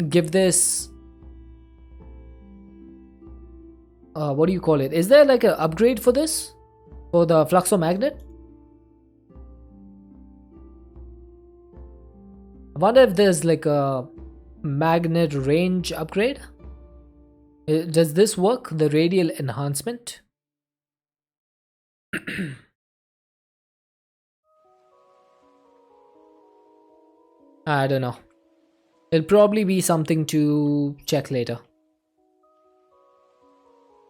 Speaker 1: give this what do you call it? Is there like an upgrade for this? For the fluxo magnet? I wonder if there's like a magnet range upgrade. Does this work? The radial enhancement? I don't know. It'll probably be something to check later.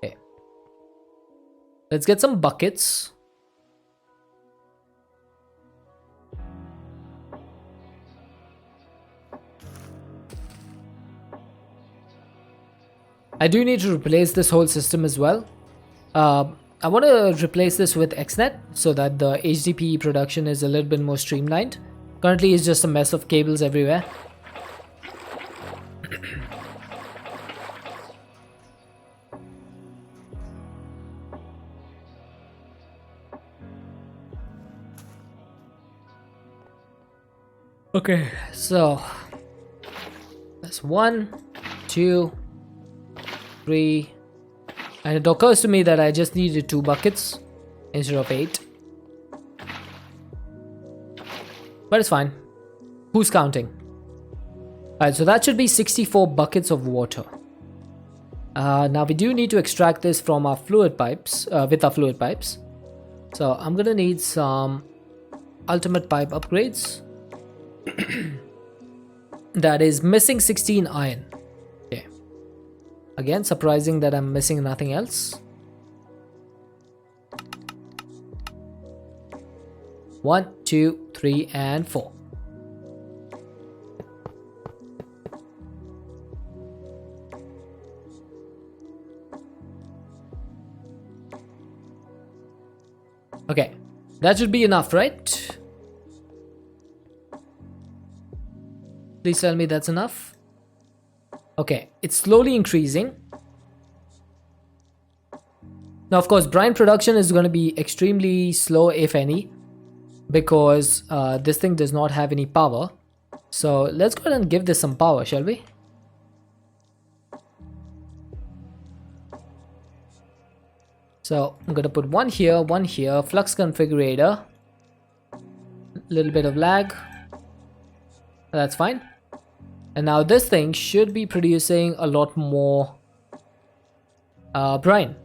Speaker 1: Okay. Let's get some buckets. I do need to replace this whole system as well. I want to replace this with XNet so that the HDPE production is a little bit more streamlined. Currently it's just a mess of cables everywhere. Okay, so that's 1, 2, 3, and it occurs to me that I just needed 2 buckets instead of 8. But it's fine. Who's counting? Alright, so that should be 64 buckets of water. Now we do need to extract this from our fluid pipes, with our fluid pipes. So I'm gonna need some ultimate pipe upgrades. That is missing 16 iron. Okay. Again, surprising that I'm missing nothing else. 1, 2, 3, and 4. Okay, that should be enough, right? Please tell me that's enough. Okay, it's slowly increasing. Now, of course, brine production is going to be extremely slow, if any, because this thing does not have any power. So let's go ahead and give this some power, shall we? So I'm going to put one here, flux configurator, a little bit of lag. That's fine. And now this thing should be producing a lot more brine.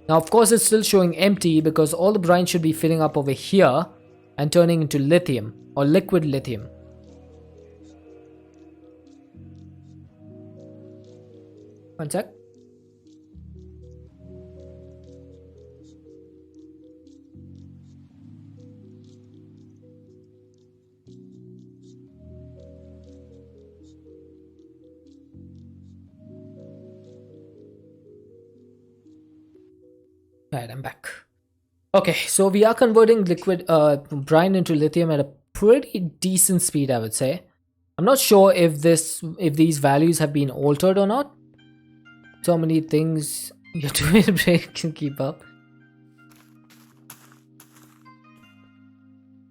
Speaker 1: Now, of course, it's still showing empty because all the brine should be filling up over here and turning into lithium or liquid lithium. One sec. Alright, I'm back. Okay, so we are converting liquid brine into lithium at a pretty decent speed, I would say. I'm not sure if these values have been altered or not. So many things your two-minute break can keep up.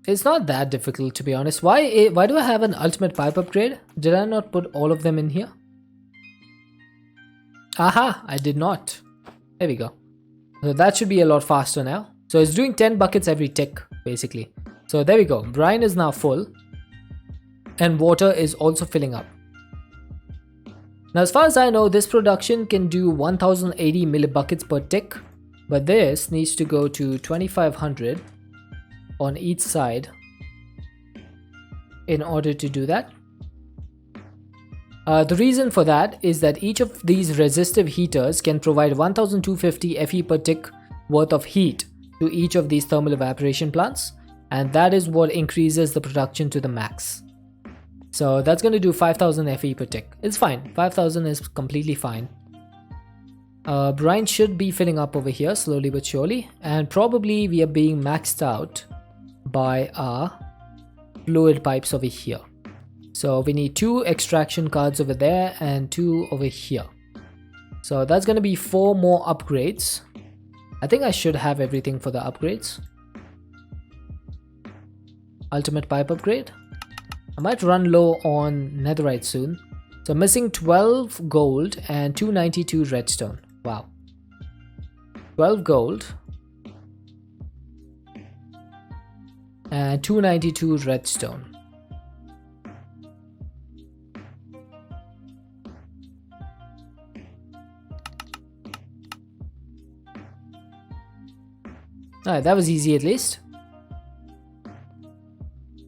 Speaker 1: It's not that difficult, to be honest. Why do I have an ultimate pipe upgrade? Did I not put all of them in here? Aha, I did not. There we go. So that should be a lot faster now. So it's doing 10 buckets every tick, basically. So there we go. Brine is now full. And water is also filling up. Now, as far as I know, this production can do 1080 millibuckets per tick. But this needs to go to 2500 on each side in order to do that. The reason for that is that each of these resistive heaters can provide 1250 Fe per tick worth of heat to each of these thermal evaporation plants, and that is what increases the production to the max. So that's going to do 5000 Fe per tick. It's fine. 5000 is completely fine. Brine should be filling up over here slowly but surely, and probably we are being maxed out by our fluid pipes over here. So we need 2 extraction cards over there and 2 over here. So that's going to be 4 more upgrades. I think I should have everything for the upgrades. Ultimate pipe upgrade. I might run low on netherite soon. So missing 12 gold and 292 redstone. Wow. 12 gold and 292 redstone. Alright, that was easy at least.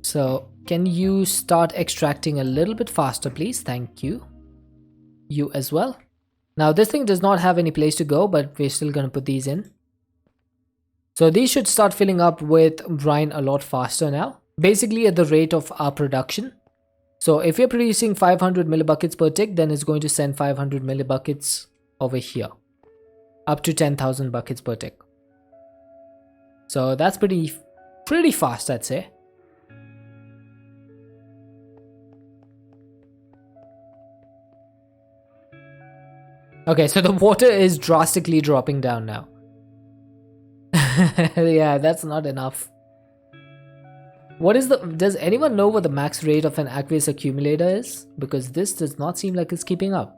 Speaker 1: So, can you start extracting a little bit faster, please? Thank you. You as well. Now, this thing does not have any place to go, but we're still going to put these in. So, these should start filling up with brine a lot faster now. Basically, at the rate of our production. So, if you're producing 500 millibuckets per tick, then it's going to send 500 millibuckets over here. Up to 10,000 buckets per tick. So that's pretty fast, I'd say. Okay, so the water is drastically dropping down now. Yeah, that's not enough. What is the... Does anyone know what the max rate of an aqueous accumulator is? Because this does not seem like it's keeping up.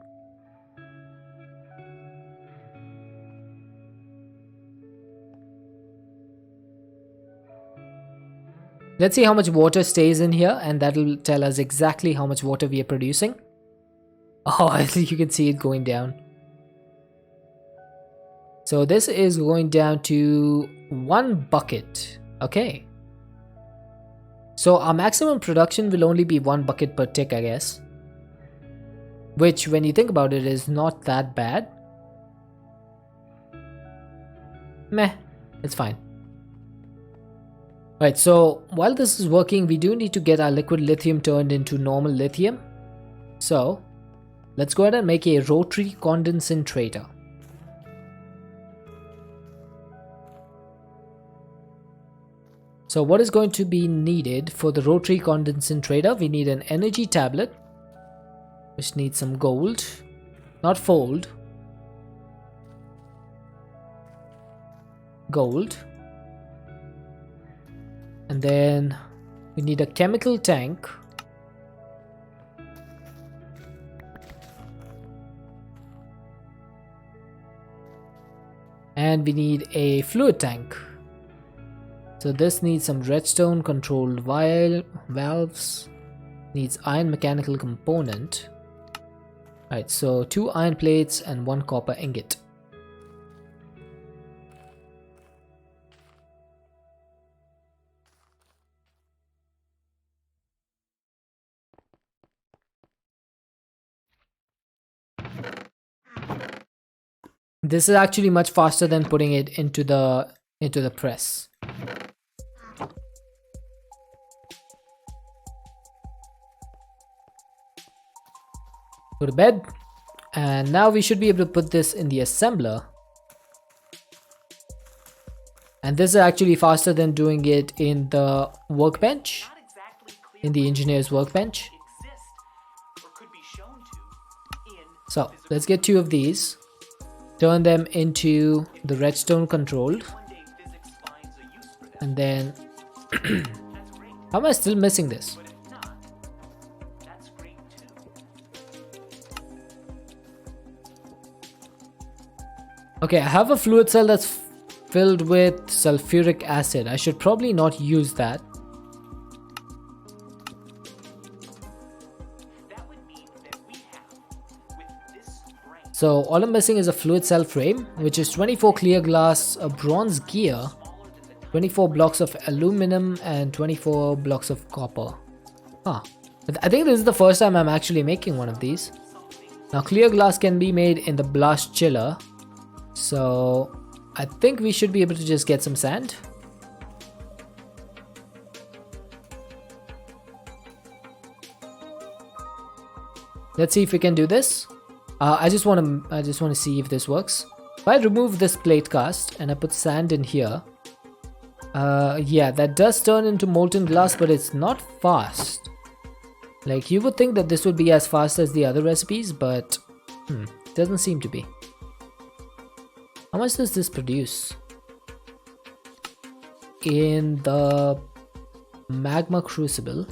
Speaker 1: Let's see how much water stays in here, and that'll tell us exactly how much water we are producing. Oh, you can see it going down. So this is going down to 1 bucket. Okay. So our maximum production will only be 1 bucket per tick, I guess. Which, when you think about it, is not that bad. Meh, it's fine. Right, so while this is working, we do need to get our liquid lithium turned into normal lithium. So let's go ahead and make a rotary condensator. So what is going to be needed for the rotary condensator? We need an energy tablet, which needs some gold, not fold, gold. And then we need a chemical tank. And we need a fluid tank. So this needs some redstone controlled valves. Needs iron mechanical component. Right, so 2 iron plates and 1 copper ingot. This is actually much faster than putting it into the press. Go to bed, and now we should be able to put this in the assembler. And this is actually faster than doing it in the workbench, in the engineer's workbench. So let's get 2 of these. Turn them into the redstone controlled. And then how am I still missing this? Okay, I have a fluid cell that's filled with sulfuric acid. I should probably not use that. So all I'm missing is a fluid cell frame, which is 24 clear glass, a bronze gear, 24 blocks of aluminum, and 24 blocks of copper. Huh. I think this is the first time I'm actually making one of these. Now clear glass can be made in the blast chiller. So I think we should be able to just get some sand. Let's see if we can do this. I just want to see if this works. If I remove this plate cast and I put sand in here, yeah, that does turn into molten glass, but it's not fast. Like, you would think that this would be as fast as the other recipes, but doesn't seem to be. How much does this produce? In the magma crucible,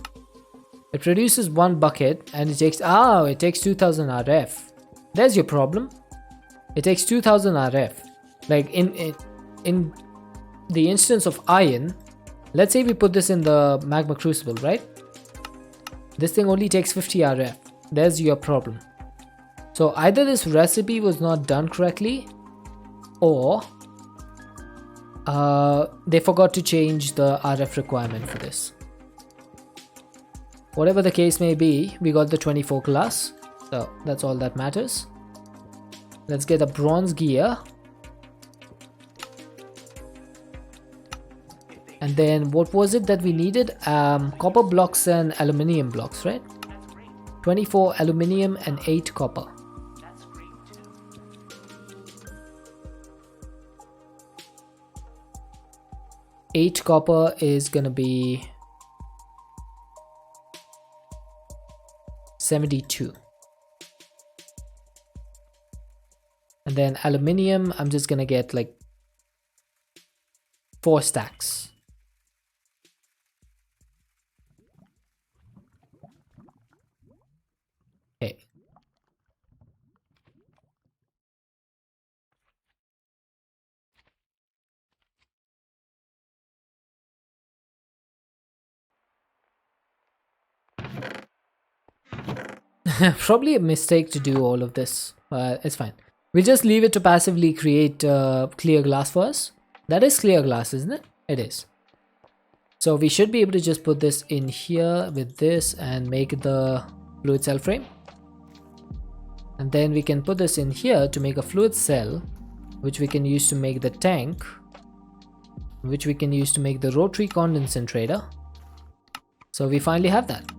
Speaker 1: it produces 1 bucket, and it takes 2000 RF. There's your problem. It takes 2000 RF. Like in the instance of iron, let's say we put this in the magma crucible, right? This thing only takes 50 RF. There's your problem. So either this recipe was not done correctly, or they forgot to change the RF requirement for this. Whatever the case may be, we got the 24 class, so that's all that matters. Let's get a bronze gear. And then what was it that we needed? Copper blocks and aluminium blocks, right? 24 aluminium and 8 copper. Eight copper is gonna be 72. And then aluminium, I'm just gonna get like 4 stacks. Probably a mistake to do all of this, but it's fine. We'll just leave it to passively create clear glass for us. That is clear glass, isn't it? It is. So we should be able to just put this in here with this and make the fluid cell frame. And then we can put this in here to make a fluid cell, which we can use to make the tank, which we can use to make the rotary condensator. So we finally have that.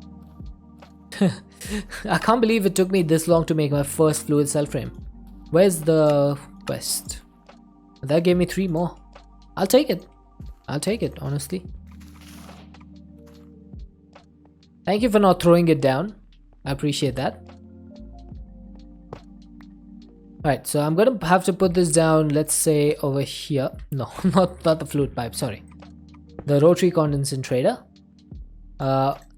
Speaker 1: I can't believe it took me this long to make my first fluid cell frame. Where's the quest? That gave me 3 more. I'll take it. I'll take it, honestly. Thank you for not throwing it down. I appreciate that. Alright, so I'm gonna have to put this down, let's say over here. No, not the fluid pipe, sorry. The rotary condensator.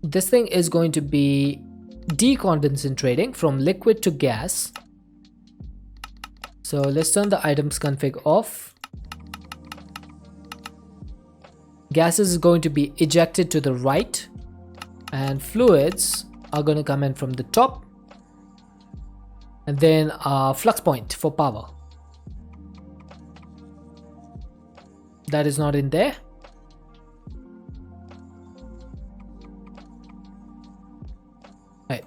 Speaker 1: This thing is going to be decondensating from liquid to gas. So let's turn the items config off. Gases is going to be ejected to the right, and fluids are going to come in from the top, and then a flux point for power. That is not in there. Right.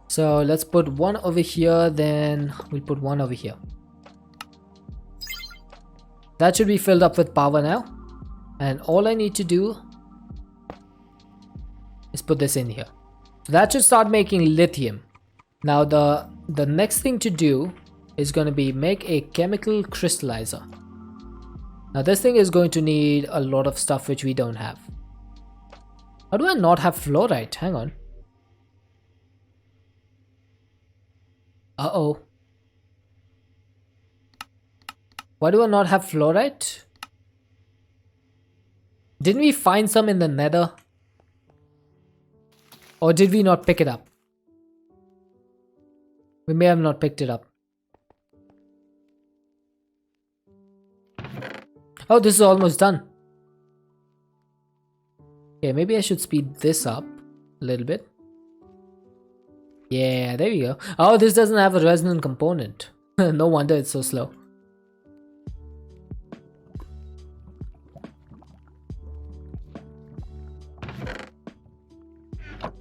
Speaker 1: So let's put one over here, then we'll put one over here. That should be filled up with power now, and all I need to do is put this in here. So that should start making lithium. Now the next thing to do is going to be make a chemical crystallizer. Now this thing is going to need a lot of stuff which we don't have. How do I not have fluorite? Hang on. Uh-oh. Why do I not have fluorite? Didn't we find some in the nether? Or did we not pick it up? We may have not picked it up. Oh, this is almost done. Okay, maybe I should speed this up a little bit. Yeah, there we go. Oh, this doesn't have a resonant component. No wonder it's so slow.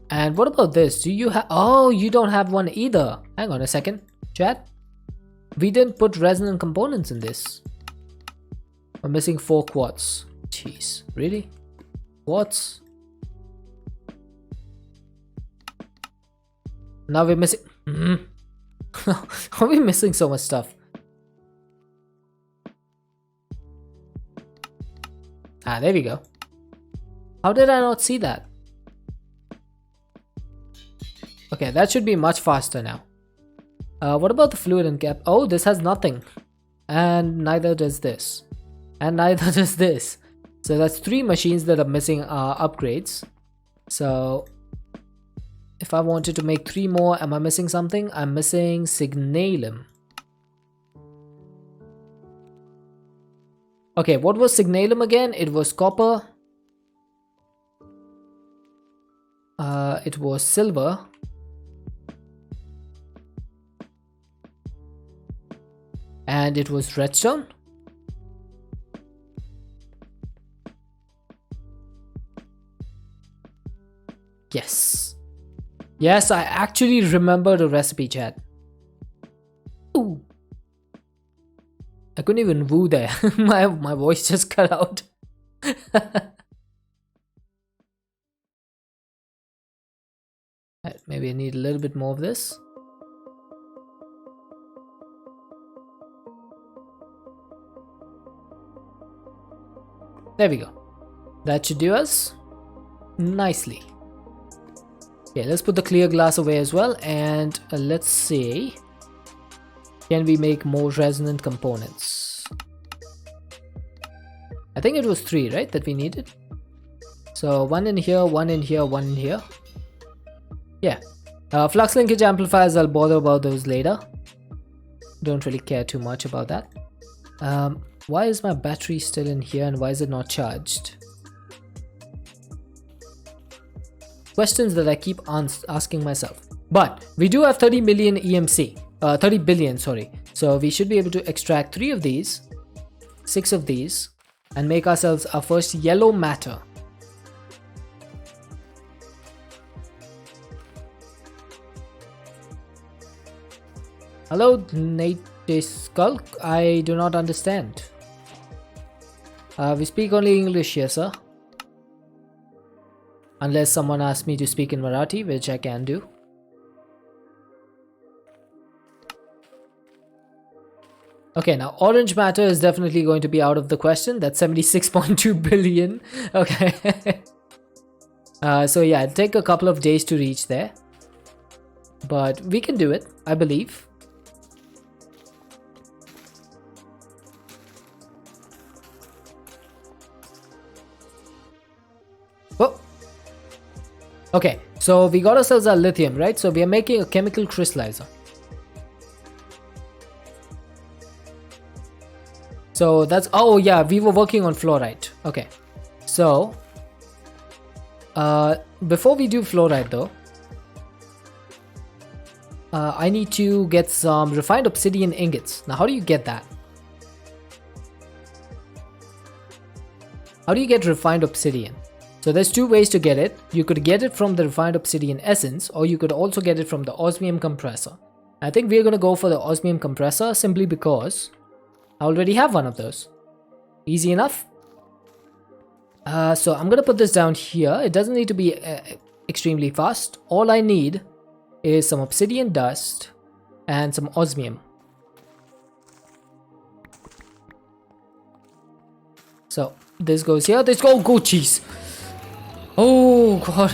Speaker 1: And what about this? Do you have... Oh, you don't have one either. Hang on a second, chat. We didn't put resonant components in this. I'm missing 4 quartz. Jeez, really? Quartz? Now we're missing... Are we missing so much stuff? Ah, there we go. How did I not see that? Okay, that should be much faster now. What about the fluid and cap? Oh, this has nothing. And neither does this. And neither does this. So that's 3 machines that are missing upgrades. So if I wanted to make 3 more, am I missing something? I'm missing signalum. Okay, what was signalum again? It was copper. It was silver. And it was redstone. Yes. Yes, I actually remember the recipe, chat. Ooh. I couldn't even woo there. my voice just cut out. Right, maybe I need a little bit more of this. There we go. That should do us nicely. Okay, let's put the clear glass away as well, and let's see. Can we make more resonant components? I think it was 3, right, that we needed. So 1 in here, 1 in here, 1 in here. Yeah. Flux linkage amplifiers, I'll bother about those later. Don't really care too much about that. Why is my battery still in here and why is it not charged? questions that I keep asking myself. But we do have 30 million EMC, 30 billion, sorry. So we should be able to extract 3 of these, 6 of these, and make ourselves our first yellow matter. Hello, Native Skulk. I do not understand. We speak only English here, sir. Unless someone asks me to speak in Marathi, which I can do. Okay, now orange matter is definitely going to be out of the question. That's 76.2 billion. Okay. So yeah, it'll take a couple of days to reach there. But we can do it, I believe. Whoa. Okay, so we got ourselves our lithium, right? So we are making a chemical crystallizer. So that's, oh yeah, we were working on fluorite. Okay, so before we do fluorite though, I need to get some refined obsidian ingots. Now how do you get that? How do you get refined obsidian? So there's 2 ways to get it. You could get it from the refined obsidian essence, or you could also get it from the osmium compressor. I think we're gonna go for the osmium compressor simply because I already have one of those. Easy enough. So I'm gonna put this down here. It doesn't need to be extremely fast. All I need is some obsidian dust and some osmium. So this goes here. This go cheese. Oh god.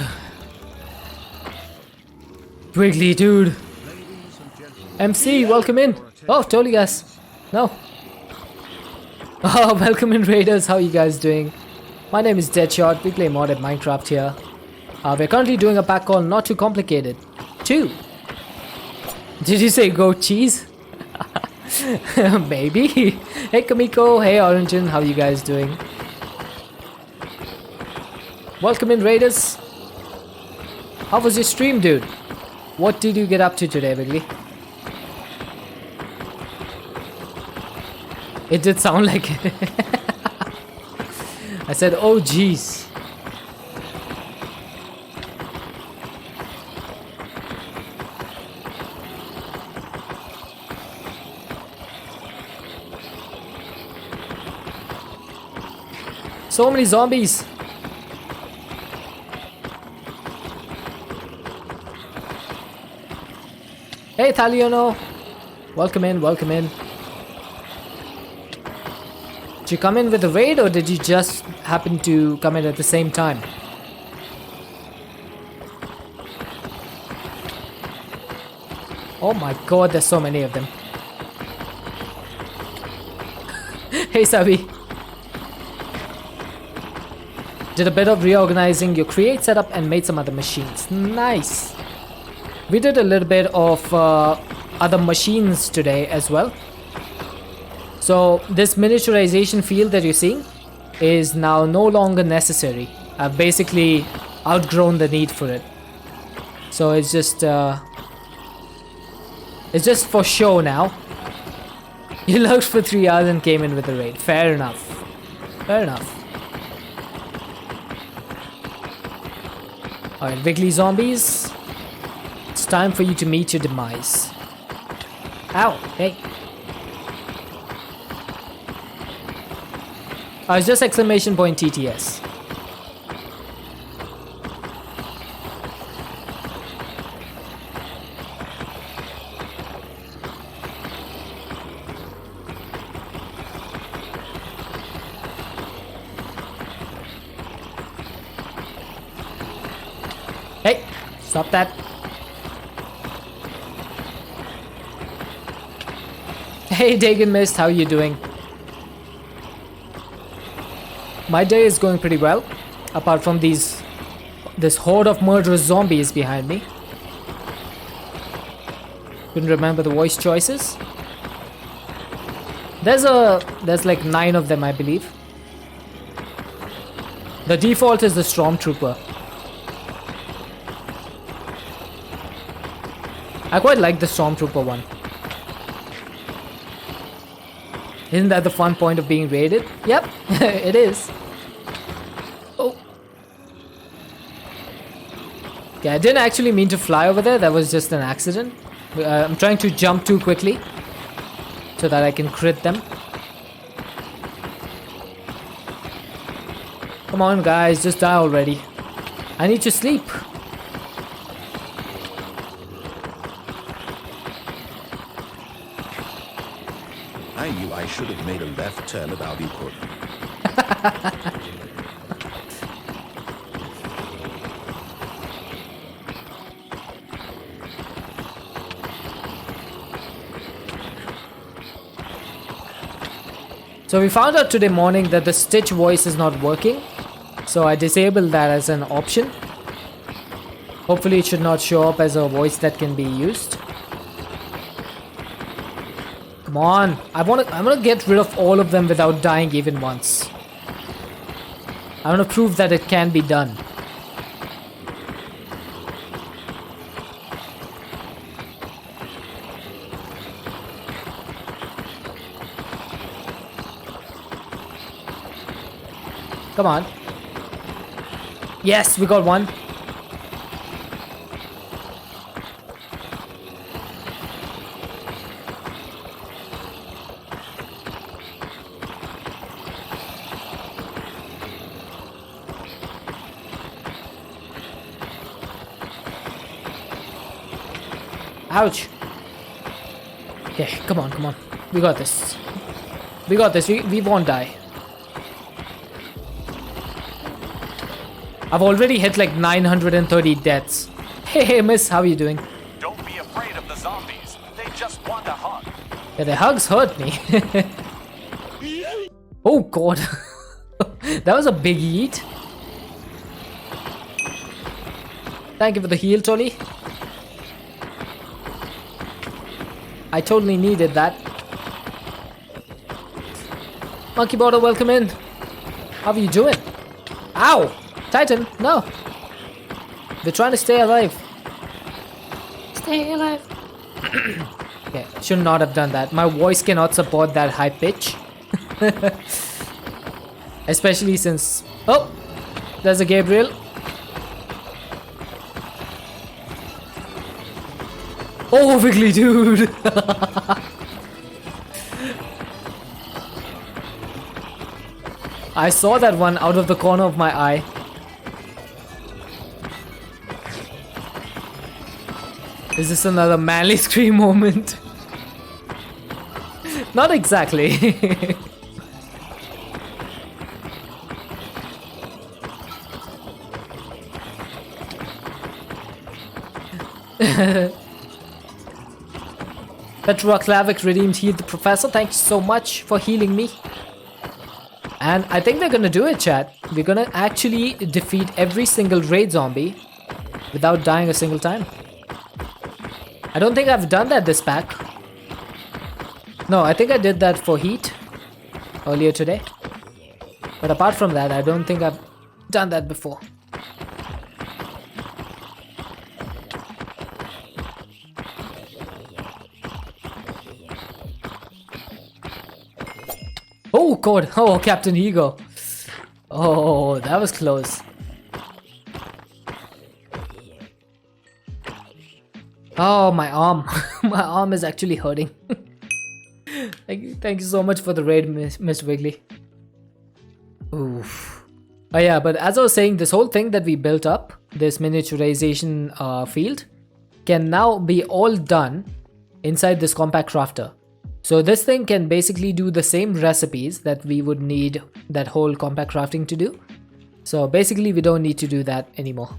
Speaker 1: Wiggly dude. MC, welcome in. Oh, totally guys. No. Oh, welcome in Raiders, how you guys doing? My name is Deadshot, we play modded Minecraft here. We're currently doing a pack called Not Too Complicated 2. Did you say goat cheese? Maybe. Hey Kamiko, hey Orangin, how you guys doing? Welcome in Raiders. How was your stream, dude? What did you get up to today, Wiggly? It did sound like it. I said, oh jeez. So many zombies. Hey Thaliono. Welcome in, welcome in. Did you come in with a raid or did you just happen to come in at the same time? Oh my god, there's so many of them. Hey Sabi. Did a bit of reorganizing your create setup and made some other machines. Nice. We did a little bit of other machines today as well. So this miniaturization field that you're seeing is now no longer necessary. I've basically outgrown the need for it. So it's just for show now. You lurked for 3 hours and came in with a raid. Fair enough. Fair enough. Alright, Wiggly zombies. It's time for you to meet your demise. Ow, hey. It's just exclamation point TTS. Hey, stop that. Hey Dagon Mist, how are you doing? My day is going pretty well, apart from this horde of murderous zombies behind me. Couldn't remember the voice choices. There's like 9 of them, I believe. The default is the Stormtrooper. I quite like the Stormtrooper one. Isn't that the fun point of being raided? Yep, it is. Oh. Yeah, I didn't actually mean to fly over there. That was just an accident. I'm trying to jump too quickly so that I can crit them. Come on, guys, just die already. I need to sleep.
Speaker 4: I knew I should have made a left turn about equal.
Speaker 1: So we found out today morning that the Stitch voice is not working. So I disabled that as an option. Hopefully it should not show up as a voice that can be used. Come on, I wanna get rid of all of them without dying even once. I wanna prove that it can be done. Come on. Yes, we got one. Ouch. Okay, come on, come on. We got this. We got this. We won't die. I've already hit like 930 deaths. Hey, miss, how are you doing?
Speaker 3: Don't be afraid of the zombies. They just want a hug.
Speaker 1: Yeah, the hugs hurt me. Oh god. That was a big eat. Thank you for the heal, Tolly. I totally needed that. Monkey Border, welcome in. How are you doing? Ow! Titan, no. They're trying to stay alive. Stay alive. Okay, should not have done that. My voice cannot support that high pitch. Especially since... Oh! There's a Gabriel. Oh, Wiggly dude! I saw that one out of the corner of my eye. Is this another manly scream moment? Not exactly. Petra Clavic redeemed healed the professor. Thank you so much for healing me. And I think they're gonna do it, chat. We're gonna actually defeat every single raid zombie without dying a single time. I don't think I've done that this pack. No, I think I did that for heat earlier today. But apart from that, I don't think I've done that before. Oh god, oh Captain Ego. Oh, that was close. Oh, my arm. My arm is actually hurting. Thank you so much for the raid, Miss Wiggly. Oof. Oh yeah, but as I was saying, this whole thing that we built up, this miniaturization field, can now be all done inside this compact crafter. So this thing can basically do the same recipes that we would need that whole compact crafting to do. So basically we don't need to do that anymore.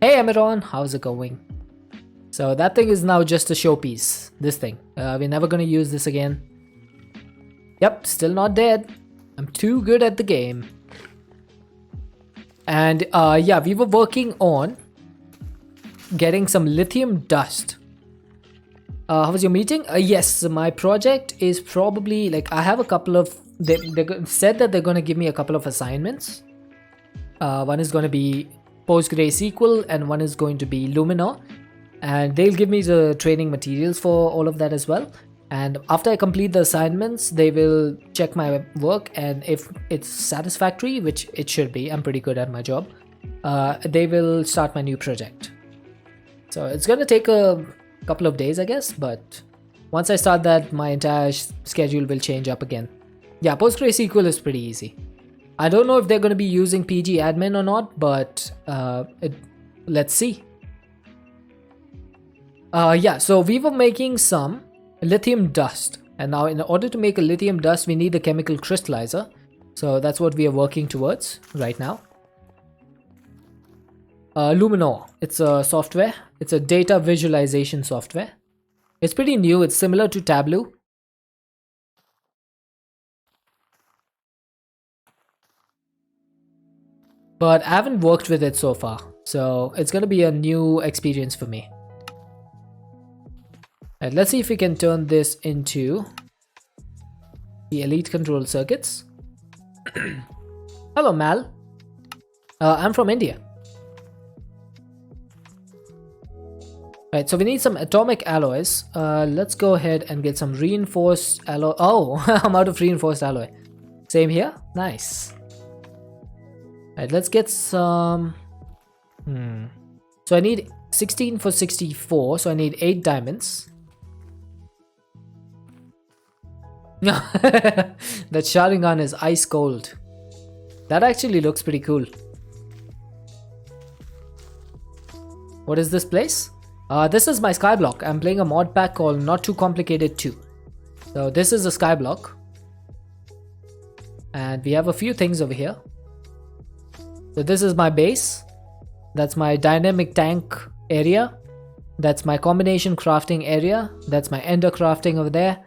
Speaker 1: Hey Amiron, how's it going? So that thing is now just a showpiece, this thing. We're never gonna use this again. Yep, still not dead. I'm too good at the game. And yeah, we were working on getting some lithium dust. How was your meeting? Yes, my project is probably like I have a couple of. They said that they're going to give me a couple of assignments. One is going to be PostgreSQL and one is going to be Luminor. and they'll give me the training materials for all of that as well. And after I complete the assignments, they will check my work, and if it's satisfactory, which it should be, I'm pretty good at my job, they will start my new project. So it's gonna take a couple of days, I guess, but once I start that, my entire schedule will change up again. Yeah, PostgreSQL is pretty easy. I don't know if they're gonna be using PG admin or not, but let's see. Yeah, so we were making some lithium dust, and now in order to make a lithium dust, we need a chemical crystallizer. So that's what we are working towards right now. Luminor, it's a software. It's a data visualization software. It's pretty new. It's similar to Tableau. But I haven't worked with it so far, so it's gonna be a new experience for me. Right, let's see if we can turn this into the elite control circuits. Hello, Mal. I'm from India. Right, so we need some atomic alloys. Let's go ahead and get some reinforced alloy. Oh, I'm out of reinforced alloy. Same here. Nice. Right, let's get some. So I need 16 for 64. So I need 8 diamonds. That Sharingan is ice cold. That actually looks pretty cool. What is this place? This is my skyblock. I'm playing a mod pack called Not Too Complicated 2. So this is a skyblock. And we have a few things over here. So this is my base. That's my dynamic tank area. That's my combination crafting area. That's my ender crafting over there.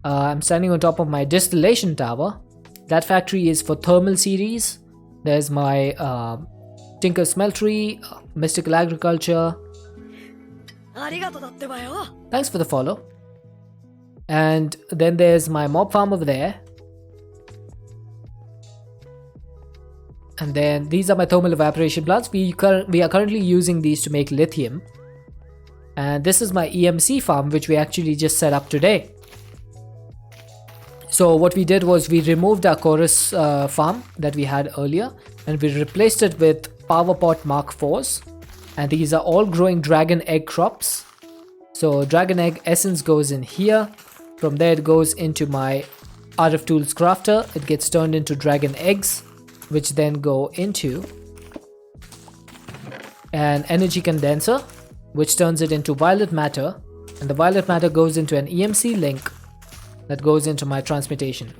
Speaker 1: I'm standing on top of my distillation tower. That factory is for thermal series. There's my Tinker Smeltery, Mystical Agriculture. Thanks for the follow. And then there's my mob farm over there. And then these are my thermal evaporation plants. We are currently using these to make lithium. And this is my EMC farm, which we actually just set up today. So what we did was we removed our chorus farm that we had earlier, and we replaced it with PowerPot Mark IVs. And these are all growing dragon egg crops. So dragon egg essence goes in here. From there it goes into my RF Tools crafter. It gets turned into dragon eggs, which then go into an energy condenser, which turns it into violet matter. And the violet matter goes into an EMC link that goes into my transmutation.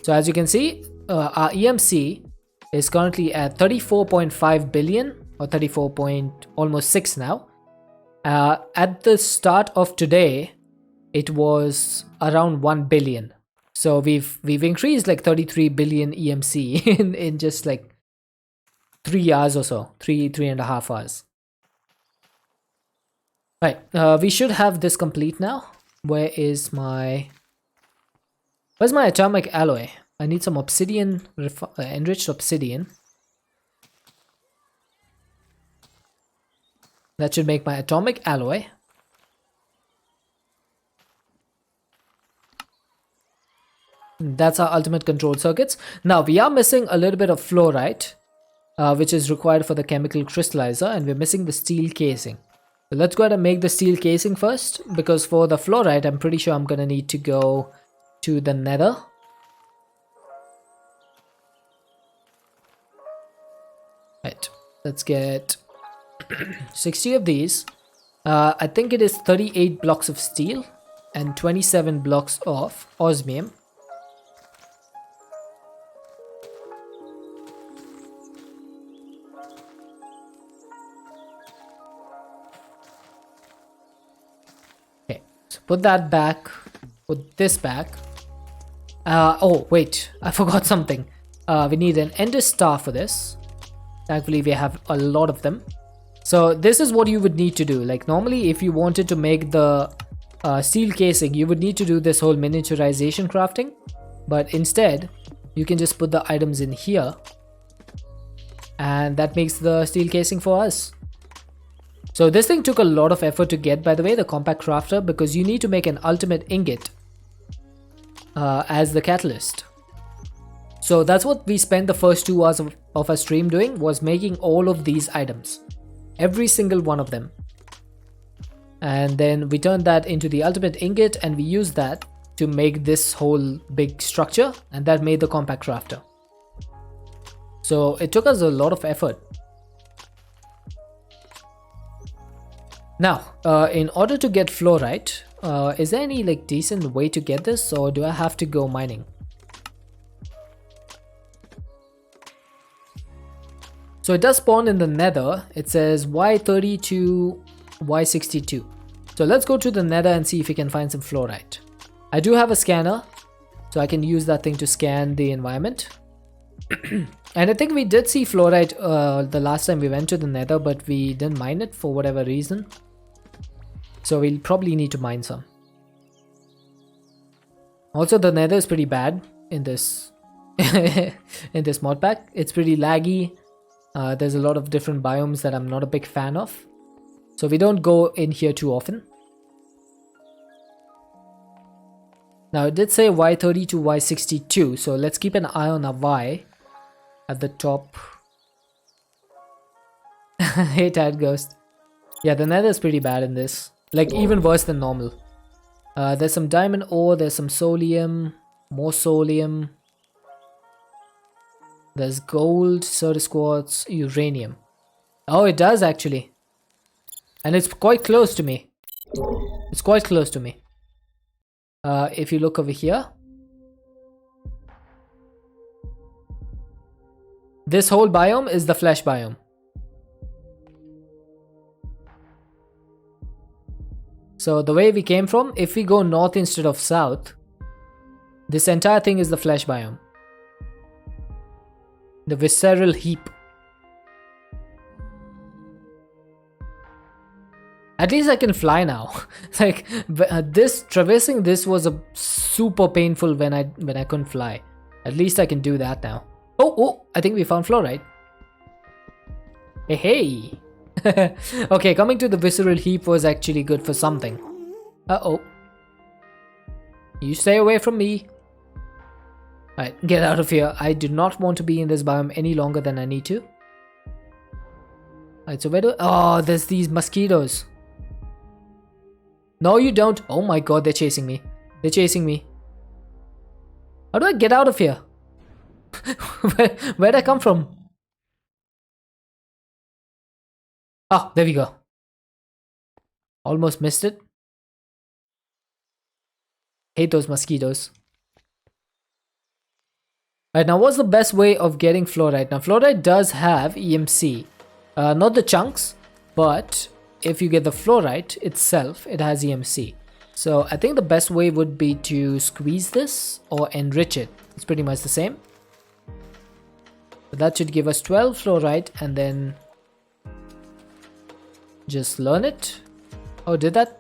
Speaker 1: So as you can see, our EMC is currently at 34.5 billion or 34 point almost 6 now. At the start of today, it was around 1 billion. So we've increased like 33 billion EMC in just like 3 hours or so, 3.5 hours. Right, we should have this complete now. Where's my atomic alloy? I need some obsidian, enriched obsidian. That should make my atomic alloy. That's our ultimate control circuits. Now we are missing a little bit of fluorite, which is required for the chemical crystallizer, and we're missing the steel casing. So let's go ahead and make the steel casing first, because for the fluorite, I'm pretty sure I'm gonna need to go to the nether. Right, let's get 60 of these. I think it is 38 blocks of steel and 27 blocks of osmium. Okay, so put that back, put this back. Oh wait, I forgot something. We need an ender star for this. Thankfully we have a lot of them. So this is what you would need to do. Like normally if you wanted to make the steel casing, you would need to do this whole miniaturization crafting, but instead you can just put the items in here, and that makes the steel casing for us. So this thing took a lot of effort to get, by the way, the compact crafter, because you need to make an ultimate ingot as the catalyst. So that's what we spent the first 2 hours of our stream doing, was making all of these items. Every single one of them. And then we turned that into the ultimate ingot, and we used that to make this whole big structure, and that made the compact crafter. So it took us a lot of effort. Now, in order to get fluorite, is there any like decent way to get this, or do I have to go mining? So it does spawn in the nether. It says Y30 to Y62. So let's go to the nether and see if we can find some fluorite. I do have a scanner, so I can use that thing to scan the environment. And I think we did see fluorite the last time we went to the nether, but we didn't mine it for whatever reason. So we'll probably need to mine some. Also, the nether is pretty bad in this in this mod pack. It's pretty laggy. There's a lot of different biomes that I'm not a big fan of. So we don't go in here too often. Now it did say Y30 to Y62, so let's keep an eye on our Y at the top. Hey Tad Ghost. Yeah, the nether is pretty bad in this. Like even worse than normal. There's some diamond ore, there's some solium, more solium. There's gold, certus quartz, uranium. Oh, it does actually. And it's quite close to me. It's quite close to me. If you look over here. This whole biome is the flesh biome. So the way we came from, if we go north instead of south, this entire thing is the flesh biome. The visceral heap. At least I can fly now. Like this, traversing this was a super painful when I couldn't fly. At least I can do that now. Oh, I think we found fluorite. Hey. Okay, coming to the visceral heap was actually good for something. Uh-oh. You stay away from me. Alright, get out of here. I do not want to be in this biome any longer than I need to. Alright, so where do... Oh, there's these mosquitoes. No, you don't. Oh my god, they're chasing me. They're chasing me. How do I get out of here? Where'd I come from? Oh, there we go. Almost missed it. Hate those mosquitoes. Right, now what's the best way of getting fluorite? Now fluorite does have EMC. Not the chunks, but if you get the fluorite itself, it has EMC. So I think the best way would be to squeeze this or enrich it. It's pretty much the same. But that should give us 12 fluorite and then just learn it. Oh, did that?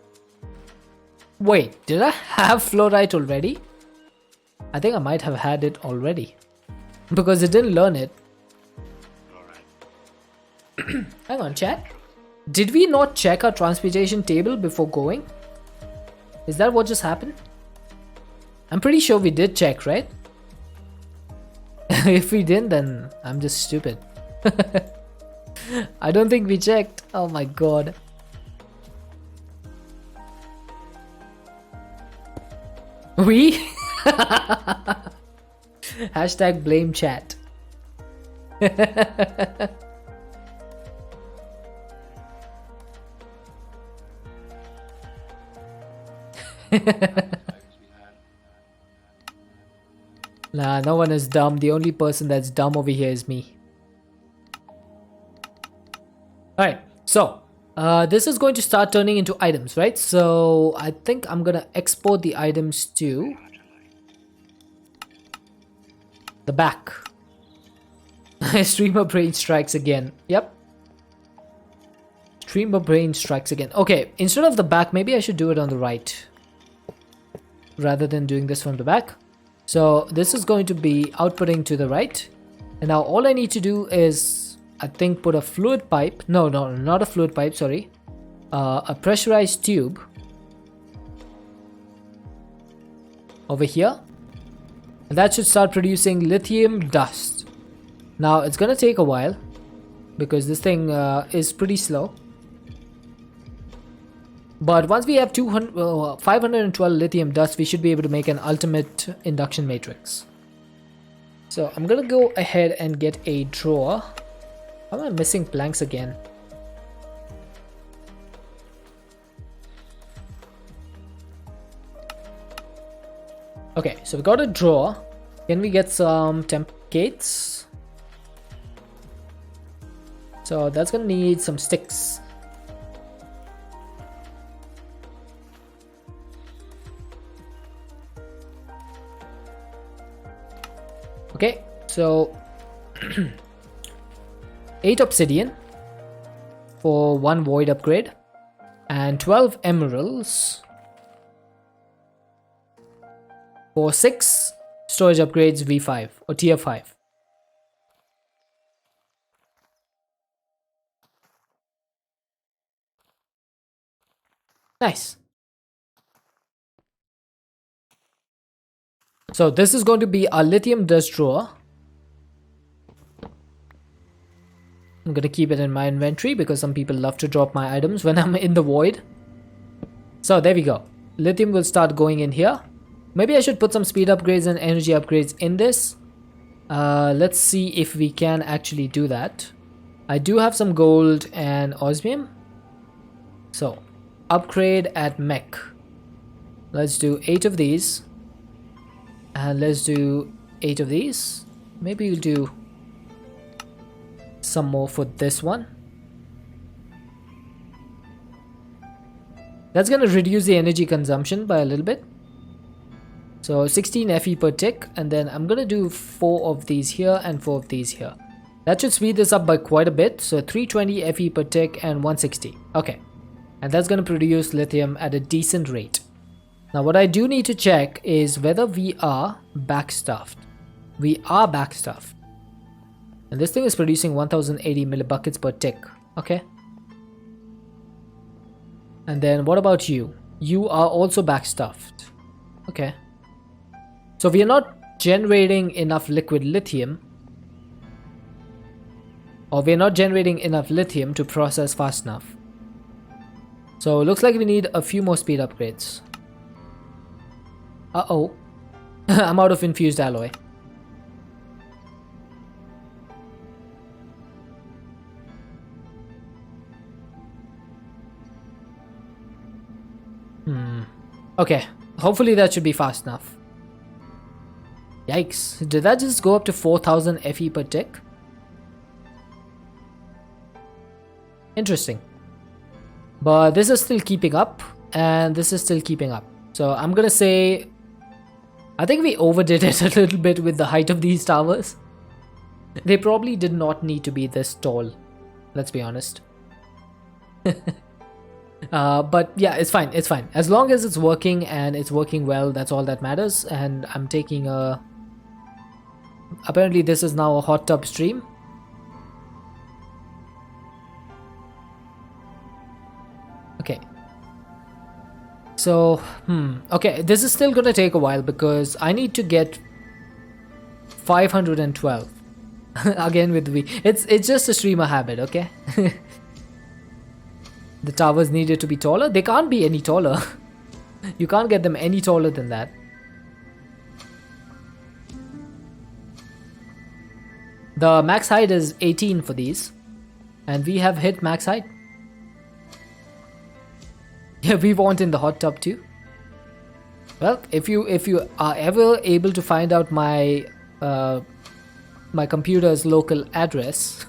Speaker 1: Wait, did I have fluorite already? I think I might have had it already. Because it didn't learn it. Hang on, chat. Did we not check our transmutation table before going? Is that what just happened? I'm pretty sure we did check, right? If we didn't, then I'm just stupid. I don't think we checked. Oh my god. We? Hashtag blame chat. Nah, no one is dumb. The only person that's dumb over here is me. Alright, so this is going to start turning into items, right? So I think I'm gonna export the items to the back. Streamer brain strikes again. Yep. Streamer brain strikes again. Okay, instead of the back, maybe I should do it on the right rather than doing this from the back. So this is going to be outputting to the right. And now all I need to do is, I think, put a fluid pipe. No, not a fluid pipe, sorry. a pressurized tube over here, and that should start producing lithium dust. Now it's gonna take a while because this thing is pretty slow, but once we have 512 lithium dust, we should be able to make an ultimate induction matrix. So I'm gonna go ahead and get a drawer. How am I missing planks again? Okay, so we got a drawer. Can we get some temp gates? So that's gonna need some sticks. Okay, so 8 obsidian for 1 void upgrade and 12 emeralds for 6 storage upgrades V5 or tier 5. Nice. So this is going to be our lithium dust drawer. I'm gonna keep it in my inventory because some people love to drop my items when I'm in the void. So there we go. Lithium will start going in here. Maybe I should put some speed upgrades and energy upgrades in this. Let's see if we can actually do that. I do have some gold and osmium. So upgrade at mech. Let's do 8 of these. And let's do 8 of these. Maybe we'll do some more for this one. That's gonna reduce the energy consumption by a little bit. So 16 FE per tick, and then I'm gonna do 4 of these here and 4 of these here. That should speed this up by quite a bit. So 320 FE per tick and 160. Okay, and that's gonna produce lithium at a decent rate. Now what I do need to check is whether we are backstuffed. We are backstuffed. And this thing is producing 1080 millibuckets per tick. Okay. And then what about you? You are also backstuffed. Okay. So we are not generating enough liquid lithium. Or we are not generating enough lithium to process fast enough. So it looks like we need a few more speed upgrades. Uh-oh. I'm out of infused alloy. Okay, hopefully that should be fast enough. Yikes, did that just go up to 4000 FE per tick? Interesting. But this is still keeping up, and this is still keeping up. So I'm gonna say, I think we overdid it a little bit with the height of these towers. They probably did not need to be this tall, let's be honest. But yeah, it's fine, it's fine. As long as it's working and it's working well, that's all that matters. And I'm taking a... Apparently this is now a hot tub stream. Okay. So, okay, this is still gonna take a while because I need to get 512. Again with V. It's just a streamer habit, okay? The towers needed to be taller. They can't be any taller. You can't get them any taller than that. The max height is 18 for these. And we have hit max height. Yeah, we want in the hot tub too. Well, if you are ever able to find out my my computer's local address,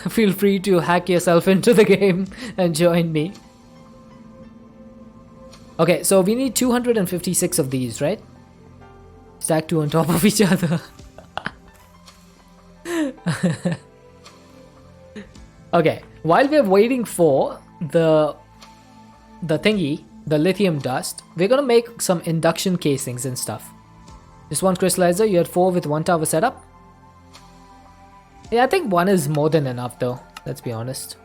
Speaker 1: feel free to hack yourself into the game and join me. Okay, so we need 256 of these, right? Stack 2 on top of each other. Okay, while we're waiting for the thingy, the lithium dust, we're gonna make some induction casings and stuff. Just one crystallizer, you had 4 with 1 tower setup. Yeah, I think 1 is more than enough though, let's be honest.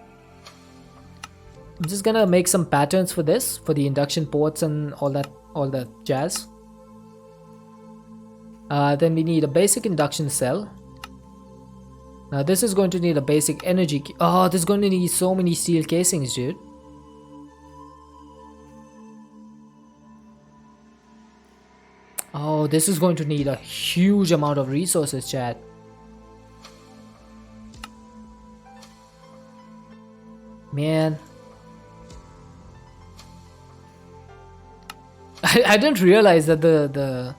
Speaker 1: I'm just gonna make some patterns for this, for the induction ports and all that jazz. Then we need a basic induction cell. Now this is going to need a basic energy. Oh, this is going to need so many steel casings, dude. Oh, this is going to need a huge amount of resources, chat. Man. I didn't realize that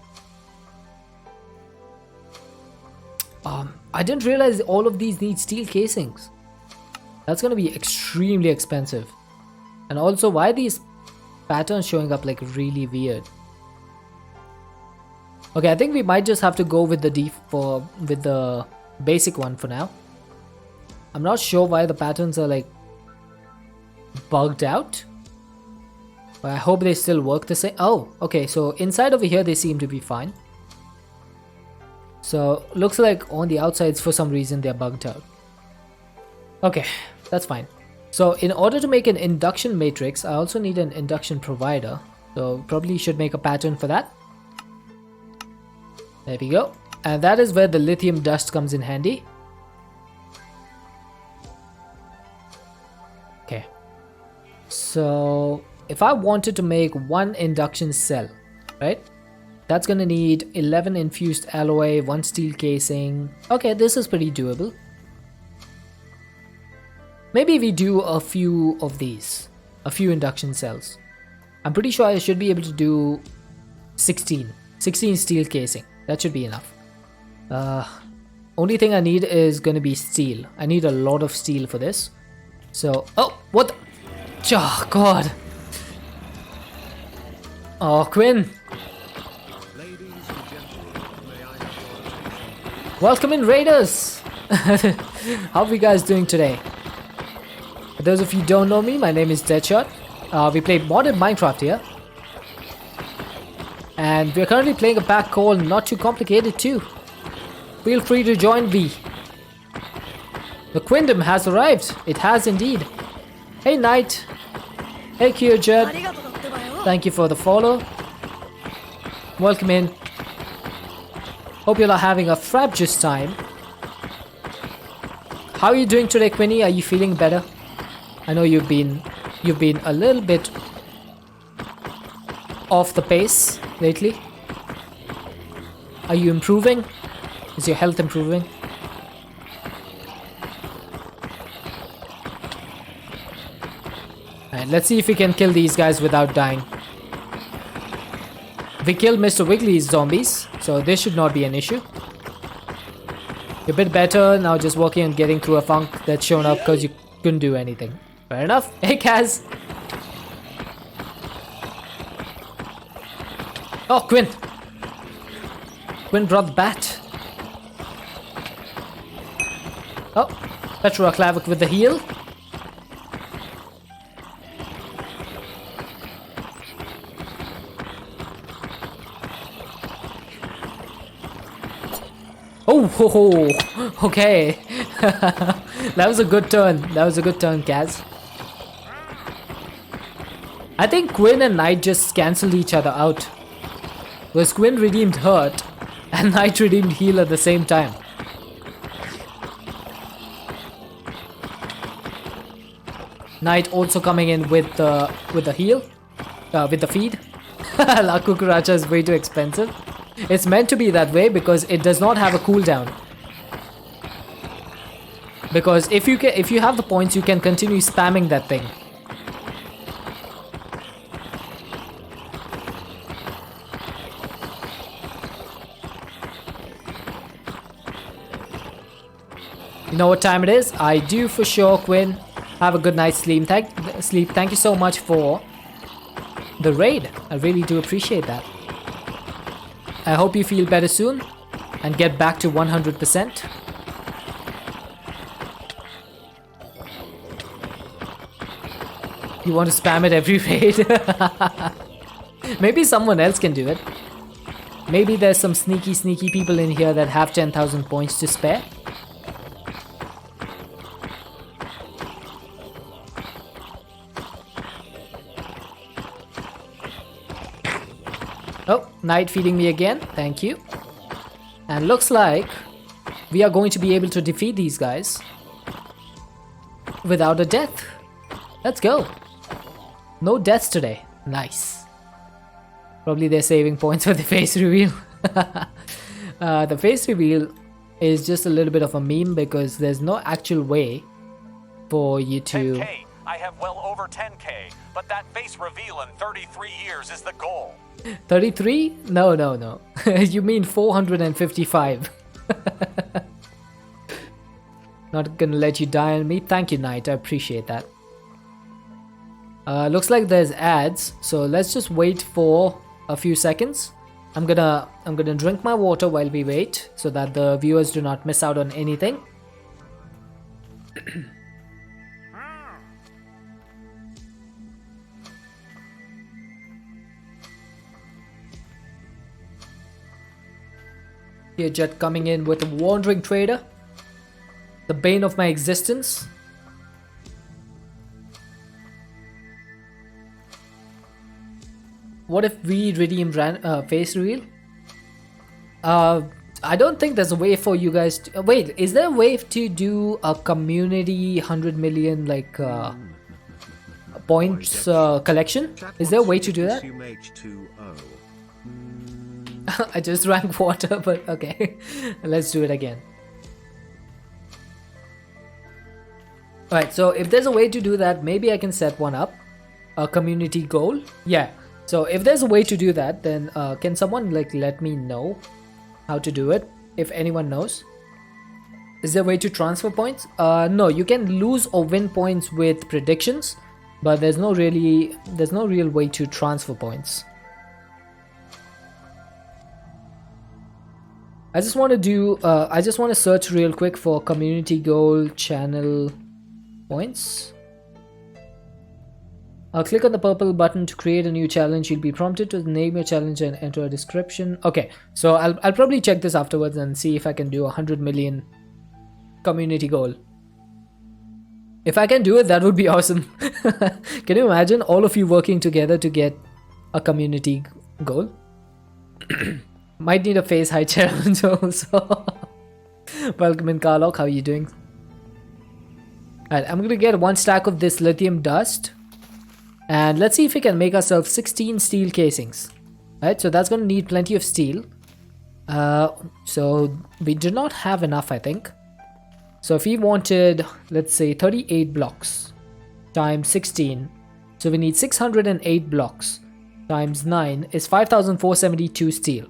Speaker 1: I didn't realize all of these need steel casings. That's gonna be extremely expensive. And also, why are these patterns showing up like really weird? Okay, I think we might just have to go with the basic one for now. I'm not sure why the patterns are like bugged out, but I hope they still work the same. Oh, okay, so inside over here they seem to be fine. So looks like on the outsides for some reason they're bugged out. Okay, that's fine. So in order to make an induction matrix, I also need an induction provider. So probably should make a pattern for that. There we go. And that is where the lithium dust comes in handy. Okay. So if I wanted to make one induction cell, right? That's gonna need 11 infused alloy, 1 steel casing. Okay, this is pretty doable. Maybe we do a few of these. A few induction cells. I'm pretty sure I should be able to do 16 steel casing. That should be enough. Only thing I need is gonna be steel. I need a lot of steel for this. So, oh, what the? Oh, God. Oh, Quinn.
Speaker 2: Ladies and gentlemen, may I have your attention?
Speaker 1: Welcome in, Raiders. How are you guys doing today? For those of you who don't know me, my name is Deadshot. We play modded Minecraft here. And we're currently playing a pack called Not Too Complicated 2. Feel free to join me. The Quindom has arrived. It has indeed. Hey Knight. Hey Kyojed. Thank you for the follow. Welcome in. Hope you're having a frabjous time. How are you doing today, Quinny? Are you feeling better? I know you've been a little bit off the pace lately. Are you improving? Is your health improving? Alright, let's see if we can kill these guys without dying. We killed Mr. Wiggly's zombies, so this should not be an issue. You're a bit better now, just working on getting through a funk that's shown up because you couldn't do anything. Fair enough. Hey Kaz! Oh, Quinn! Quinn brought the bat. Oh, Petroclavic with the heal. Oh, ho, ho. Okay. That was a good turn. That was a good turn, Kaz. I think Quinn and Knight just cancelled each other out. Because Quinn redeemed hurt and Knight redeemed heal at the same time. Knight also coming in with the heal, with the feed. La Cucaracha is way too expensive. It's meant to be that way because it does not have a cooldown. Because if you have the points, you can continue spamming that thing. You know what time it is? I do for sure, Quinn. Have a good night's sleep. Thank you so much for the raid. I really do appreciate that. I hope you feel better soon and get back to 100%. You want to spam it every raid? Maybe someone else can do it. Maybe there's some sneaky people in here that have 10,000 points to spare. Oh, Knight feeding me again. Thank you. And looks like we are going to be able to defeat these guys without a death. Let's go. No deaths today. Nice. Probably they're saving points for the face reveal. The face reveal is just a little bit of a meme because there's no actual way for you to...
Speaker 3: 10K. I have well over 10K, but that face reveal in 33 years is the goal.
Speaker 1: 33? No. You mean 455. Not gonna let you die on me. Thank you, Knight. I appreciate that. Looks like there's ads, so let's just wait for a few seconds. I'm gonna drink my water while we wait so that the viewers do not miss out on anything. Here, Jet coming in with a wandering trader, the bane of my existence. What if we redeem face reveal? I don't think there's a way for you guys to... wait, is there a way to do a community 100 million like points collection? Is there a way to do that? I just drank water, but okay. Let's do it again. Alright, so if there's a way to do that, maybe I can set one up. A community goal. Yeah. So if there's a way to do that, then can someone like let me know how to do it? If anyone knows. Is there a way to transfer points? No, you can lose or win points with predictions, but there's no real way to transfer points. I just want to search real quick for community goal channel points. Click on the purple button to create a new challenge. You'll be prompted to name your challenge and enter a description. Okay, so I'll probably check this afterwards and see if I can do 100 million community goal. If I can do it, that would be awesome. Can you imagine all of you working together to get a community goal? Might need a face height challenge also. Welcome in, Carlock. How are you doing? Alright, I'm gonna get 1 stack of this lithium dust. And let's see if we can make ourselves 16 steel casings. Alright, so that's gonna need plenty of steel. So we do not have enough, I think. So if we wanted, let's say 38 blocks times 16. So we need 608 blocks times 9 is 5,472 steel.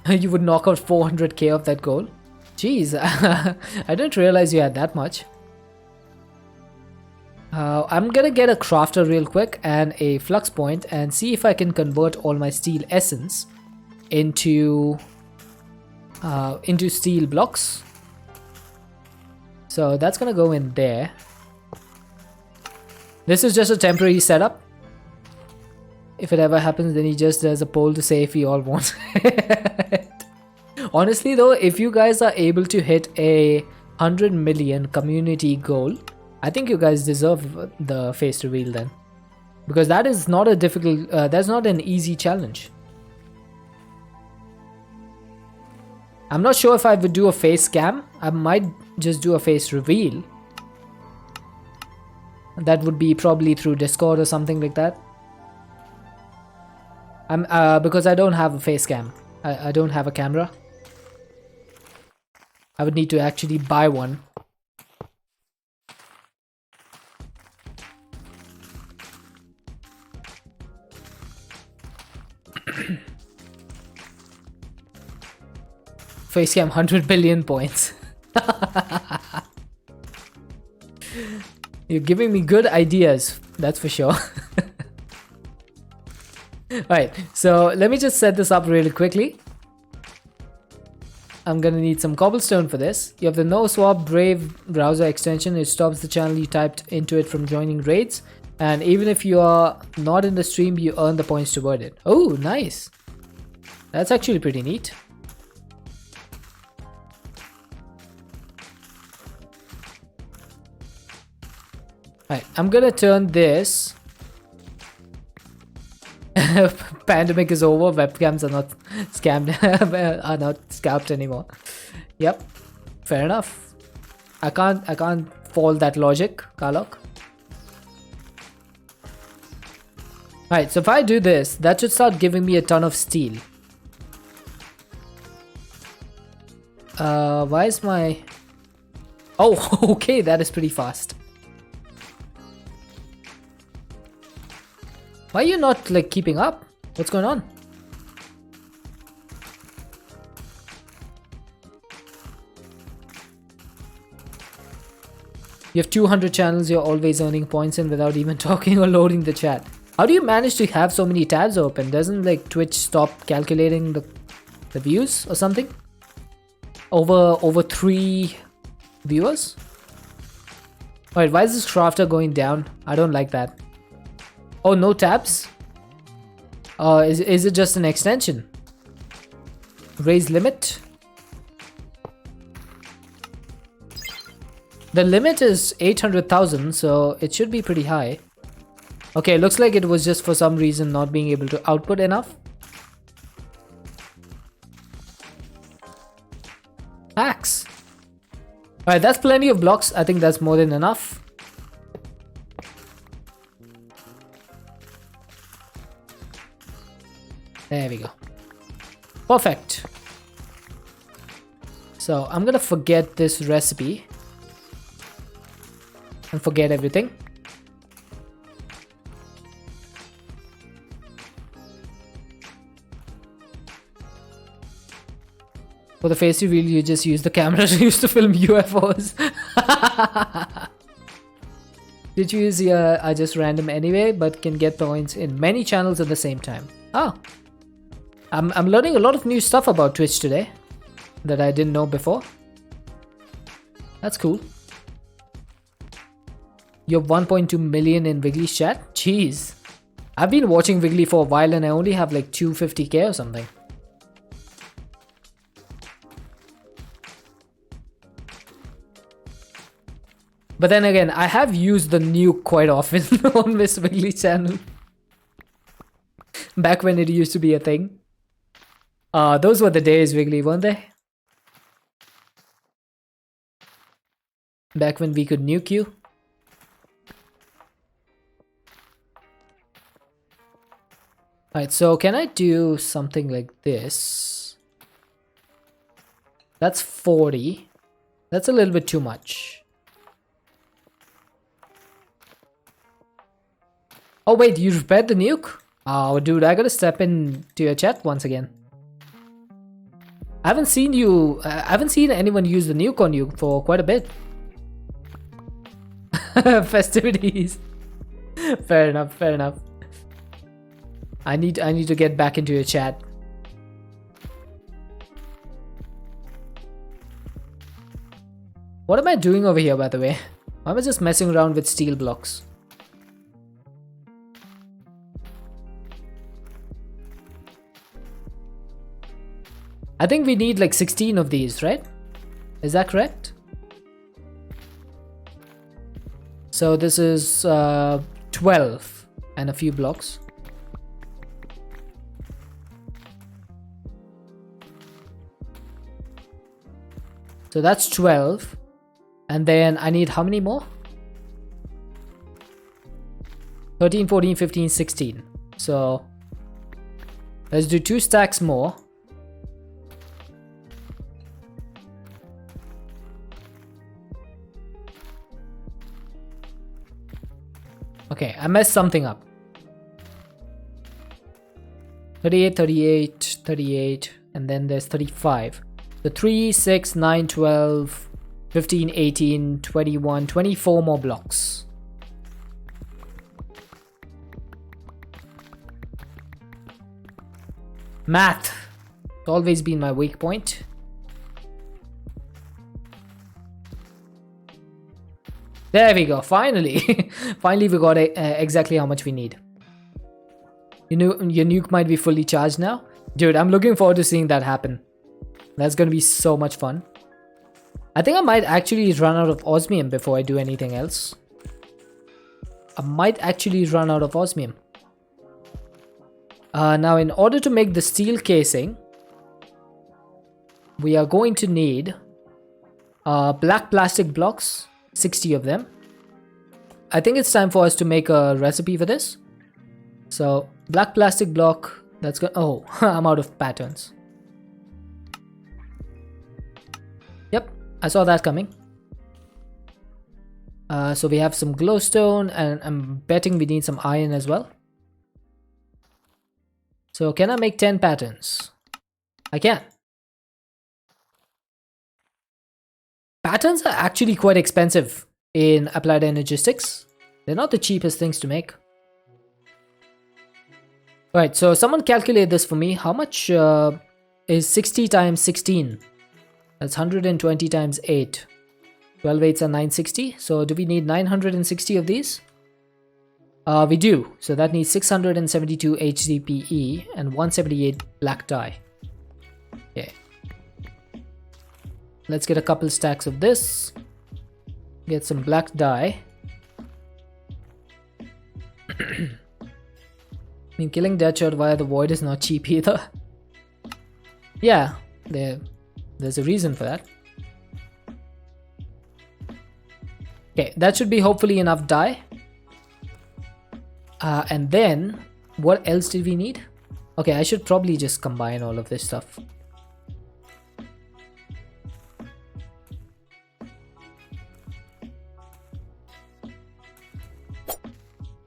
Speaker 1: You would knock out 400k of that goal. Jeez, I didn't realize you had that much. I'm gonna get a crafter real quick and a flux point and see if I can convert all my steel essence into steel blocks. So that's gonna go in there. This is just a temporary setup. If it ever happens, then he just does a poll to say if he all wants it. Honestly though, if you guys are able to hit a 100 million community goal, I think you guys deserve the face reveal then. Because that is not a difficult, that's not an easy challenge. I'm not sure if I would do a face scam. I might just do a face reveal. That would be probably through Discord or something like that. Because I don't have a face cam. I don't have a camera. I would need to actually buy one. Facecam 100 billion points. You're giving me good ideas, that's for sure. Alright, so let me just set this up really quickly. I'm gonna need some cobblestone for this. You have the No Swap Brave browser extension. It stops the channel you typed into it from joining raids. And even if you are not in the stream, you earn the points toward it. Oh, nice. That's actually pretty neat. Alright, I'm gonna turn this Pandemic is over. Webcams are not scammed. Are not scalped anymore. Yep. Fair enough. I can't fault that logic, Karlok. Alright, so if I do this, that should start giving me a ton of steel. Why is my... Oh, okay, that is pretty fast. Why are you not, like, keeping up? What's going on? You have 200 channels, you're always earning points in without even talking or loading the chat. How do you manage to have so many tabs open? Doesn't, like, Twitch stop calculating the views or something? Over 3 viewers? Alright, why is this crafter going down? I don't like that. Oh, no tabs? Is it just an extension? Raise limit? The limit is 800,000, so it should be pretty high. Okay, looks like it was just for some reason not being able to output enough. Axe. Alright, that's plenty of blocks. I think that's more than enough. There we go. Perfect. So I'm gonna forget this recipe. And forget everything. For the face reveal, you just use the camera used to film UFOs. Did you use are just random anyway, but can get points in many channels at the same time? Oh. I'm learning a lot of new stuff about Twitch today that I didn't know before. That's cool. You have 1.2 million in Wiggly's chat? Jeez. I've been watching Wiggly for a while and I only have like 250k or something. But then again, I have used the nuke quite often on Miss Wiggly's channel. Back when it used to be a thing. Those were the days, Wiggly, weren't they? Back when we could nuke you. Alright, so can I do something like this? That's 40. That's a little bit too much. Oh wait, you repaired the nuke? Oh dude, I gotta step into your chat once again. I haven't seen anyone use the nuke on you for quite a bit. Festivities. Fair enough, fair enough. I need to get back into your chat. What am I doing over here, by the way? Why am I just messing around with steel blocks? I think we need like 16 of these, right? Is that correct? So this is 12 and a few blocks. So that's 12. And then I need how many more? 13, 14, 15, 16. So let's do 2 stacks more. Okay, I messed something up. 38, 38, 38, and then there's 35. So 3, 6, 9, 12, 15, 18, 21, 24 more blocks. Math. It's always been my weak point. There we go, finally. Finally we got exactly how much we need. You know, your nuke might be fully charged now. Dude, I'm looking forward to seeing that happen. That's gonna be so much fun. I think I might actually run out of osmium before I do anything else. I might actually run out of osmium. Now in order to make the steel casing, we are going to need black plastic blocks, 60 of them. I think it's time for us to make a recipe for this. So black plastic block, that's good. Oh, I'm out of patterns. Yep, I saw that coming. So we have some glowstone, and I'm betting we need some iron as well. So can I make 10 patterns? I can. Patterns are actually quite expensive in applied energistics. They're not the cheapest things to make. Right, so someone calculate this for me. How much is 60 times 16? That's 120 times 8. 12 8s are 960. So do we need 960 of these? We do. So that needs 672 HDPE and 178 black dye. Okay. Let's get a couple stacks of this. Get some black dye. I mean, killing Deadshot via the void is not cheap either. Yeah, there's a reason for that. Okay, that should be hopefully enough dye. And then, what else did we need? Okay, I should probably just combine all of this stuff.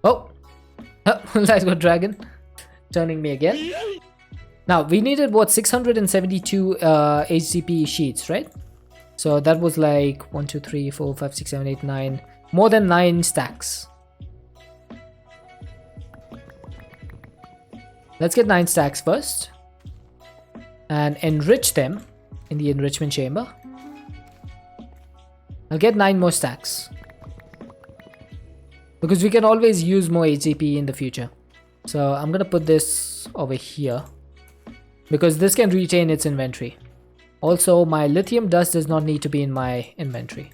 Speaker 1: Oh! Let's go dragon. Turning me again. Now, we needed what, 672 HCP sheets, right? So that was like 1, 2, 3, 4, 5, 6, 7, 8, 9. More than 9 stacks. Let's get 9 stacks first. And enrich them in the enrichment chamber. I'll get 9 more stacks. Because we can always use more HCP in the future. So I'm gonna put this over here. Because this can retain its inventory. Also, my lithium dust does not need to be in my inventory.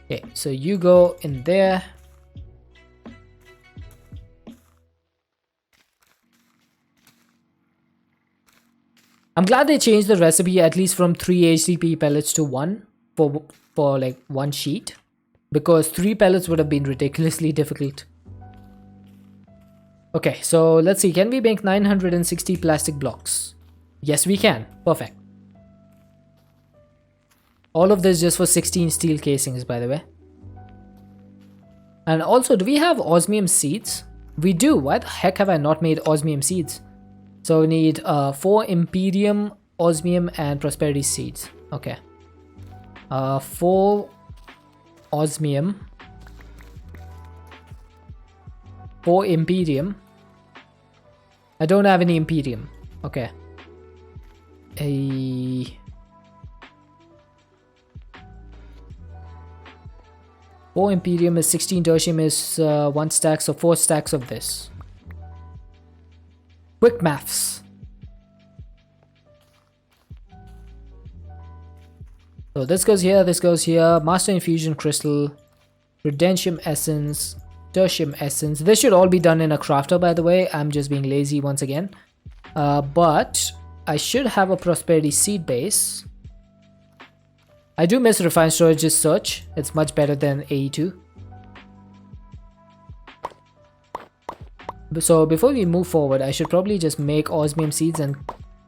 Speaker 1: Okay, so you go in there. I'm glad they changed the recipe at least from 3 HCP pellets to 1 for like 1 sheet. Because 3 pellets would have been ridiculously difficult. Okay, so let's see. Can we make 960 plastic blocks? Yes, we can. Perfect. All of this just for 16 steel casings, by the way. And also, do we have osmium seeds? We do. Why the heck have I not made osmium seeds? So we need 4 Imperium, osmium, and prosperity seeds. Okay. 4 osmium. 4 Imperium. I don't have any Imperium. Okay. 4 Imperium is 16 tertium is 1 stack, so 4 stacks of this. Quick maths. So this goes here, Master Infusion Crystal, Prudentium Essence, Tertium Essence. This should all be done in a crafter, by the way. I'm just being lazy once again. But I should have a Prosperity Seed base. I do miss Refined Storage's search. It's much better than AE2. So before we move forward, I should probably just make osmium seeds and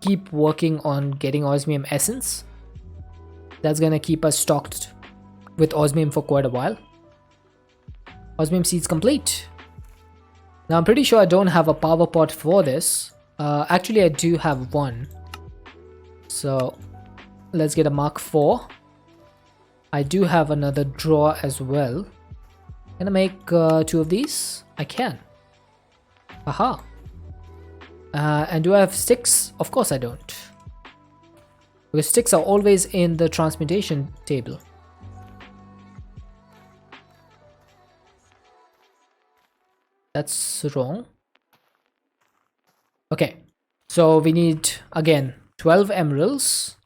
Speaker 1: keep working on getting osmium essence. That's gonna keep us stocked with osmium for quite a while. Osmium seeds complete. Now I'm pretty sure I don't have a power pot for this. Actually I do have one. So let's get a Mark 4. I do have another drawer as well. Can I make 2 of these? I can. Aha. And do I have sticks? Of course I don't. Because sticks are always in the transmutation table. That's wrong. Okay. So we need, again, 12 emeralds.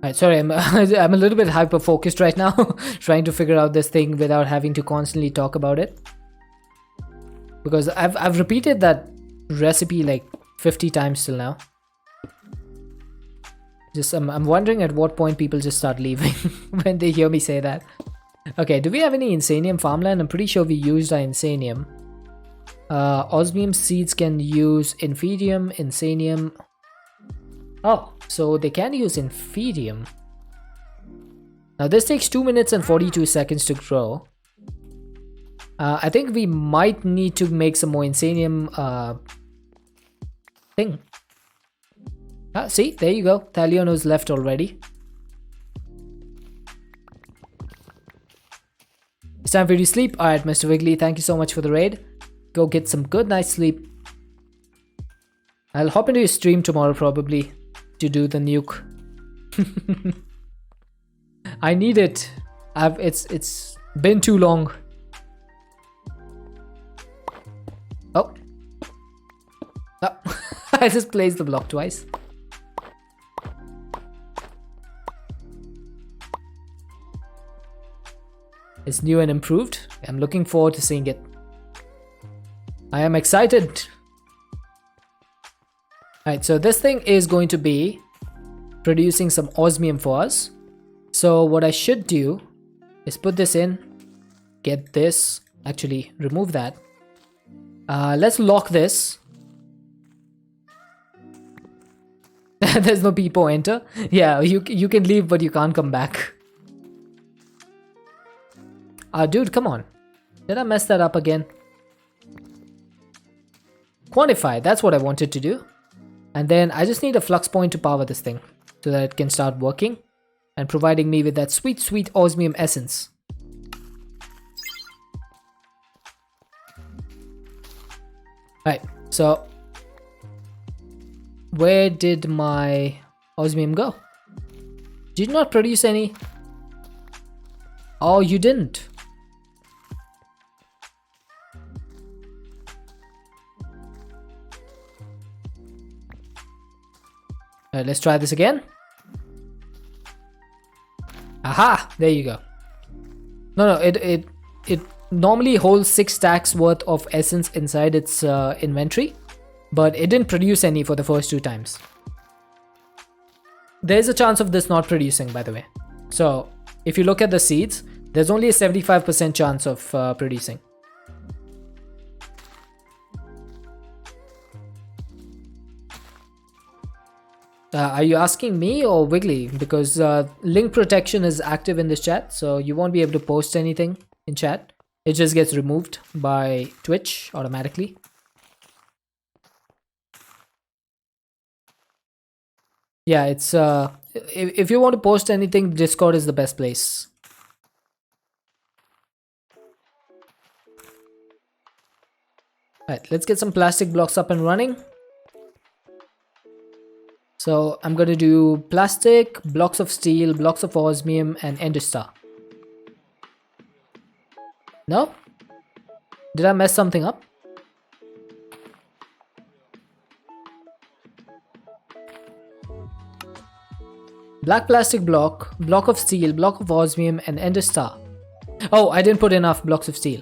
Speaker 1: Alright, sorry, I'm I'm a little bit hyper focused right now, trying to figure out this thing without having to constantly talk about it. Because I've repeated that recipe like 50 times till now. Just I'm wondering at what point people just start leaving when they hear me say that. Okay, do we have any Insanium farmland? I'm pretty sure we used our Insanium. Osmium seeds can use Infidium, Insanium. Oh, so they can use Infidium. Now this takes 2 minutes and 42 seconds to grow. I think we might need to make some more Insanium thing. See, there you go. Thaliono's left already. It's time for you to sleep. Alright, Mr. Wiggly, thank you so much for the raid. Go get some good night's sleep. I'll hop into your stream tomorrow probably to do the nuke. I need it. It's been too long. Oh. Oh. I just placed the block twice. It's new and improved. I'm looking forward to seeing it. I am excited. Alright, so this thing is going to be producing some osmium for us. So what I should do is put this in, get this, actually remove that. Let's lock this. There's no people enter. Yeah, you can leave but you can't come back. Dude, come on. Did I mess that up again? Quantify, that's what I wanted to do. And then I just need a flux point to power this thing so that it can start working and providing me with that sweet, sweet osmium essence. Right, so where did my osmium go? Did you not produce any? Oh, you didn't. Let's try this again. Aha! There you go. No, it normally holds 6 stacks worth of essence inside its inventory, but it didn't produce any for the first 2 times. There's a chance of this not producing, by the way. So if you look at the seeds, there's only a 75% chance of producing. Are you asking me or Wiggly? Because link protection is active in this chat, so you won't be able to post anything in chat. It just gets removed by Twitch automatically. Yeah, it's if you want to post anything, Discord is the best place. Alright, let's get some plastic blocks up and running. So I'm going to do plastic, blocks of steel, blocks of osmium, and ender star. No? Did I mess something up? Black plastic block, block of steel, block of osmium, and ender star. Oh, I didn't put enough blocks of steel.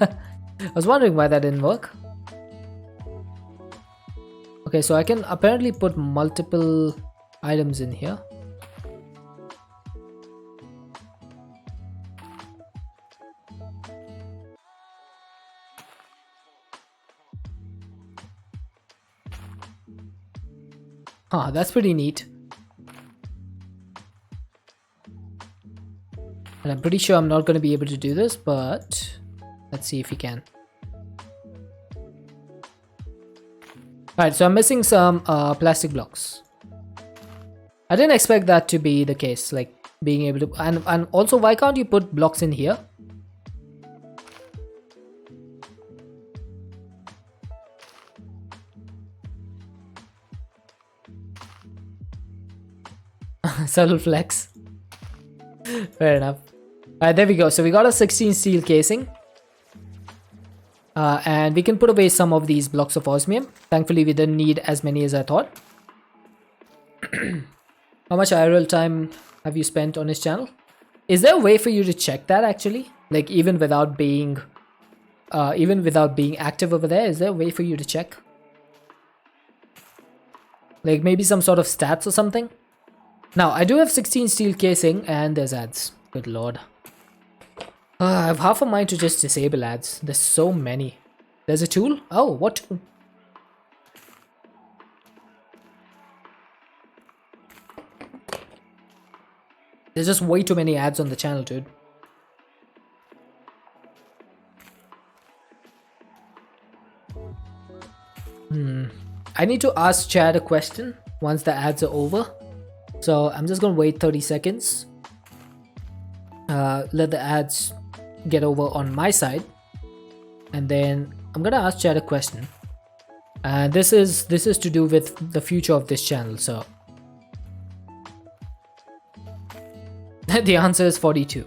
Speaker 1: I was wondering why that didn't work. Okay, so I can apparently put multiple items in here. Huh, that's pretty neat. And I'm pretty sure I'm not going to be able to do this, but let's see if we can. Alright, so I'm missing some plastic blocks. I didn't expect that to be the case, like being able to... And also, why can't you put blocks in here? Subtle flex. Fair enough. Alright, there we go. So we got a 16 steel casing. And we can put away some of these blocks of osmium. Thankfully, we didn't need as many as I thought. How much IRL time have you spent on his channel? Is there a way for you to check that actually? Like even without being active over there, is there a way for you to check? Like maybe some sort of stats or something? Now, I do have 16 steel casing and there's ads. Good lord. I have half a mind to just disable ads. There's so many. There's a tool? Oh, what tool? There's just way too many ads on the channel, dude. I need to ask Chad a question once the ads are over. So I'm just gonna wait 30 seconds. Let the ads get over on my side. And then I'm gonna ask Chad a question. And this is to do with the future of this channel, so the answer is 42.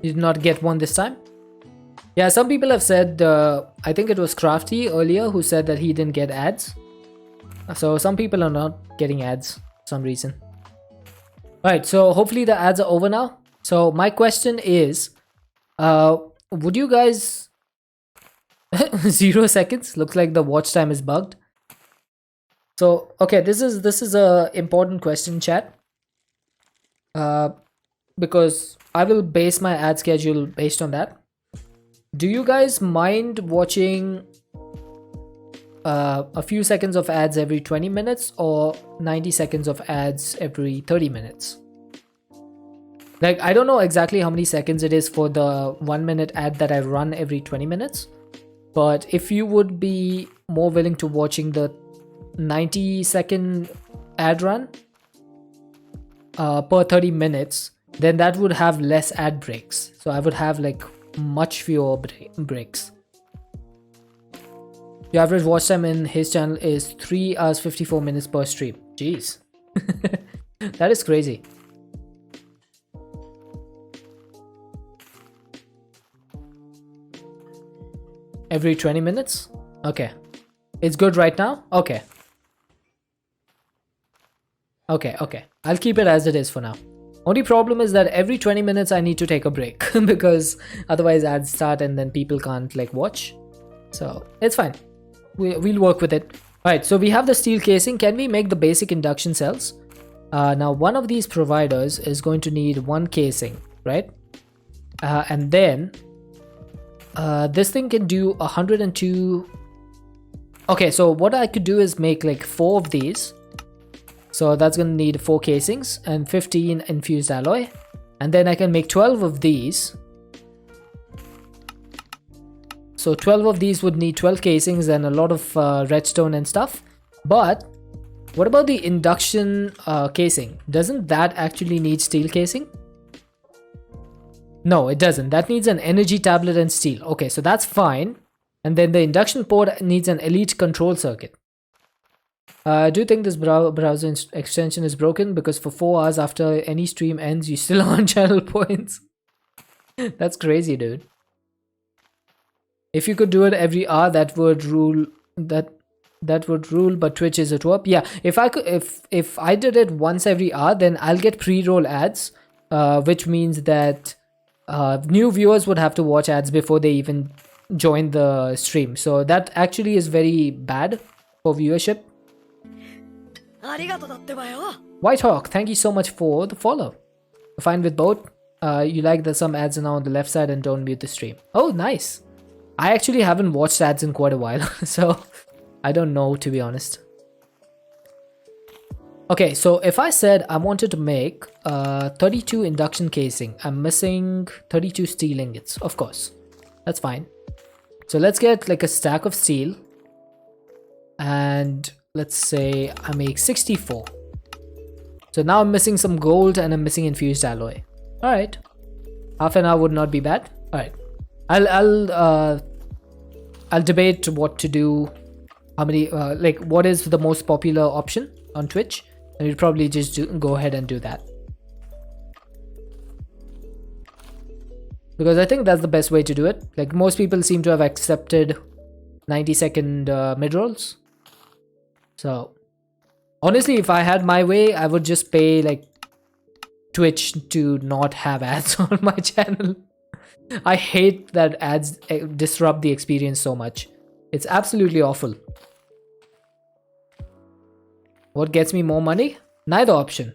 Speaker 1: You did not get one this time? Yeah, some people have said, I think it was Crafty earlier who said that he didn't get ads. So some people are not getting ads for some reason. Alright, so hopefully the ads are over now. So my question is, would you guys... 0 seconds? Looks like the watch time is bugged. So, okay, this is a important question, chat. Because I will base my ad schedule based on that. Do you guys mind watching a few seconds of ads every 20 minutes or 90 seconds of ads every 30 minutes? Like, I don't know exactly how many seconds it is for the 1 minute ad that I run every 20 minutes. But if you would be more willing to watching the 90-second ad run per 30 minutes, then that would have less ad breaks. So I would have like much fewer breaks. The average watch time in his channel is 3 hours 54 minutes per stream. Jeez. That is crazy. Every 20 minutes? Okay. It's good right now? Okay. Okay. I'll keep it as it is for now. Only problem is that every 20 minutes I need to take a break because otherwise ads start and then people can't like watch. So it's fine. We'll work with it. Alright, so we have the steel casing. Can we make the basic induction cells? Now one of these providers is going to need 1 casing, right? And then this thing can do 102. Okay, so what I could do is make like 4 of these. So that's going to need 4 casings and 15 infused alloy. And then I can make 12 of these. So 12 of these would need 12 casings and a lot of redstone and stuff. But what about the induction casing? Doesn't that actually need steel casing? No, it doesn't. That needs an energy tablet and steel. Okay, so that's fine. And then the induction port needs an elite control circuit. I do think this browser extension is broken because for 4 hours after any stream ends, you still earn channel points. That's crazy, dude. If you could do it every hour, that would rule. That would rule. But Twitch is a twerp. Yeah, if I could, if I did it once every hour, then I'll get pre-roll ads, which means that new viewers would have to watch ads before they even join the stream. So that actually is very bad for viewership. Whitehawk, thank you so much for the follow. Fine with both. You like that some ads are now on the left side and don't mute the stream. Oh, nice. I actually haven't watched ads in quite a while, so I don't know, to be honest. Okay, so if I said I wanted to make 32 induction casing, I'm missing 32 steel ingots, of course. That's fine. So let's get like a stack of steel. And let's say I make 64. So now I'm missing some gold and I'm missing infused alloy. Alright. Half an hour would not be bad. Alright. I'll debate what to do. How many like what is the most popular option on Twitch, and we'll probably just go ahead and do that. Because I think that's the best way to do it. Like most people seem to have accepted 90-second mid-rolls. So honestly, if I had my way, I would just pay like Twitch to not have ads on my channel. I hate that ads disrupt the experience so much. It's absolutely awful. What gets me more money? Neither option.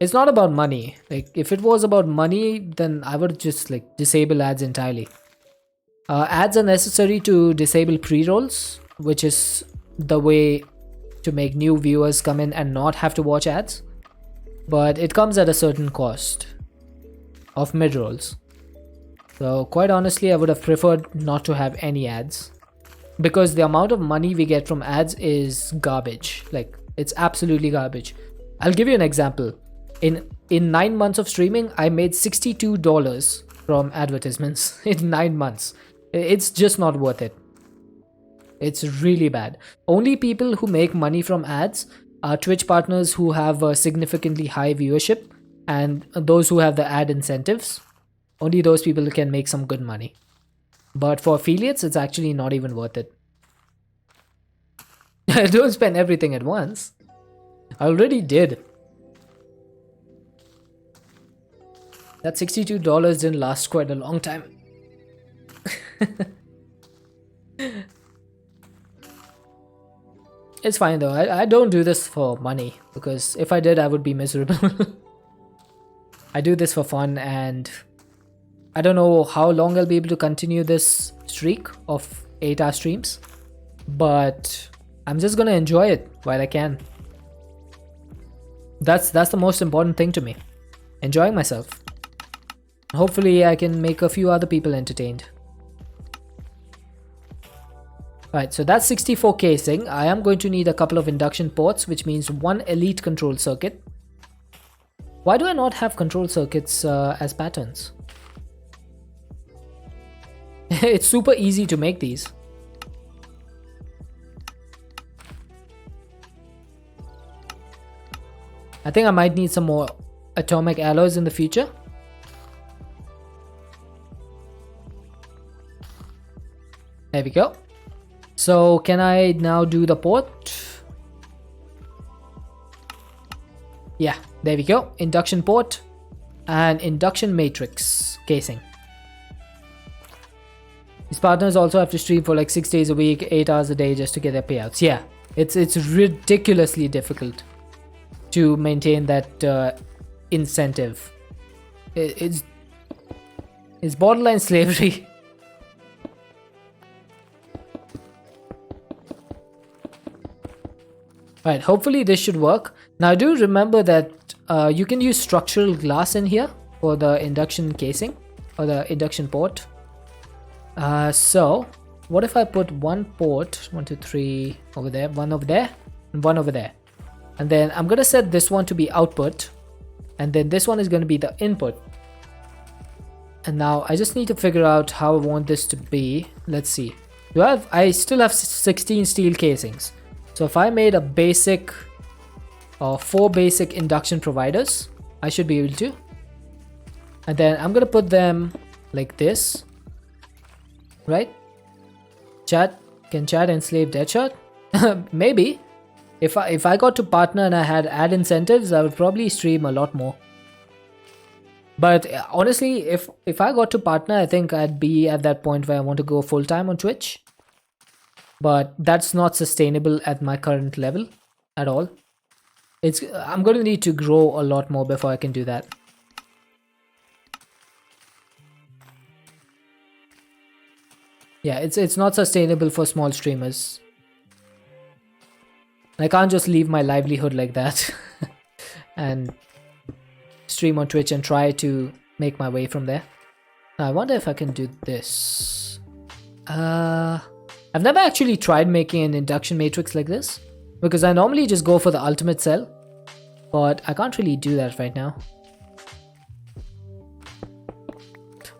Speaker 1: It's not about money. Like, if it was about money, then I would just like disable ads entirely. Ads are necessary to disable pre-rolls, which is the way to make new viewers come in and not have to watch ads. But it comes at a certain cost of mid-rolls. So quite honestly, I would have preferred not to have any ads, because the amount of money we get from ads is garbage. Like, it's absolutely garbage. I'll give you an example. In 9 months of streaming, I made $62 from advertisements in 9 months. It's just not worth it. It's really bad. Only people who make money from ads are Twitch partners who have a significantly high viewership, and those who have the ad incentives. Only those people can make some good money. But for affiliates, it's actually not even worth it. Don't spend everything at once. I already did. That $62 didn't last quite a long time. It's fine though. I don't do this for money, because if I did, I would be miserable. I do this for fun, and I don't know how long I'll be able to continue this streak of 8-hour streams, but I'm just gonna enjoy it while I can. That's the most important thing to me. Enjoying myself. Hopefully I can make a few other people entertained. Right, so that's 64 casing. I am going to need a couple of induction ports, which means 1 elite control circuit. Why do I not have control circuits as patterns? It's super easy to make these. I think I might need some more atomic alloys in the future. There we go. So can I now do the port? Yeah, there we go. Induction port and induction matrix casing. These partners also have to stream for like 6 days a week, 8 hours a day just to get their payouts. Yeah, it's ridiculously difficult to maintain that incentive. It's borderline slavery. Right, hopefully this should work. Now do remember that you can use structural glass in here for the induction casing or the induction port. So what if I put one port, 1, 2, 3 over there, one over there, and one over there. And then I'm gonna set this one to be output, and then this one is gonna be the input. And now I just need to figure out how I want this to be. Let's see. I still have 16 steel casings. So if I made a basic 4 basic induction providers, I should be able to. And then I'm gonna put them like this, right? Can chat enslave Deadshot? Maybe. If I got to partner and I had ad incentives, I would probably stream a lot more. But honestly, if I got to partner, I think I'd be at that point where I want to go full time on Twitch. But that's not sustainable at my current level at all. I'm going to need to grow a lot more before I can do that. Yeah, it's not sustainable for small streamers. I can't just leave my livelihood like that and stream on Twitch and try to make my way from there. Now, I wonder if I can do this. I've never actually tried making an induction matrix like this, because I normally just go for the ultimate cell, but I can't really do that right now.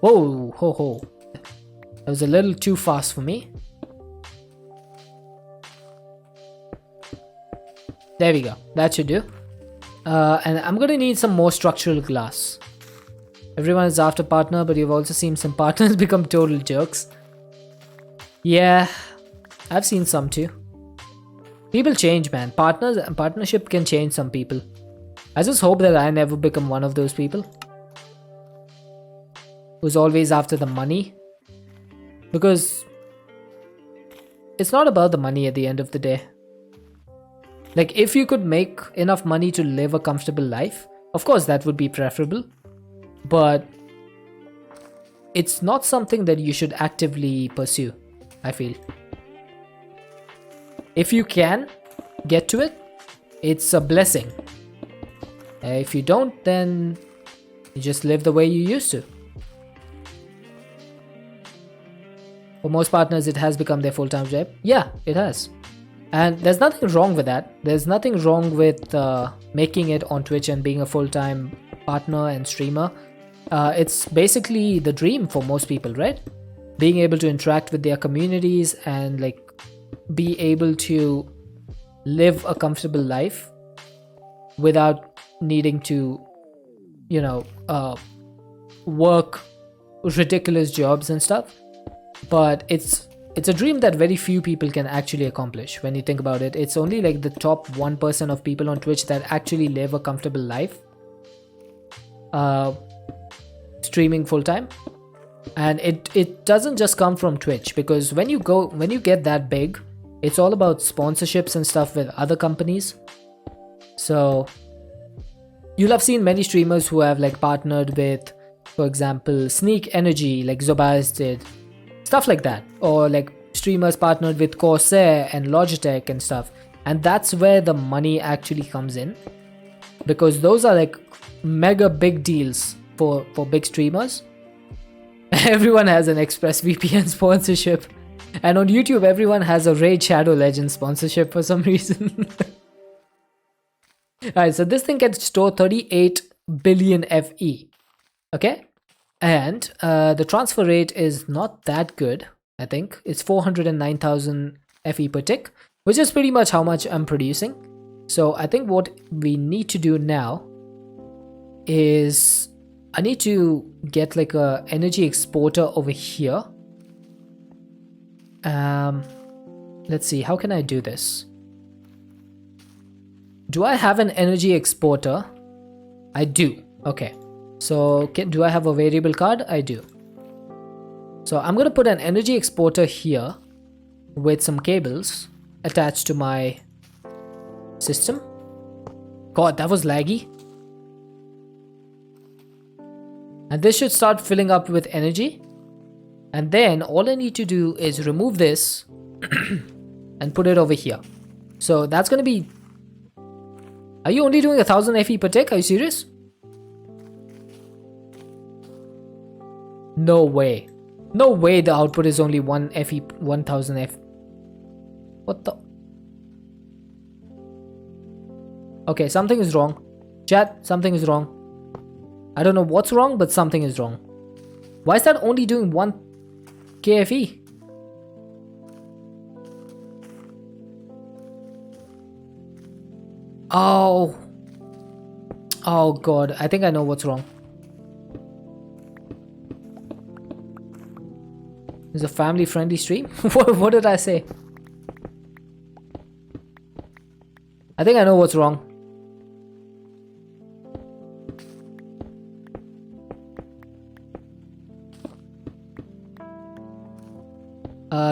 Speaker 1: Whoa, ho ho. That was a little too fast for me. There we go, that should do. And I'm gonna need some more structural glass. Everyone is after partner, but you've also seen some partners become total jerks. Yeah, I've seen some too. People change, man. Partnership can change some people. I just hope that I never become one of those people who's always after the money, because it's not about the money at the end of the day. Like, if you could make enough money to live a comfortable life, of course that would be preferable, but it's not something that you should actively pursue, I feel. If you can get to it, it's a blessing. If you don't, then you just live the way you used to. For most partners, it has become their full-time job. Yeah, it has. And there's nothing wrong with that. There's nothing wrong with making it on Twitch and being a full-time partner and streamer. It's basically the dream for most people, right? Being able to interact with their communities and like be able to live a comfortable life without needing to, you know, work ridiculous jobs and stuff. But it's a dream that very few people can actually accomplish. When you think about it, it's only like the top 1% of people on Twitch that actually live a comfortable life streaming full time. And it doesn't just come from Twitch, because when you get that big, it's all about sponsorships and stuff with other companies. So you'll have seen many streamers who have like partnered with, for example, Sneak Energy, like Zobaz did, stuff like that, or like streamers partnered with Corsair and Logitech and stuff. And that's where the money actually comes in, because those are like mega big deals for big streamers. Everyone has an ExpressVPN sponsorship, and on YouTube everyone has a Raid Shadow Legends sponsorship for some reason. Alright, so this thing can store 38 billion FE. Okay, and the transfer rate is not that good. I think it's 409,000 FE per tick, which is pretty much how much I'm producing. So I think what we need to do now is I need to get like a energy exporter over here. Let's see, how can I do this? Do I have an energy exporter? I do. Okay, so do I have a variable card? I do. So I'm gonna put an energy exporter here with some cables attached to my system. God, that was laggy. And this should start filling up with energy. And then all I need to do is remove this and put it over here. So that's gonna be... Are you only doing 1000 FE per tick? Are you serious? No way. No way the output is only 1 FE, 1000 F. What the? Okay, something is wrong. Chat, something is wrong. I don't know what's wrong, but something is wrong. Why is that only doing 1 KFE? Oh. Oh god, I think I know what's wrong. It's a family friendly stream? What did I say? I think I know what's wrong.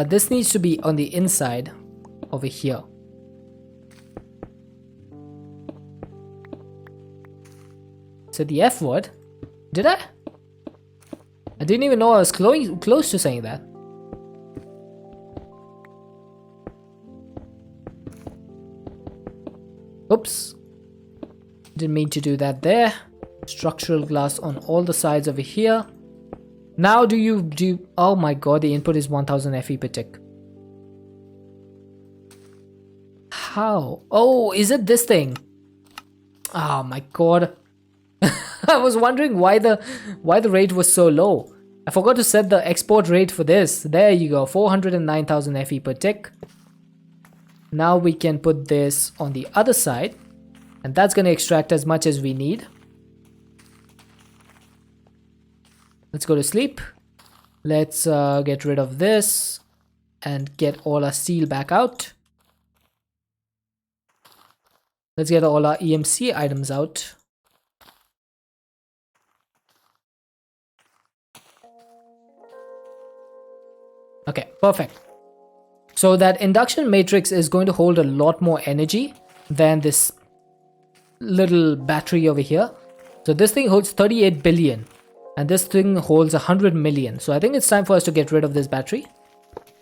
Speaker 1: This needs to be on the inside over here. So the F word? Did I? I didn't even know I was close to saying that. Oops. Didn't mean to do that there. Structural glass on all the sides over here. Now do you... Oh my god, the input is 1000 FE per tick. How? Oh, is it this thing? Oh my god. I was wondering why the rate was so low. I forgot to set the export rate for this. There you go, 409,000 FE per tick. Now we can put this on the other side, and that's going to extract as much as we need. Let's go to sleep. Let's get rid of this and get all our steel back out. Let's get all our EMC items out. Okay, perfect. So that induction matrix is going to hold a lot more energy than this little battery over here. So this thing holds 38 billion and this thing holds 100 million. So I think it's time for us to get rid of this battery.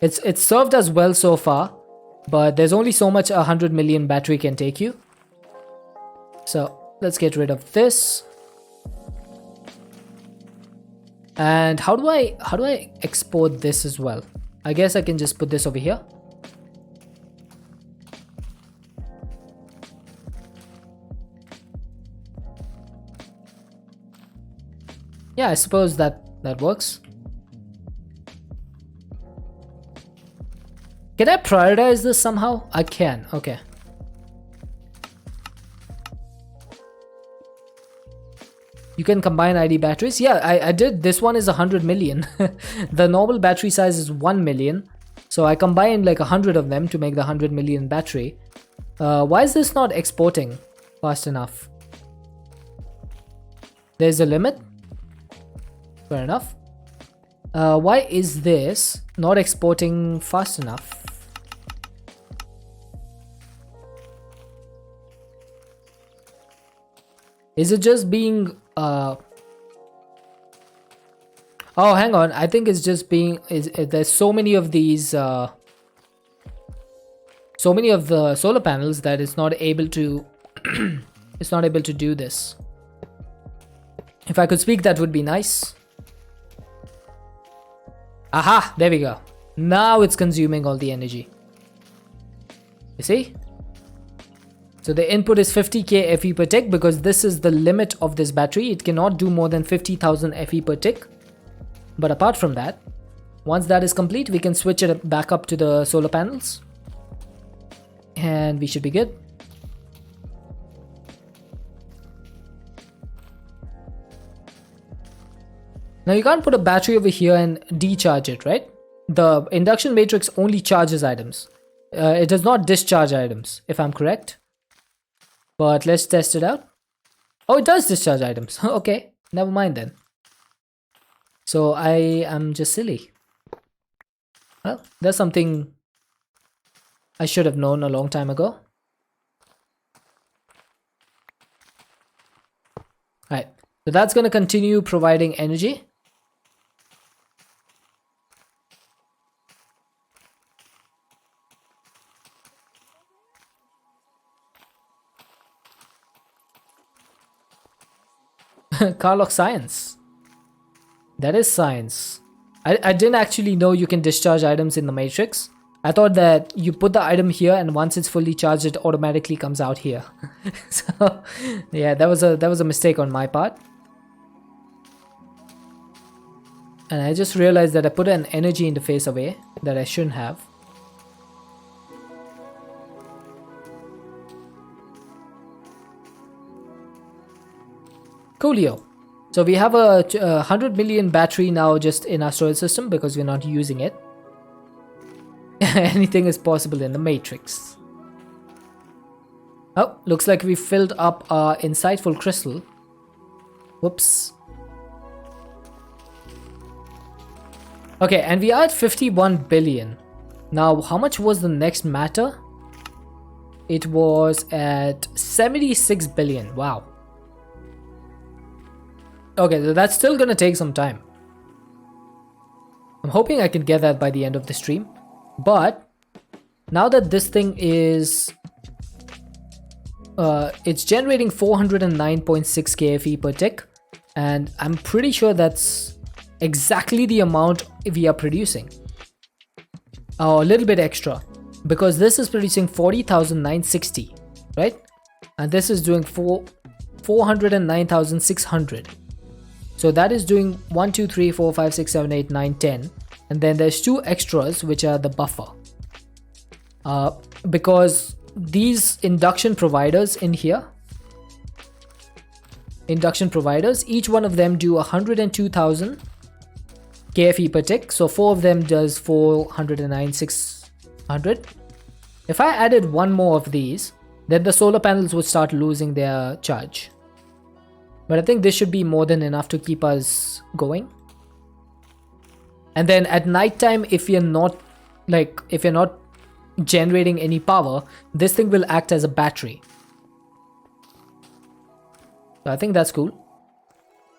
Speaker 1: It's served us well so far, but there's only so much a 100 million battery can take you. So let's get rid of this. And how do I export this as well? I guess I can just put this over here. Yeah, I suppose that works. Can I prioritize this somehow? I can. Okay. You can combine ID batteries. Yeah, I did. This one is 100 million. The normal battery size is 1 million. So I combined like 100 of them to make the 100 million battery. Why is this not exporting fast enough? There's a limit. Fair enough. Why is this not exporting fast enough? Is it just being oh, hang on. I think it's just being there's so many of these so many of the solar panels that it's not able to it's not able to do this. If I could speak, that would be nice. Aha, there we go. Now it's consuming all the energy. You see? So the input is 50k FE per tick because this is the limit of this battery. It cannot do more than 50,000 FE per tick. But apart from that, once that is complete, we can switch it back up to the solar panels. And we should be good. Now you can't put a battery over here and decharge it, right? The induction matrix only charges items. It does not discharge items, if I'm correct. But let's test it out. Oh, it does discharge items. Okay, never mind then. So I am just silly. Well, that's something I should have known a long time ago. Alright, so that's going to continue providing energy. Carlock science. That is science. I didn't actually know you can discharge items in the matrix. I thought that you put the item here and once it's fully charged it automatically comes out here. So yeah, that was a mistake on my part. And I just realized that I put an energy interface away that I shouldn't have. Coolio. So we have a 100 million battery now just in our storage system because we're not using it. Anything is possible in the matrix. Oh, looks like we filled up our insightful crystal. Whoops. Okay, and we are at 51 billion. Now, how much was the next matter? It was at 76 billion. Wow. Okay, so that's still gonna take some time. I'm hoping I can get that by the end of the stream. But now that this thing is it's generating 409.6 kFE per tick, and I'm pretty sure that's exactly the amount we are producing. A little bit extra, because this is producing 40,960, right? And this is doing 409,600. So that is doing 1, 2, 3, 4, 5, 6, 7, 8, 9, 10. And then there's 2 extras, which are the buffer. Because these induction providers in here, each one of them do 102,000 kFE per tick. So 4 of them does 409,600. If I added one more of these, then the solar panels would start losing their charge. But I think this should be more than enough to keep us going. And then at night time, if you're not generating any power, this thing will act as a battery. So I think that's cool.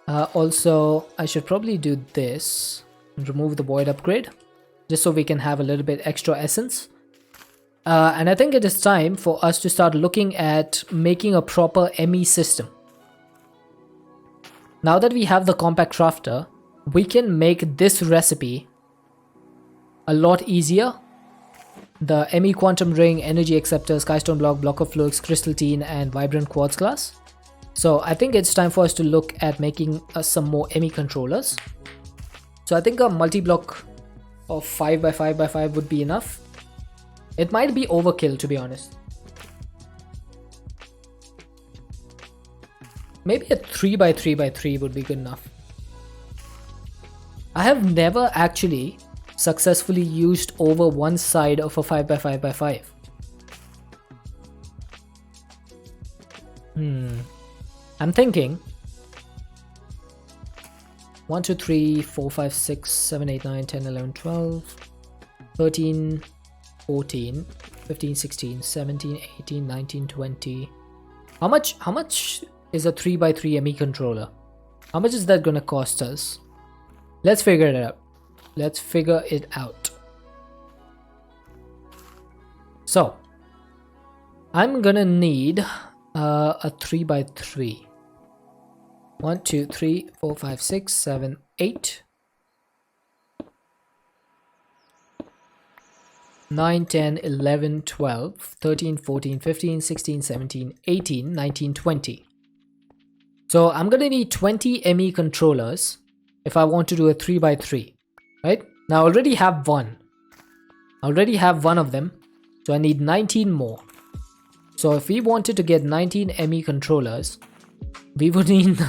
Speaker 1: Also, I should probably do this and remove the void upgrade, just so we can have a little bit extra essence. And I think it is time for us to start looking at making a proper ME system. Now that we have the compact crafter, we can make this recipe a lot easier. The ME quantum ring, energy acceptor, skystone block, block of flux, crystalline, and vibrant quartz glass. So I think it's time for us to look at making some more ME controllers. So I think a multi-block of 5x5x5 would be enough. It might be overkill, to be honest. Maybe a 3x3x3 would be good enough. I have never actually successfully used over one side of a 5x5x5. I'm thinking 1, 2, 3, 4, 5, 6, 7, 8, 9, 10, 11, 12, 13, 14, 15, 16, 17, 18, 19, 20. How much is a 3x3 ME controller? How much is that gonna cost us? Let's figure it out. Let's figure it out. So I'm gonna need a 3x3. 1, 2, 3, 4, 5, 6, 7, 8, 9, 10, 11, 12, 13, 14, 15, 16, 17, 18, 19, 20. So I'm gonna need 20 ME controllers if I want to do a 3x3, right? Now I already have one. I already have one of them, so I need 19 more. So if we wanted to get 19 ME controllers, we would need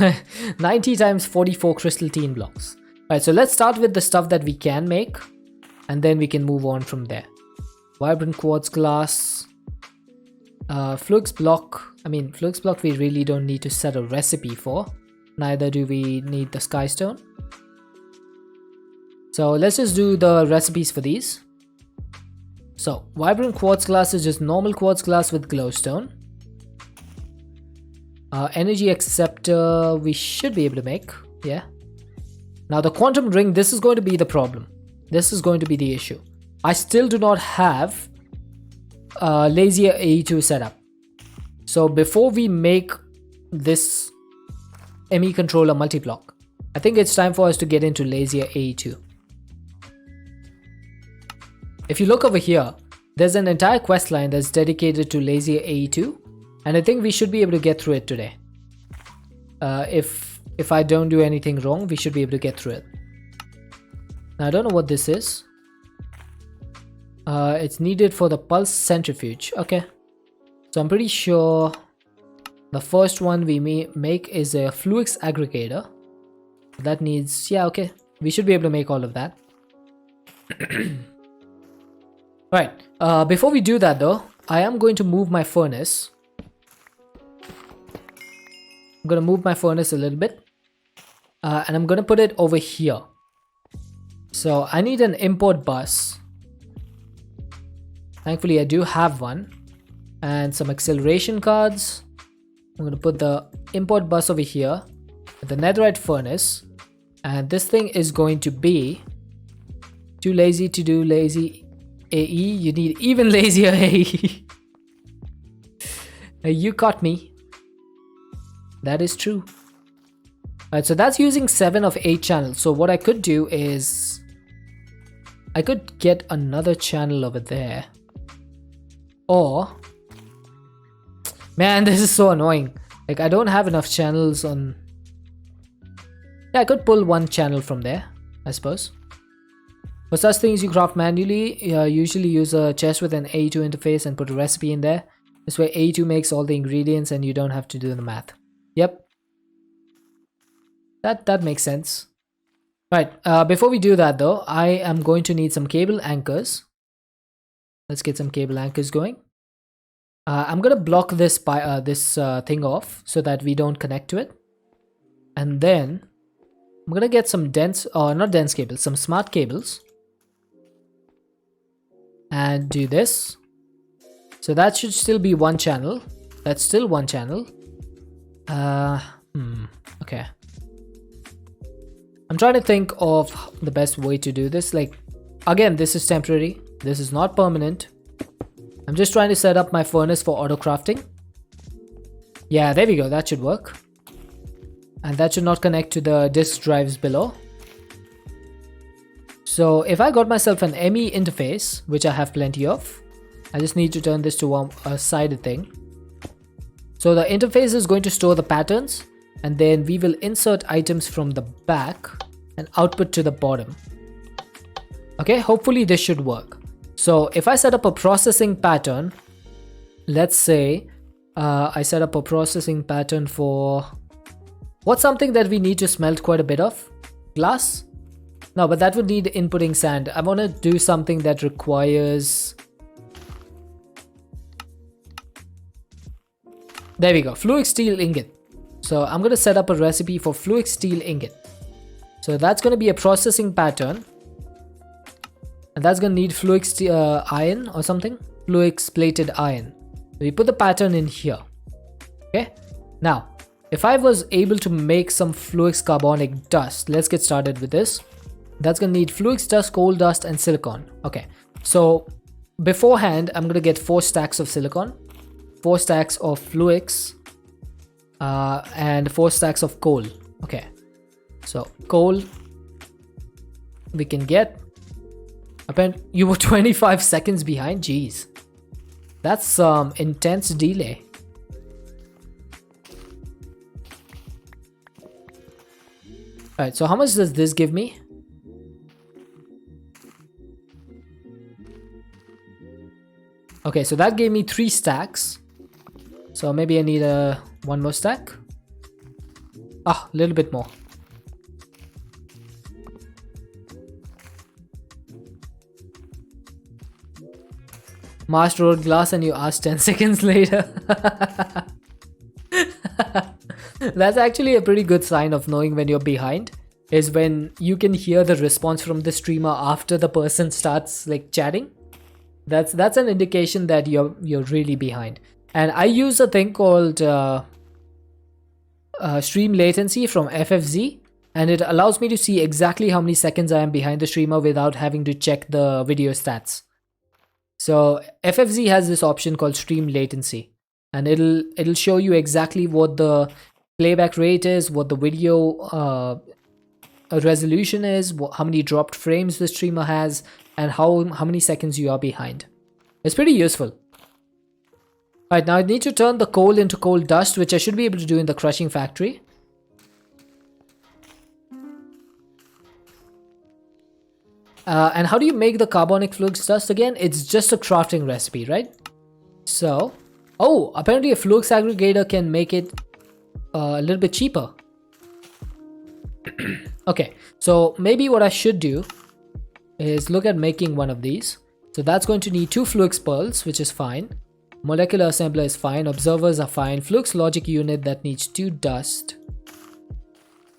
Speaker 1: 90 times 44 crystalline blocks. Alright, so let's start with the stuff that we can make, and then we can move on from there. Vibrant quartz glass, flux block. I mean, flux block we really don't need to set a recipe for. Neither do we need the skystone. So let's just do the recipes for these. So vibrant quartz glass is just normal quartz glass with glowstone. Energy acceptor we should be able to make, yeah. Now the quantum ring, this is going to be the problem. This is going to be the issue. I still do not have Lazier AE2 set up. So before we make this ME controller multi-block, I think it's time for us to get into Lazier AE2. If you look over here, there's an entire quest line that's dedicated to Lazier AE2, and I think we should be able to get through it today. If I don't do anything wrong, we should be able to get through it. Now I don't know what this is. It's needed for the pulse centrifuge. Okay, so I'm pretty sure the first one we may make is a flux aggregator. That needs, yeah, okay, we should be able to make all of that. Right, before we do that though, I am going to move my furnace. I'm going to move my furnace a little bit, and I'm going to put it over here. So I need an import bus. Thankfully I do have one, and some acceleration cards. I'm going to put the import bus over here, the netherite furnace, and this thing is going to be too lazy to do lazy AE. You need even lazier AE. You caught me. That is true. Alright, so that's using 7 of 8 channels. So what I could do is I could get another channel over there. Or, man, this is so annoying. Like, I don't have enough channels on. Yeah, I could pull one channel from there, I suppose. For such things you craft manually, usually use a chest with an AE2 interface and put a recipe in there. This way AE2 makes all the ingredients and you don't have to do the math. Yep. That makes sense. Right, before we do that though, I am going to need some cable anchors. Let's get some cable anchors going. I'm gonna block this thing off so that we don't connect to it. And then I'm gonna get some dense, not dense cables, some smart cables. And do this. So that should still be one channel. That's still one channel. Okay. I'm trying to think of the best way to do this. Like, again, this is temporary. This is not permanent. I'm just trying to set up my furnace for auto crafting. Yeah, there we go. That should work. And that should not connect to the disk drives below. So if I got myself an ME interface, which I have plenty of, I just need to turn this to a sided thing. So the interface is going to store the patterns, and then we will insert items from the back and output to the bottom. Okay, hopefully this should work. So if I set up a processing pattern, let's say I set up a processing pattern for what's something that we need to smelt quite a bit of? Glass? No, but that would need inputting sand. I want to do something that requires... There we go, fluid steel ingot. So I'm going to set up a recipe for fluid steel ingot. So that's going to be a processing pattern. And that's going to need fluid iron or something. Fluid plated iron. So we put the pattern in here. Okay. Now, if I was able to make some fluid carbonic dust, let's get started with this. That's going to need fluid dust, coal dust, and silicon. Okay. So beforehand, I'm going to get 4 stacks of silicon, 4 stacks of fluix, and 4 stacks of coal. Okay, so coal we can get. Apparently you were 25 seconds behind. Jeez, that's some intense delay. Alright, so how much does this give me? Okay, so that gave me 3 stacks. So maybe I need one more stack. Ah, a little bit more. Master road glass and you asked 10 seconds later. That's actually a pretty good sign of knowing when you're behind, is when you can hear the response from the streamer after the person starts like chatting. That's an indication that you're really behind. And I use a thing called stream latency from FFZ, and it allows me to see exactly how many seconds I am behind the streamer without having to check the video stats. So FFZ has this option called stream latency, and it'll show you exactly what the playback rate is, what the video resolution is, how many dropped frames the streamer has, and how many seconds you are behind. It's pretty useful. Alright, now I need to turn the coal into coal dust, which I should be able to do in the crushing factory. And how do you make the carbonic flux dust again? It's just a crafting recipe, right? So, oh, apparently a flux aggregator can make it a little bit cheaper. Okay, so maybe what I should do is look at making one of these. So that's going to need 2 flux pearls, which is fine. Molecular assembler is fine. Observers are fine. Flux logic unit that needs 2 dust.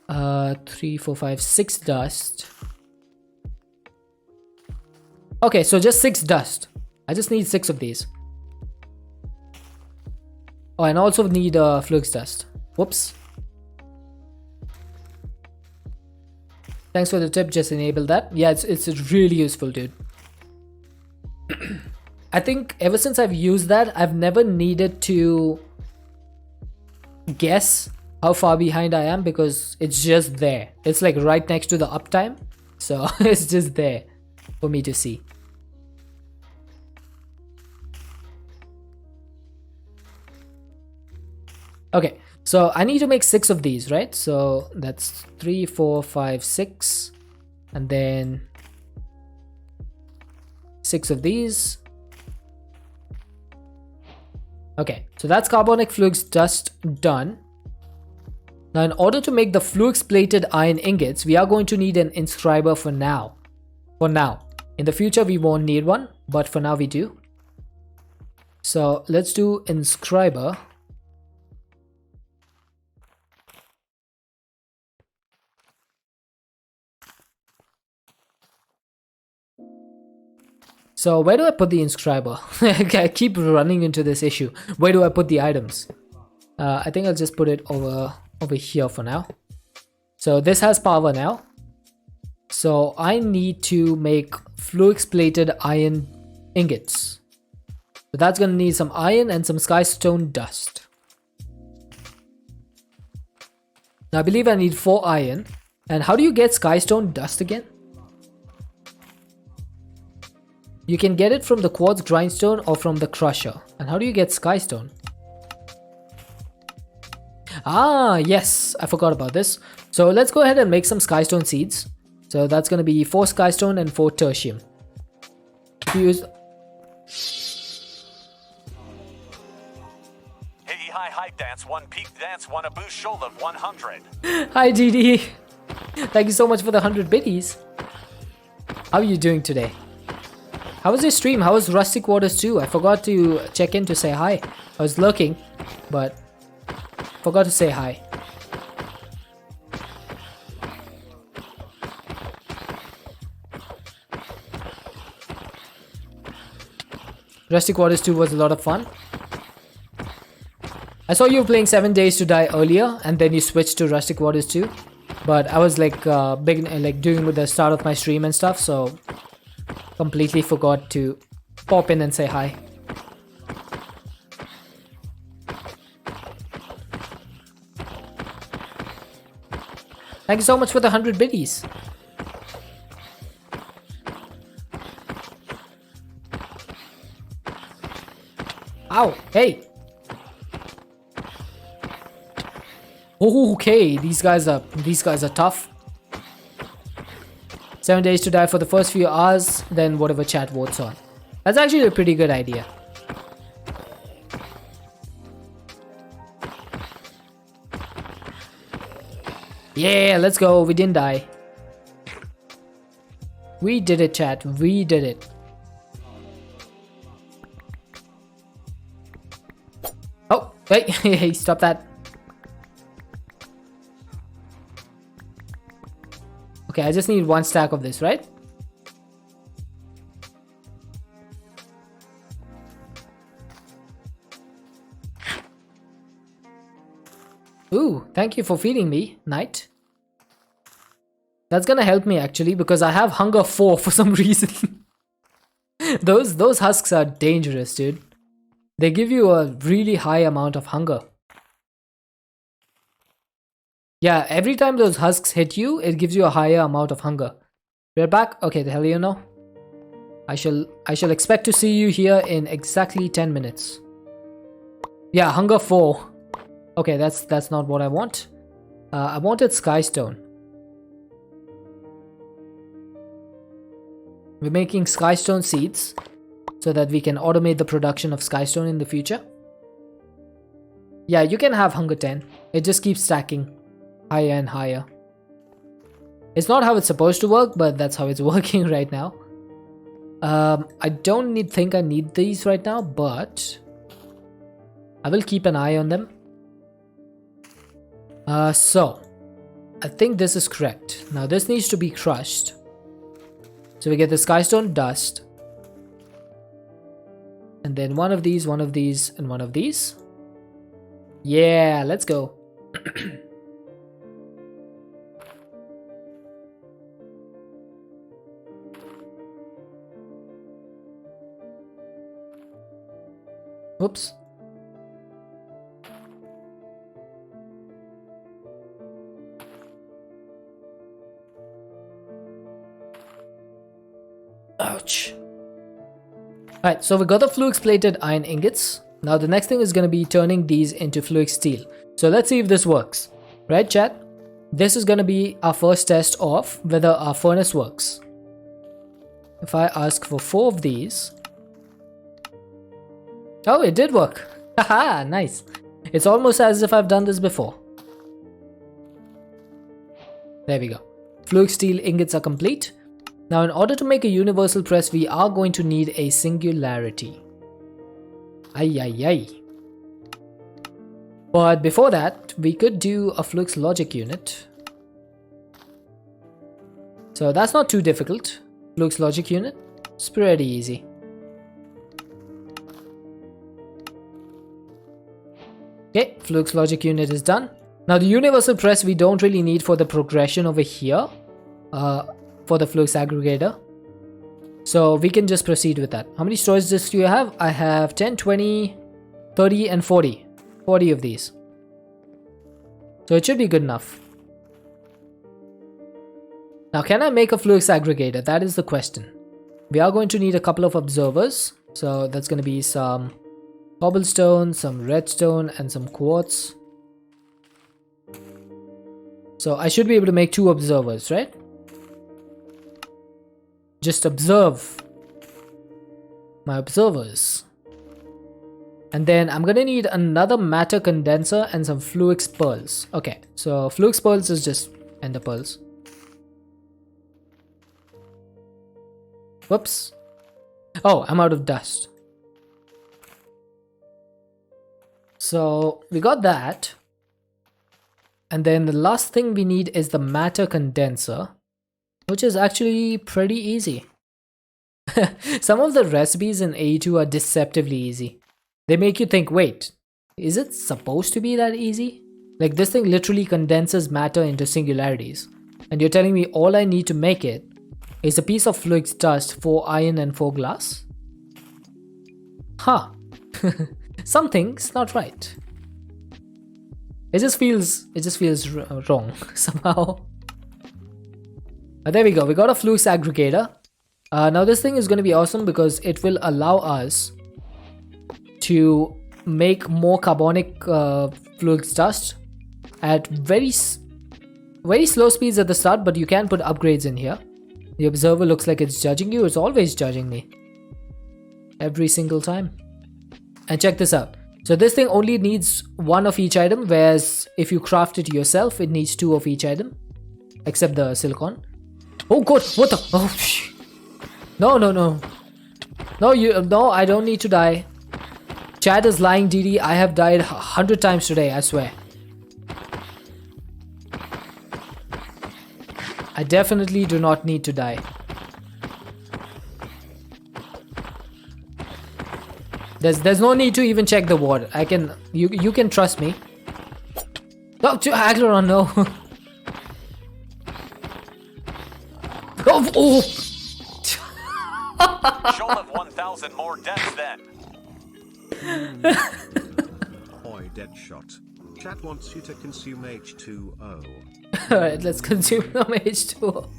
Speaker 1: 3, 4, 5, 6 dust. Okay, so just 6 dust. I just need 6 of these. Oh, and I also need flux dust. Whoops. Thanks for the tip, just enable that. Yeah, it's really useful, dude. I think ever since I've used that, I've never needed to guess how far behind I am, because it's just there. It's like right next to the uptime. So it's just there for me to see. Okay, so I need to make 6 of these, right? So that's 3, 4, 5, 6, and then 6 of these. Okay, so that's carbonic flux dust done. Now, in order to make the flux plated iron ingots, we are going to need an inscriber for now. In the future, we won't need one, but for now we do. So let's do inscriber. So where do I put the inscriber? I keep running into this issue. Where do I put the items? I think I'll just put it over here for now. So this has power now. So I need to make fluix plated iron ingots. So that's gonna need some iron and some skystone dust. Now I believe I need 4 iron. And how do you get skystone dust again? You can get it from the quartz grindstone or from the crusher. And how do you get skystone? Ah, yes, I forgot about this. So let's go ahead and make some skystone seeds. So that's going to be 4 skystone and 4 tertium. Use.
Speaker 3: Hey, hi, dance, 1 peak dance, 1 a boost shoulder, 100.
Speaker 1: Hi, DD. Thank you so much for the 100 biddies. How are you doing today? How was your stream? How was Rustic Waters 2? I forgot to check in to say hi. I was lurking, but forgot to say hi. Rustic Waters 2 was a lot of fun. I saw you were playing 7 Days to Die earlier, and then you switched to Rustic Waters 2. But I was like doing with the start of my stream and stuff, so completely forgot to pop in and say hi. Thank you so much for the 100 biddies. Ow, hey. Okay, these guys are tough. 7 Days to Die for the first few hours, then whatever chat votes on. That's actually a pretty good idea. Yeah, let's go. We didn't die. We did it, chat. We did it. Oh, wait. Hey, stop that. Okay, I just need 1 stack of this, right? Ooh, thank you for feeding me, Knight. That's gonna help me actually because I have hunger 4 for some reason. Those husks are dangerous, dude. They give you a really high amount of hunger. Yeah, every time those husks hit you, it gives you a higher amount of hunger. We're back. Okay, the hell you know. I shall expect to see you here in exactly 10 minutes. Yeah, hunger 4. Okay, that's not what I want. I wanted skystone. We're making skystone seeds so that we can automate the production of skystone in the future. Yeah, you can have hunger 10. It just keeps stacking higher and higher. It's not how it's supposed to work, but that's how it's working right now. I don't think I need these right now, but I will keep an eye on them. So I think this is correct. Now this needs to be crushed. So we get the skystone dust. And then one of these, and one of these. Yeah, let's go. Oops. Ouch. Alright, so we got the fluix plated iron ingots. Now the next thing is going to be turning these into fluix steel. So let's see if this works. Right, chat? This is going to be our first test of whether our furnace works. If I ask for 4 of these. Oh, it did work. Haha, nice. It's almost as if I've done this before. There we go. Fluix steel ingots are complete. Now in order to make a universal press, we are going to need a singularity. Ay, ay, ay. But before that, we could do a flux logic unit. So that's not too difficult. Flux logic unit, it's pretty easy. Okay, flux logic unit is done. Now the universal press we don't really need for the progression over here, for the flux aggregator. So we can just proceed with that. How many storage disks do you have? I have 10, 20, 30 and 40. 40 of these. So it should be good enough. Now can I make a flux aggregator? That is the question. We are going to need a couple of observers. So that's going to be some cobblestone, some redstone and some quartz. So I should be able to make 2 observers, right? Just observe my observers. And then I'm gonna need another matter condenser and some flux pearls. Okay, so flux pearls is just ender pearls. Whoops. Oh, I'm out of dust. So we got that. And then the last thing we need is the matter condenser, which is actually pretty easy. Some of the recipes in AE2 are deceptively easy. They make you think, wait, is it supposed to be that easy? Like this thing literally condenses matter into singularities. And you're telling me all I need to make it is a piece of flux dust, 4 iron and 4 glass? Huh. Something's not right. It just feels wrong somehow. But there we go. We got a flux aggregator. Now this thing is going to be awesome because it will allow us to make more carbonic flux dust at very slow speeds at the start, but you can put upgrades in here. The observer looks like it's judging you. It's always judging me. Every single time. And check this out. So this thing only needs 1 of each item, whereas if you craft it yourself, it needs 2 of each item. Except the silicon. Oh god, what the? Oh, no, no, no. No, I don't need to die. Chad is lying, DD. I have died 100 times today, I swear. I definitely do not need to die. There's no need to even check the water. You can trust me. No, Agleron, no. Oh.
Speaker 3: She'll have 1,000 more deaths then.
Speaker 2: Oi, Deadshot. Chat wants you to consume H2O.
Speaker 1: Alright, let's consume some H2O.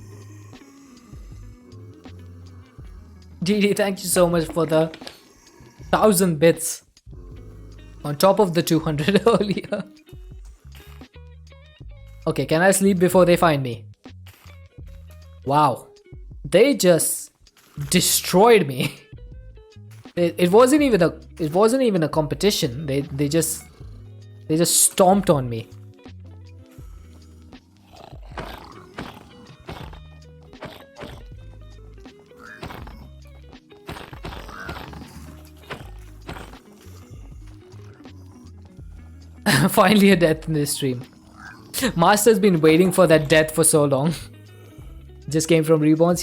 Speaker 1: DD, thank you so much for the 1,000 bits. On top of the 200 earlier. Okay, can I sleep before they find me? Wow. They just destroyed me. It wasn't even a competition. They just stomped on me. Finally a death in this stream. Master's been waiting for that death for so long. Just came from Reborns.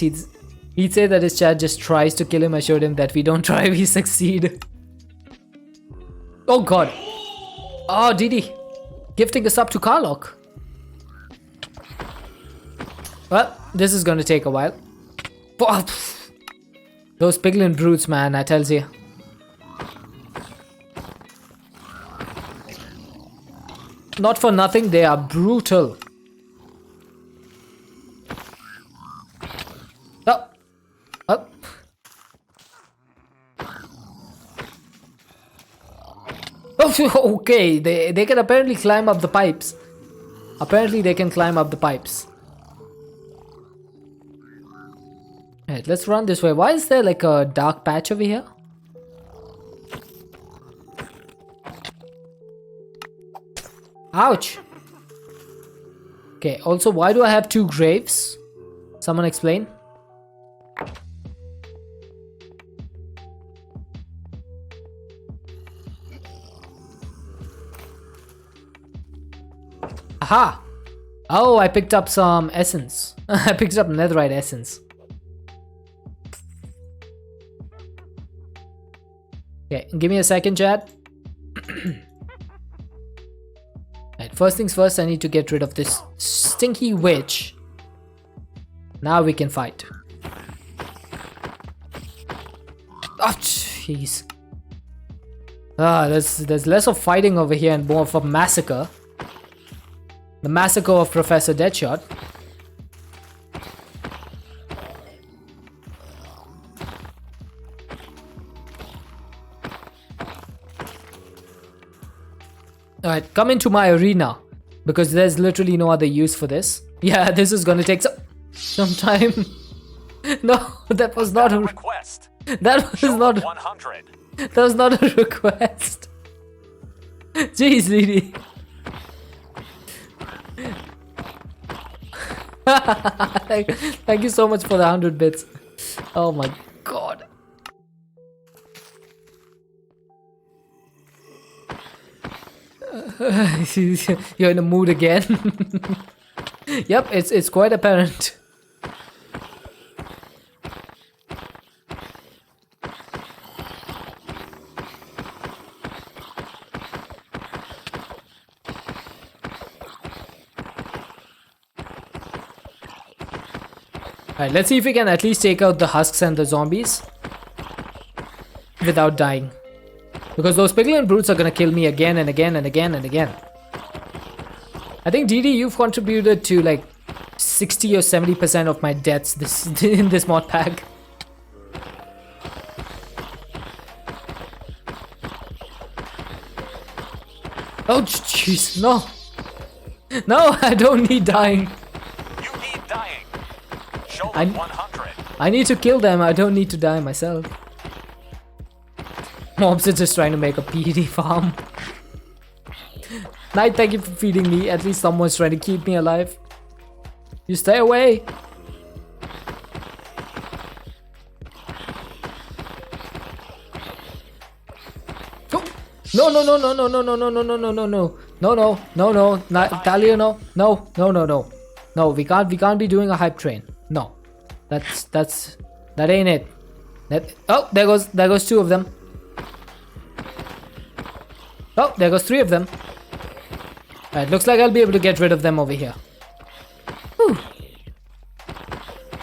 Speaker 1: He'd say that his chat just tries to kill him. I showed him that we don't try, we succeed. Oh god. Oh, Didi. Gifting us up to Karlok. Well, this is gonna take a while. Those piglin brutes, man, I tells you. Not for nothing, they are brutal. Oh. Oh. Oh, okay, they can apparently climb up the pipes. Apparently they can climb up the pipes. Alright, let's run this way. Why is there like a dark patch over here? Ouch! Okay, also why do I have 2 graves? Someone explain. Aha! Oh, I picked up some essence. I picked up netherite essence. Okay, give me a second, chat. Right, first things first, I need to get rid of this stinky witch. Now we can fight. Oh, jeez. There's less of fighting over here and more of a massacre. The massacre of Professor Deadshot. Alright, come into my arena. Because there's literally no other use for this. Yeah, this is gonna take some time. No, that was not a
Speaker 3: request.
Speaker 1: That was not
Speaker 3: 100.
Speaker 1: That was not a request. Jeez, Lady. Thank you so much for the 100 bits. Oh my god. You're in a mood again. Yep, it's quite apparent. Alright, let's see if we can at least take out the husks and the zombies without dying. Because those piglin brutes are gonna kill me again and again and again and again. I think DD, you've contributed to like 60 or 70% of my deaths in this mod pack. Oh jeez, no. No, I don't need dying.
Speaker 3: You need dying. Show them 100.
Speaker 1: I need to kill them, I don't need to die myself. Mobs are just trying to make a PD farm. Knight, thank you for feeding me. At least someone's trying to keep me alive. You stay away. Oh. No, no, no, no, no, no, no, no, no, no, no, no, no, no, no, no, no, no, Talia, no, no, no, no, no, no. We can't be doing a hype train. No, that ain't it. Oh, there goes two of them. Oh, there goes three of them. Alright, looks like I'll be able to get rid of them over here. Whew.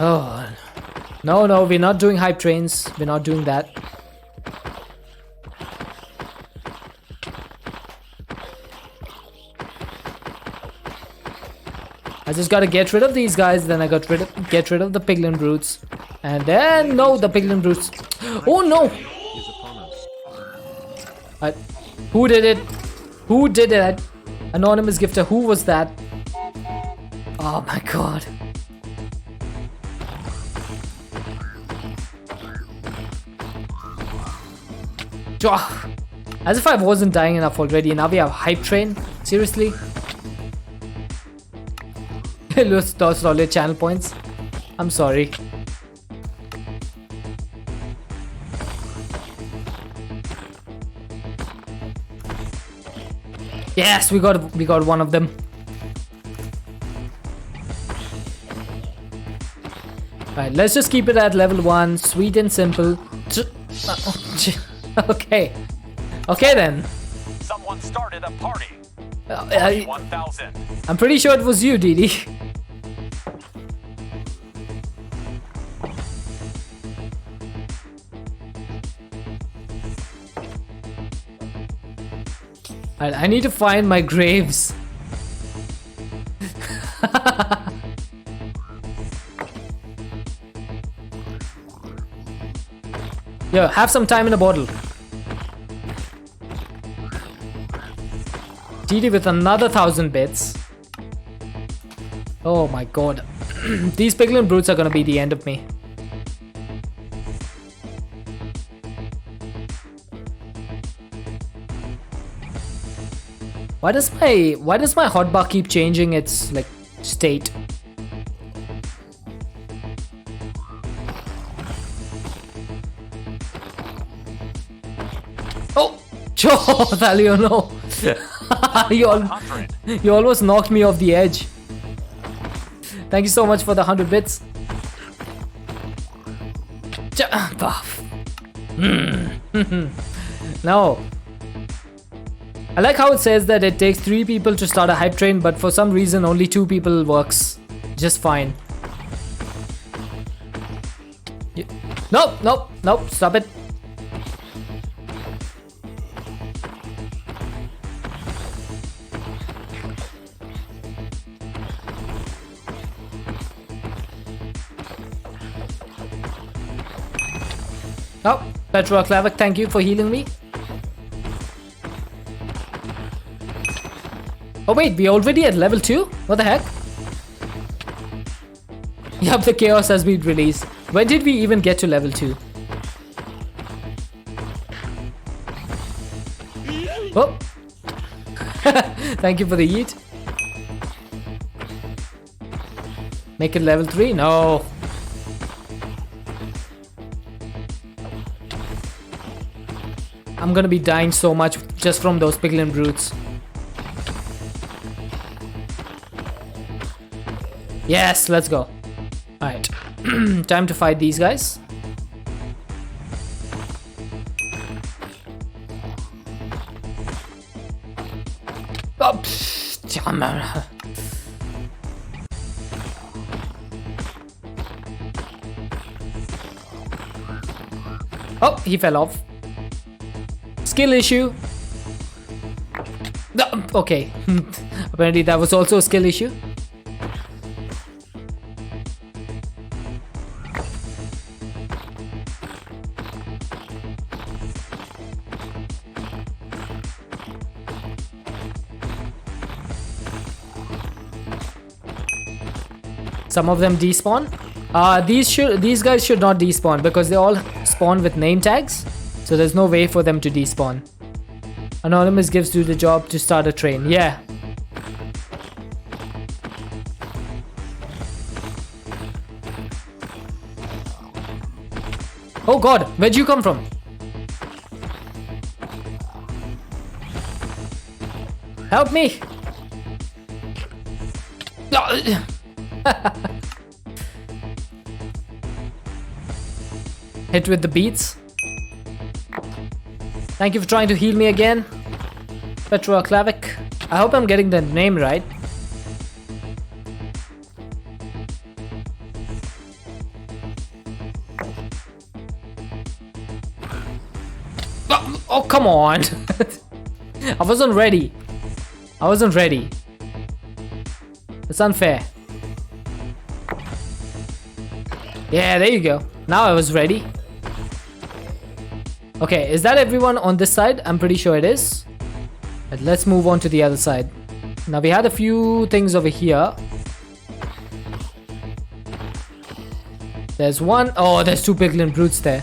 Speaker 1: Oh, no, we're not doing hype trains. We're not doing that. I just gotta get rid of these guys, then I get rid of the piglin brutes. And then, no, the piglin brutes. Oh no! Who did it? Who did it? Anonymous gifter, who was that? Oh my god. As if I wasn't dying enough already. Now we have hype train. Seriously? Lost all your channel points. I'm sorry. Yes, we got one of them. Alright, let's just keep it at level 1, sweet and simple. Okay. Okay then.
Speaker 3: Someone started a party. 1,000.
Speaker 1: I'm pretty sure it was you, Didi. I need to find my graves. Yo, have some time in a bottle. DD with another 1,000 bits. Oh my god. These piglin brutes are gonna be the end of me. Why does my hotbar keep changing its like state? Oh, Thalio, no. You all, You almost knocked me off the edge. Thank you so much for the 100 bits. No. I like how it says that it takes 3 people to start a hype train, but for some reason only 2 people works just fine. Nope, nope, nope, stop it. Oh, Petro Klavik, thank you for healing me. Oh wait, we already at level 2? What the heck? Yup, the chaos has been released. When did we even get to level 2? Oh! Thank you for the yeet. Make it level 3? No. I'm gonna be dying so much just from those piglin brutes. Yes, let's go. Alright. Time to fight these guys. Oh, oh, he fell off. Skill issue. Okay. Apparently that was also a skill issue. Some of them despawn. These guys should not despawn because they all spawn with name tags. So there's no way for them to despawn. Anonymous gives you the job to start a train. Yeah. Oh god, where'd you come from? Help me! Hit with the beats. Thank you for trying to heal me again, Petro Klavik. I hope I'm getting the name right. Oh come on! I wasn't ready. I wasn't ready. It's unfair. Yeah, there you go. Now I was ready. Okay, is that everyone on this side? I'm pretty sure it is. But let's move on to the other side. Now we had a few things over here. There's one. Oh, there's 2 piglin brutes there.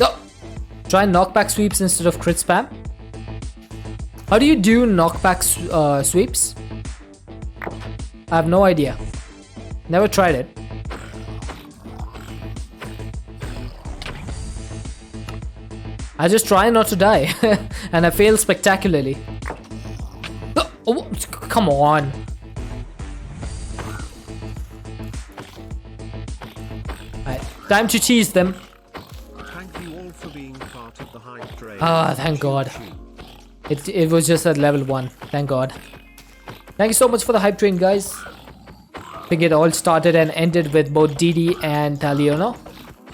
Speaker 1: Oh. Try knockback sweeps instead of crit spam. How do you do knockback sweeps? I have no idea. Never tried it. I just try not to die. And I fail spectacularly. Oh, come on. Alright, time to cheese them.
Speaker 2: Thank you all for being part of the hype train.
Speaker 1: Ah, thank God. It was just at level 1. Thank God. Thank you so much for the hype train, guys. I think it all started and ended with both Didi and Taliono.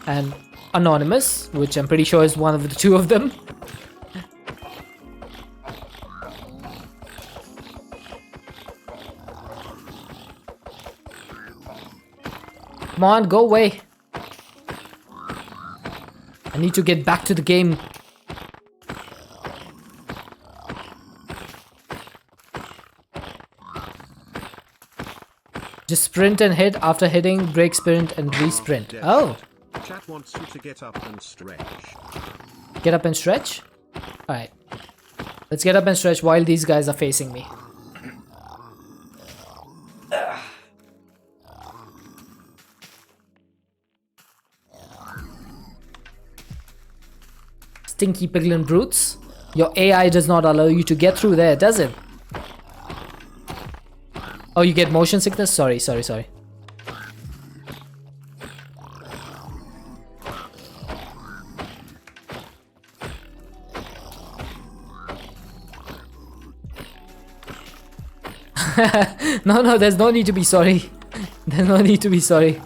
Speaker 1: And Anonymous, which I'm pretty sure is one of the 2 of them. Come on, go away. I need to get back to the game. Just sprint and hit. After hitting, break sprint and re-sprint. Oh.
Speaker 2: Chat wants you to get up and stretch.
Speaker 1: Get up and stretch? Alright. Let's get up and stretch while these guys are facing me. Stinky piglin brutes. Your AI does not allow you to get through there, does it? Oh, you get motion sickness? Sorry. No, there's no need to be sorry. There's no need to be sorry.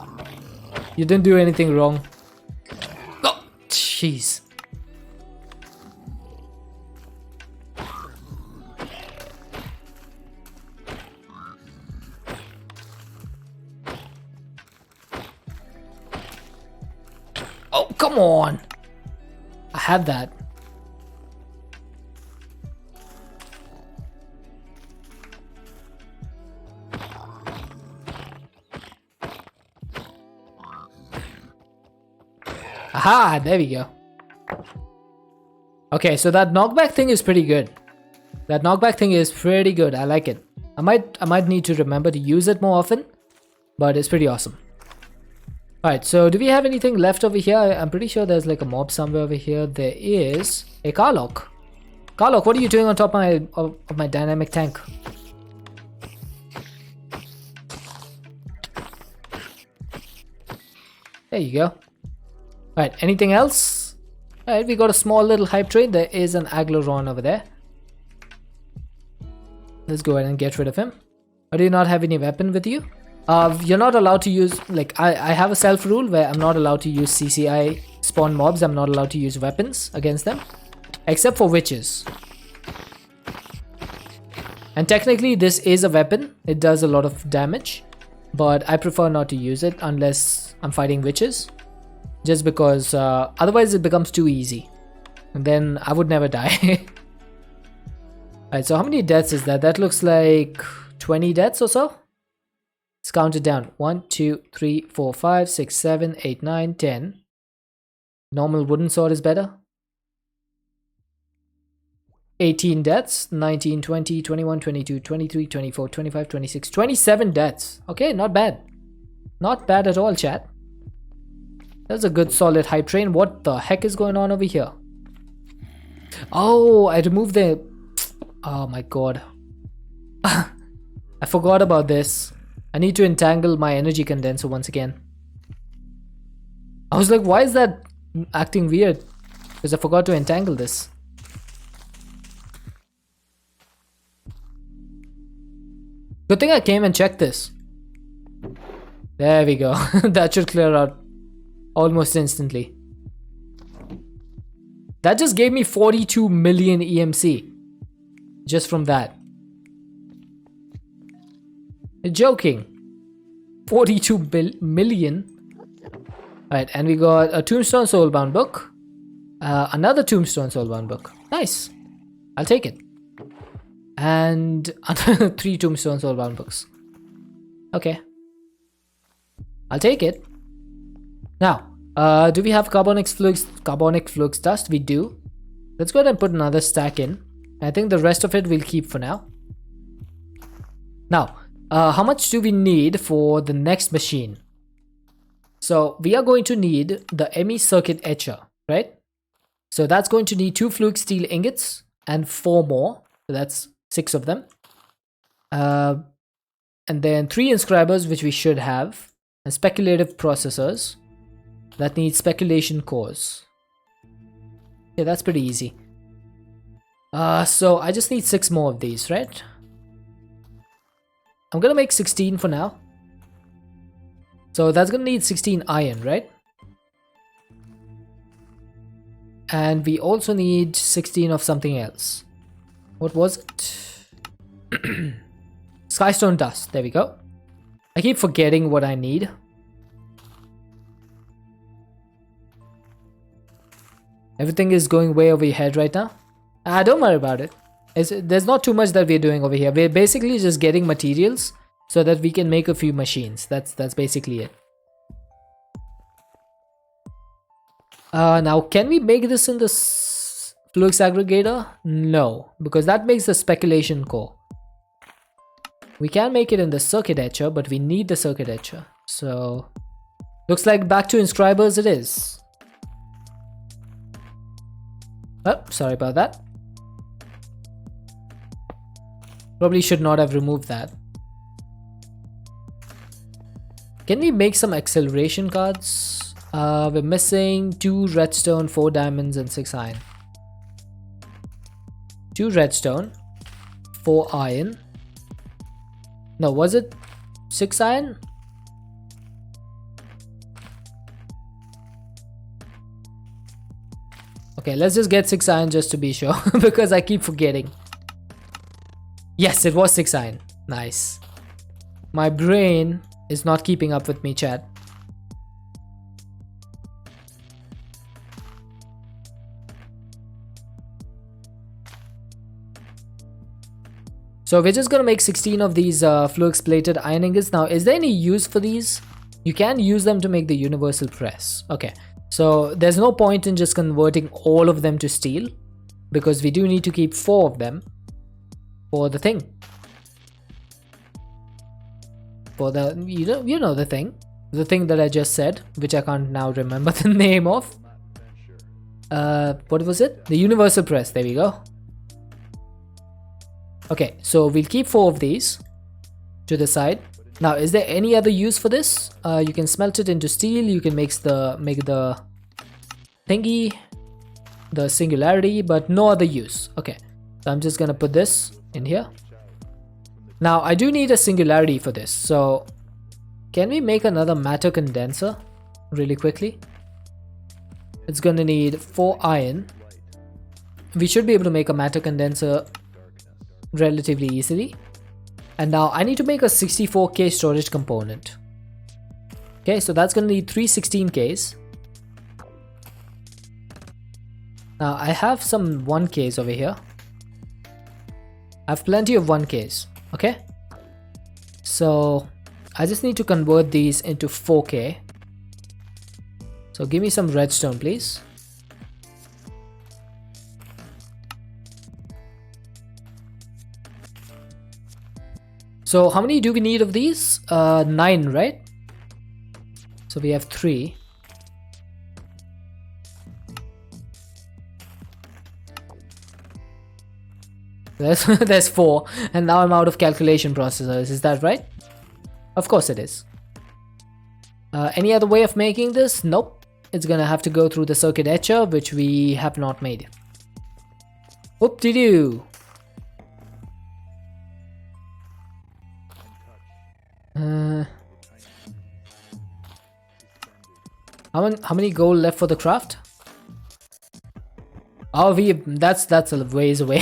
Speaker 1: You didn't do anything wrong. Oh, jeez. Oh, come on. I had that. Aha, there we go. Okay, so that knockback thing is pretty good. I like it. I might need to remember to use it more often, but it's pretty awesome. Alright, so do we have anything left over here? I'm pretty sure there's like a mob somewhere over here. There is a Carlock. Carlock, what are you doing on top of my dynamic tank? There you go. Alright, anything else? Alright, we got a small little hype train. There is an Agleron over there. Let's go ahead and get rid of him. Or do you not have any weapon with you? You're not allowed to use, like, I have a self rule where I'm not allowed to use CCI spawn mobs. I'm not allowed to use weapons against them, except for witches. And technically this is a weapon. It does a lot of damage, but I prefer not to use it unless I'm fighting witches, just because otherwise it becomes too easy and then I would never die. Alright, so how many deaths is that? That looks like 20 deaths or so. Let's count it down. 1, 2, 3, 4, 5, 6, 7, 8, 9, 10. Normal wooden sword is better. 18 deaths. 19, 20, 21, 22, 23, 24, 25, 26, 27 deaths. Okay, not bad. Not bad at all, chat. That's a good solid hype train. What the heck is going on over here? Oh, I removed the... Oh my god. I forgot about this. I need to entangle my energy condenser once again. I was like, why is that acting weird? Because I forgot to entangle this. Good thing I came and checked this. There we go. That should clear out almost instantly. That just gave me 42 million EMC. Just from that. You're joking. 42 million. Alright, and we got a Tombstone Soulbound book. Another Tombstone Soulbound book. Nice. I'll take it. And another 3 Tombstone Soulbound books. Okay. I'll take it. Now, do we have carbonic flux dust? We do. Let's go ahead and put another stack in. I think the rest of it we'll keep for now. Now, how much do we need for the next machine? So we are going to need the ME circuit etcher, right? So that's going to need 2 fluke steel ingots and 4 more. So that's 6 of them. And then 3 inscribers, which we should have. And speculative processors that need speculation cores. Yeah, that's pretty easy. So I just need 6 more of these, right? I'm gonna make 16 for now. So that's gonna need 16 iron, right? And we also need 16 of something else. What was it? Skystone dust. There we go. I keep forgetting what I need. Everything is going way over your head right now. Don't worry about it. There's not too much that we're doing over here. We're basically just getting materials so that we can make a few machines. That's basically it. Now, can we make this in the flux aggregator? No, because that makes the speculation core. We can make it in the circuit etcher, but we need the circuit etcher. So, looks like back to inscribers it is. Oh, sorry about that. Probably should not have removed that. Can we make some acceleration cards? We're missing 2 redstone, 4 diamonds, and 6 iron. 2 redstone, 4 iron. No, was it 6 iron? Okay, let's just get 6 iron just to be sure because I keep forgetting. Yes, it was 6 iron. Nice. My brain is not keeping up with me, chat. So we're just gonna make 16 of these flux plated iron ingots. Now, is there any use for these? You can use them to make the universal press. Okay, so there's no point in just converting all of them to steel because we do need to keep 4 of them for the thing. For the, you know the thing that I just said, which I can't now remember the name of. What was it? The universal press. There we go. Okay, so we'll keep 4 of these to the side. Now, is there any other use for this? You can smelt it into steel. You can make the thingy, the singularity, but no other use. Okay, so I'm just gonna put this in here. Now, I do need a singularity for this. So, can we make another matter condenser really quickly? It's gonna need 4 iron. We should be able to make a matter condenser relatively easily. And now I need to make a 64K storage component. Okay, so that's gonna need 3 16Ks. Now I have some 1Ks over here. I have plenty of 1Ks. Okay, so I just need to convert these into 4K. So give me some redstone, please. So how many do we need of these? 9, right? So we have 3. There's 4, and now I'm out of calculation processors. Is that right? Of course it is. Any other way of making this? Nope. It's gonna have to go through the circuit etcher, which we have not made. Whoop-de-doo. How many gold left for the craft? Oh, that's a ways away.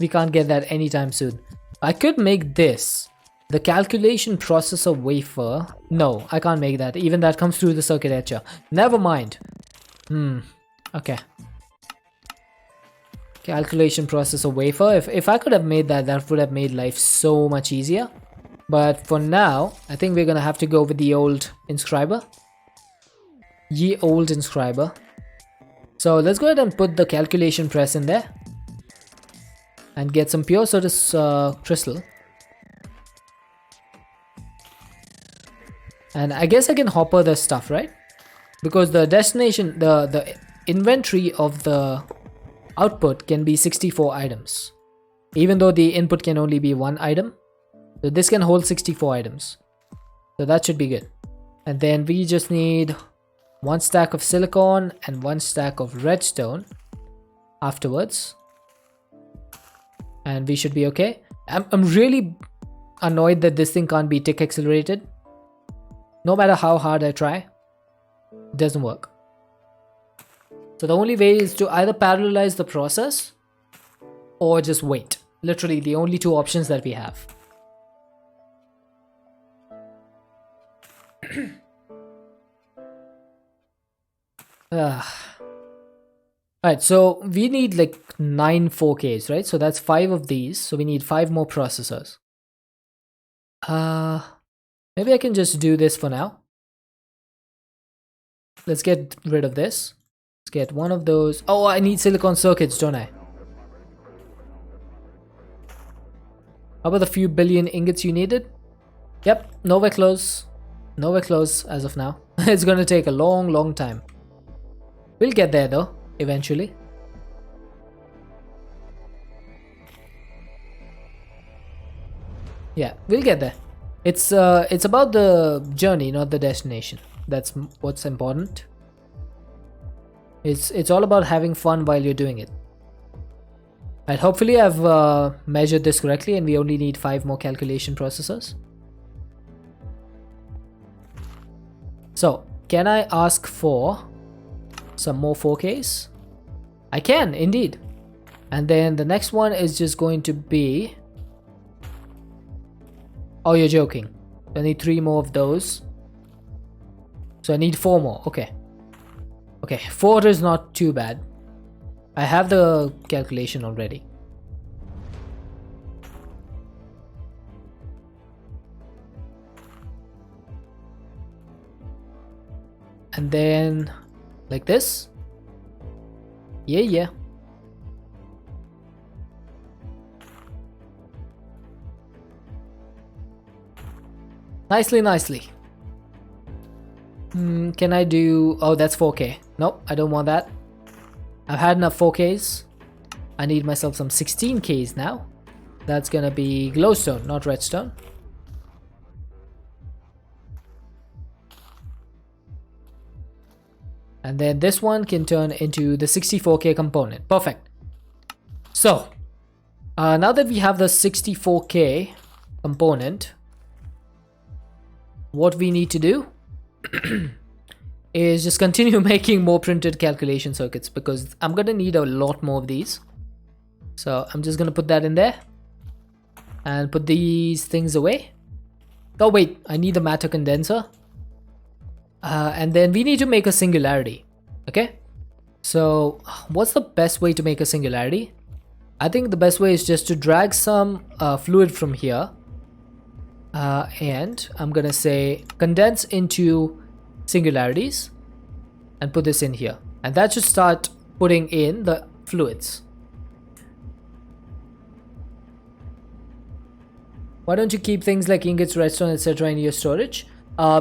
Speaker 1: We can't get that anytime soon. I could make this, the calculation processor wafer. No, I can't make that. Even that comes through the circuit etcher. Never mind. Okay. Calculation processor wafer. If I could have made that, that would have made life so much easier. But for now, I think we're gonna have to go with the old inscriber. Ye old inscriber. So let's go ahead and put the calculation press in there. And get some pure Certus crystal. And I guess I can hopper the stuff, right? Because the destination, the inventory of the output can be 64 items. Even though the input can only be 1 item. So this can hold 64 items. So that should be good. And then we just need 1 stack of silicon and 1 stack of redstone afterwards. And we should be okay. I'm really annoyed that this thing can't be tick accelerated. No matter how hard I try, it doesn't work. So the only way is to either parallelize the process or just wait. Literally the only 2 options that we have. Alright, so we need like 9 4Ks, right? So that's 5 of these. So we need 5 more processors. Maybe I can just do this for now. Let's get rid of this. Let's get one of those. Oh, I need silicon circuits, don't I? How about the few billion ingots you needed? Yep, nowhere close. Nowhere close as of now. It's gonna take a long time. We'll get there though, eventually. Yeah, we'll get there. It's about the journey, not the destination. That's what's important. It's all about having fun while you're doing it. And hopefully I've measured this correctly, and we only need 5 more calculation processors. So, can I ask for some more 4Ks? I can, indeed. And then the next one is just going to be... Oh, you're joking. I need 3 more of those. So I need 4 more. Okay. Okay, 4 is not too bad. I have the calculation already. And then like this. Yeah. Nicely. Can I do... Oh, that's 4K. Nope, I don't want that. I've had enough 4Ks. I need myself some 16Ks now. That's gonna be glowstone, not redstone. And then this one can turn into the 64K component. Perfect. So, now that we have the 64K component, what we need to do is just continue making more printed calculation circuits, because I'm gonna need a lot more of these. So I'm just gonna put that in there and put these things away. Oh wait, I need the matter condenser. And then we need to make a singularity. Okay, so what's the best way to make a singularity? I think the best way is just to drag some fluid from here, and I'm gonna say condense into singularities and put this in here, and that should start putting in the fluids. Why don't you keep things like ingots, redstone, etc. in your storage?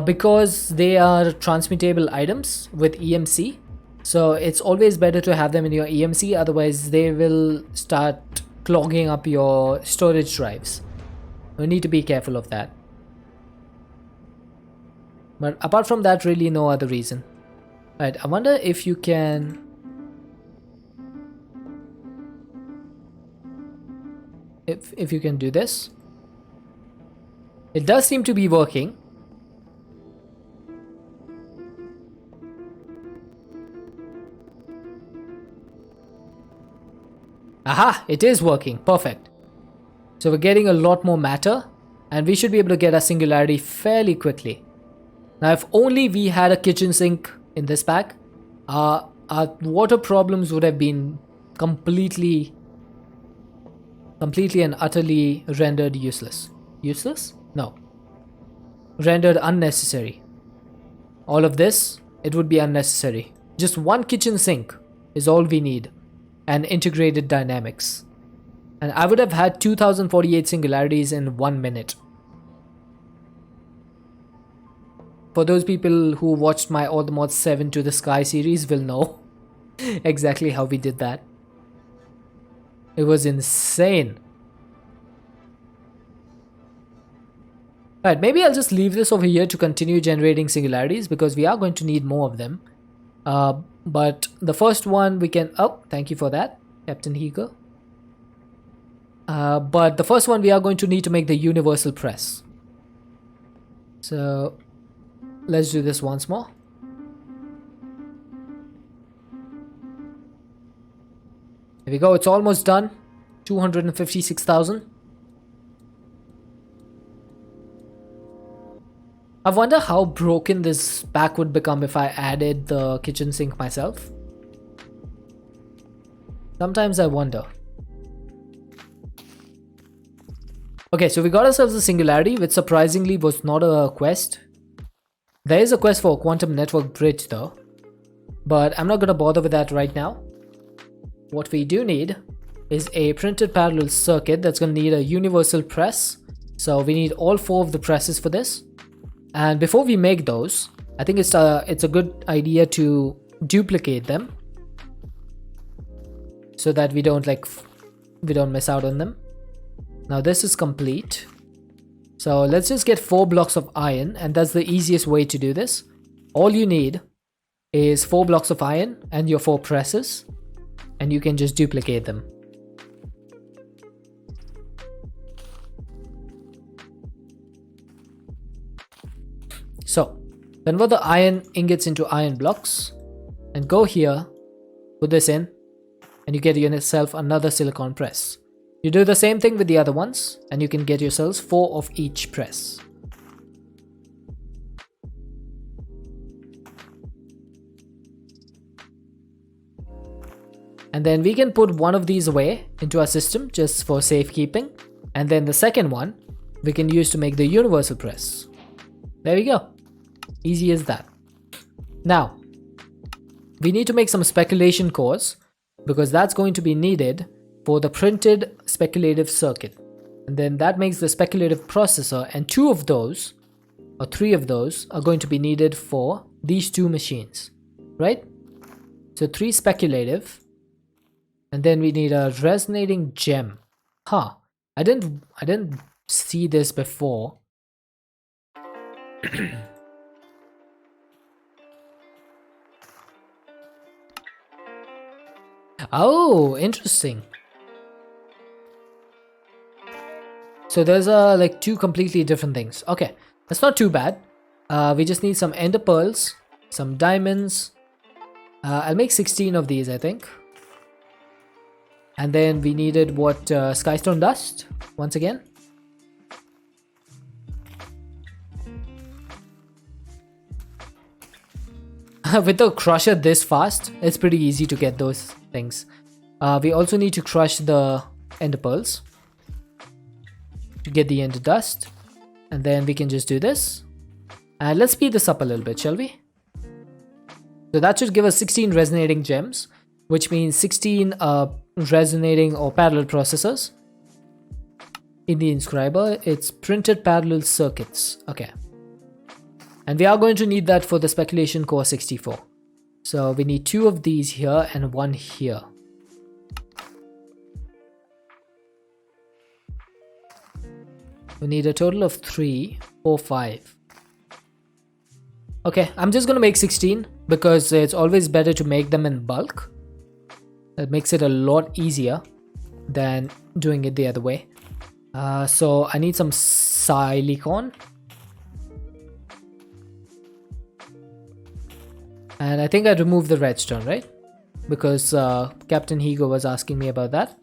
Speaker 1: Because they are transmittable items with EMC, so it's always better to have them in your EMC, otherwise they will start clogging up your storage drives. You need to be careful of that. But apart from that, really no other reason. Right, I wonder if you can... If you can do this. It does seem to be working. Aha, it is working. Perfect. So we're getting a lot more matter, and we should be able to get a singularity fairly quickly. Now, if only we had a kitchen sink in this pack, our water problems would have been completely and utterly rendered useless. Useless? No. Rendered unnecessary. All of this, it would be unnecessary. Just one kitchen sink is all we need, and integrated dynamics. And I would have had 2048 singularities in 1 minute. For those people who watched my All the Mods 7 to the Sky series will know exactly how we did that. It was insane. Alright, maybe I'll just leave this over here to continue generating singularities, because we are going to need more of them. But the first one we can... Oh, thank you for that, Captain Heger. But the first one we are going to need to make the universal press. So let's do this once more. Here we go, it's almost done. 256,000. I wonder how broken this pack would become if I added the kitchen sink myself. Sometimes I wonder. Okay, so we got ourselves a singularity, which surprisingly was not a quest. There is a quest for a quantum network bridge though, but I'm not gonna bother with that right now. What we do need is a printed parallel circuit that's gonna need a universal press. So we need all 4 of the presses for this. And before we make those, I think it's a good idea to duplicate them, so that we don't miss out on them. Now this is complete. So let's just get 4 blocks of iron, and that's the easiest way to do this. All you need is 4 blocks of iron and your 4 presses, and you can just duplicate them. So convert the iron ingots into iron blocks and go here, put this in, and you get yourself another silicon press. You do the same thing with the other ones and you can get yourselves 4 of each press. And then we can put one of these away into our system just for safekeeping, and then the second one we can use to make the universal press. There we go. Easy as that. Now we need to make some speculation cores, because that's going to be needed for the printed speculative circuit, and then that makes the speculative processor, and 2 of those or 3 of those are going to be needed for these 2 machines, right? So 3 speculative, and then we need a resonating gem. I didn't see this before. Oh, interesting. So there's like 2 completely different things. Okay, that's not too bad. We just need some ender pearls, some diamonds. I'll make 16 of these, I think. And then we needed what, skystone dust once again. With the crusher this fast, it's pretty easy to get those things. We also need to crush the ender pearls to get the ender dust, and then we can just do this. And let's speed this up a little bit, shall we? So that should give us 16 resonating gems, which means 16 resonating or parallel processors. In the inscriber, it's printed parallel circuits. Okay. And we are going to need that for the speculation core 64. So we need 2 of these here and 1 here. We need a total of 3, 4, 5. Okay, I'm just gonna make 16 because it's always better to make them in bulk. That makes it a lot easier than doing it the other way. So I need some silicon. And I think I removed the redstone, right? Because Captain Higo was asking me about that.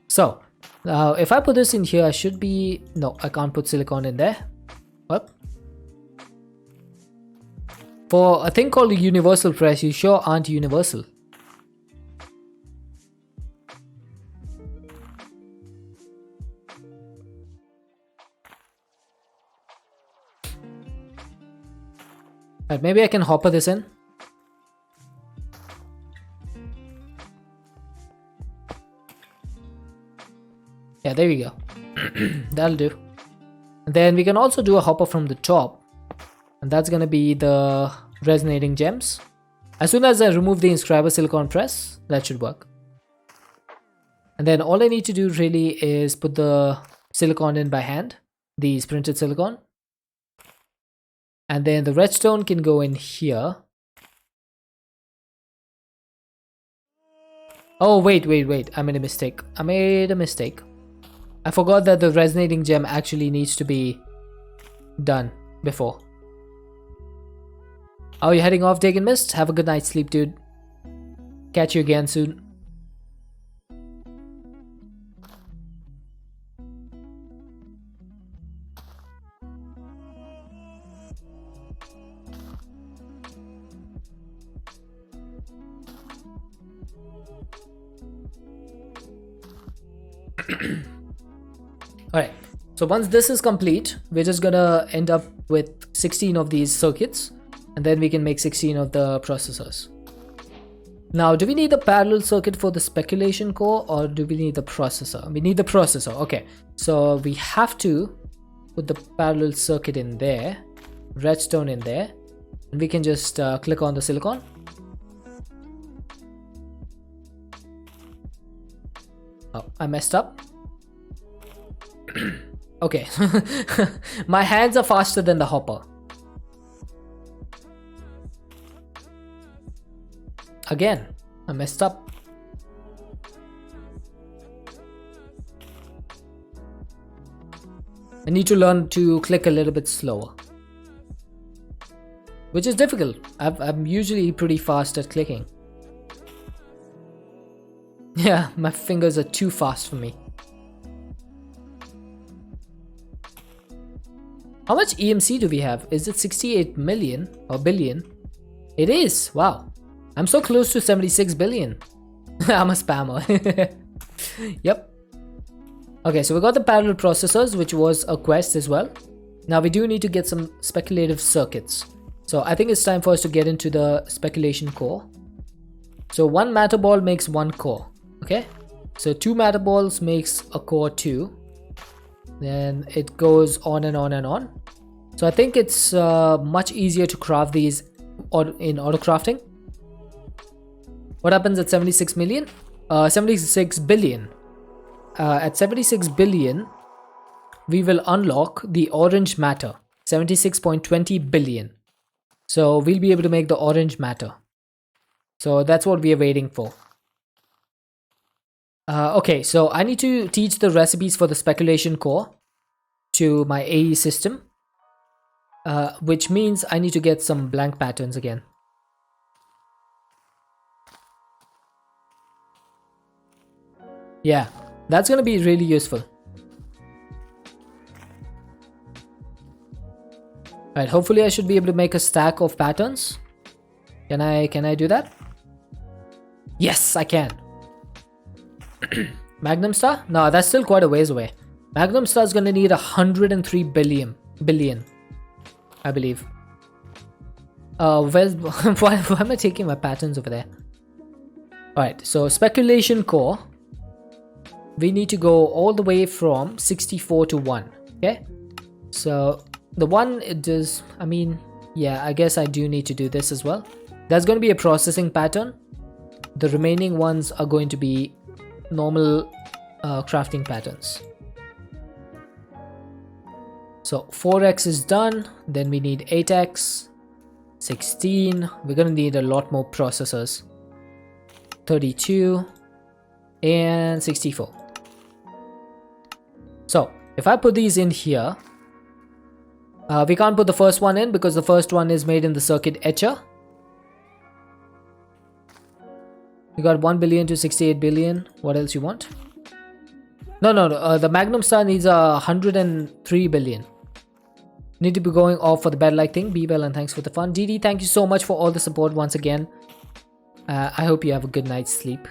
Speaker 1: So if I put this in here, I should be... No, I can't put silicon in there. What? For a thing called a universal press, you sure aren't universal. Right, maybe I can hopper this in. Yeah, there we go. That'll do. And then we can also do a hopper from the top, and that's gonna be the resonating gems. As soon as I remove the inscriber silicon press, that should work. And then all I need to do really is put the silicon in by hand, these printed silicon. And then the redstone can go in here. Oh, wait. I made a mistake. I forgot that the resonating gem actually needs to be done before. Oh, you're heading off, Dagon Mist? Have a good night's sleep, dude. Catch you again soon. Alright, so once this is complete, we're just gonna end up with 16 of these circuits, and then we can make 16 of the processors. Now, do we need the parallel circuit for the speculation core, or do we need the processor? We need the processor. Okay, so we have to put the parallel circuit in there, redstone in there, and we can just click on the silicon. Oh, I messed up. Okay. My hands are faster than the hopper. Again, I messed up. I need to learn to click a little bit slower, which is difficult. I'm usually pretty fast at clicking. Yeah, my fingers are too fast for me. How much EMC do we have? Is it 68 million or billion? It is. Wow. I'm so close to 76 billion. I'm a spammer. Yep. Okay, so we got the parallel processors, which was a quest as well. Now we do need to get some speculative circuits. So I think it's time for us to get into the speculation core. So one matter ball makes one core. Okay, so two matter balls makes a core 2. Then it goes on and on and on. So I think it's much easier to craft these in auto crafting. What happens at 76 million? 76 billion. At 76 billion, we will unlock the orange matter. 76.20 billion. So we'll be able to make the orange matter. So that's what we are waiting for. Okay, so I need to teach the recipes for the speculation core to my AE system, which means I need to get some blank patterns again. Yeah, that's gonna be really useful. Alright, hopefully I should be able to make a stack of patterns. Can I do that? Yes, I can. Magnum Star? No, that's still quite a ways away. Magnum Star is gonna need 103 billion, I believe. Why am I taking my patterns over there? Alright, so speculation core. We need to go all the way from 64 to 1. Okay, so the 1 it does, I mean, yeah, I guess I do need to do this as well. There's going to be a processing pattern. The remaining ones are going to be normal crafting patterns. So 4x is done. Then we need 8x, 16. We're going to need a lot more processors. 32 and 64. So if I put these in here, we can't put the first one in because the first one is made in the circuit etcher. We got 1 billion to 68 billion. What else you want? No. The Magnum Star needs 103 billion. Need to be going off for the bed like thing. Be well and thanks for the fun. DD, thank you so much for all the support once again. I hope you have a good night's sleep.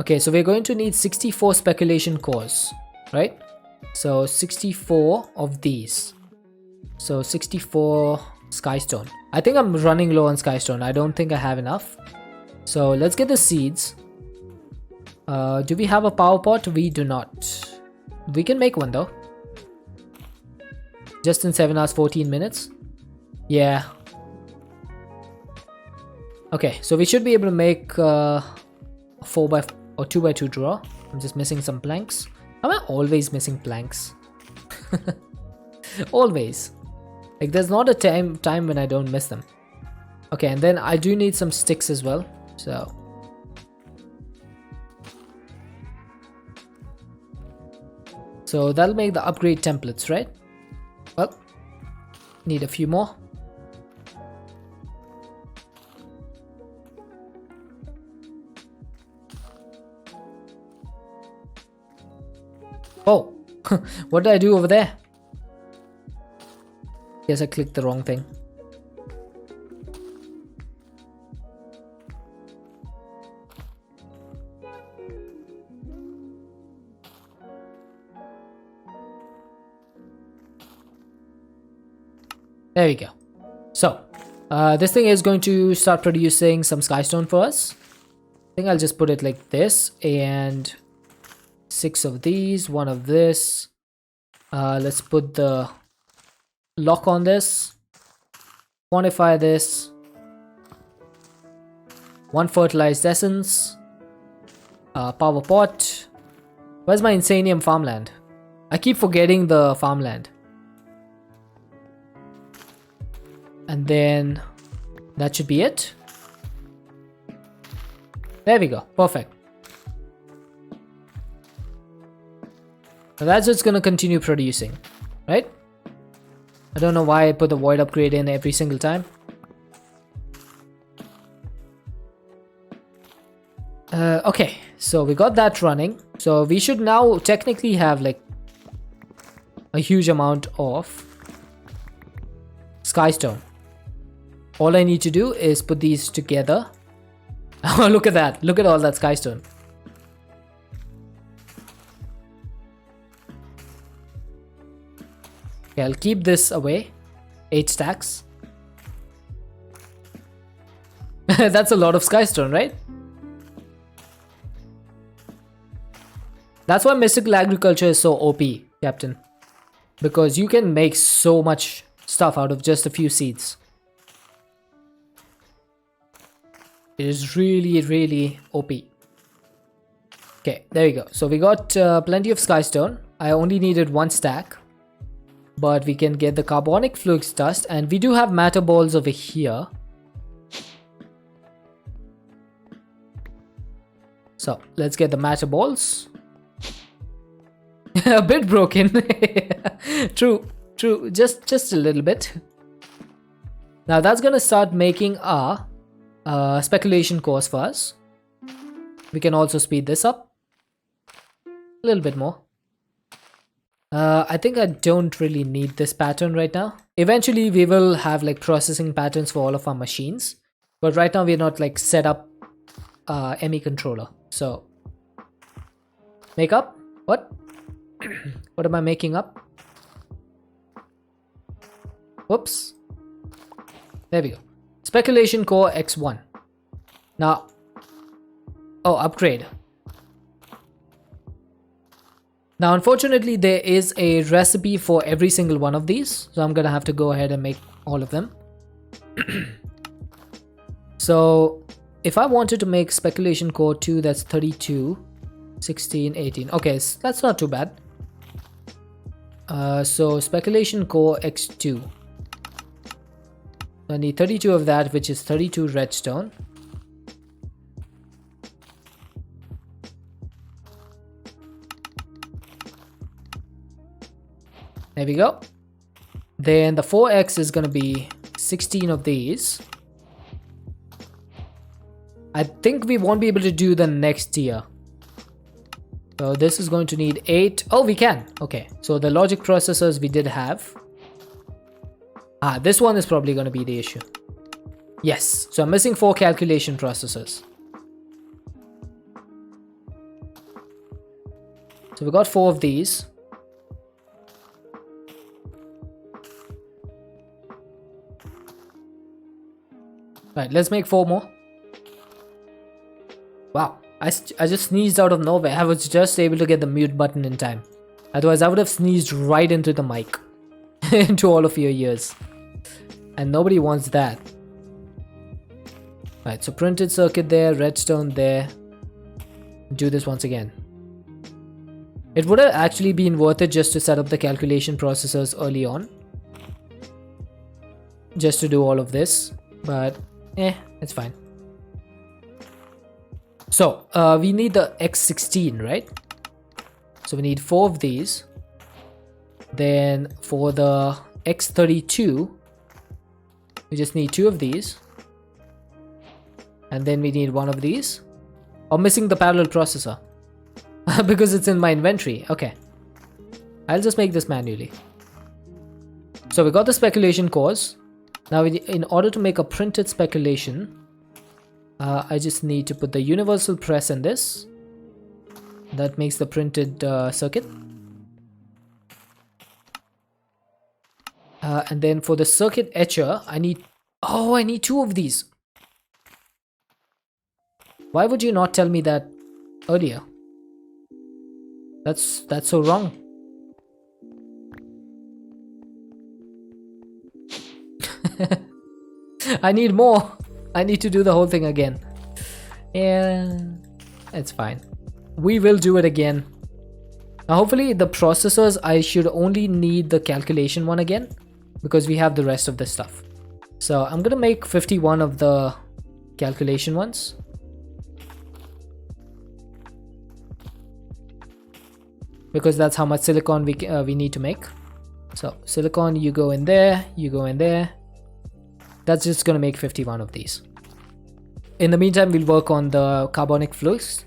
Speaker 1: Okay, so we're going to need 64 speculation cores, right? So 64 of these. So 64 Skystone. I think I'm running low on Skystone. I don't think I have enough. So let's get the seeds. Do we have a power pot? We do not. We can make one though. Just in 7 hours 14 minutes. Yeah. Okay, so we should be able to make a 4x or 2x2 draw. I'm just missing some planks. Am I always missing planks? Always. Like there's not a time when I don't miss them. Okay, and then I do need some sticks as well. So that'll make the upgrade templates, right? Well, need a few more. Oh, what did I do over there? Guess I clicked the wrong thing. There we go. So, this thing is going to start producing some Skystone for us. I think I'll just put it like this, and 6 of these, 1 of this. Let's put the lock on this. Quantify this. 1 fertilized essence. Power pot. Where's my Insanium farmland? I keep forgetting the farmland. And then that should be it. There we go. Perfect. So that's just gonna continue producing, right? I don't know why I put the void upgrade in every single time. Okay, so we got that running. So we should now technically have like a huge amount of skystone. All I need to do is put these together. Oh, look at that. Look at all that skystone. Okay, I'll keep this away. 8 stacks. That's a lot of skystone, right? That's why mystical agriculture is so OP, Captain. Because you can make so much stuff out of just a few seeds. It is really, really OP. Okay, there we go. So we got plenty of skystone. I only needed 1 stack. But we can get the carbonic flux dust. And we do have matter balls over here. So let's get the matter balls. A bit broken. True, just a little bit. Now that's gonna start making our speculation course for us. We can also speed this up a little bit more. I think I don't really need this pattern right now. Eventually we will have like processing patterns for all of our machines, but right now we're not like set up ME controller. So make up what? What am I making up? Whoops. There we go. Speculation core X1. Now, oh, upgrade. Now, unfortunately, there is a recipe for every single one of these. So I'm gonna have to go ahead and make all of them. So if I wanted to make speculation core 2, that's 32, 16, 18. Okay, so that's not too bad. So speculation core X2. I need 32 of that, which is 32 redstone. There we go. Then the 4x is gonna be 16 of these. I think we won't be able to do the next tier. So this is going to need 8. Oh, we can. Okay, so the logic processors we did have. This one is probably going to be the issue. Yes, so I'm missing 4 calculation processors. So we got 4 of these. Right, let's make 4 more. Wow. I just sneezed out of nowhere. I was just able to get the mute button in time. Otherwise, I would have sneezed right into the mic. Into all of your ears. And nobody wants that. Right, so printed circuit there, redstone there. Do this once again. It would have actually been worth it just to set up the calculation processors early on. Just to do all of this. But, it's fine. So, we need the X16, right? So we need 4 of these. Then for the X32, we just need 2 of these. And then we need 1 of these. I'm missing the parallel processor. Because it's in my inventory. Okay. I'll just make this manually. So we got the speculation cores. Now in order to make a printed speculation, I just need to put the universal press in this. That makes the printed circuit. And then for the circuit etcher, I need 2 of these. Why would you not tell me that earlier? That's so wrong. I need more. I need to do the whole thing again. Yeah, it's fine. We will do it again. Now hopefully the processors, I should only need the calculation one again, because we have the rest of the stuff. So I'm gonna make 51 of the calculation ones. Because that's how much silicon we need to make. So silicon, you go in there, you go in there. That's just gonna make 51 of these. In the meantime, we'll work on the carbonic fluids.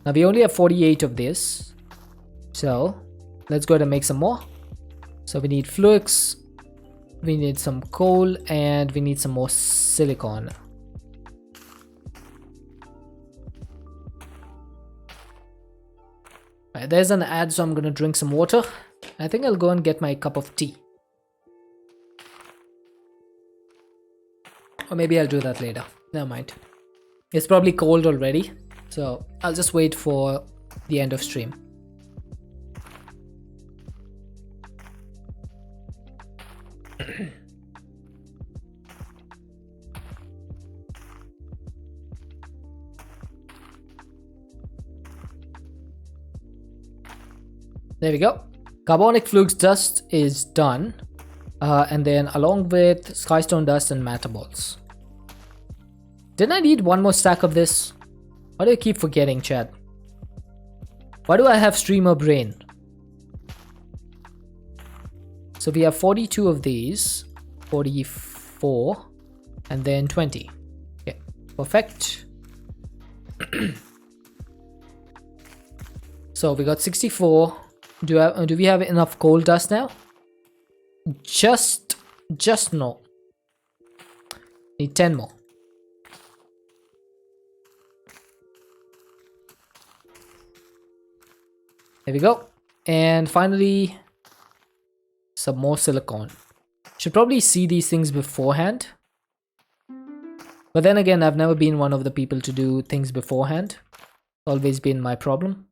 Speaker 1: Now we only have 48 of this. So let's go ahead and make some more. So we need flux, we need some coal, and we need some more silicon. Right, there's an ad, so I'm gonna drink some water. I think I'll go and get my cup of tea. Or maybe I'll do that later. Never mind. It's probably cold already, so I'll just wait for the end of stream. There we go. Carbonic flux dust is done. And then along with skystone dust and matter balls. Didn't I need one more stack of this? Why do I keep forgetting, Chad? Why do I have streamer brain? So we have 42 of these, 44, and then 20. Okay, perfect. So we got 64. Do we have enough coal dust now? Just no. Need 10 more. There we go. And finally, some more silicon. Should probably see these things beforehand. But then again, I've never been one of the people to do things beforehand. Always been my problem.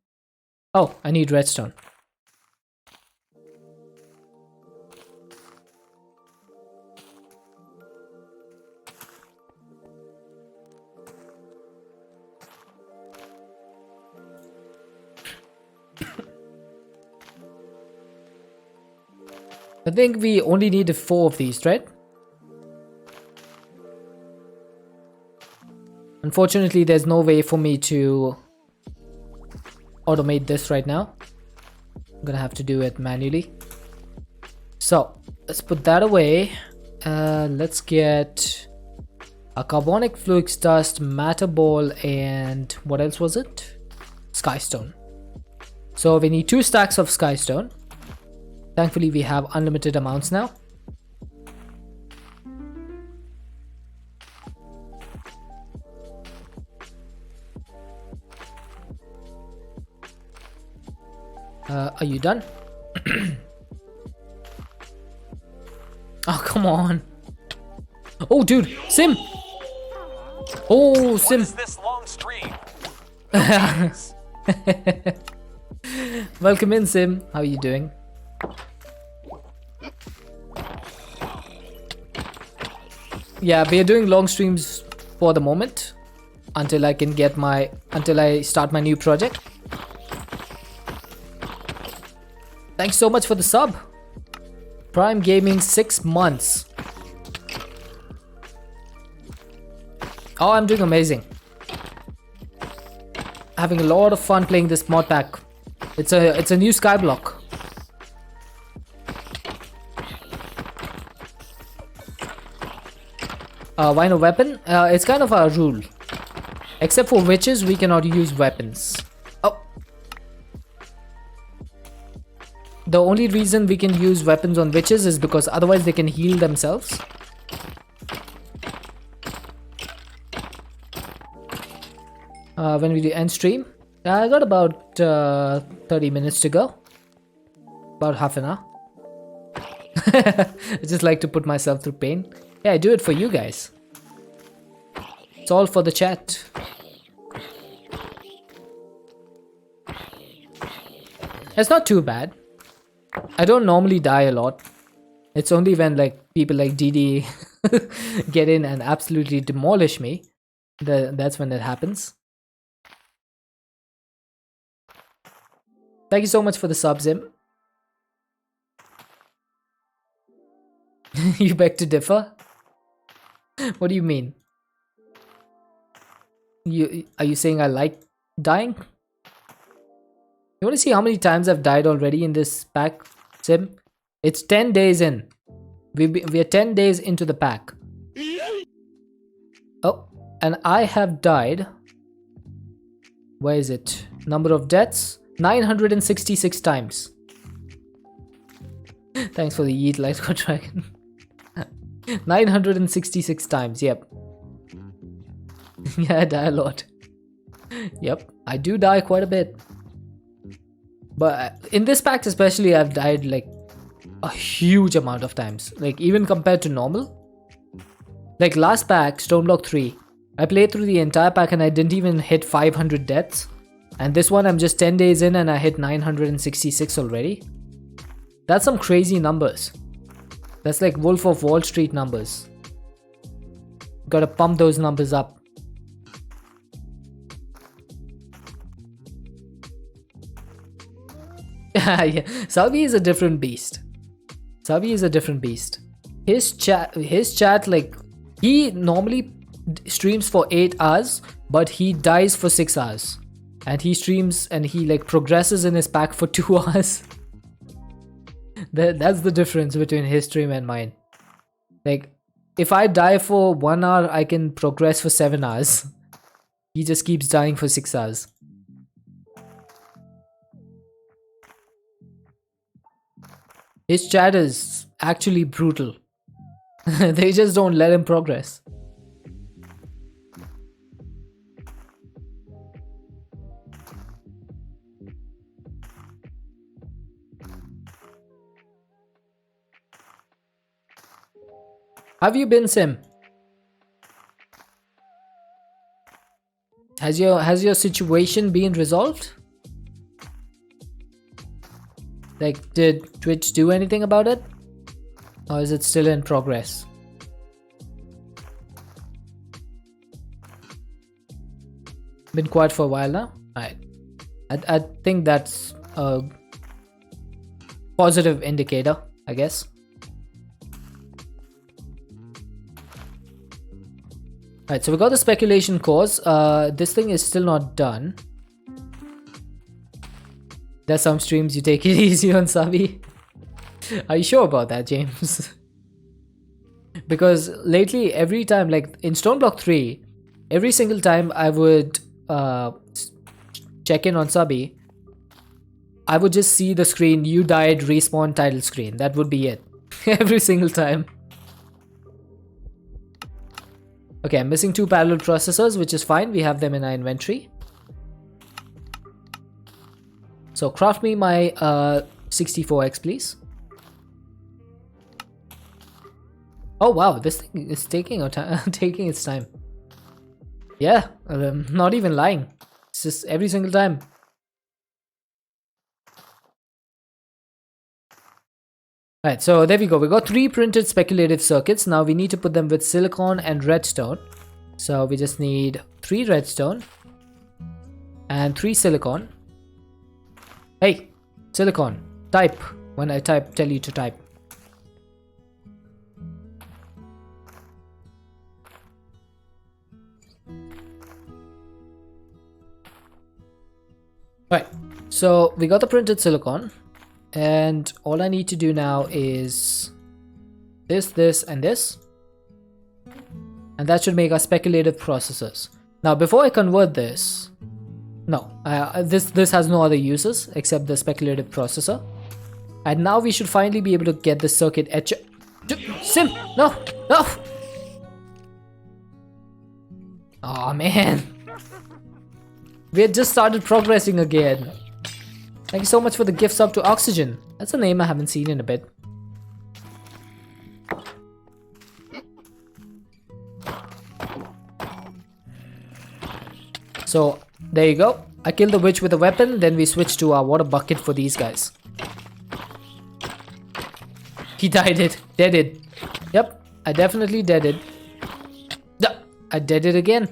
Speaker 1: Oh, I need redstone. I think we only needed 4 of these, right? Unfortunately, there's no way for me to automate this right now. I'm gonna have to do it manually. So let's put that away. Let's get a carbonic flux dust, matter ball, and what else was it? Skystone. So we need 2 stacks of skystone. Thankfully, we have unlimited amounts now. Are you done? Oh, come on. Oh, dude, Sim. Oh, Sim.
Speaker 3: What is this long stream?
Speaker 1: Welcome in, Sim. How are you doing? Yeah, we are doing long streams for the moment until I start my new project. Thanks so much for the sub. Prime Gaming 6 months. Oh, I'm doing amazing. Having a lot of fun playing this mod pack. It's a new skyblock. Why no weapon? It's kind of a rule. Except for witches, we cannot use weapons. Oh. The only reason we can use weapons on witches is because otherwise they can heal themselves. When we do end stream, I got about 30 minutes to go. About half an hour. I just like to put myself through pain. Yeah, I do it for you guys. It's all for the chat. It's not too bad. I don't normally die a lot. It's only when like people like DD get in and absolutely demolish me. That's when it happens. Thank you so much for the subs, Sim. You beg to differ? What do you mean? Are you saying I like dying? You want to see how many times I've died already in this pack, Sim? It's 10 days in. We are 10 days into the pack. Oh, and I have died. Where is it? Number of deaths? 966 times. Thanks for the Yeet Light God Dragon. 966 times, yep. Yeah, I die a lot. Yep, I do die quite a bit. But in this pack especially, I've died like a huge amount of times. Like even compared to normal. Like last pack, Stoneblock 3. I played through the entire pack and I didn't even hit 500 deaths. And this one I'm just 10 days in and I hit 966 already. That's some crazy numbers. That's like Wolf of Wall Street numbers. Gotta pump those numbers up. Yeah, Sabi is a different beast. Sabi is a different beast. His chat, like, he normally streams for 8 hours, but he dies for 6 hours. And he streams and he like progresses in his pack for 2 hours. That's the difference between his stream and mine. Like, if I die for 1 hour, I can progress for 7 hours. He just keeps dying for 6 hours. His chat is actually brutal. They just don't let him progress. Have you been, Sim? Has your situation been resolved? Like, did Twitch do anything about it? Or is it still in progress? Been quiet for a while now? Alright. I think that's a positive indicator, I guess. Alright, so we got the speculation cause. This thing is still not done. There's some streams you take it easy on, Sabi. Are you sure about that, James? Because lately, every time, like in Stoneblock 3, every single time I would check in on Sabi, I would just see the screen, you died, respawn title screen. That would be it. Every single time. Okay, I'm missing 2 parallel processors, which is fine. We have them in our inventory. So craft me my 64X, please. Oh wow, this thing is taking its time. Yeah, not even lying. It's just every single time. Alright, so there we go. We got 3 printed speculative circuits. Now we need to put them with silicon and redstone. So we just need 3 redstone and 3 silicon. Hey, silicon, type when I tell you to type. Right, so we got the printed silicon, and all I need to do now is this, and this. And that should make our speculative processors. Now, before I convert this, no, this has no other uses except the speculative processor. And now we should finally be able to get the circuit etcher. Sim, no. Oh man, we had just started progressing again. Thank you so much for the gift sub to Oxygen. That's a name I haven't seen in a bit. So there you go. I killed the witch with a weapon, then we switch to our water bucket for these guys. He died it. Dead it. Yep, I definitely dead it. I dead it again.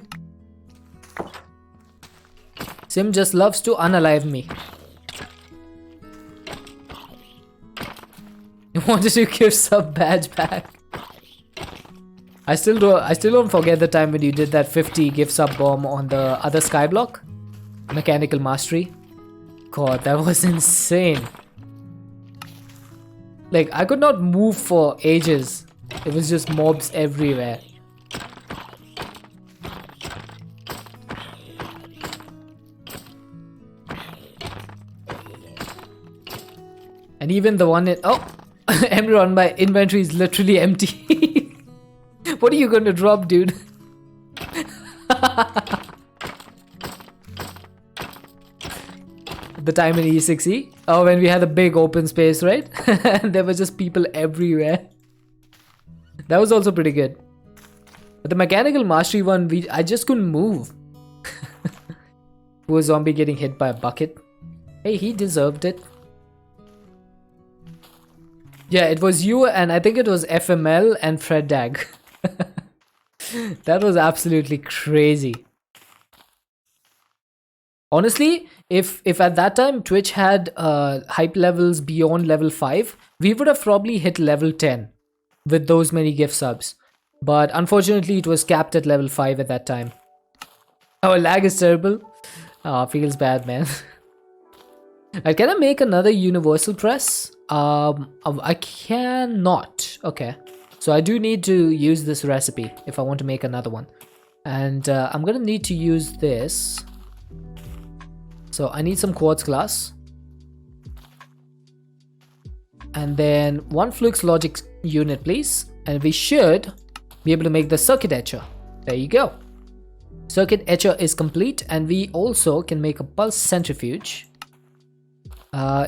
Speaker 1: Sim just loves to unalive me. wanted to give sub badge back. I still don't forget the time when you did that 50 gift sub bomb on the other skyblock. Mechanical mastery. God, that was insane. Like, I could not move for ages. It was just mobs everywhere. And even the one in... Oh! Emron, my inventory is literally empty. What are you going to drop, dude? The time in E6E? Oh, when we had a big open space, right? And there were just people everywhere. That was also pretty good. But the mechanical mastery one, I just couldn't move. Poor zombie getting hit by a bucket. Hey, he deserved it. Yeah, it was you and I think it was FML and Fred Dag. That was absolutely crazy. Honestly, if at that time Twitch had hype levels beyond level 5, we would have probably hit level 10 with those many gift subs. But unfortunately, it was capped at level 5 at that time. Oh, lag is terrible. Oh, feels bad, man. Can I make another universal press? I cannot. Okay. So I do need to use this recipe if I want to make another one. And I'm gonna need to use this. So I need some quartz glass. And then one Flux logic unit, please. And we should be able to make the circuit etcher. There you go. Circuit etcher is complete, and we also can make a pulse centrifuge.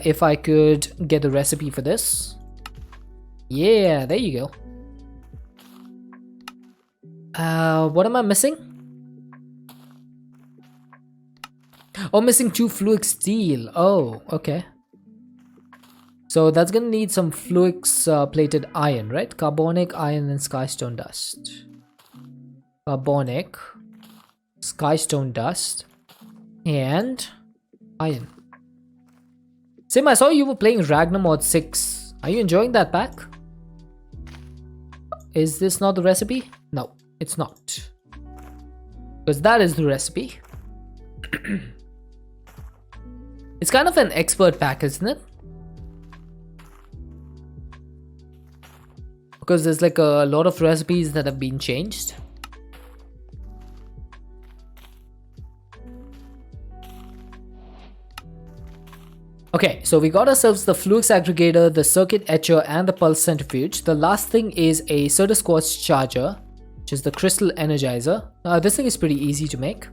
Speaker 1: If I could get the recipe for this. Yeah, there you go. What am I missing? Oh, missing 2 fluid steel. Oh, okay. So that's gonna need some Fluix plated iron, right? Carbonic, iron, and skystone dust. Carbonic, skystone dust, and iron. Sim, I saw you were playing Ragnarmod 6. Are you enjoying that pack? Is this not the recipe? No, it's not. Because that is the recipe. It's kind of an expert pack, isn't it? Because there's like a lot of recipes that have been changed. Okay, so we got ourselves the Flux aggregator, the circuit etcher, and the pulse centrifuge. The last thing is a Certus quartz charger, which is the crystal energizer. This thing is pretty easy to make.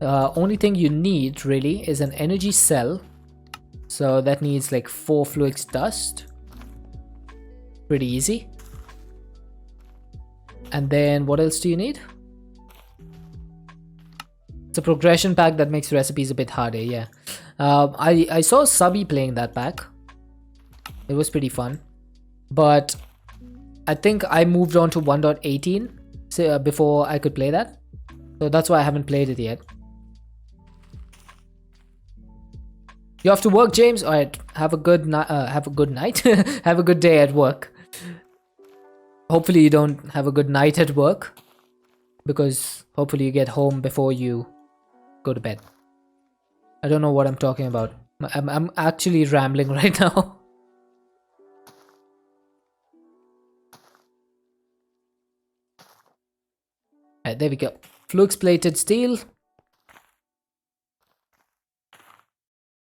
Speaker 1: Only thing you need really is an energy cell. So that needs like 4 Fluix dust. Pretty easy. And then what else do you need? It's a progression pack that makes recipes a bit harder, yeah. I saw Subby playing that pack. It was pretty fun. But I think I moved on to 1.18 before I could play that. So that's why I haven't played it yet. You have to work, James? Alright, have a good night. Have a good night. Have a good day at work. Hopefully you don't have a good night at work. Because hopefully you get home before you go to bed. I don't know what I'm talking about. I'm actually rambling right now. Alright, there we go. Flux plated steel.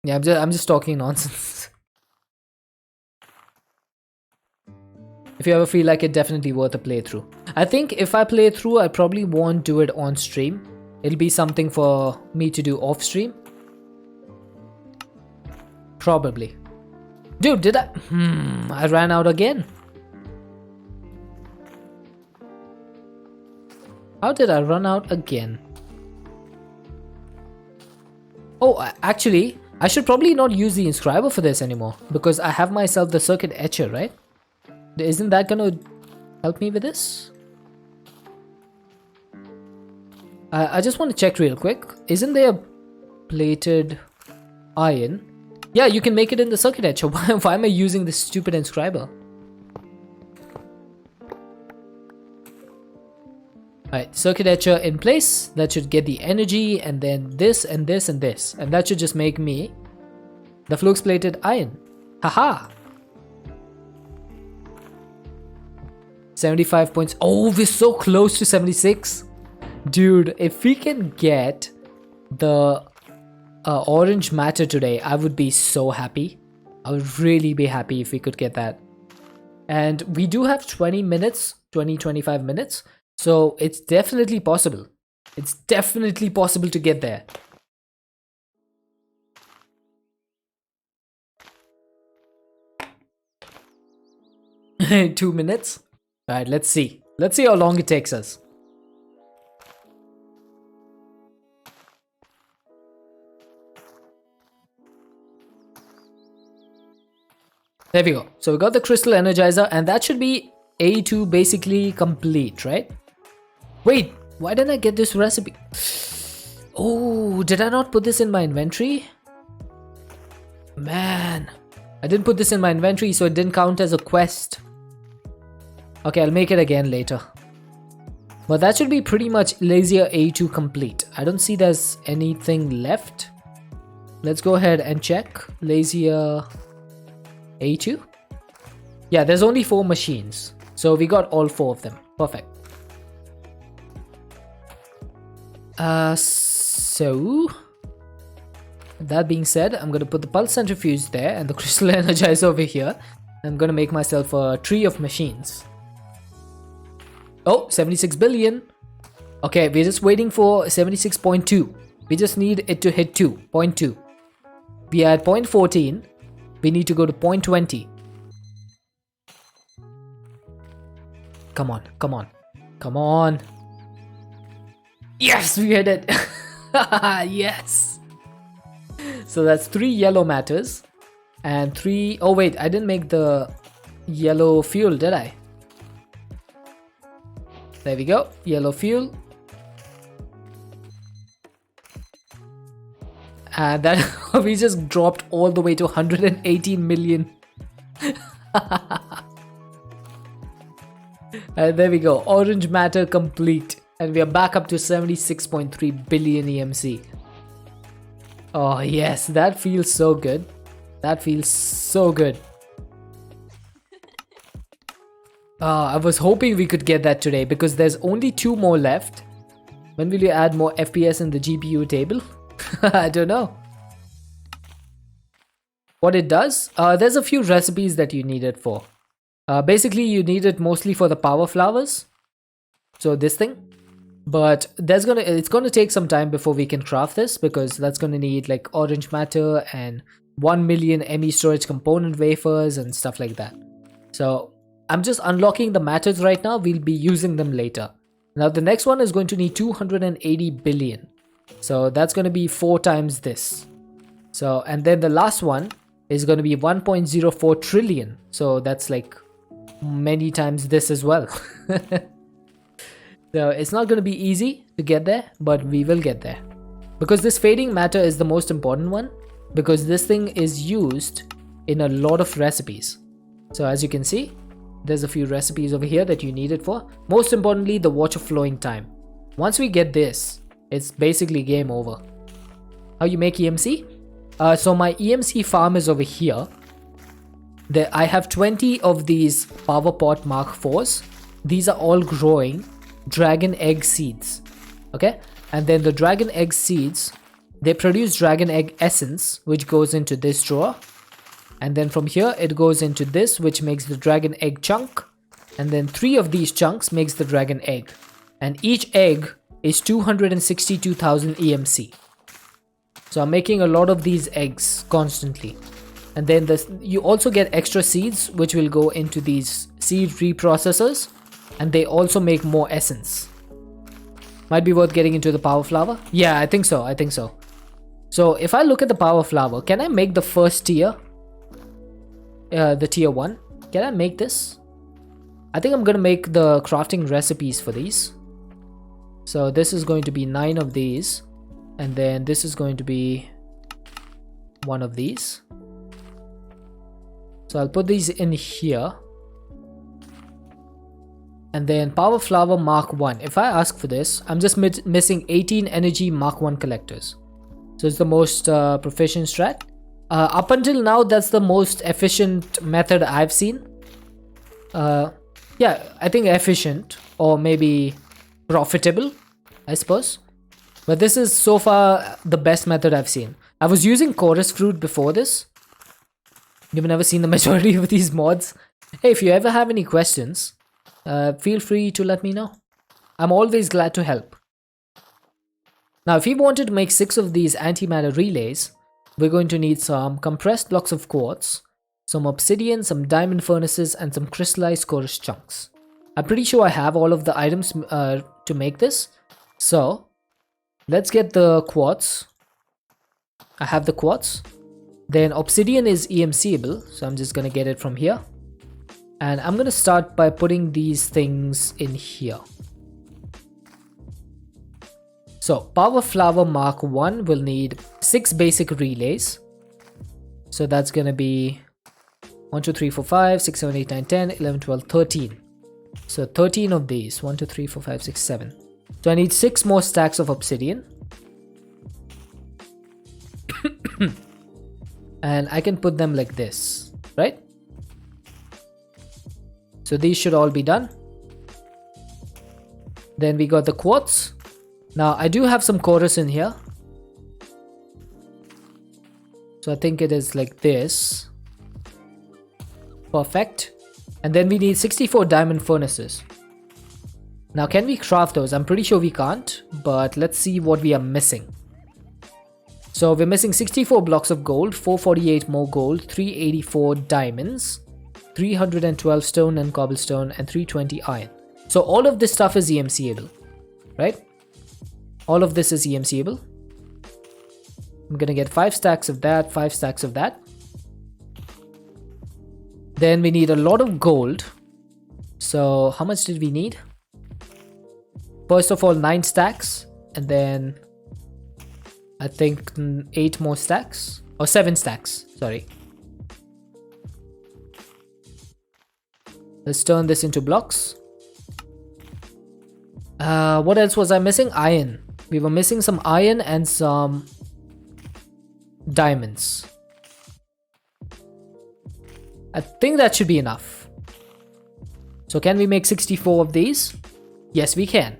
Speaker 1: Yeah, I'm just talking nonsense. If you ever feel like it, definitely worth a playthrough. I think if I play through, I probably won't do it on stream. It'll be something for me to do off stream. Probably. Dude, did I? I ran out again. How did I run out again? Oh, actually, I should probably not use the inscriber for this anymore. Because I have myself the circuit etcher, right? Isn't that gonna help me with this? I just want to check real quick. Isn't there plated iron? Yeah, you can make it in the circuit etcher. Why am I using this stupid inscriber? Alright, circuit etcher in place. That should get the energy, and then this and this and this. And that should just make me the flux plated iron. Haha! 75 points. Oh, we're so close to 76. Dude, if we can get the orange matter today, I would be so happy. I would really be happy if we could get that. And we do have 20 minutes, 25 minutes. So it's definitely possible. It's definitely possible to get there. Two minutes. Alright, let's see. Let's see how long it takes us. There we go. So we got the crystal energizer, and that should be AE2 basically complete, right? Wait, why didn't I get this recipe? Oh, did I not put this in my inventory? Man, I didn't put this in my inventory, so it didn't count as a quest. Okay, I'll make it again later. But that should be pretty much Lazier AE2 complete. I don't see there's anything left. Let's go ahead and check Lazier AE2. Yeah, there's only 4 machines. So we got all 4 of them. Perfect. So that being said, I'm gonna put the pulse centrifuge there and the crystal energizer over here. I'm gonna make myself a tree of machines. Oh, 76 billion. Okay, we're just waiting for 76.2. We just need it to hit 2.2. We are at 0.14. We need to go to 0.20. Come on, come on, come on. Yes, we hit it. Yes. So that's 3 yellow matters and 3. Oh wait, I didn't make the yellow fuel, did I? There we go, yellow fuel. And that we just dropped all the way to 118 million. And there we go, orange matter complete. And we are back up to 76.3 billion EMC. Oh yes, that feels so good. That feels so good. I was hoping we could get that today because there's only 2 more left. When will you add more FPS in the GPU table? I don't know. What it does? There's a few recipes that you need it for. Basically, you need it mostly for the power flowers. So this thing. But it's gonna take some time before we can craft this because that's gonna need like orange matter and 1 million ME storage component wafers and stuff like that. So I'm just unlocking the matters right now. We'll be using them later. Now the next one is going to need 280 billion. So that's going to be 4 times this. So, and then the last one is going to be 1.04 trillion. So that's like many times this as well. So it's not going to be easy to get there, but we will get there. Because this fading matter is the most important one. Because this thing is used in a lot of recipes. So as you can see, there's a few recipes over here that you need it for. Most importantly, the water flowing time. Once we get this, it's basically game over. How you make EMC? So my EMC farm is over here. I have 20 of these power pot Mark 4s. These are all growing dragon egg seeds. Okay, and then the dragon egg seeds, they produce dragon egg essence, which goes into this drawer. And then from here it goes into this, which makes the dragon egg chunk. And then 3 of these chunks makes the dragon egg. And each egg is 262,000 EMC. So I'm making a lot of these eggs constantly. And then you also get extra seeds, which will go into these seed reprocessors. And they also make more essence. Might be worth getting into the power flower. Yeah, I think so. I think so. So if I look at the power flower, can I make the first tier? The tier 1. Can I make this? I think I'm gonna make the crafting recipes for these. So this is going to be 9 of these. And then this is going to be 1 of these. So I'll put these in here. And then Power Flower Mark 1. If I ask for this, I'm just missing 18 Energy Mark 1 collectors. So it's the most proficient strat. Up until now, that's the most efficient method I've seen. Yeah, I think efficient or maybe profitable, I suppose. But this is so far the best method I've seen. I was using Chorus Fruit before this. You've never seen the majority of these mods. Hey, if you ever have any questions, feel free to let me know. I'm always glad to help. Now, if we wanted to make 6 of these antimatter relays, we're going to need some compressed blocks of quartz, some obsidian, some diamond furnaces, and some crystallized chorus chunks. I'm pretty sure I have all of the items to make this. So, let's get the quartz. I have the quartz. Then obsidian is EMCable, so I'm just going to get it from here. And I'm going to start by putting these things in here. So, Power Flower Mark 1 will need 6 basic relays. So that's going to be 1, 2, 3, 4, 5, 6, 7, 8, 9, 10, 11, 12, 13. So 13 of these. 1, 2, 3, 4, 5, 6, 7. So I need 6 more stacks of obsidian. And I can put them like this, right? So these should all be done. Then we got the quartz. Now I do have some chorus in here. So I think it is like this. Perfect. And then we need 64 diamond furnaces. Now can we craft those? I'm pretty sure we can't, but let's see what we are missing. So we're missing 64 blocks of gold, 448 more gold, 384 diamonds, 312 stone and cobblestone, and 320 iron. So all of this stuff is EMCable, right? All of this is EMCable. I'm gonna get 5 stacks of that, 5 stacks of that. Then we need a lot of gold. So how much did we need? First of all, 9 stacks, and then I think 8 more stacks, or 7 stacks, sorry. Let's turn this into blocks. What else was I missing? Iron. We were missing some iron and some diamonds. I think that should be enough. So can we make 64 of these? Yes, we can.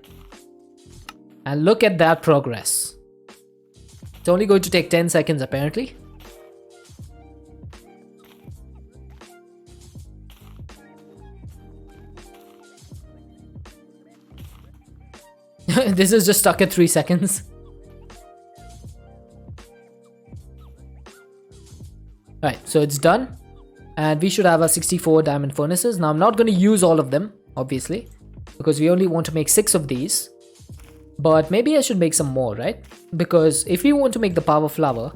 Speaker 1: And look at that progress. It's only going to take 10 seconds apparently. This is just stuck at 3 seconds. Alright, so it's done. And we should have our 64 diamond furnaces. Now I'm not going to use all of them, obviously, because we only want to make 6 of these. But maybe I should make some more, right? Because if we want to make the power flower,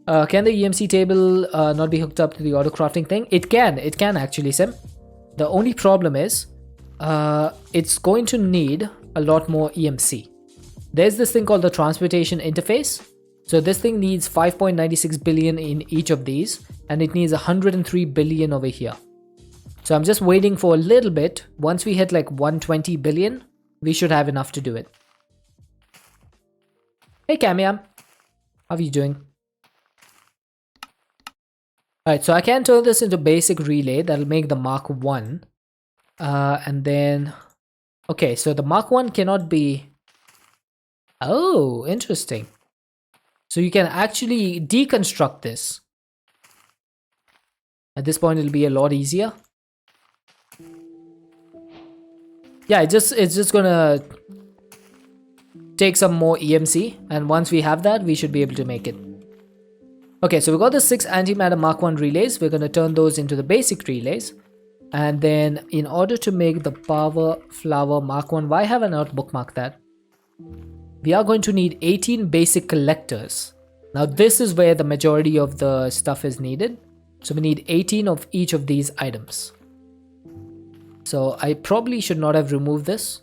Speaker 1: can the EMC table not be hooked up to the auto crafting thing? It can actually, Sim. The only problem is it's going to need a lot more EMC. There's this thing called the transportation interface. So this thing needs 5.96 billion in each of these, and it needs 103 billion over here. So I'm just waiting for a little bit. Once we hit like 120 billion, we should have enough to do it. Hey Camiam, how are you doing? Alright, so I can turn this into basic relay. That'll make the Mark 1. And then... Okay, so the Mark 1 cannot be... Oh, interesting. So you can actually deconstruct this. At this point, it'll be a lot easier. Yeah, it's just gonna take some more EMC, and once we have that, we should be able to make it. Okay, so we got the 6 antimatter Mark 1 relays. We're gonna turn those into the basic relays. And then in order to make the power flower Mark 1, why have I not bookmarked that? We are going to need 18 basic collectors. Now this is where the majority of the stuff is needed. So we need 18 of each of these items. So I probably should not have removed this.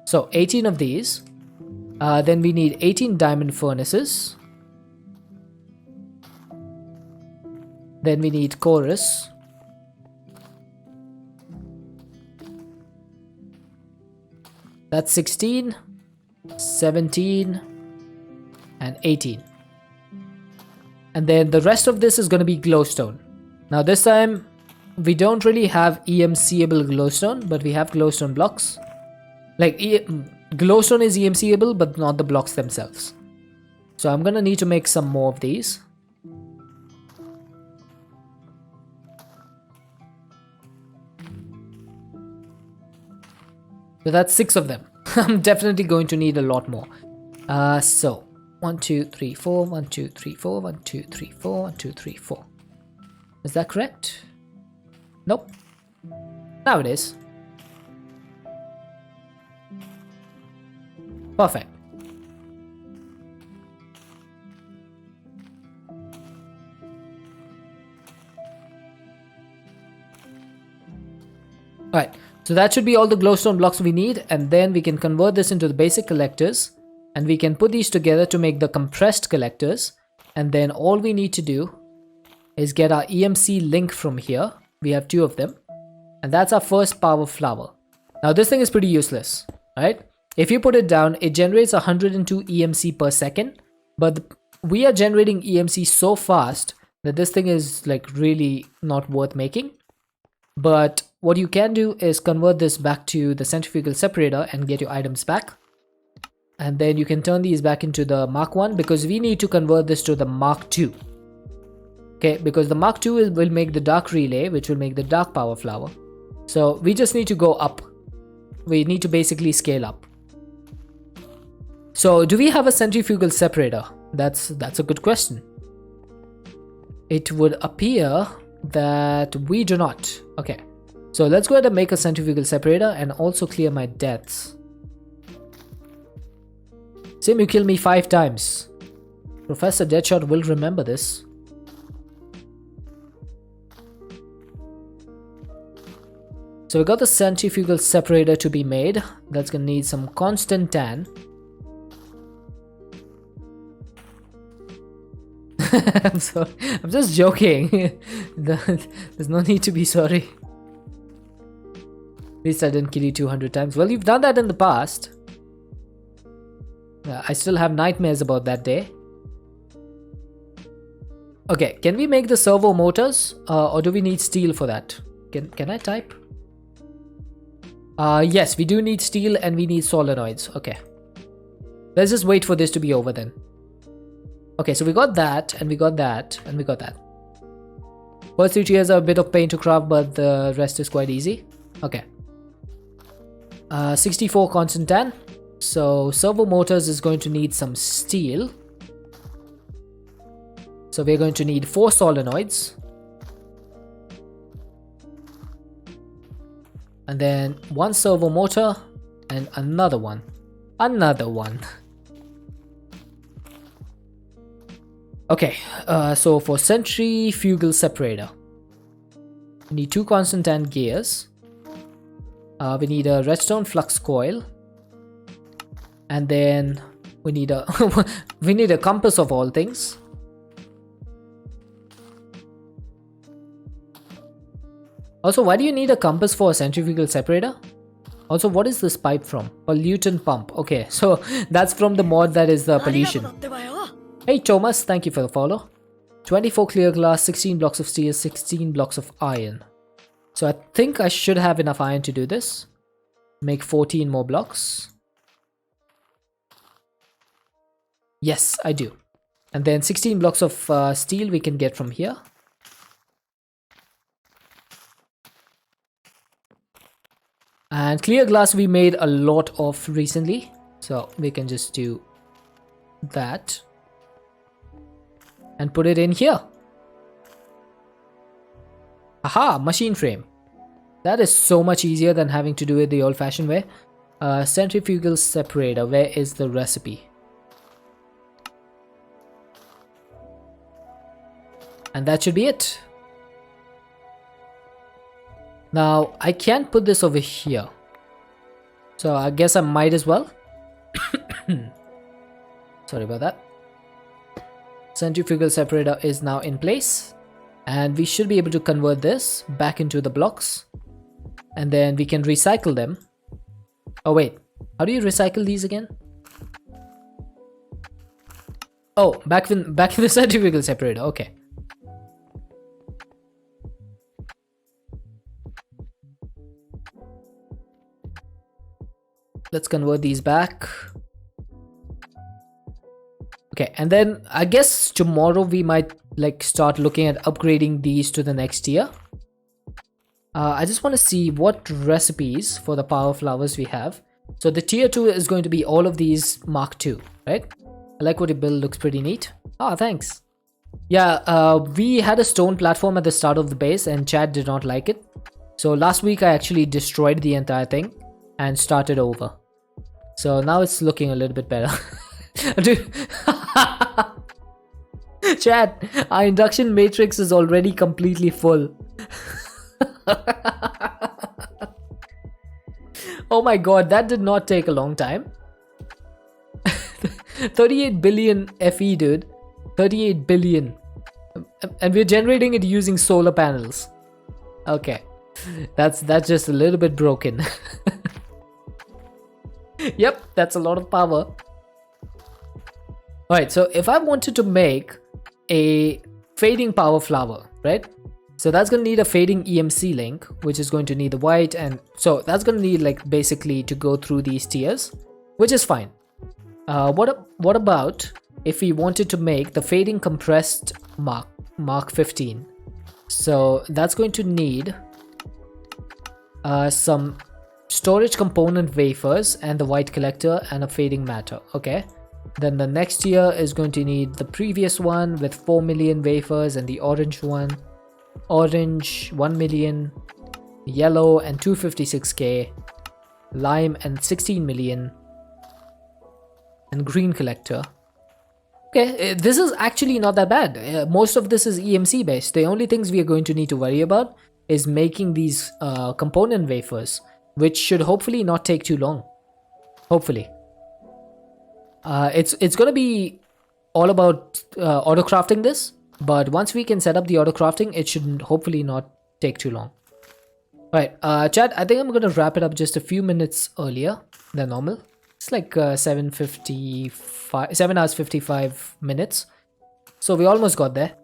Speaker 1: So 18 of these. Then we need 18 diamond furnaces. Then we need chorus. That's 16, 17, and 18. And then the rest of this is going to be glowstone. Now this time, we don't really have EMCable glowstone, but we have glowstone blocks. Like, glowstone is EMCable, but not the blocks themselves. So I'm going to need to make some more of these. So that's 6 of them. I'm definitely going to need a lot more. So 1, 2, 3, 4, 1, 2, 3, 4, 1, 2, 3, 4, 1, 2, 3, 4. Is that correct? Nope. Now it is. Perfect. Alright, so that should be all the glowstone blocks we need, and then we can convert this into the basic collectors, and we can put these together to make the compressed collectors, and then all we need to do is get our EMC link from here. We have 2 of them, and that's our first power flower. Now this thing is pretty useless, right? If you put it down, it generates 102 EMC per second, but we are generating EMC so fast that this thing is like really not worth making. But what you can do is convert this back to the centrifugal separator and get your items back. And then you can turn these back into the Mark 1, because we need to convert this to the Mark 2. Okay, because the Mark 2 will make the dark relay, which will make the dark power flower. So we just need to go up. We need to basically scale up. So do we have a centrifugal separator? That's a good question. It would appear that we do not. Okay, so let's go ahead and make a centrifugal separator and also clear my deaths. Sim, you killed me 5 times. Professor Deadshot will remember this. So we got the centrifugal separator to be made. That's gonna need some constant tan. I'm sorry. I'm just joking. There's no need to be sorry. At least I didn't kill you 200 times. Well, you've done that in the past. I still have nightmares about that day. Okay, can we make the servo motors? Or do we need steel for that? Can I type? Yes, we do need steel and we need solenoids. Okay. Let's just wait for this to be over then. Okay, so we got that, and we got that, and we got that. First 3 tiers are a bit of pain to craft, but the rest is quite easy. Okay. 64 constant tan. So servo motors is going to need some steel. So we're going to need 4 solenoids. And then 1 servo motor and another one. Another one. Okay, so for centrifugal separator, we need 2 constant tan gears. We need a redstone flux coil. And then we need a we need a compass of all things. Also, why do you need a compass for a centrifugal separator? Also, what is this pipe from? Pollutant pump. Okay, so that's from the mod that is the pollution. Hey Thomas, thank you for the follow. 24 clear glass, 16 blocks of steel, 16 blocks of iron. So I think I should have enough iron to do this. Make 14 more blocks. Yes, I do. And then 16 blocks of steel we can get from here. And clear glass we made a lot of recently. So we can just do that. And put it in here. Aha, machine frame. That is so much easier than having to do it the old-fashioned way. Centrifugal separator, where is the recipe? And that should be it. Now, I can't put this over here. So I guess I might as well. Sorry about that. Centrifugal separator is now in place, and we should be able to convert this back into the blocks, and then we can recycle them. Oh wait, how do you recycle these again? Oh, back in the centrifugal separator. Okay. Let's convert these back. Okay, and then I guess tomorrow we might like start looking at upgrading these to the next tier. I just want to see what recipes for the power flowers we have. So the tier 2 is going to be all of these Mark II, right? I like what you build, looks pretty neat. Ah, thanks. Yeah, we had a stone platform at the start of the base and Chad did not like it. So last week I actually destroyed the entire thing and started over. So now it's looking a little bit better. Dude. Chad, our induction matrix is already completely full. Oh my god, that did not take a long time. 38 billion FE, dude. 38 billion. And we're generating it using solar panels. Okay. That's just a little bit broken. Yep, that's a lot of power. Alright, so if I wanted to make a fading power flower, right? So that's going to need a fading EMC link, which is going to need the white, and so that's going to need like basically to go through these tiers, which is fine. What about if we wanted to make the fading compressed Mark 15? So that's going to need some storage component wafers and the white collector and a fading matter. Okay, then the next tier is going to need the previous one with 4 million wafers and the orange one. Orange 1 million, yellow and 256k, lime and 16 million, and green collector. Okay, this is actually not that bad. Most of this is EMC based. The only things we are going to need to worry about is making these component wafers, which should hopefully not take too long. Hopefully. It's going to be all about auto crafting this. But once we can set up the auto crafting, it should hopefully not take too long. Alright, chat, I think I'm going to wrap it up just a few minutes earlier than normal. It's like 7 hours 55 minutes. So we almost got there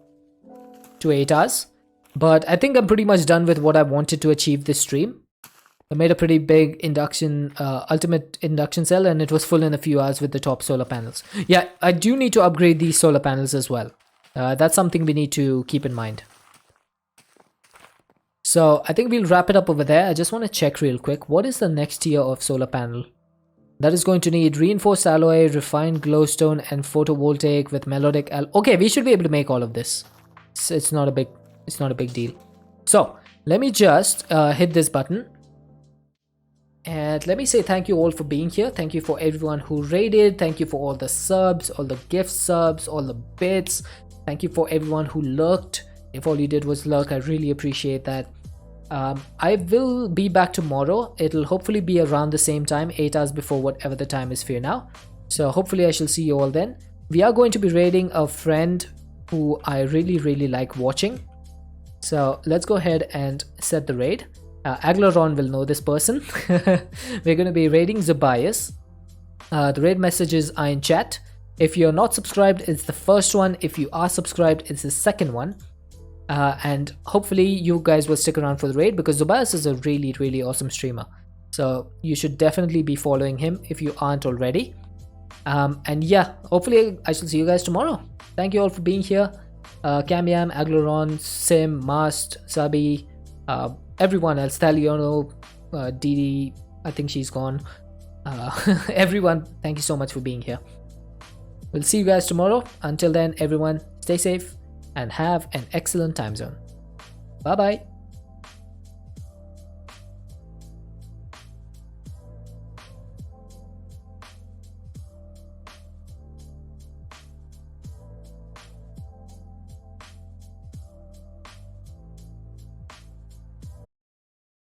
Speaker 1: to 8 hours. But I think I'm pretty much done with what I wanted to achieve this stream. I made a pretty big induction, ultimate induction cell, and it was full in a few hours with the top solar panels. Yeah, I do need to upgrade these solar panels as well. That's something we need to keep in mind. So I think we'll wrap it up over there. I just want to check real quick. What is the next tier of solar panel? That is going to need reinforced alloy, refined glowstone, and photovoltaic with melodic okay, we should be able to make all of this. It's not a big deal. So let me just hit this button. And let me say thank you all for being here. Thank you for everyone who raided. Thank you for all the subs, all the gift subs, all the bits. Thank you for everyone who lurked. If all you did was lurk, I really appreciate that. I will be back tomorrow. It'll hopefully be around the same time, 8 hours before whatever the time is for you now. So hopefully I shall see you all then. We are going to be raiding a friend who I really like watching. So let's go ahead and set the raid. Aglaron will know this person. We're going to be raiding Zubias. The raid messages are in chat. If you're not subscribed, it's the first one. If you are subscribed, it's the second one. And hopefully you guys will stick around for the raid because Zubias is a really awesome streamer. So you should definitely be following him if you aren't already. And yeah, hopefully I shall see you guys tomorrow. Thank you all for being here. Camiam, Aglaron, Sim, Mast, Sabi, everyone else, Taliono, Didi, I think she's gone. Everyone, thank you so much for being here. We'll see you guys tomorrow. Until then, everyone, stay safe and have an excellent time zone. Bye bye.